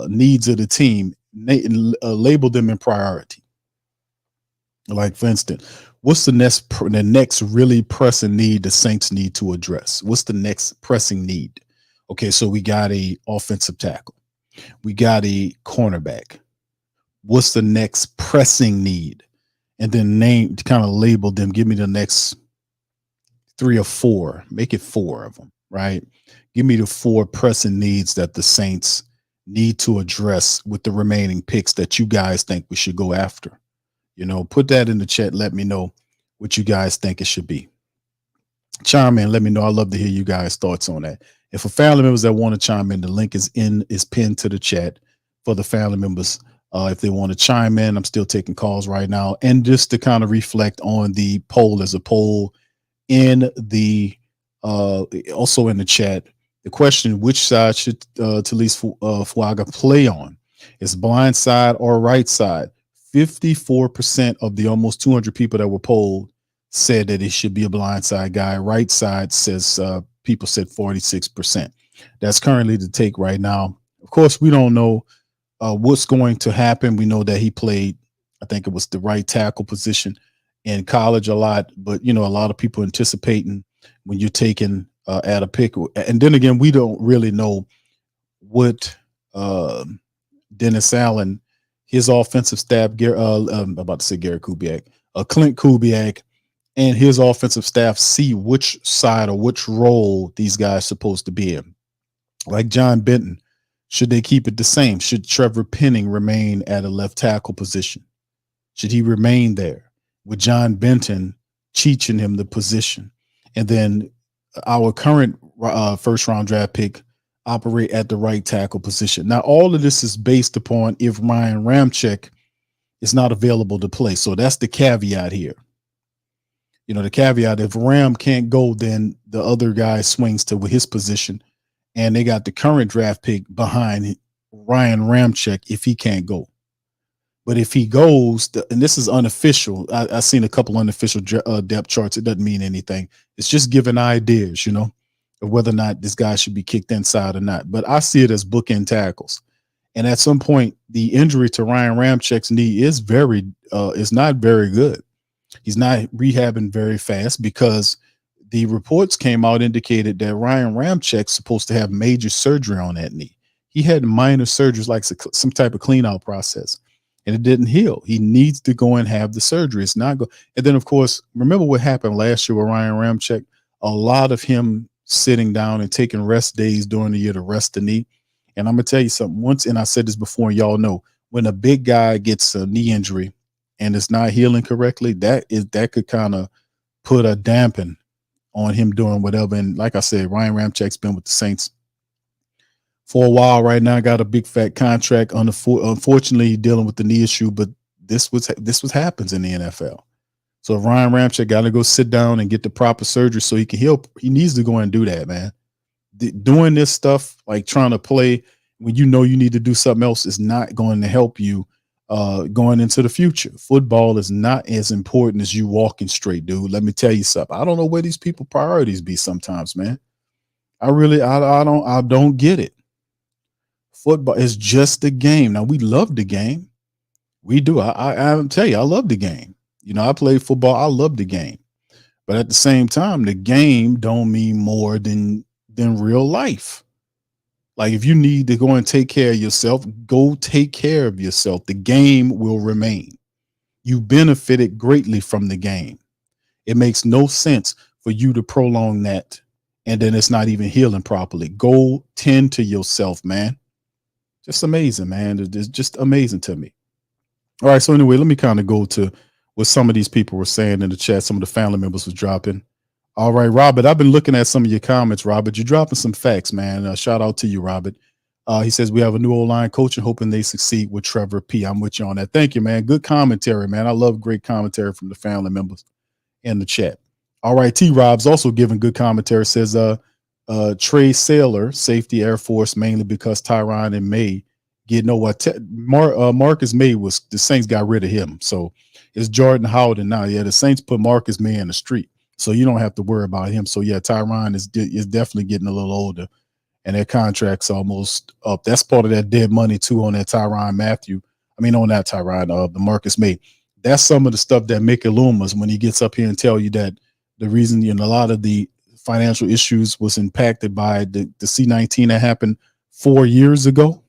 needs of the team, label them in priority. Like, for instance, what's the next really pressing need the Saints need to address? What's the next pressing need? Okay, so we got a offensive tackle. We got a cornerback. What's the next pressing need? And then kind of label them. Give me the next 3 or 4. Make it 4 of them, right? Give me the 4 pressing needs that the Saints need to address with the remaining picks that you guys think we should go after. Put that in the chat. Let me know what you guys think it should be. Chime in. Let me know. I'd love to hear you guys' thoughts on that. And for family members that want to chime in, the link is pinned to the chat for the family members. If they want to chime in, I'm still taking calls right now. And just to kind of reflect on the poll, as a poll in the also in the chat, the question, which side should Talise Fuaga play on? Is blind side or right side? 54% of the almost 200 people that were polled said that it should be a blind side guy. Right side says people said 46%. That's currently the take right now. Of course, we don't know what's going to happen. We know that he played, I think it was the right tackle position in college a lot, but a lot of people anticipating when you're taking at a pick. And then again, we don't really know what Dennis Allen, his offensive staff, I'm about to say Gary Kubiak, Clint Kubiak, and his offensive staff see which side or which role these guys supposed to be in. Like John Benton, should they keep it the same? Should Trevor Penning remain at a left tackle position? Should he remain there with John Benton teaching him the position? And then our current first round draft pick operate at the right tackle position. Now, all of this is based upon if Ryan Ramczyk is not available to play. So that's the caveat here. You know, the caveat, if Ram can't go, then the other guy swings to his position, and they got the current draft pick behind Ryan Ramczyk if he can't go. But if he goes, and this is unofficial, I've seen a couple unofficial depth charts. It doesn't mean anything. It's just giving ideas, you know, of whether or not this guy should be kicked inside or not. But I see it as bookend tackles. And at some point, the injury to Ryan Ramczyk's knee is not very good. He's not rehabbing very fast because the reports came out indicated that Ryan Ramczyk's supposed to have major surgery on that knee. He had minor surgeries, like some type of clean out process, and it didn't heal. He needs to go and have the surgery. It's not go. And then, of course, remember what happened last year with Ryan Ramczyk? A lot of him sitting down and taking rest days during the year to rest the knee. And I'm gonna tell you something. Once, and I said this before, and y'all know, when a big guy gets a knee injury and it's not healing correctly, that could kind of put a dampen on him doing whatever. And like I said, Ryan Ramczyk's been with the Saints for a while right now. Got a big fat contract. Unfortunately, dealing with the knee issue, but this was happens in the NFL. So if Ryan Ramczyk got to go sit down and get the proper surgery so he can heal, he needs to go and do that, man. Doing this stuff, like trying to play when you know you need to do something else, is not going to help you going into the future. Football is not as important as you walking straight, dude. Let me tell you something. I don't know where these people priorities be sometimes, man. I don't get it. Football is just a game. Now, we love the game. We do. I tell you, I love the game. You know, I play football. I love the game. But at the same time, the game don't mean more than real life. Like, if you need to go and take care of yourself, go take care of yourself. The game will remain. You benefited greatly from the game. It makes no sense for you to prolong that, and then it's not even healing properly. Go tend to yourself, man. Just amazing, man. It's just amazing to me. All right, so anyway, let me kind of go to what some of these people were saying in the chat. Some of the family members was dropping. All right, Robert, I've been looking at some of your comments, Robert. You're dropping some facts, man. Shout out to you, Robert. He says we have a new O-line coach and hoping they succeed with Trevor P. I'm with you on that. Thank you, man. Good commentary, man. I love great commentary from the family members in the chat. All right, T-Rob's also giving good commentary. Says Trey Saylor, safety Air Force, mainly because Tyron and May get Marcus May was the Saints got rid of him. So it's Jordan Howden now. Yeah, the Saints put Marcus May in the street. So you don't have to worry about him. So yeah, Tyron is definitely getting a little older, and their contract's almost up. That's part of that dead money too on that Tyron Matthew. I mean, on that Tyron, the Marcus May. That's some of the stuff that Mickey Loomis, when he gets up here and tell you that the reason, you know, a lot of the financial issues was impacted by the C-19 that happened 4 years ago.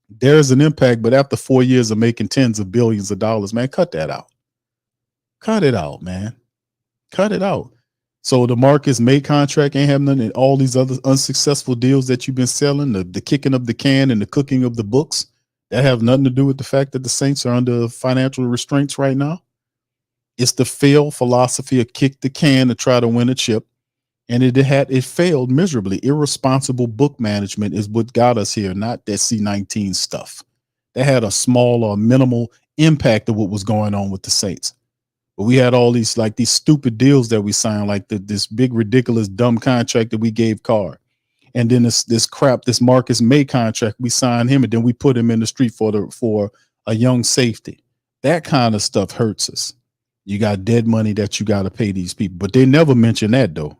There's an impact, but after 4 years of making tens of billions of dollars, man, cut that out. Cut it out, man. Cut it out. So the Marcus May contract ain't having none, and all these other unsuccessful deals that you've been selling, the kicking of the can and the cooking of the books, that have nothing to do with the fact that the Saints are under financial restraints right now. It's the failed philosophy of kick the can to try to win a chip, and it failed miserably. Irresponsible book management is what got us here, not that C-19 stuff. That had a small or minimal impact of what was going on with the Saints. But we had all these stupid deals that we signed, like this big, ridiculous, dumb contract that we gave Carr. And then this Marcus May contract, we signed him, and then we put him in the street for a young safety. That kind of stuff hurts us. You got dead money that you got to pay these people. But they never mention that, though.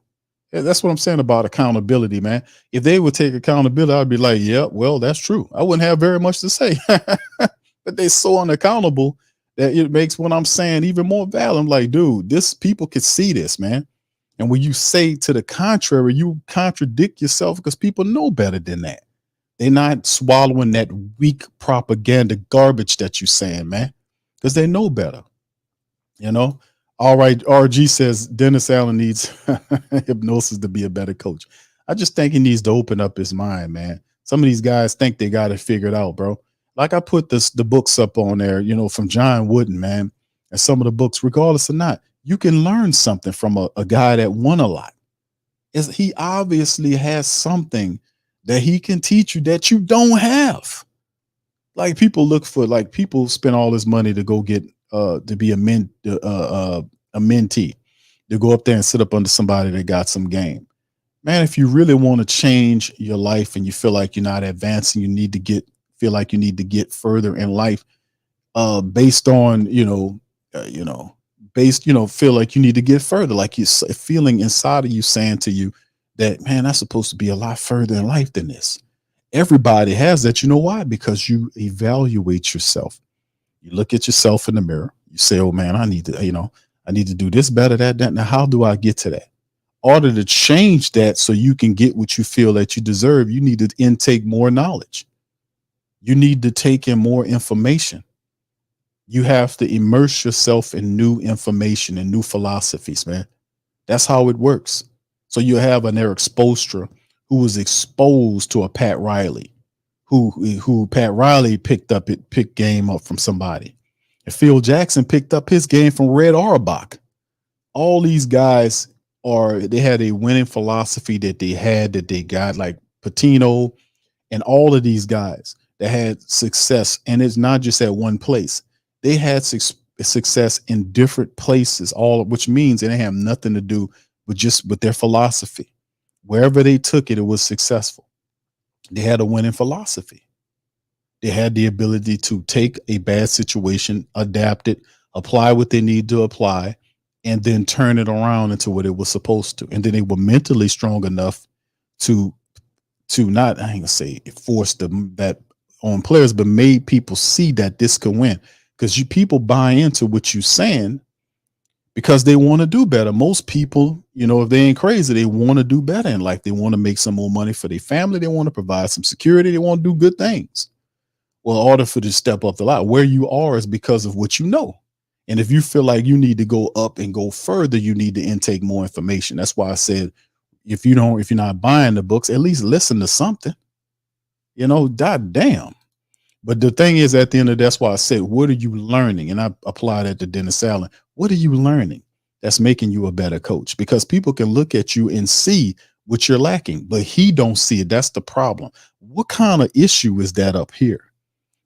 That's what I'm saying about accountability, man. If they would take accountability, I'd be like, yeah, well, that's true. I wouldn't have very much to say. But they're so unaccountable that it makes what I'm saying even more valid. I'm like, dude, people could see this, man. And when you say to the contrary, you contradict yourself because people know better than that. They're not swallowing that weak propaganda garbage that you're saying, man, because they know better. You know? All right. RG says Dennis Allen needs hypnosis to be a better coach. I just think he needs to open up his mind, man. Some of these guys think they got it figured out, bro. Like I put the books up on there, you know, from John Wooden, man. And some of the books, regardless or not, you can learn something from a guy that won a lot. He obviously has something that he can teach you that you don't have. Like people people spend all this money to go get to be a a mentee to go up there and sit up under somebody that got some game. Man, if you really want to change your life and you feel like you're not advancing, feel like you need to get further in life, based on, feel like you need to get further, like you feeling inside of you saying to you that, man, that's supposed to be a lot further in life than this. Everybody has that. You know why? Because you evaluate yourself. You look at yourself in the mirror. You say, oh man, I need to do this better, that. Now, how do I get to that? In order to change that so you can get what you feel that you deserve, you need to intake more knowledge. You need to take in more information. You have to immerse yourself in new information and new philosophies, man. That's how it works. So you have an Eric Spoelstra who was exposed to a Pat Riley, who Pat Riley picked game up from somebody. And Phil Jackson picked up his game from Red Auerbach. All these guys they had a winning philosophy that they got, like Patino and all of these guys that had success. And it's not just at one place. They had success in different places, which means it didn't have nothing to do with their philosophy. Wherever they took it, it was successful. They had a winning philosophy. They had the ability to take a bad situation, adapt it, apply what they need to apply, and then turn it around into what it was supposed to. And then they were mentally strong enough to not, I ain't gonna say force that on players, but made people see that this could win. Because people buy into what you're saying because they want to do better. Most people, if they ain't crazy, they want to do better in life. They want to make some more money for their family. They want to provide some security. They want to do good things. Well, in order for you to step up the ladder, where you are is because of what you know. And if you feel like you need to go up and go further, you need to intake more information. That's why I said, if you're not buying the books, at least listen to something. God damn. But the thing is, at the end of that's why I said, what are you learning? And I apply that to Dennis Allen. What are you learning that's making you a better coach? Because people can look at you and see what you're lacking, but he don't see it. That's the problem. What kind of issue is that up here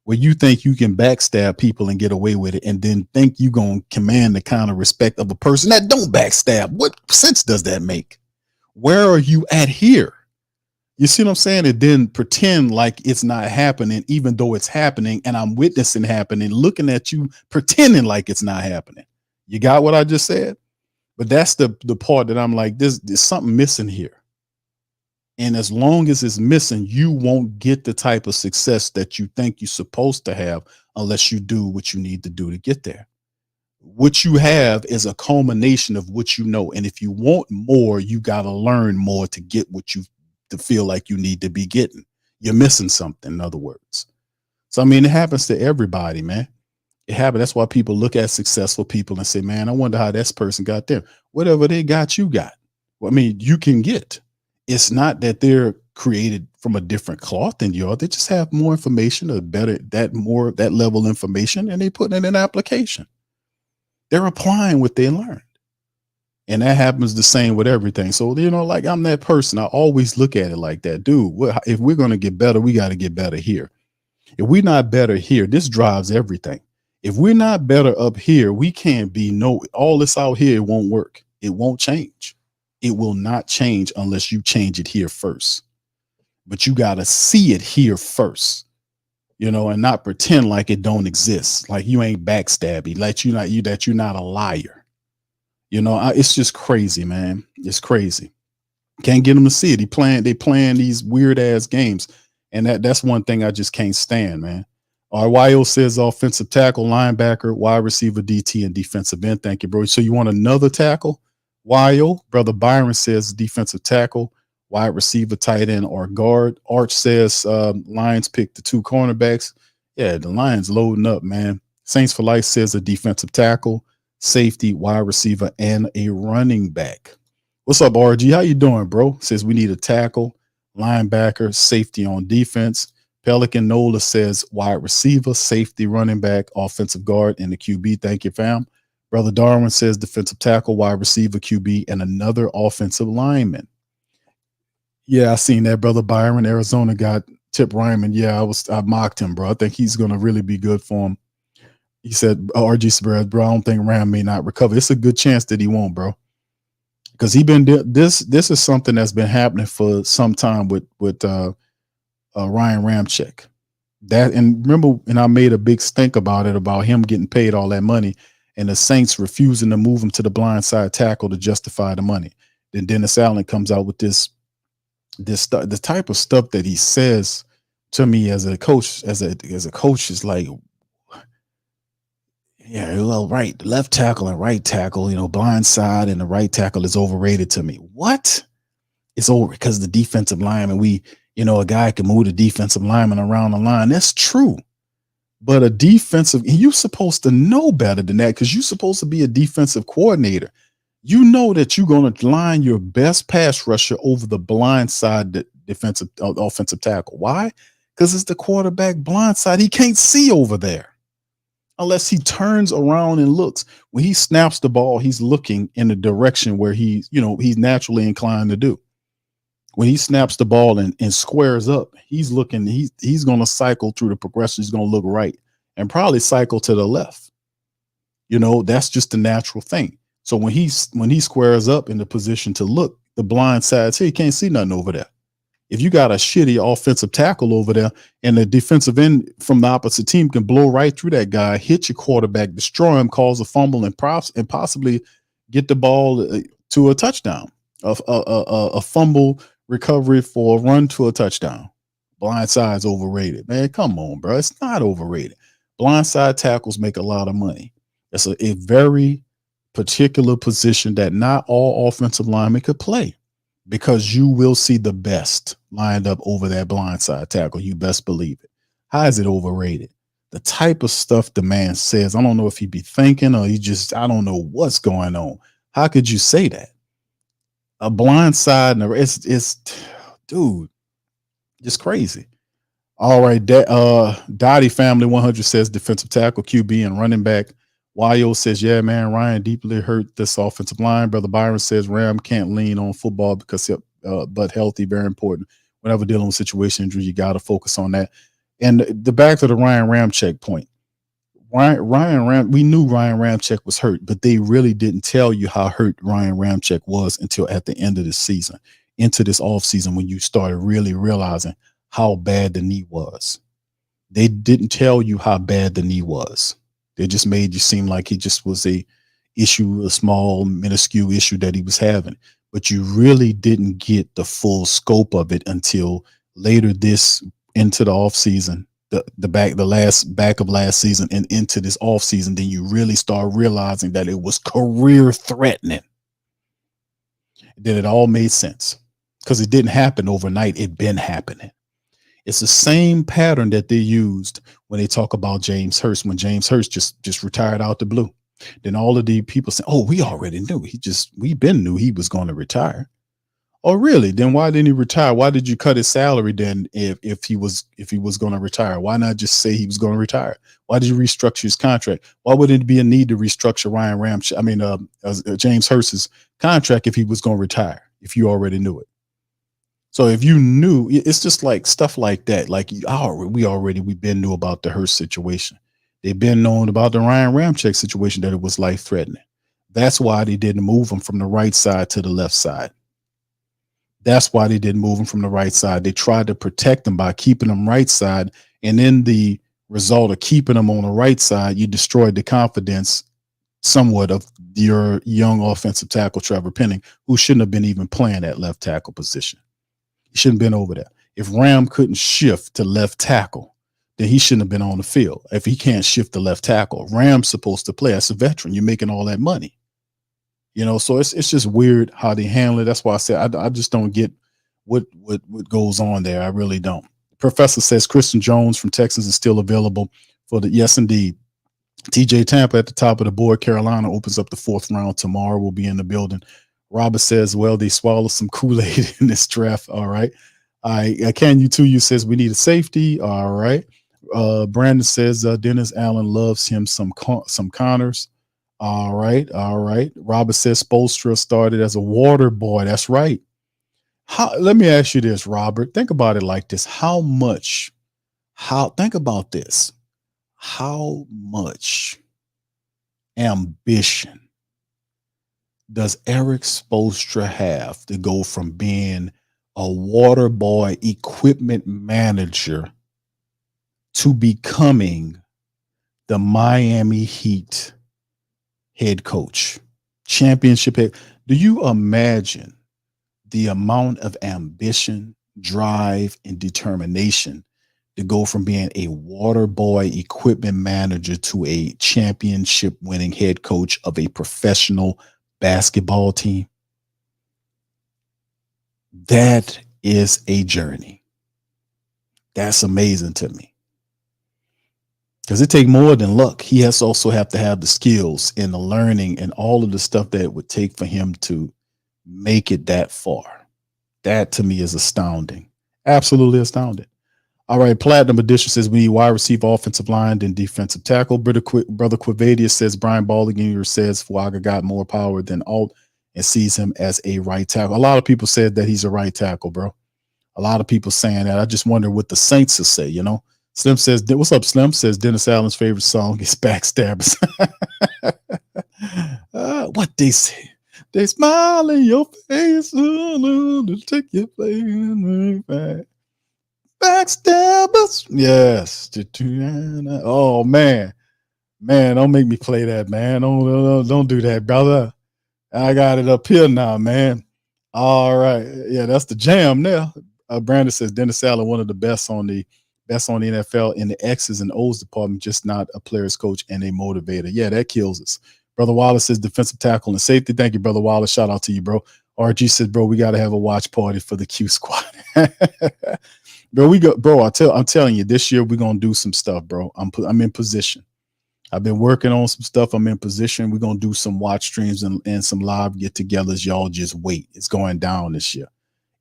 where you think you can backstab people and get away with it, and then think you're going to command the kind of respect of a person that don't backstab? What sense does that make? Where are you at here? You see what I'm saying? It didn't pretend like it's not happening, even though it's happening, and I'm witnessing happening, looking at you, pretending like it's not happening. You got what I just said? But that's the part that I'm like, there's something missing here. And as long as it's missing, you won't get the type of success that you think you're supposed to have unless you do what you need to do to get there. What you have is a culmination of what you know. And if you want more, you got to learn more to get what you to feel like you need to be getting. You're missing something, in other words. So, I mean, it happens to everybody, man. It happens. That's why people look at successful people and say, man, I wonder how this person got there. Whatever they got, you got. Well, I mean, you can get. It's not that they're created from a different cloth than you are. They just have more information, that level information, and they put it in an application. They're applying what they learned. And that happens the same with everything. So, like I'm that person. I always look at it like that. Dude, if we're going to get better, we got to get better here. If we're not better here, this drives everything. If we're not better up here, we can't be all this out here, it won't work. It won't change. It will not change unless you change it here first. But you got to see it here first, and not pretend like it don't exist. Like you ain't backstabby, like that you're not a liar. It's just crazy, man. It's crazy. Can't get them to see it. They playing these weird ass games. And that's one thing I just can't stand, man. YO says offensive tackle, linebacker, wide receiver, DT, and defensive end. Thank you, bro. So you want another tackle? YO, brother Byron says defensive tackle, wide receiver, tight end, or guard. Arch says Lions pick the 2 cornerbacks. Yeah, the Lions loading up, man. Saints for Life says a defensive tackle, safety, wide receiver, and a running back. What's up, RG? How you doing, bro? Says we need a tackle, linebacker, safety on defense. Pelican Nola says wide receiver, safety, running back, offensive guard, and the QB. Thank you, fam. Brother Darwin says defensive tackle, wide receiver, QB, and another offensive lineman. Yeah, I seen that, brother Byron. Arizona got Tip Ryman. Yeah, I mocked him, bro. I think he's going to really be good for him. He said, RG Sabrez, bro, I don't think Ram may not recover. It's a good chance that he won't, bro. Because this is something that's been happening for some time with Ryan Ramczyk. That, and remember, and I made a big stink about it, about him getting paid all that money and the Saints refusing to move him to the blind side tackle to justify the money. Then Dennis Allen comes out with the type of stuff that he says to me as a coach, as a coach is like, yeah, well, right, left tackle and right tackle, blind side and the right tackle is overrated to me. What? It's over because the defensive lineman, a guy can move the defensive lineman around the line. That's true. But you're supposed to know better than that because you're supposed to be a defensive coordinator. You know that you're going to line your best pass rusher over the blind side offensive tackle. Why? Because it's the quarterback blind side. He can't see over there unless he turns around and looks. When he snaps the ball, he's looking in the direction where he's naturally inclined to do. When he snaps the ball and squares up, he's looking, he's going to cycle through the progression. He's going to look right and probably cycle to the left. That's just the natural thing. So when he squares up in the position to look, the blind side, he can't see nothing over there. If you got a shitty offensive tackle over there and the defensive end from the opposite team can blow right through that guy, hit your quarterback, destroy him, cause a fumble and possibly get the ball to a touchdown, a fumble recovery for a run to a touchdown. Blindside overrated, man. Come on, bro. It's not overrated. Blindside tackles make a lot of money. It's a very particular position that not all offensive linemen could play because you will see the best lined up over that blindside tackle. You best believe it. How is it overrated? The type of stuff the man says, I don't know if he be thinking or I don't know what's going on. How could you say that? A blind side, it's dude, just crazy. All right, Dottie family 100 says defensive tackle, QB, and running back. Yo says, yeah, man, Ryan deeply hurt this offensive line. Brother Byron says Ram can't lean on football because but healthy, very important. Whenever dealing with situation injury, you got to focus on that. And the back to the Ryan Ramczyk point. We knew Ryan Ramczyk was hurt, but they really didn't tell you how hurt Ryan Ramczyk was until at the end of the season, into this offseason, when you started really realizing how bad the knee was. They didn't tell you how bad the knee was. They just made you seem like it just was a small, minuscule issue that he was having. But you really didn't get the full scope of it until later this into the offseason. The back of last season and into this off season, then you really start realizing that it was career threatening. Then it all made sense because it didn't happen overnight. It been happening. It's the same pattern that they used when they talk about James Hurst, when James Hurst just retired out the blue. Then all of the people say, oh, we already knew. We been knew he was going to retire. Oh, really? Then why didn't he retire? Why did you cut his salary then if he was going to retire? Why not just say he was going to retire? Why did you restructure his contract? Why would it be a need to restructure James Hurst's contract if he was going to retire, if you already knew it? So if you knew, it's just like stuff like that. Like we've been knew about the Hurst situation. They've been known about the Ryan Ramczyk situation, that it was life threatening. That's why they didn't move him from the right side to the left side. That's why they didn't move him from the right side. They tried to protect him by keeping him right side. And in the result of keeping him on the right side, you destroyed the confidence somewhat of your young offensive tackle, Trevor Penning, who shouldn't have been even playing that left tackle position. He shouldn't have been over there. If Ram couldn't shift to left tackle, then he shouldn't have been on the field. If he can't shift to left tackle, Ram's supposed to play. As a veteran, you're making all that money. So it's just weird how they handle it. That's why I said I just don't get what goes on there. I really don't. Professor says Christian Jones from Texas is still available for the. Yes, indeed. TJ Tampa at the top of the board. Carolina opens up the 4th round tomorrow. We'll be in the building. Robert says, well, they swallow some Kool-Aid in this draft. All right. Can you too? You says we need a safety. All right. Brandon says Dennis Allen loves him some Connors. All right. Robert says Spoelstra started as a water boy. That's right. Let me ask you this, Robert. Think about it like this. Think about this. how much ambition does Eric Spoelstra have to go from being a water boy equipment manager to becoming the Miami Heat head coach, championship head? Do you imagine the amount of ambition, drive, and determination to go from being a water boy equipment manager to a championship winning head coach of a professional basketball team? That is a journey. That's amazing to me. Because it takes more than luck. He has to also have to have the skills and the learning and all of the stuff that it would take for him to make it that far. That to me is astounding. Absolutely astounding. All right, Platinum Edition says we need wide receiver, offensive line, and defensive tackle. Brother Quivadius says Brian Baldinger says Fuaga got more power than Alt and sees him as a right tackle. A lot of people said that he's a right tackle, bro. A lot of people saying that. I just wonder what the Saints will say, you know? Slim says, what's up, Slim? Says Dennis Allen's favorite song is Backstabbers. What they say? They smile in your face, to take your place back. Backstabbers. Yes. Oh, man. Man, don't make me play that, man. Don't do that, brother. I got it up here now, man. All right. Yeah, that's the jam now. Brandon says Dennis Allen, one of the best on the NFL in the X's and O's department, just not a player's coach and a motivator. Yeah, that kills us. Brother Wallace says defensive tackle and safety. Thank you, Brother Wallace. Shout out to you, bro. RG says, bro, we got to have a watch party for the Q squad. Bro, I'm telling you, this year we're gonna do some stuff, bro. I'm in position. I've been working on some stuff. I'm in position. We're gonna do some watch streams and some live get-togethers. Y'all just wait. It's going down this year.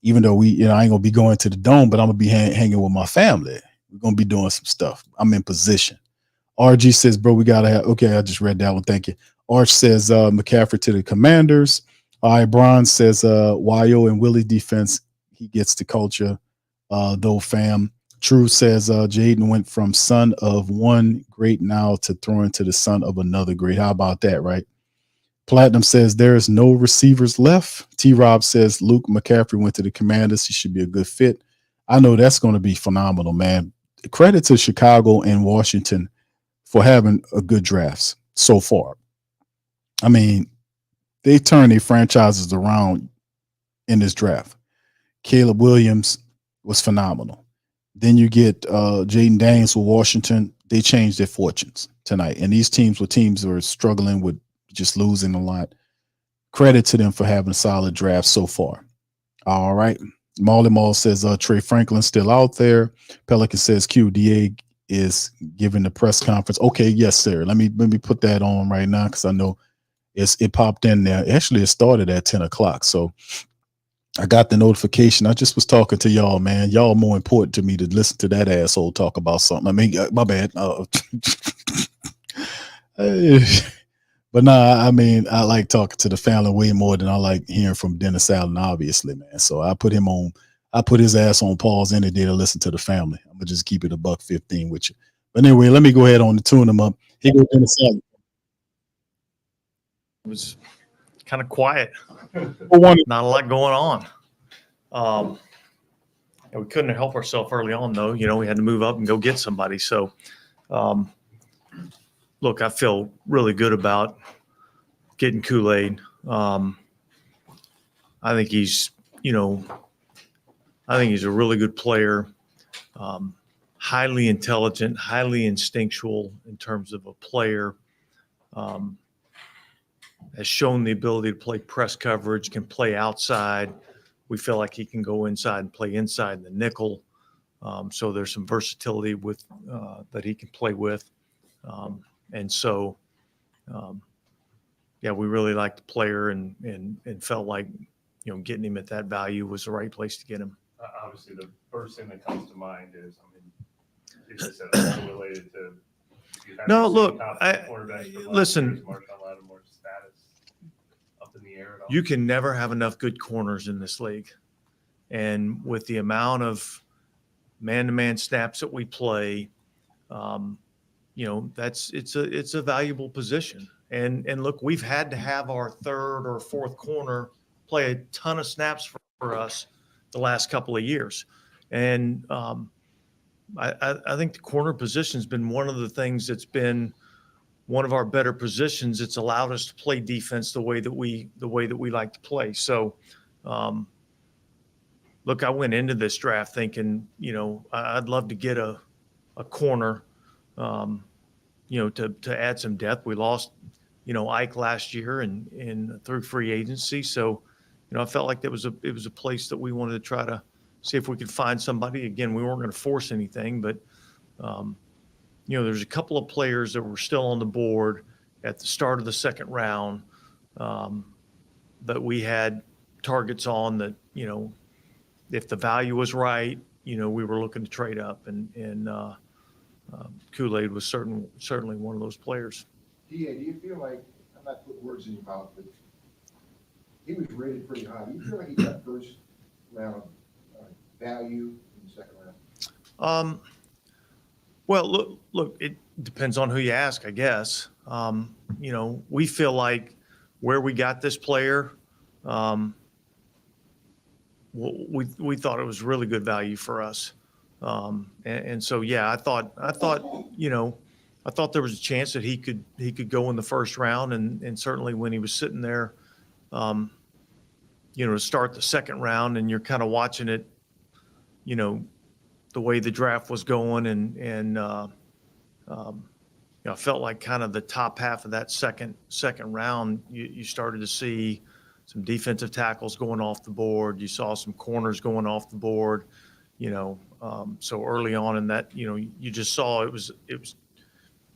Even though I ain't gonna be going to the dome, but I'm gonna be hanging with my family. We're gonna be doing some stuff. I'm in position. RG says, bro, we gotta have. Okay, I just read that one. Thank you. Arch says McCaffrey to the Commanders. All right, Bron says Wyo and Willie defense. He gets the culture. Though fam. True says Jaden went from son of one great now to throwing to the son of another great. How about that, right? Platinum says there's no receivers left. T-Rob says Luke McCaffrey went to the Commanders. He should be a good fit. I know that's going to be phenomenal, man. Credit to Chicago and Washington for having a good drafts so far. I mean, they turned their franchises around in this draft. Caleb Williams was phenomenal. Then you get Jaden Daniels with Washington. They changed their fortunes tonight. And these teams were teams that were struggling with just losing a lot. Credit to them for having a solid draft so far. All right. Marley Mall says Trey Franklin still out there. Pelican says QDA is giving the press conference. Okay, yes, sir. Let me put that on right now because I know it popped in there. Actually, it started at 10 o'clock. So I got the notification. I just was talking to y'all, man. Y'all more important to me to listen to that asshole talk about something. I mean, my bad. But nah, I mean, I like talking to the family way more than I like hearing from Dennis Allen, obviously, man. So I put his ass on pause any day to listen to the family. I'm gonna just keep it $1.15 with you. But anyway, let me go ahead on and tune him up. Here goes Dennis Allen. It was kind of quiet. Not a lot going on. We couldn't help ourselves early on, though. We had to move up and go get somebody. So, look, I feel really good about getting Kool-Aid. I think he's a really good player, highly intelligent, highly instinctual in terms of a player. Has shown the ability to play press coverage, can play outside. We feel like he can go inside and play inside in the nickel. So there's some versatility with that he can play with. And so, we really liked the player and felt like, getting him at that value was the right place to get him. Obviously, the first thing that comes to mind is, is this related to? No, look, listen. You can never have enough good corners in this league. And with the amount of man-to-man snaps that we play, it's a valuable position. And look, we've had to have our third or fourth corner play a ton of snaps for us the last couple of years. And I think the corner position has been one of the things that's been one of our better positions. It's allowed us to play defense the way that we like to play. So, look, I went into this draft thinking, I'd love to get a corner, to add some depth. We lost, Ike last year and through free agency. So, I felt like it was a place that we wanted to try to see if we could find somebody. Again, we weren't going to force anything, but there's a couple of players that were still on the board at the start of the second round that we had targets on that, if the value was right, we were looking to trade up, and Kool-Aid was certainly one of those players. DA, do you feel like, I'm not putting words in your mouth, but he was rated pretty high. Do you feel like he got first round value in the second round? Well, look, it depends on who you ask, I guess. We feel like where we got this player, we thought it was really good value for us. And so, yeah, I thought there was a chance that he could go in the first round, and certainly when he was sitting there, to start the second round, and you're kind of watching it, the way the draft was going, and I felt like kind of the top half of that second round, you started to see some defensive tackles going off the board. You saw some corners going off the board. So early on in that, you just saw it was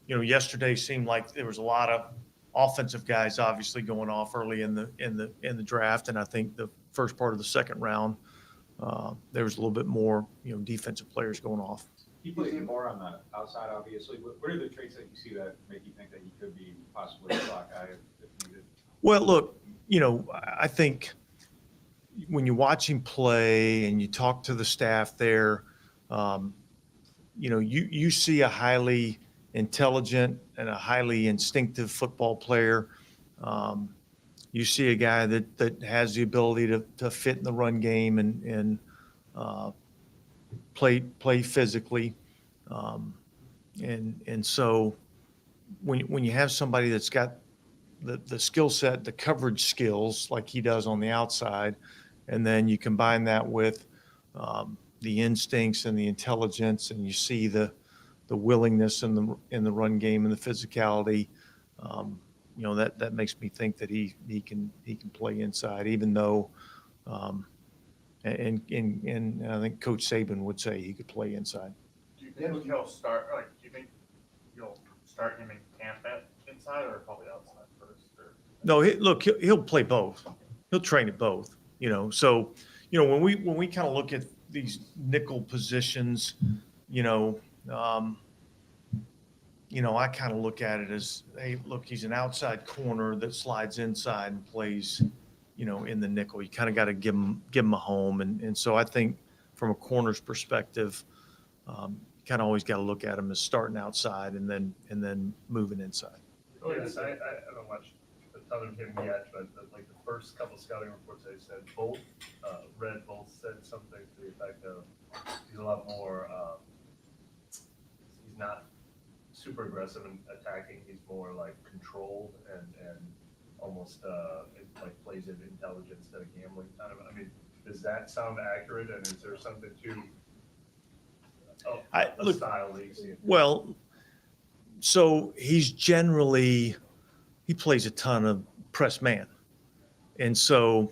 yesterday seemed like there was a lot of offensive guys obviously going off early in the draft, and I think the first part of the second round there was a little bit more defensive players going off. He plays more on the outside, obviously. What are the traits that you see that make you think that he could be possibly a slot guy if needed? Well, look, I think when you watch him play and you talk to the staff there, you see a highly intelligent and a highly instinctive football player. You see a guy that has the ability to fit in the run game and play physically. And so when you have somebody that's got the skill set, the coverage skills like he does on the outside, and then you combine that with the instincts and the intelligence, and you see the willingness in the run game and the physicality, that makes me think that he can play inside, even though and I think Coach Saban would say he could play inside. Do you think he'll start? Do you think you'll start him in camp at inside or probably outside first? Or? No, he'll play both. He'll train at both. So when we kind of look at these nickel positions, I kind of look at it as, hey, look, he's an outside corner that slides inside and plays, in the nickel. You kind of got to give him a home, and so I think from a corner's perspective, you kind of always got to look at him as starting outside and then moving inside. Oh, yes, I haven't watched a ton of him yet, but like the first couple scouting reports I said, both said something to the effect of he's a lot more. He's not super aggressive in attacking. He's more like controlled and almost like plays it intelligent instead of gambling kind of. I mean, does that sound accurate? And is there something to a style that you see? Well, so he plays a ton of press man, and so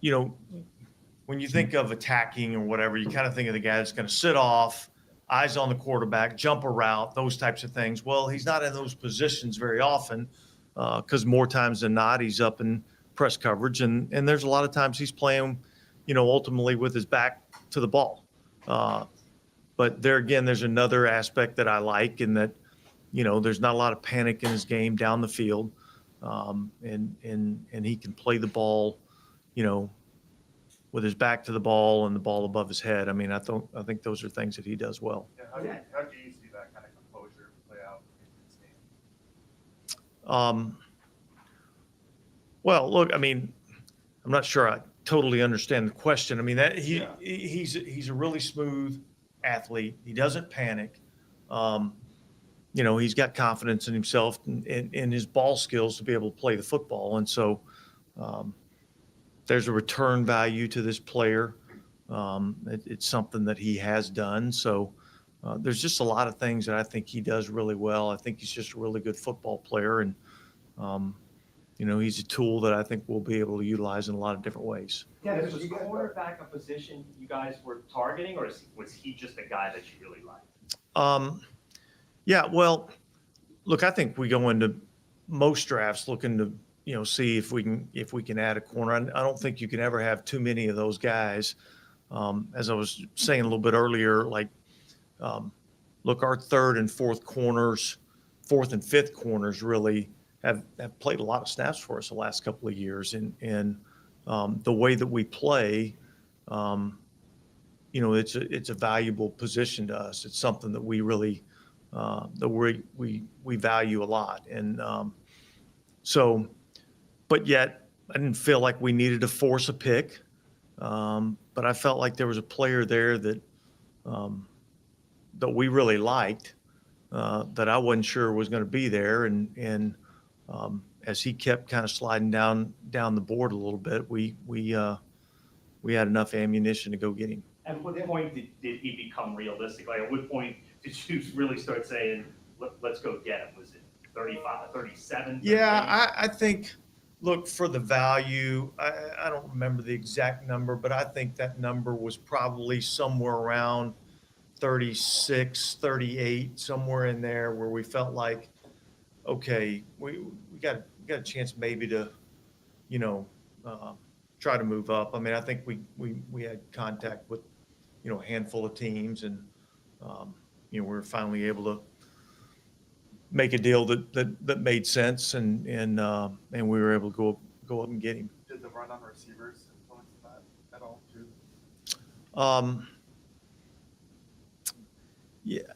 when you think of attacking or whatever, you kind of think of the guy that's going to sit off, eyes on the quarterback, jump a route, those types of things. Well, he's not in those positions very often because more times than not, he's up in press coverage. And there's a lot of times he's playing, ultimately with his back to the ball. But there again, there's another aspect that I like in that, there's not a lot of panic in his game down the field. And he can play the ball, with his back to the ball and the ball above his head. I mean, I think those are things that he does well. Yeah, how do you see that kind of Well, look, I mean, I'm not sure I totally understand the question. I mean, that he's a really smooth athlete. He doesn't panic. You know, he's got confidence in himself and in his ball skills to be able to play the football. And so there's a return value to this player. It's something that he has done. So there's just a lot of things that I think he does really well. I think he's just a really good football player. And, you know, he's a tool that I think we'll be able to utilize in a lot of different ways. Yeah, was cornerback a position you guys were targeting, or was he just a guy that you really liked? Yeah, well, look, I think we go into most drafts looking to, you know, see if we can add a corner. I don't think you can ever have too many of those guys. As I was saying a little bit earlier, like, look, our third and fourth and fifth corners really have played a lot of snaps for us the last couple of years. And the way that we play, you know, it's a valuable position to us. It's something that we really that we value a lot. And so, but yet I didn't feel like we needed to force a pick. But I felt like there was a player there that that we really liked, that I wasn't sure was going to be there. And as he kept kind of sliding down the board a little bit, we had enough ammunition to go get him. At what point did he become realistic? Like, at what point did you really start saying, let's go get him? Was it 35, 37? Yeah, I think, look, for the value, I don't remember the exact number, but I think that number was probably somewhere around 36, 38, somewhere in there, where we felt like, okay, we got a chance maybe to, you know, try to move up. I mean, I think we had contact with, you know, a handful of teams, and you know, we were finally able to make a deal that made sense, and we were able to go up and get him. Did the run on receivers influence that at all too?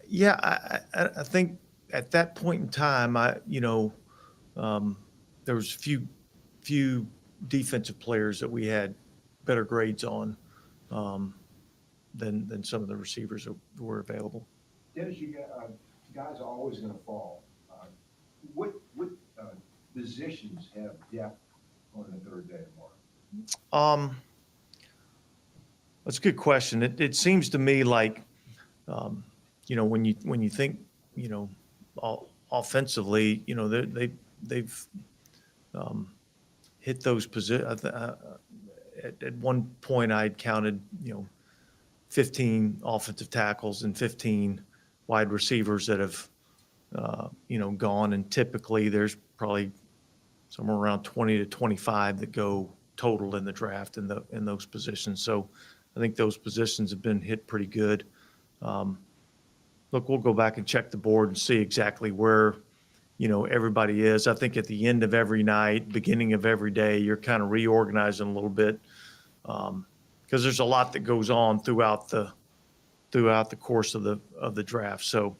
Yeah, I think at that point in time, there was few defensive players that we had better grades on than some of the receivers that were available. Dennis, guys are always going to fall. What positions have depth on the third day tomorrow? That's a good question. It seems to me like, you know, when you think, you know, offensively, you know, they've hit those positions. At one point, I had counted, you know, 15 offensive tackles and 15 wide receivers that have, you know, gone. And typically, there's probably somewhere around 20 to 25 that go total in the draft in those positions. So I think those positions have been hit pretty good. Look, we'll go back and check the board and see exactly where, you know, everybody is. I think at the end of every night, beginning of every day, you're kind of reorganizing a little bit, because there's a lot that goes on throughout the course of the draft. So,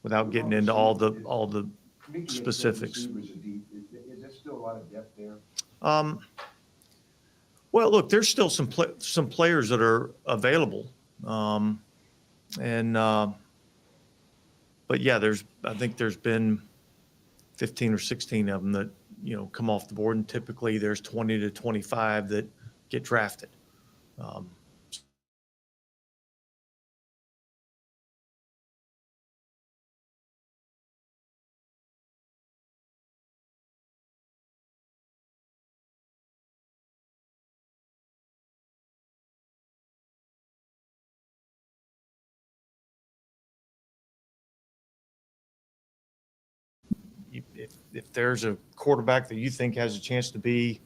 without getting into all the specifics. Is there still a lot of depth there? Well, look, there's still some players that are available, but yeah, I think there's been 15 or 16 of them that, you know, come off the board, and typically there's 20 to 25 that get drafted. If there's a quarterback that you think has a chance to be,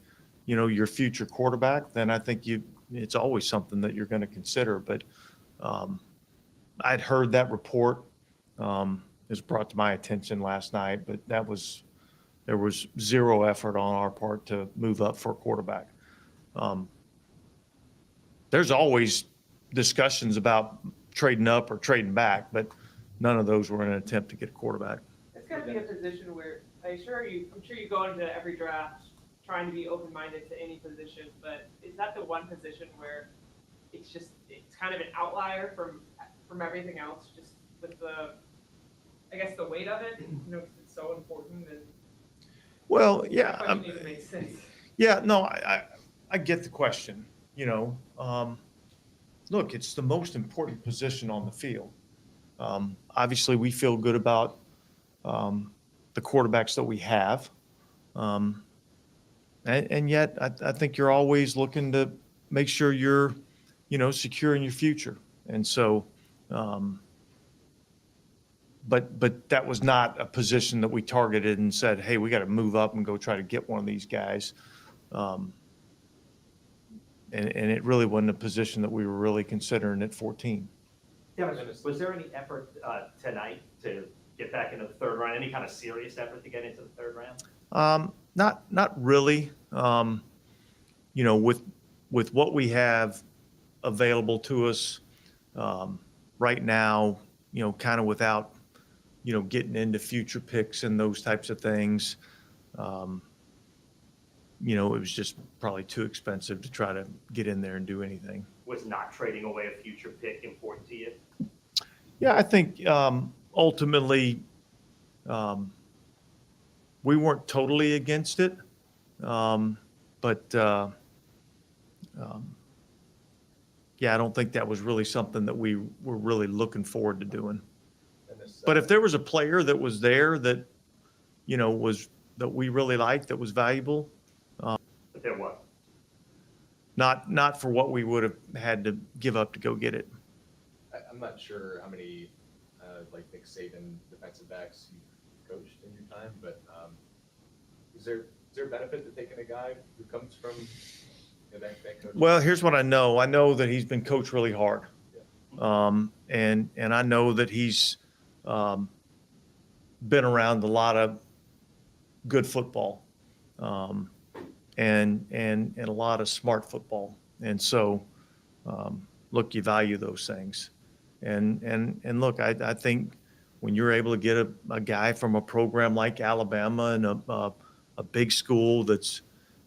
you know, your future quarterback, then I think it's always something that you're going to consider. But I'd heard that report. It was brought to my attention last night, but there was zero effort on our part to move up for a quarterback. There's always discussions about trading up or trading back, but none of those were in an attempt to get a quarterback. It's got that be a position where, I'm sure you go into every draft trying to be open-minded to any position, but is that the one position where it's kind of an outlier from everything else, just with I guess the weight of it, because it's so important and. Well, yeah. That question even makes sense. Yeah, no, I get the question, look, it's the most important position on the field. Obviously, we feel good about the quarterbacks that we have. And yet, I think you're always looking to make sure you're, secure in your future. And so, but that was not a position that we targeted and said, hey, we got to move up and go try to get one of these guys. And it really wasn't a position that we were really considering at 14. Yeah, was there any effort tonight to get back into the third round? Any kind of serious effort to get into the third round? Not really. With what we have available to us right now, kind of without, getting into future picks and those types of things, it was just probably too expensive to try to get in there and do anything. Was not trading away a future pick important to you? Yeah, I think ultimately we weren't totally against it, but yeah, I don't think that was really something that we were really looking forward to doing. But if there was a player that was there that, that we really liked, that was valuable. But there was. Not for what we would have had to give up to go get it. I'm not sure how many like Nick Saban defensive backs you've coached in your time, but is there benefit to taking a guy who comes from that coach? Well, here's what I know. I know that he's been coached really hard, and I know that he's been around a lot of good football, and a lot of smart football, and so look, you value those things. And look, I think when you're able to get a guy from a program like Alabama and a big school that's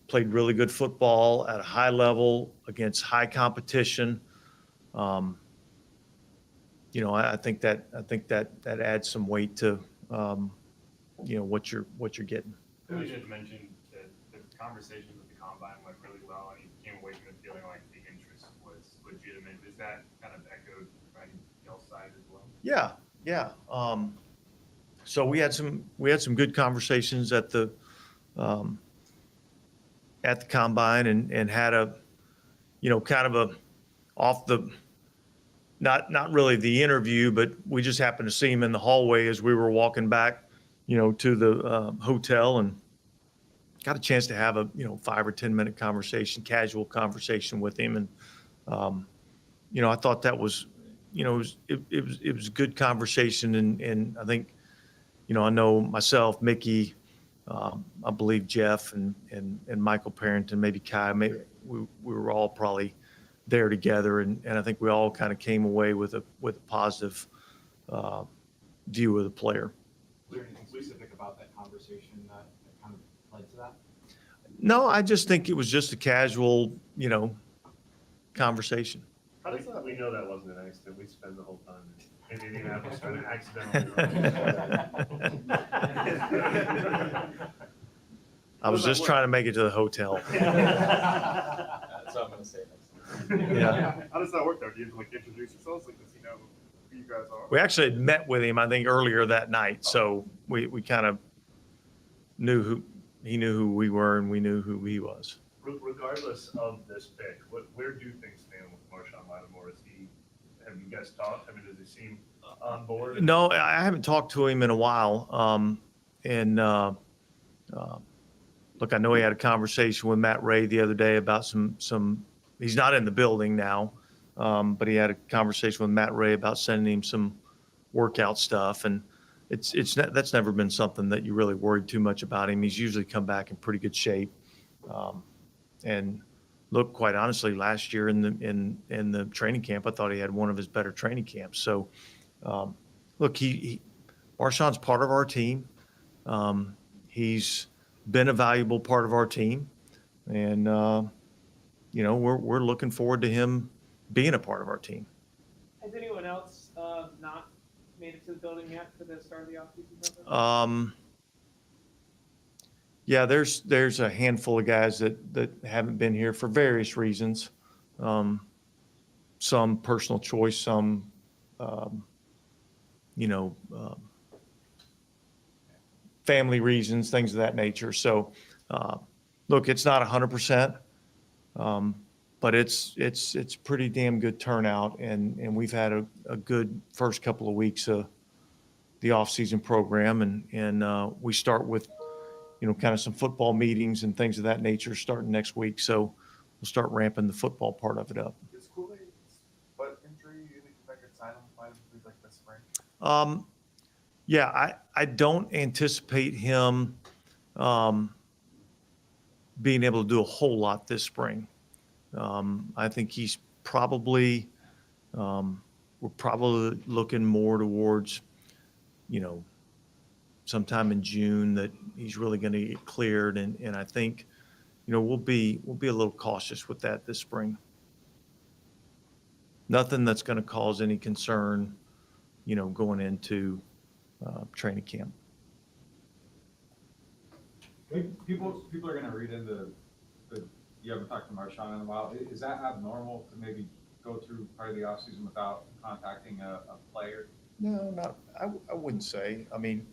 played really good football at a high level against high competition, I think that adds some weight to what you're getting. You just mentioned that the conversations with the combine went really well, and you came away from it feeling like the interest was legitimate. Is that kind of echoed by y'all's side as well? Yeah. So we had some good conversations at the combine and had a, kind of a off the, not really the interview, but we just happened to see him in the hallway as we were walking back, to the hotel, and got a chance to have a 5 or 10 minute conversation, casual conversation with him, and I thought that was, it was a good conversation, and I think, I know myself, Mickey, I believe Jeff and Michael Parrington, maybe Kai, maybe we were all probably there together, and I think we all kind of came away with a positive view of the player. Was there anything specific about that conversation that kind of led to that? No, I just think it was just a casual, conversation. How does that? We know that wasn't an accident. We spend the whole time in Indianapolis trying to accidentally. I was just trying to make it to the hotel. That's what I'm going to say next time. Yeah. How does that work though? Do you like introduce yourselves? Like, does he know who you guys are? We actually had met with him, I think, earlier that night. So we kind of knew he knew who we were, and we knew who he was. Regardless of this pick, where do things stand with Marshawn Lattimore? Have you guys talked? I mean, does he seem on board? No, I haven't talked to him in a while. Look, I know he had a conversation with Matt Ray the other day about some. He's not in the building now, but he had a conversation with Matt Ray about sending him some workout stuff, and that's never been something that you really worried too much about him. He's usually come back in pretty good shape, and look, quite honestly, last year in the training camp, I thought he had one of his better training camps. So, look, Marshawn's part of our team. He's been a valuable part of our team, and we're looking forward to him being a part of our team. Has anyone else not made it to the building yet for the start of the offseason? Yeah, there's a handful of guys that haven't been here for various reasons. Some personal choice, some family reasons, things of that nature. So, look, it's not 100%, but it's pretty damn good turnout, and we've had a good first couple of weeks of the off-season program, and we start with kind of some football meetings and things of that nature starting next week. So we'll start ramping the football part of it up. Is Kool-Aid's butt injury, you think that could sign him like this spring? Yeah, I don't anticipate him being able to do a whole lot this spring. I think he's probably we're probably looking more towards sometime in June that he's really going to get cleared, and I think we'll be a little cautious with that this spring. Nothing that's going to cause any concern going into training camp. People are going to read into the you haven't talked to Marshawn in a while. Is that abnormal to maybe go through part of the offseason without contacting a player? No, not. I wouldn't say. I mean,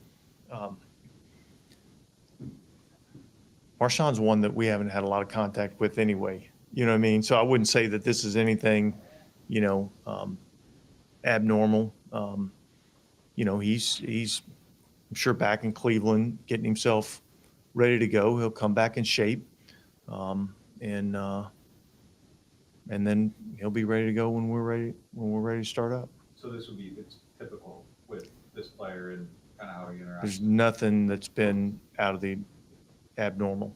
Marshawn's one that we haven't had a lot of contact with anyway. You know what I mean? So I wouldn't say that this is anything, abnormal. He's I'm sure back in Cleveland, getting himself ready to go. He'll come back in shape, and then he'll be ready to go when we're ready to start up. So this would be it's typical with this player and kind of how he interacts. There's nothing that's been out of the abnormal.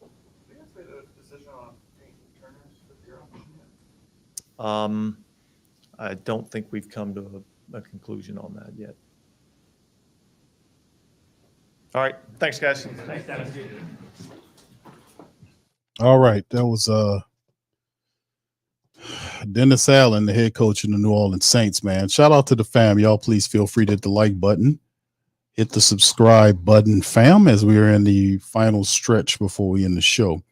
Did you guys made a decision on paying returners for your option yet? I don't think we've come to a conclusion on that yet. All right. Thanks, guys. Thanks, Dennis. All right. That was Dennis Allen, the head coach of the New Orleans Saints, man. Shout out to the fam. Y'all please feel free to hit the like button. Hit the subscribe button, fam, as we are in the final stretch before we end the show.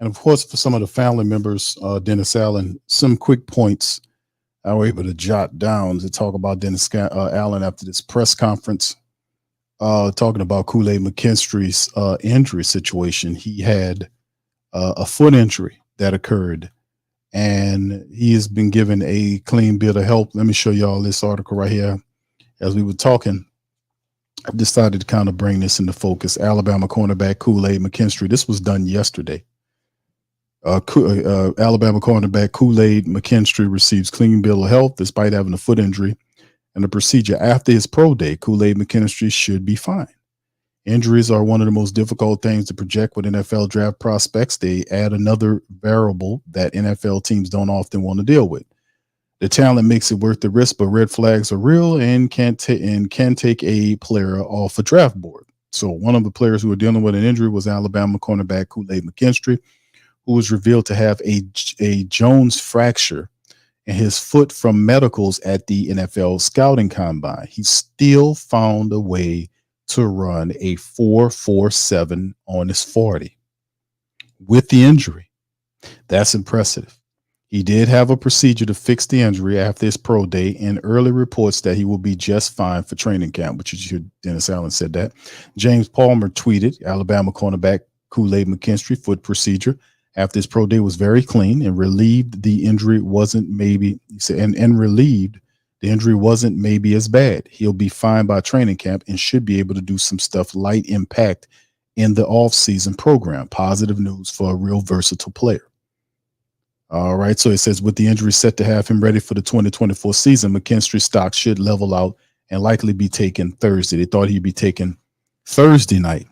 And of course, for some of the family members, Dennis Allen, some quick points I was able to jot down to talk about Dennis Allen after this press conference, talking about Kool-Aid McKinstry's injury situation. He had a foot injury that occurred, and he has been given a clean bill of health. Let me show y'all this article right here. As we were talking, I decided to kind of bring this into focus. Alabama cornerback Kool-Aid McKinstry. This was done yesterday. Alabama cornerback Kool-Aid McKinstry receives clean bill of health despite having a foot injury and a procedure after his pro day. Kool-Aid McKinstry should be fine. Injuries are one of the most difficult things to project with NFL draft prospects. They add another variable that NFL teams don't often want to deal with. The talent makes it worth the risk, but red flags are real and can take a player off a draft board. So one of the players who were dealing with an injury was Alabama cornerback Kool-Aid McKinstry, who was revealed to have a Jones fracture in his foot from medicals at the NFL scouting combine. He still found a way to run a 4.47 on his 40 with the injury. That's impressive. He did have a procedure to fix the injury after his pro day, and early reports that he will be just fine for training camp, which is Dennis Allen said that. James Palmer tweeted, Alabama cornerback Kool-Aid McKinstry foot procedure after his pro day was very clean and relieved the injury wasn't maybe, he said, and relieved the injury wasn't maybe as bad. He'll be fine by training camp and should be able to do some stuff light impact in the off-season program. Positive news for a real versatile player. All right, so it says with the injury set to have him ready for the 2024 season, McKinstry's stock should level out and likely be taken Thursday. They thought he'd be taken Thursday night.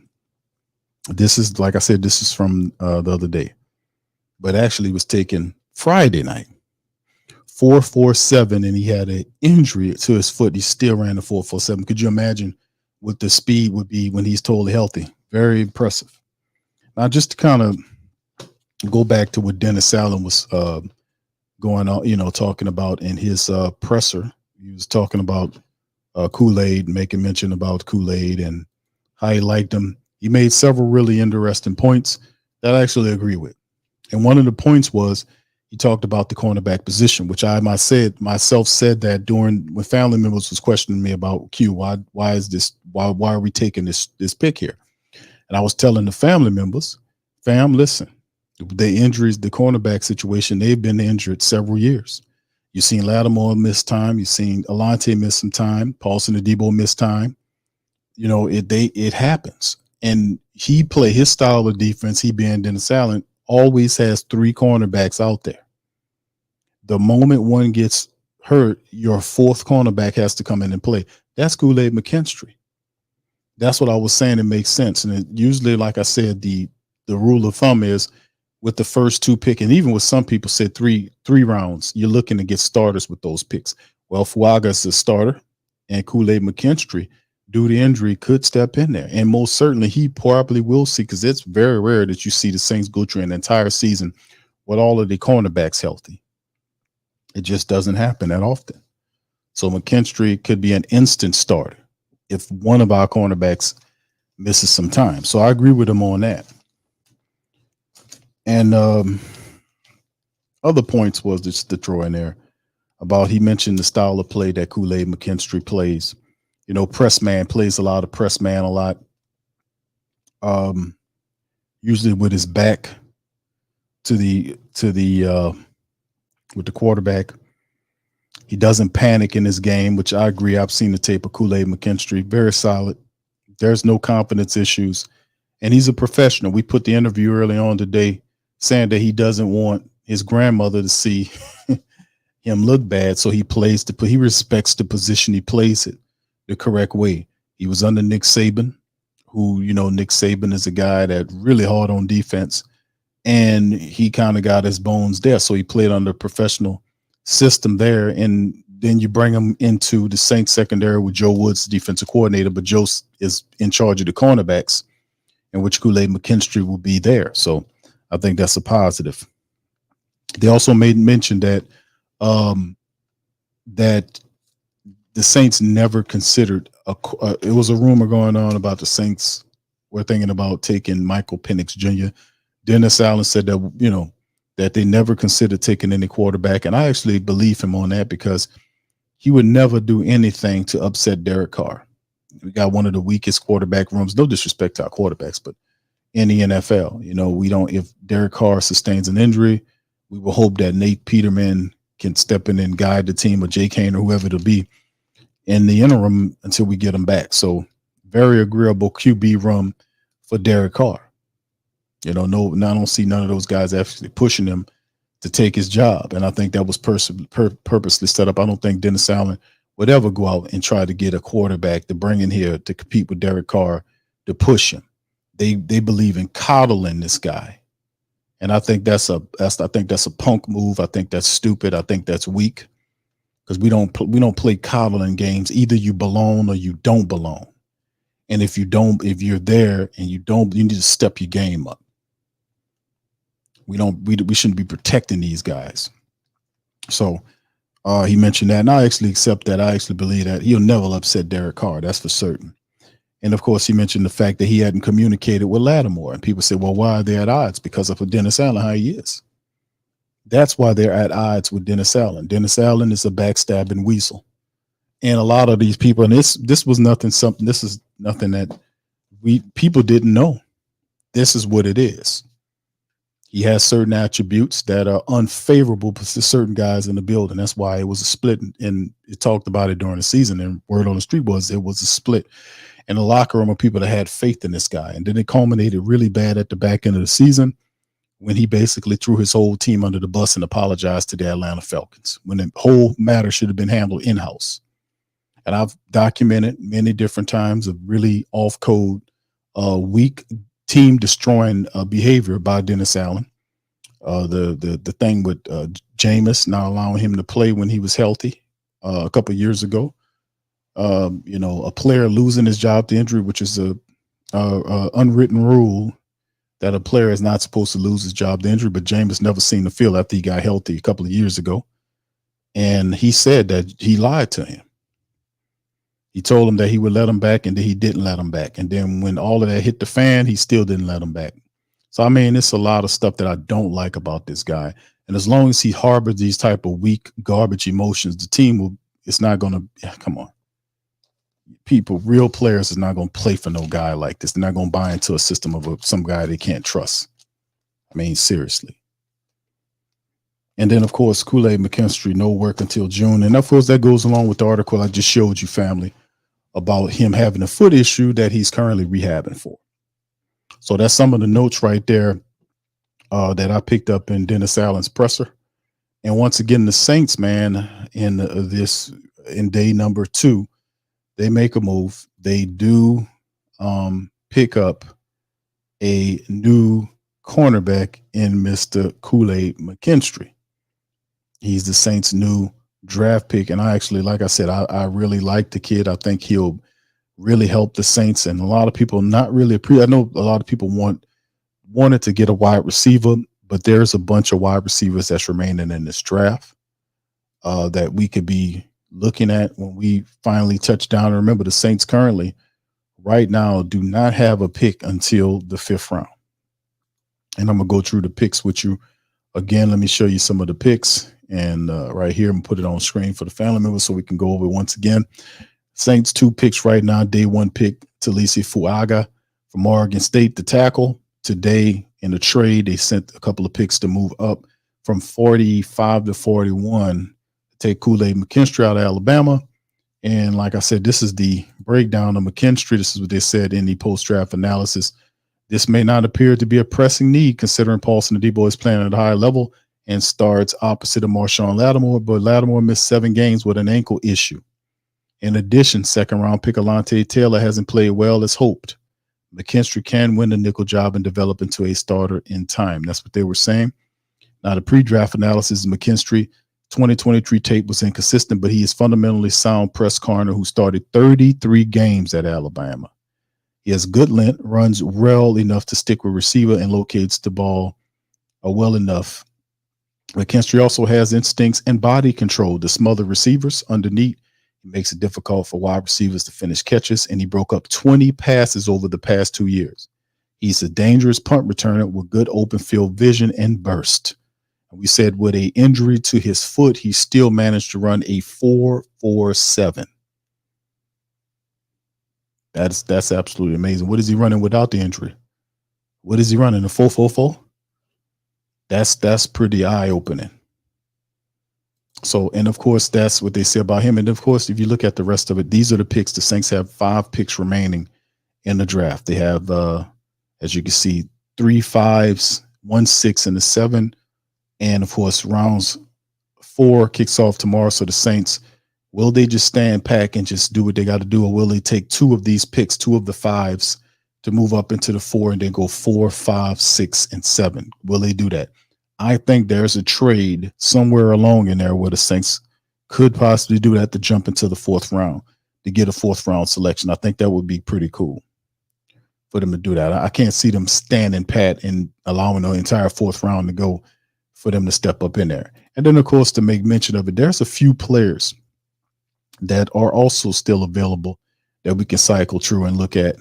This is, like I said, this is from the other day, but actually was taken Friday night. 4.47, and he had an injury to his foot. He still ran the 4.47. Could you imagine what the speed would be when he's totally healthy. Very impressive. Now, just to kind of go back to what Dennis Allen was going on, talking about in his presser. He was talking about Kool-Aid, making mention about Kool-Aid and how he liked him. He made several really interesting points that I actually agree with. And one of the points was he talked about the cornerback position, which I myself said that when family members was questioning me about Q, why are we taking this pick here? And I was telling the family members, fam, listen, the injuries, the cornerback situation, they've been injured several years. You've seen Lattimore miss time. You've seen Alante miss some time. Paulson Adebo miss time. It happens. And he play his style of defense, he being Dennis Allen, always has 3 cornerbacks out there. The moment one gets hurt, your 4th cornerback has to come in and play. That's Kool-Aid McKinstry. That's what I was saying. It makes sense. And usually, like I said, the rule of thumb is with the first 2 pick, and even with some people said three rounds, you're looking to get starters with those picks. Well, Fuaga's a starter, and Kool-Aid McKinstry, due to injury, could step in there. And most certainly he probably will see, because it's very rare that you see the Saints go through an entire season with all of the cornerbacks healthy. It just doesn't happen that often. So McKinstry could be an instant starter if one of our cornerbacks misses some time. So I agree with him on that. And other points was just to throw in there about, he mentioned the style of play that Kool-Aid McKinstry plays. Press man, plays a lot of press man a lot. Usually with his back to the with the quarterback. He doesn't panic in his game, which I agree. I've seen the tape of Kool-Aid McKinstry, very solid. There's no confidence issues, and he's a professional. We put the interview early on today saying that he doesn't want his grandmother to see him look bad, so he respects the position. He plays it the correct way. He was under Nick Saban, who, Nick Saban is a guy that really hard on defense, and he kind of got his bones there. So he played under a professional system there, and then you bring him into the Saints secondary with Joe Woods, defensive coordinator, but Joe is in charge of the cornerbacks, in which Kool-Aid McKinstry will be there. So I think that's a positive. They also made mention that that the Saints never considered it was a rumor going on about the Saints were thinking about taking Michael Penix Jr. Dennis Allen said that, that they never considered taking any quarterback. And I actually believe him on that, because he would never do anything to upset Derek Carr. We got one of the weakest quarterback rooms, no disrespect to our quarterbacks, but in the NFL, if Derek Carr sustains an injury, we will hope that Nate Peterman can step in and guide the team, or Jake Hain, or whoever it'll be, in the interim until we get him back. So very agreeable QB room for Derek Carr. I don't see none of those guys actually pushing him to take his job. And I think that was purposely set up. I don't think Dennis Allen would ever go out and try to get a quarterback to bring in here to compete with Derek Carr to push him. They believe in coddling this guy. And I think that's a punk move. I think that's stupid. I think that's weak, because we don't play coddling games. Either you belong or you don't belong. And if you're there and you need to step your game up. We shouldn't be protecting these guys. So he mentioned that, and I actually accept that. I actually believe that he'll never upset Derek Carr. That's for certain. And of course, he mentioned the fact that he hadn't communicated with Lattimore, and people said, well, why are they at odds? Because of Dennis Allen, how he is. That's why they're at odds with Dennis Allen. Dennis Allen is a backstabbing weasel. And a lot of these people, and this is nothing that people didn't know. This is what it is. He has certain attributes that are unfavorable to certain guys in the building. That's why it was a split, and it talked about it during the season. And word on the street was it was a split in the locker room of people that had faith in this guy. And then it culminated really bad at the back end of the season, when he basically threw his whole team under the bus and apologized to the Atlanta Falcons, when the whole matter should have been handled in-house. And I've documented many different times of really off-code, weak team destroying behavior by Dennis Allen. The thing with Jameis not allowing him to play when he was healthy a couple of years ago. a player losing his job to injury, which is a unwritten rule that a player is not supposed to lose his job to injury. But Jameis never seen the field after he got healthy a couple of years ago. And he said that he lied to him. He told him that he would let him back, and then he didn't let him back. And then when all of that hit the fan, he still didn't let him back. So, I mean, it's a lot of stuff that I don't like about this guy. And as long as he harbors these type of weak, garbage emotions, the team it's not going to, come on. People, real players is not going to play for no guy like this. They're not going to buy into a system of some guy they can't trust. I mean, seriously. And then, of course, Kool-Aid McKinstry, no work until June. And, of course, that goes along with the article I just showed you, family, about him having a foot issue that he's currently rehabbing for. So that's some of the notes right there that I picked up in Dennis Allen's presser. And once again, the Saints, man, in day number 2, they make a move. They do pick up a new cornerback in Mr. Kool-Aid McKinstry. He's the Saints' new draft pick. And I actually, like I said, I really like the kid. I think he'll really help the Saints. And a lot of people not really I know a lot of people wanted to get a wide receiver, but there's a bunch of wide receivers that's remaining in this draft that we could be looking at when we finally touch down. And remember, the Saints currently right now do not have a pick until the 5th round. And I'm going to go through the picks with you. Again, let me show you some of the picks. And right here, I'm going to put it on screen for the family members so we can go over it once again. Saints 2 picks right now. Day 1 pick, Talisi Fuaga from Oregon State, the tackle. Today in the trade, they sent a couple of picks to move up from 45 to 41 to take Kool-Aid McKinstry out of Alabama. And like I said, this is the breakdown of McKinstry. This is what they said in the post-draft analysis. This may not appear to be a pressing need considering Paulson and D-Boy is playing at a high level and starts opposite of Marshawn Lattimore, but Lattimore missed 7 games with an ankle issue. In addition, second-round pick Alontae Taylor hasn't played well as hoped. McKinstry can win the nickel job and develop into a starter in time. That's what they were saying. Now, the pre-draft analysis of McKinstry 2023 tape was inconsistent, but he is fundamentally sound press corner who started 33 games at Alabama. He has good length, runs well enough to stick with receiver, and locates the ball well enough. McKinstry also has instincts and body control to smother receivers underneath. He makes it difficult for wide receivers to finish catches, and he broke up 20 passes over the past 2 years. He's a dangerous punt returner with good open field vision and burst. We said with an injury to his foot, he still managed to run a 4.47. That's absolutely amazing. What is he running without the injury? What is he running? A 4.44? That's pretty eye-opening. So, and of course, that's what they say about him. And of course, if you look at the rest of it, these are the picks. The Saints have 5 picks remaining in the draft. They have, as you can see, 3 5s, 1 6, and a 7. And of course, rounds 4 kicks off tomorrow. So the Saints, will they just stand back and just do what they got to do? Or will they take 2 of these picks, 2 of the 5s, to move up into the 4 and then go 4, 5, 6, and 7? Will they do that? I think there's a trade somewhere along in there where the Saints could possibly do that to jump into the 4th round to get a 4th round selection. I think that would be pretty cool for them to do that. I can't see them standing pat and allowing the entire 4th round to go for them to step up in there. And then, of course, to make mention of it, there's a few players that are also still available that we can cycle through and look at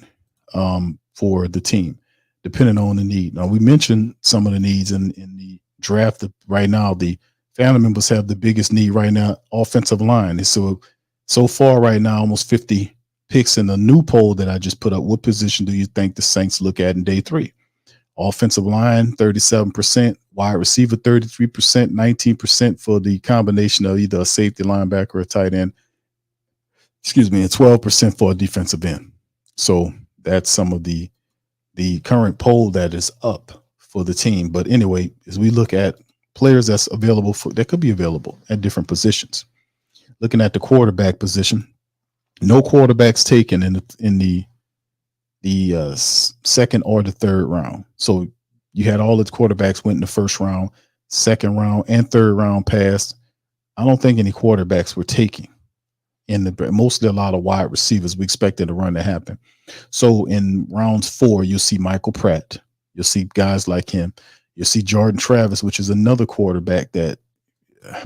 for the team, depending on the need. Now, we mentioned some of the needs in the draft. Right now, the family members have the biggest need right now, offensive line. And so far right now, almost 50 picks in the new poll that I just put up. What position do you think the Saints look at in day 3? Offensive line, 37%, wide receiver, 33%, 19% for the combination of either a safety, linebacker, or a tight end. And 12% for a defensive end. So that's some of the current poll that is up for the team. But anyway, as we look at players that could be available at different positions, looking at the quarterback position, no quarterbacks taken in the 2nd or the 3rd round. So you had all the quarterbacks went in the 1st round, 2nd round, and 3rd round passed. I don't think any quarterbacks were taken in the mostly a lot of wide receivers. We expected a run to happen. So in rounds 4, you'll see Michael Pratt. You'll see guys like him. You'll see Jordan Travis, which is another quarterback that,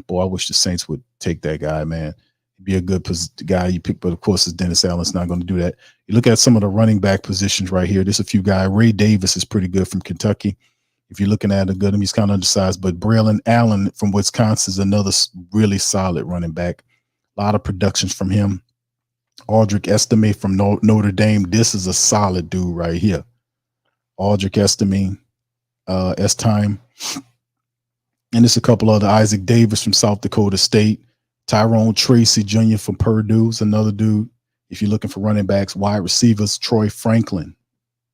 boy, I wish the Saints would take that guy, man. He'd be a good guy you pick, but of course, it's Dennis Allen's not going to do that. You look at some of the running back positions right here. There's a few guys. Ray Davis is pretty good from Kentucky. If you're looking at a good, he's kind of undersized, but Braylon Allen from Wisconsin is another really solid running back. A lot of productions from him. Aldrich Estime from Notre Dame. This is a solid dude right here. Aldrich Estime, S-Time. And there's a couple other. Isaac Davis from South Dakota State. Tyrone Tracy Jr. from Purdue is another dude. If you're looking for running backs, wide receivers, Troy Franklin,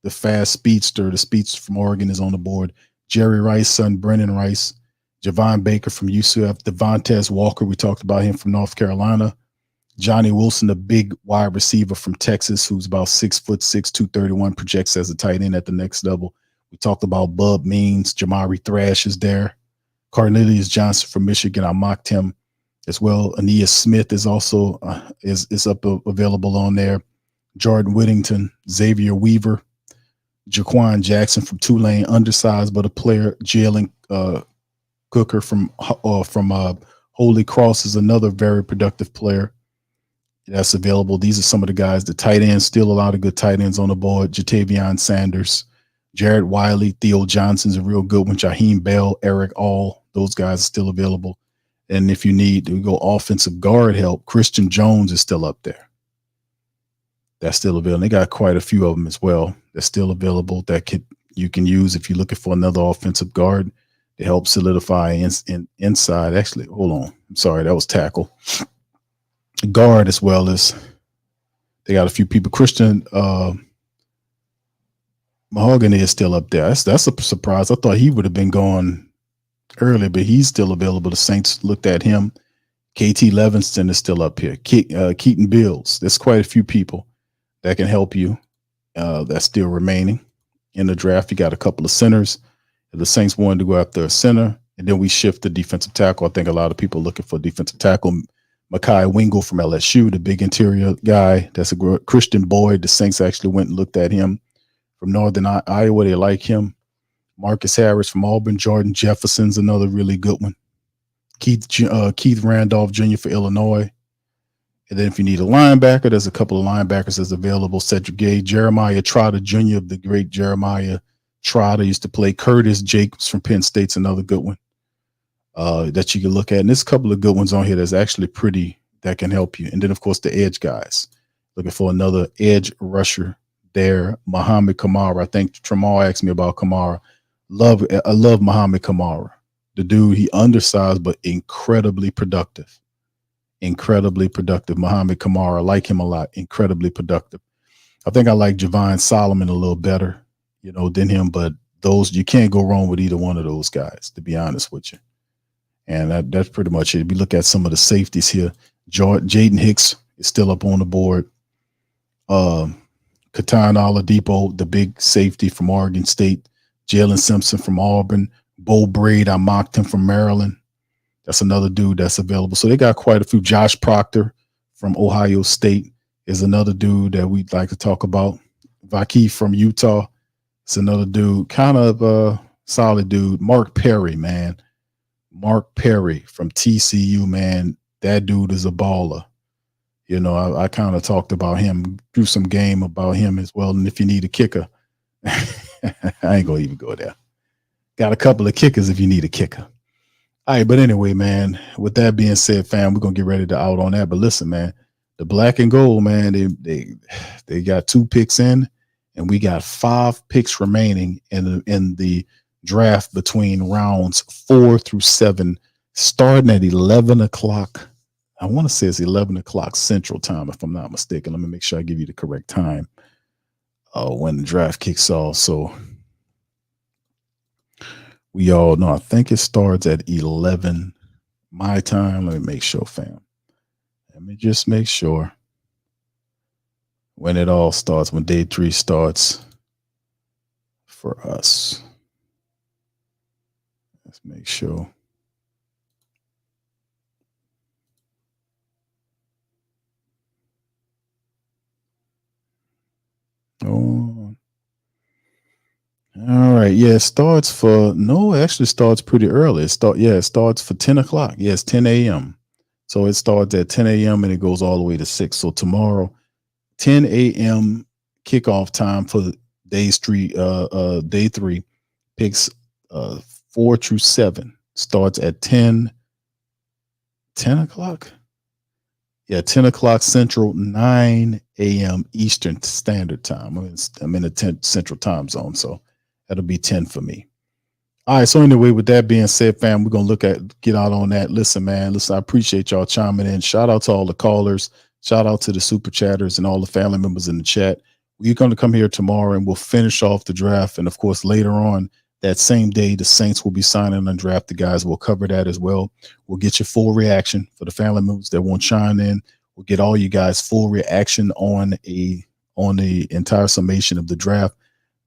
the fast speedster, the speedster from Oregon is on the board. Jerry Rice, son Brennan Rice. Javon Baker from UCF. Devontae Walker, we talked about him from North Carolina. Johnny Wilson, the big wide receiver from Texas, who's about 6'6", 231, projects as a tight end at the next level. We talked about Bub Means. Jamari Thrash is there. Cornelius Johnson from Michigan, I mocked him as well. Aeneas Smith is also is up available on there. Jordan Whittington, Xavier Weaver, Jaquan Jackson from Tulane, undersized but a player. Jalen Cooker from Holy Cross is another very productive player that's available. These are some of the guys. The tight ends, still a lot of good tight ends on the board. Jatavion Sanders, Jared Wiley, Theo Johnson's a real good one. Jaheim Bell, Eric All, those guys are still available. And if you need to go offensive guard help, Christian Jones is still up there. That's still available. They got quite a few of them as well. That's still available that you can use if you're looking for another offensive guard to help solidify inside. Actually, hold on. I'm sorry, that was tackle. Guard as well as they got a few people. Christian Mahogany is still up there. That's a surprise. I thought he would have been gone early, but he's still available. The Saints looked at him. KT Levinston is still up here. Keaton Bills. There's quite a few people that can help you. That's still remaining in the draft. You got a couple of centers. The Saints wanted to go after a center, and then we shift to defensive tackle. I think a lot of people are looking for defensive tackle. Mekhi Wingle from LSU, the big interior guy. That's a Christian Boyd. The Saints actually went and looked at him from Northern Iowa. They like him. Marcus Harris from Auburn. Jordan Jefferson's another really good one. Keith Randolph Jr. for Illinois. And then if you need a linebacker, there's a couple of linebackers that's available. Cedric Gay, Jeremiah Trotter Jr., the great Jeremiah Trotter used to play. Curtis Jacobs from Penn State's another good one that you can look at. And there's a couple of good ones on here that's actually pretty that can help you. And then, of course, the edge guys. Looking for another edge rusher there. Muhammad Kamara. I think Tramal asked me about Kamara. I love Muhammad Kamara. The dude, he undersized but incredibly productive. Incredibly productive. Muhammad Kamara, I like him a lot. Incredibly productive. I think I like Javon Solomon a little better, than him, but those, you can't go wrong with either one of those guys, to be honest with you. And that's pretty much it. If you look at some of the safeties here, Jaden Hicks is still up on the board. Katan Oladipo, the big safety from Oregon State. Jalen Simpson from Auburn. Bo Braid, I mocked him from Maryland. That's another dude that's available. So they got quite a few. Josh Proctor from Ohio State is another dude that we'd like to talk about. Vaki from Utah is another dude, kind of a solid dude. Mark Perry, man. Mark Perry from TCU, man. That dude is a baller. I kind of talked about him, threw some game about him as well. And if you need a kicker, I ain't going to even go there. Got a couple of kickers if you need a kicker. All right, but anyway, man, with that being said, fam, we're going to get ready to out on that. But listen, man, the black and gold, man, they got 2 picks in, and we got 5 picks remaining in the draft between rounds 4 through 7, starting at 11 o'clock. I want to say it's 11 o'clock Central Time, if I'm not mistaken. Let me make sure I give you the correct time when the draft kicks off. So we all know, I think it starts at 11 my time. Let me make sure, fam. Let me just make sure when it all starts, when day 3 starts for us. Let's make sure. It starts for it actually starts pretty early. It starts for 10 o'clock. Yes, 10 a.m. So it starts at 10 a.m. and it goes all the way to 6. So tomorrow, 10 a.m. kickoff time for day 3, picks 4 through 7. Starts at 10 o'clock. Yeah, 10 o'clock Central, 9 a.m. Eastern Standard Time. I'm in the 10 Central Time Zone, so that'll be 10 for me. All right, so anyway, with that being said, fam, we're going to get out on that. Listen, man, I appreciate y'all chiming in. Shout out to all the callers. Shout out to the super chatters and all the family members in the chat. We're going to come here tomorrow and we'll finish off the draft. And, of course, later on that same day, the Saints will be signing and draft the guys. We'll cover that as well. We'll get your full reaction for the family members that won't chime in. We'll get all you guys full reaction on the entire summation of the draft.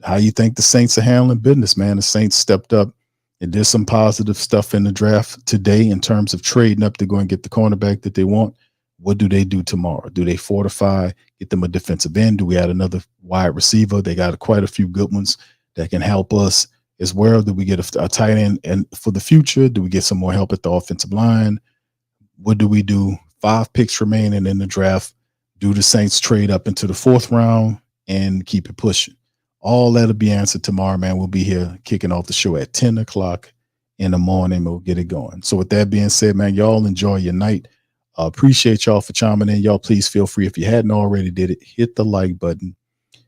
How you think the Saints are handling business, man? The Saints stepped up and did some positive stuff in the draft today in terms of trading up to go and get the cornerback that they want. What do they do tomorrow? Do they fortify, get them a defensive end? Do we add another wide receiver? They got quite a few good ones that can help us as well. Do we get a tight end and for the future? Do we get some more help at the offensive line? What do we do? 5 picks remaining in the draft. Do the Saints trade up into the 4th round and keep it pushing? All that'll be answered tomorrow, man. We'll be here kicking off the show at 10 o'clock in the morning. We'll get it going. So with that being said, man, y'all enjoy your night. Appreciate y'all for chiming in. Y'all, please feel free. If you hadn't already did it, hit the like button,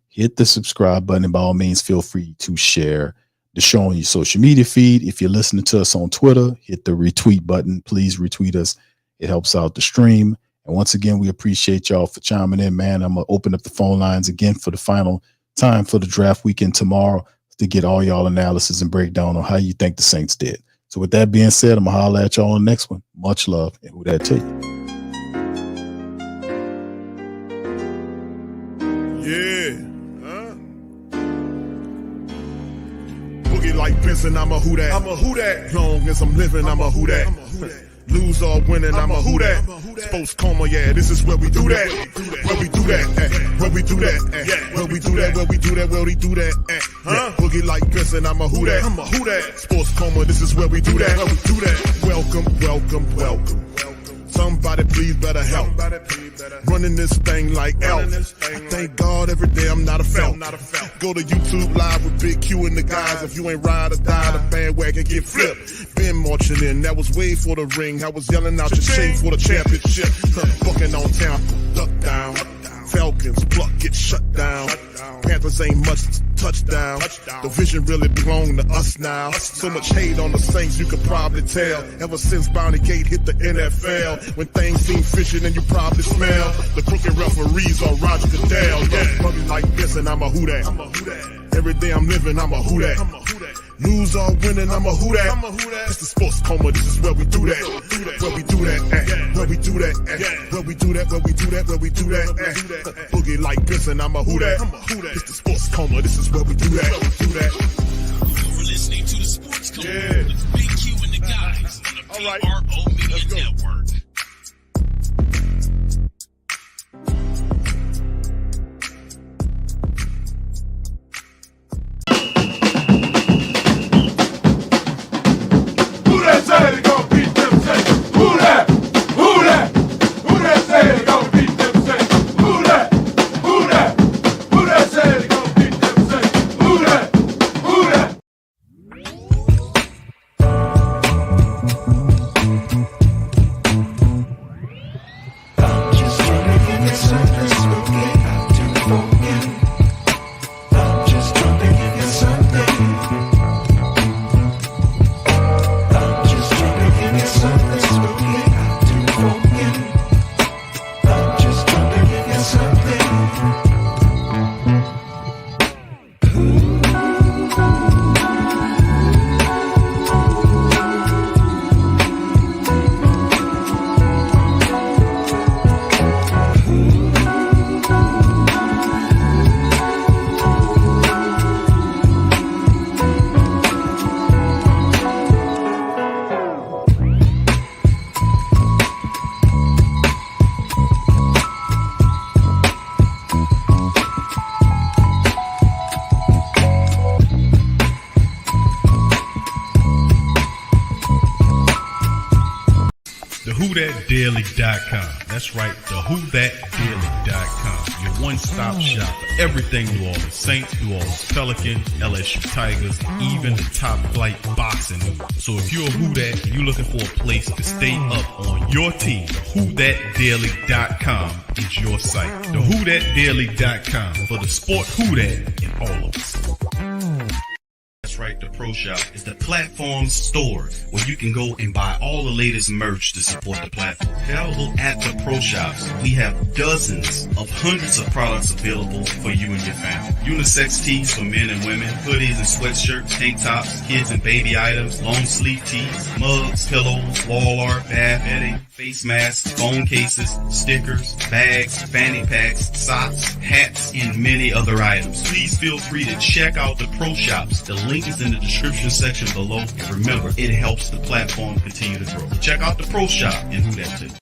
hit the subscribe button, and by all means, feel free to share the show on your social media feed. If you're listening to us on Twitter, hit the retweet button. Please retweet us. It helps out the stream. And once again, we appreciate y'all for chiming in, man. I'm going to open up the phone lines again for the final time for the draft weekend tomorrow to get all y'all analysis and breakdown on how you think the Saints did. So with that being said, I'm going to holler at y'all on the next one. Much love. And who that to you? Yeah. Boogie like Benson, I'm a who that. I'm a who that. Long as I'm living, I'm a who that. Lose or winning, I'm a who that. Sports Coma, yeah, this is where we do that. Where we do that, where we do that, where we do that, where we do that, where we do that, huh? Boogie like Benson, I'm a who that. I'm a who that. Sports Coma, this is where we do that. Where we do that. Welcome, welcome, welcome. Somebody please better help. Running this thing like elf. I thank God every day I'm not a felt. Go to YouTube live with Big Q and the guys. If you ain't ride or die, the bandwagon get flipped. Been marching in, that was way for the ring. I was yelling out your shame for the championship. Bucking on town, duck down. Falcons, pluck, get shut down. Panthers ain't much touchdown. The vision really belong to us now. So much hate on the Saints, you could probably tell. Ever since Bounty Gate hit the NFL, when things seem fishy, then you probably smell the crooked referees on Roger Goodell. Yeah, bugging like this, and I'm a who that. Every day I'm living, I'm a who that. Lose or winning, I'm a who that. It's the Sports Coma, this is where we do that. Where we do that, where we do that, where we do that, where we do that, where we do that. Boogie like Benson, I'm a who that. It's the Sports Coma, this is where we do that. You're listening to the Sports Coma with Big Q and the guys on the PRO Media Network. Who that say they gon' beat them Saints? Who that? Who that? Who that say they gon' beat them Saints? Who that? Who that? Who that say they gon' beat them Saints? Who that? Who that? WhoThatDaily.com. That's right, the WhoThatDaily.com. Your one-stop shop for everything New Orleans Saints, New Orleans Pelicans, LSU Tigers, even the top flight boxing news. So if you're a Who That and you're looking for a place to stay up on your team, WhoThatDaily.com is your site. The WhoThatDaily.com for the sport Who That in all of us. That's right, the Pro Shop is the platform's store where you can go and buy all the latest merch to support the platform. Available at the Pro Shops, we have dozens of hundreds of products available for you and your family. Unisex tees for men and women, hoodies and sweatshirts, tank tops, kids and baby items, long sleeve tees, mugs, pillows, wall art, bath bedding, face masks, phone cases, stickers, bags, fanny packs, socks, hats, and many other items. Please feel free to check out the Pro Shops. The link is in the description section below. And remember, it helps the platform continue to grow. Check out the Pro Shop and Who That too.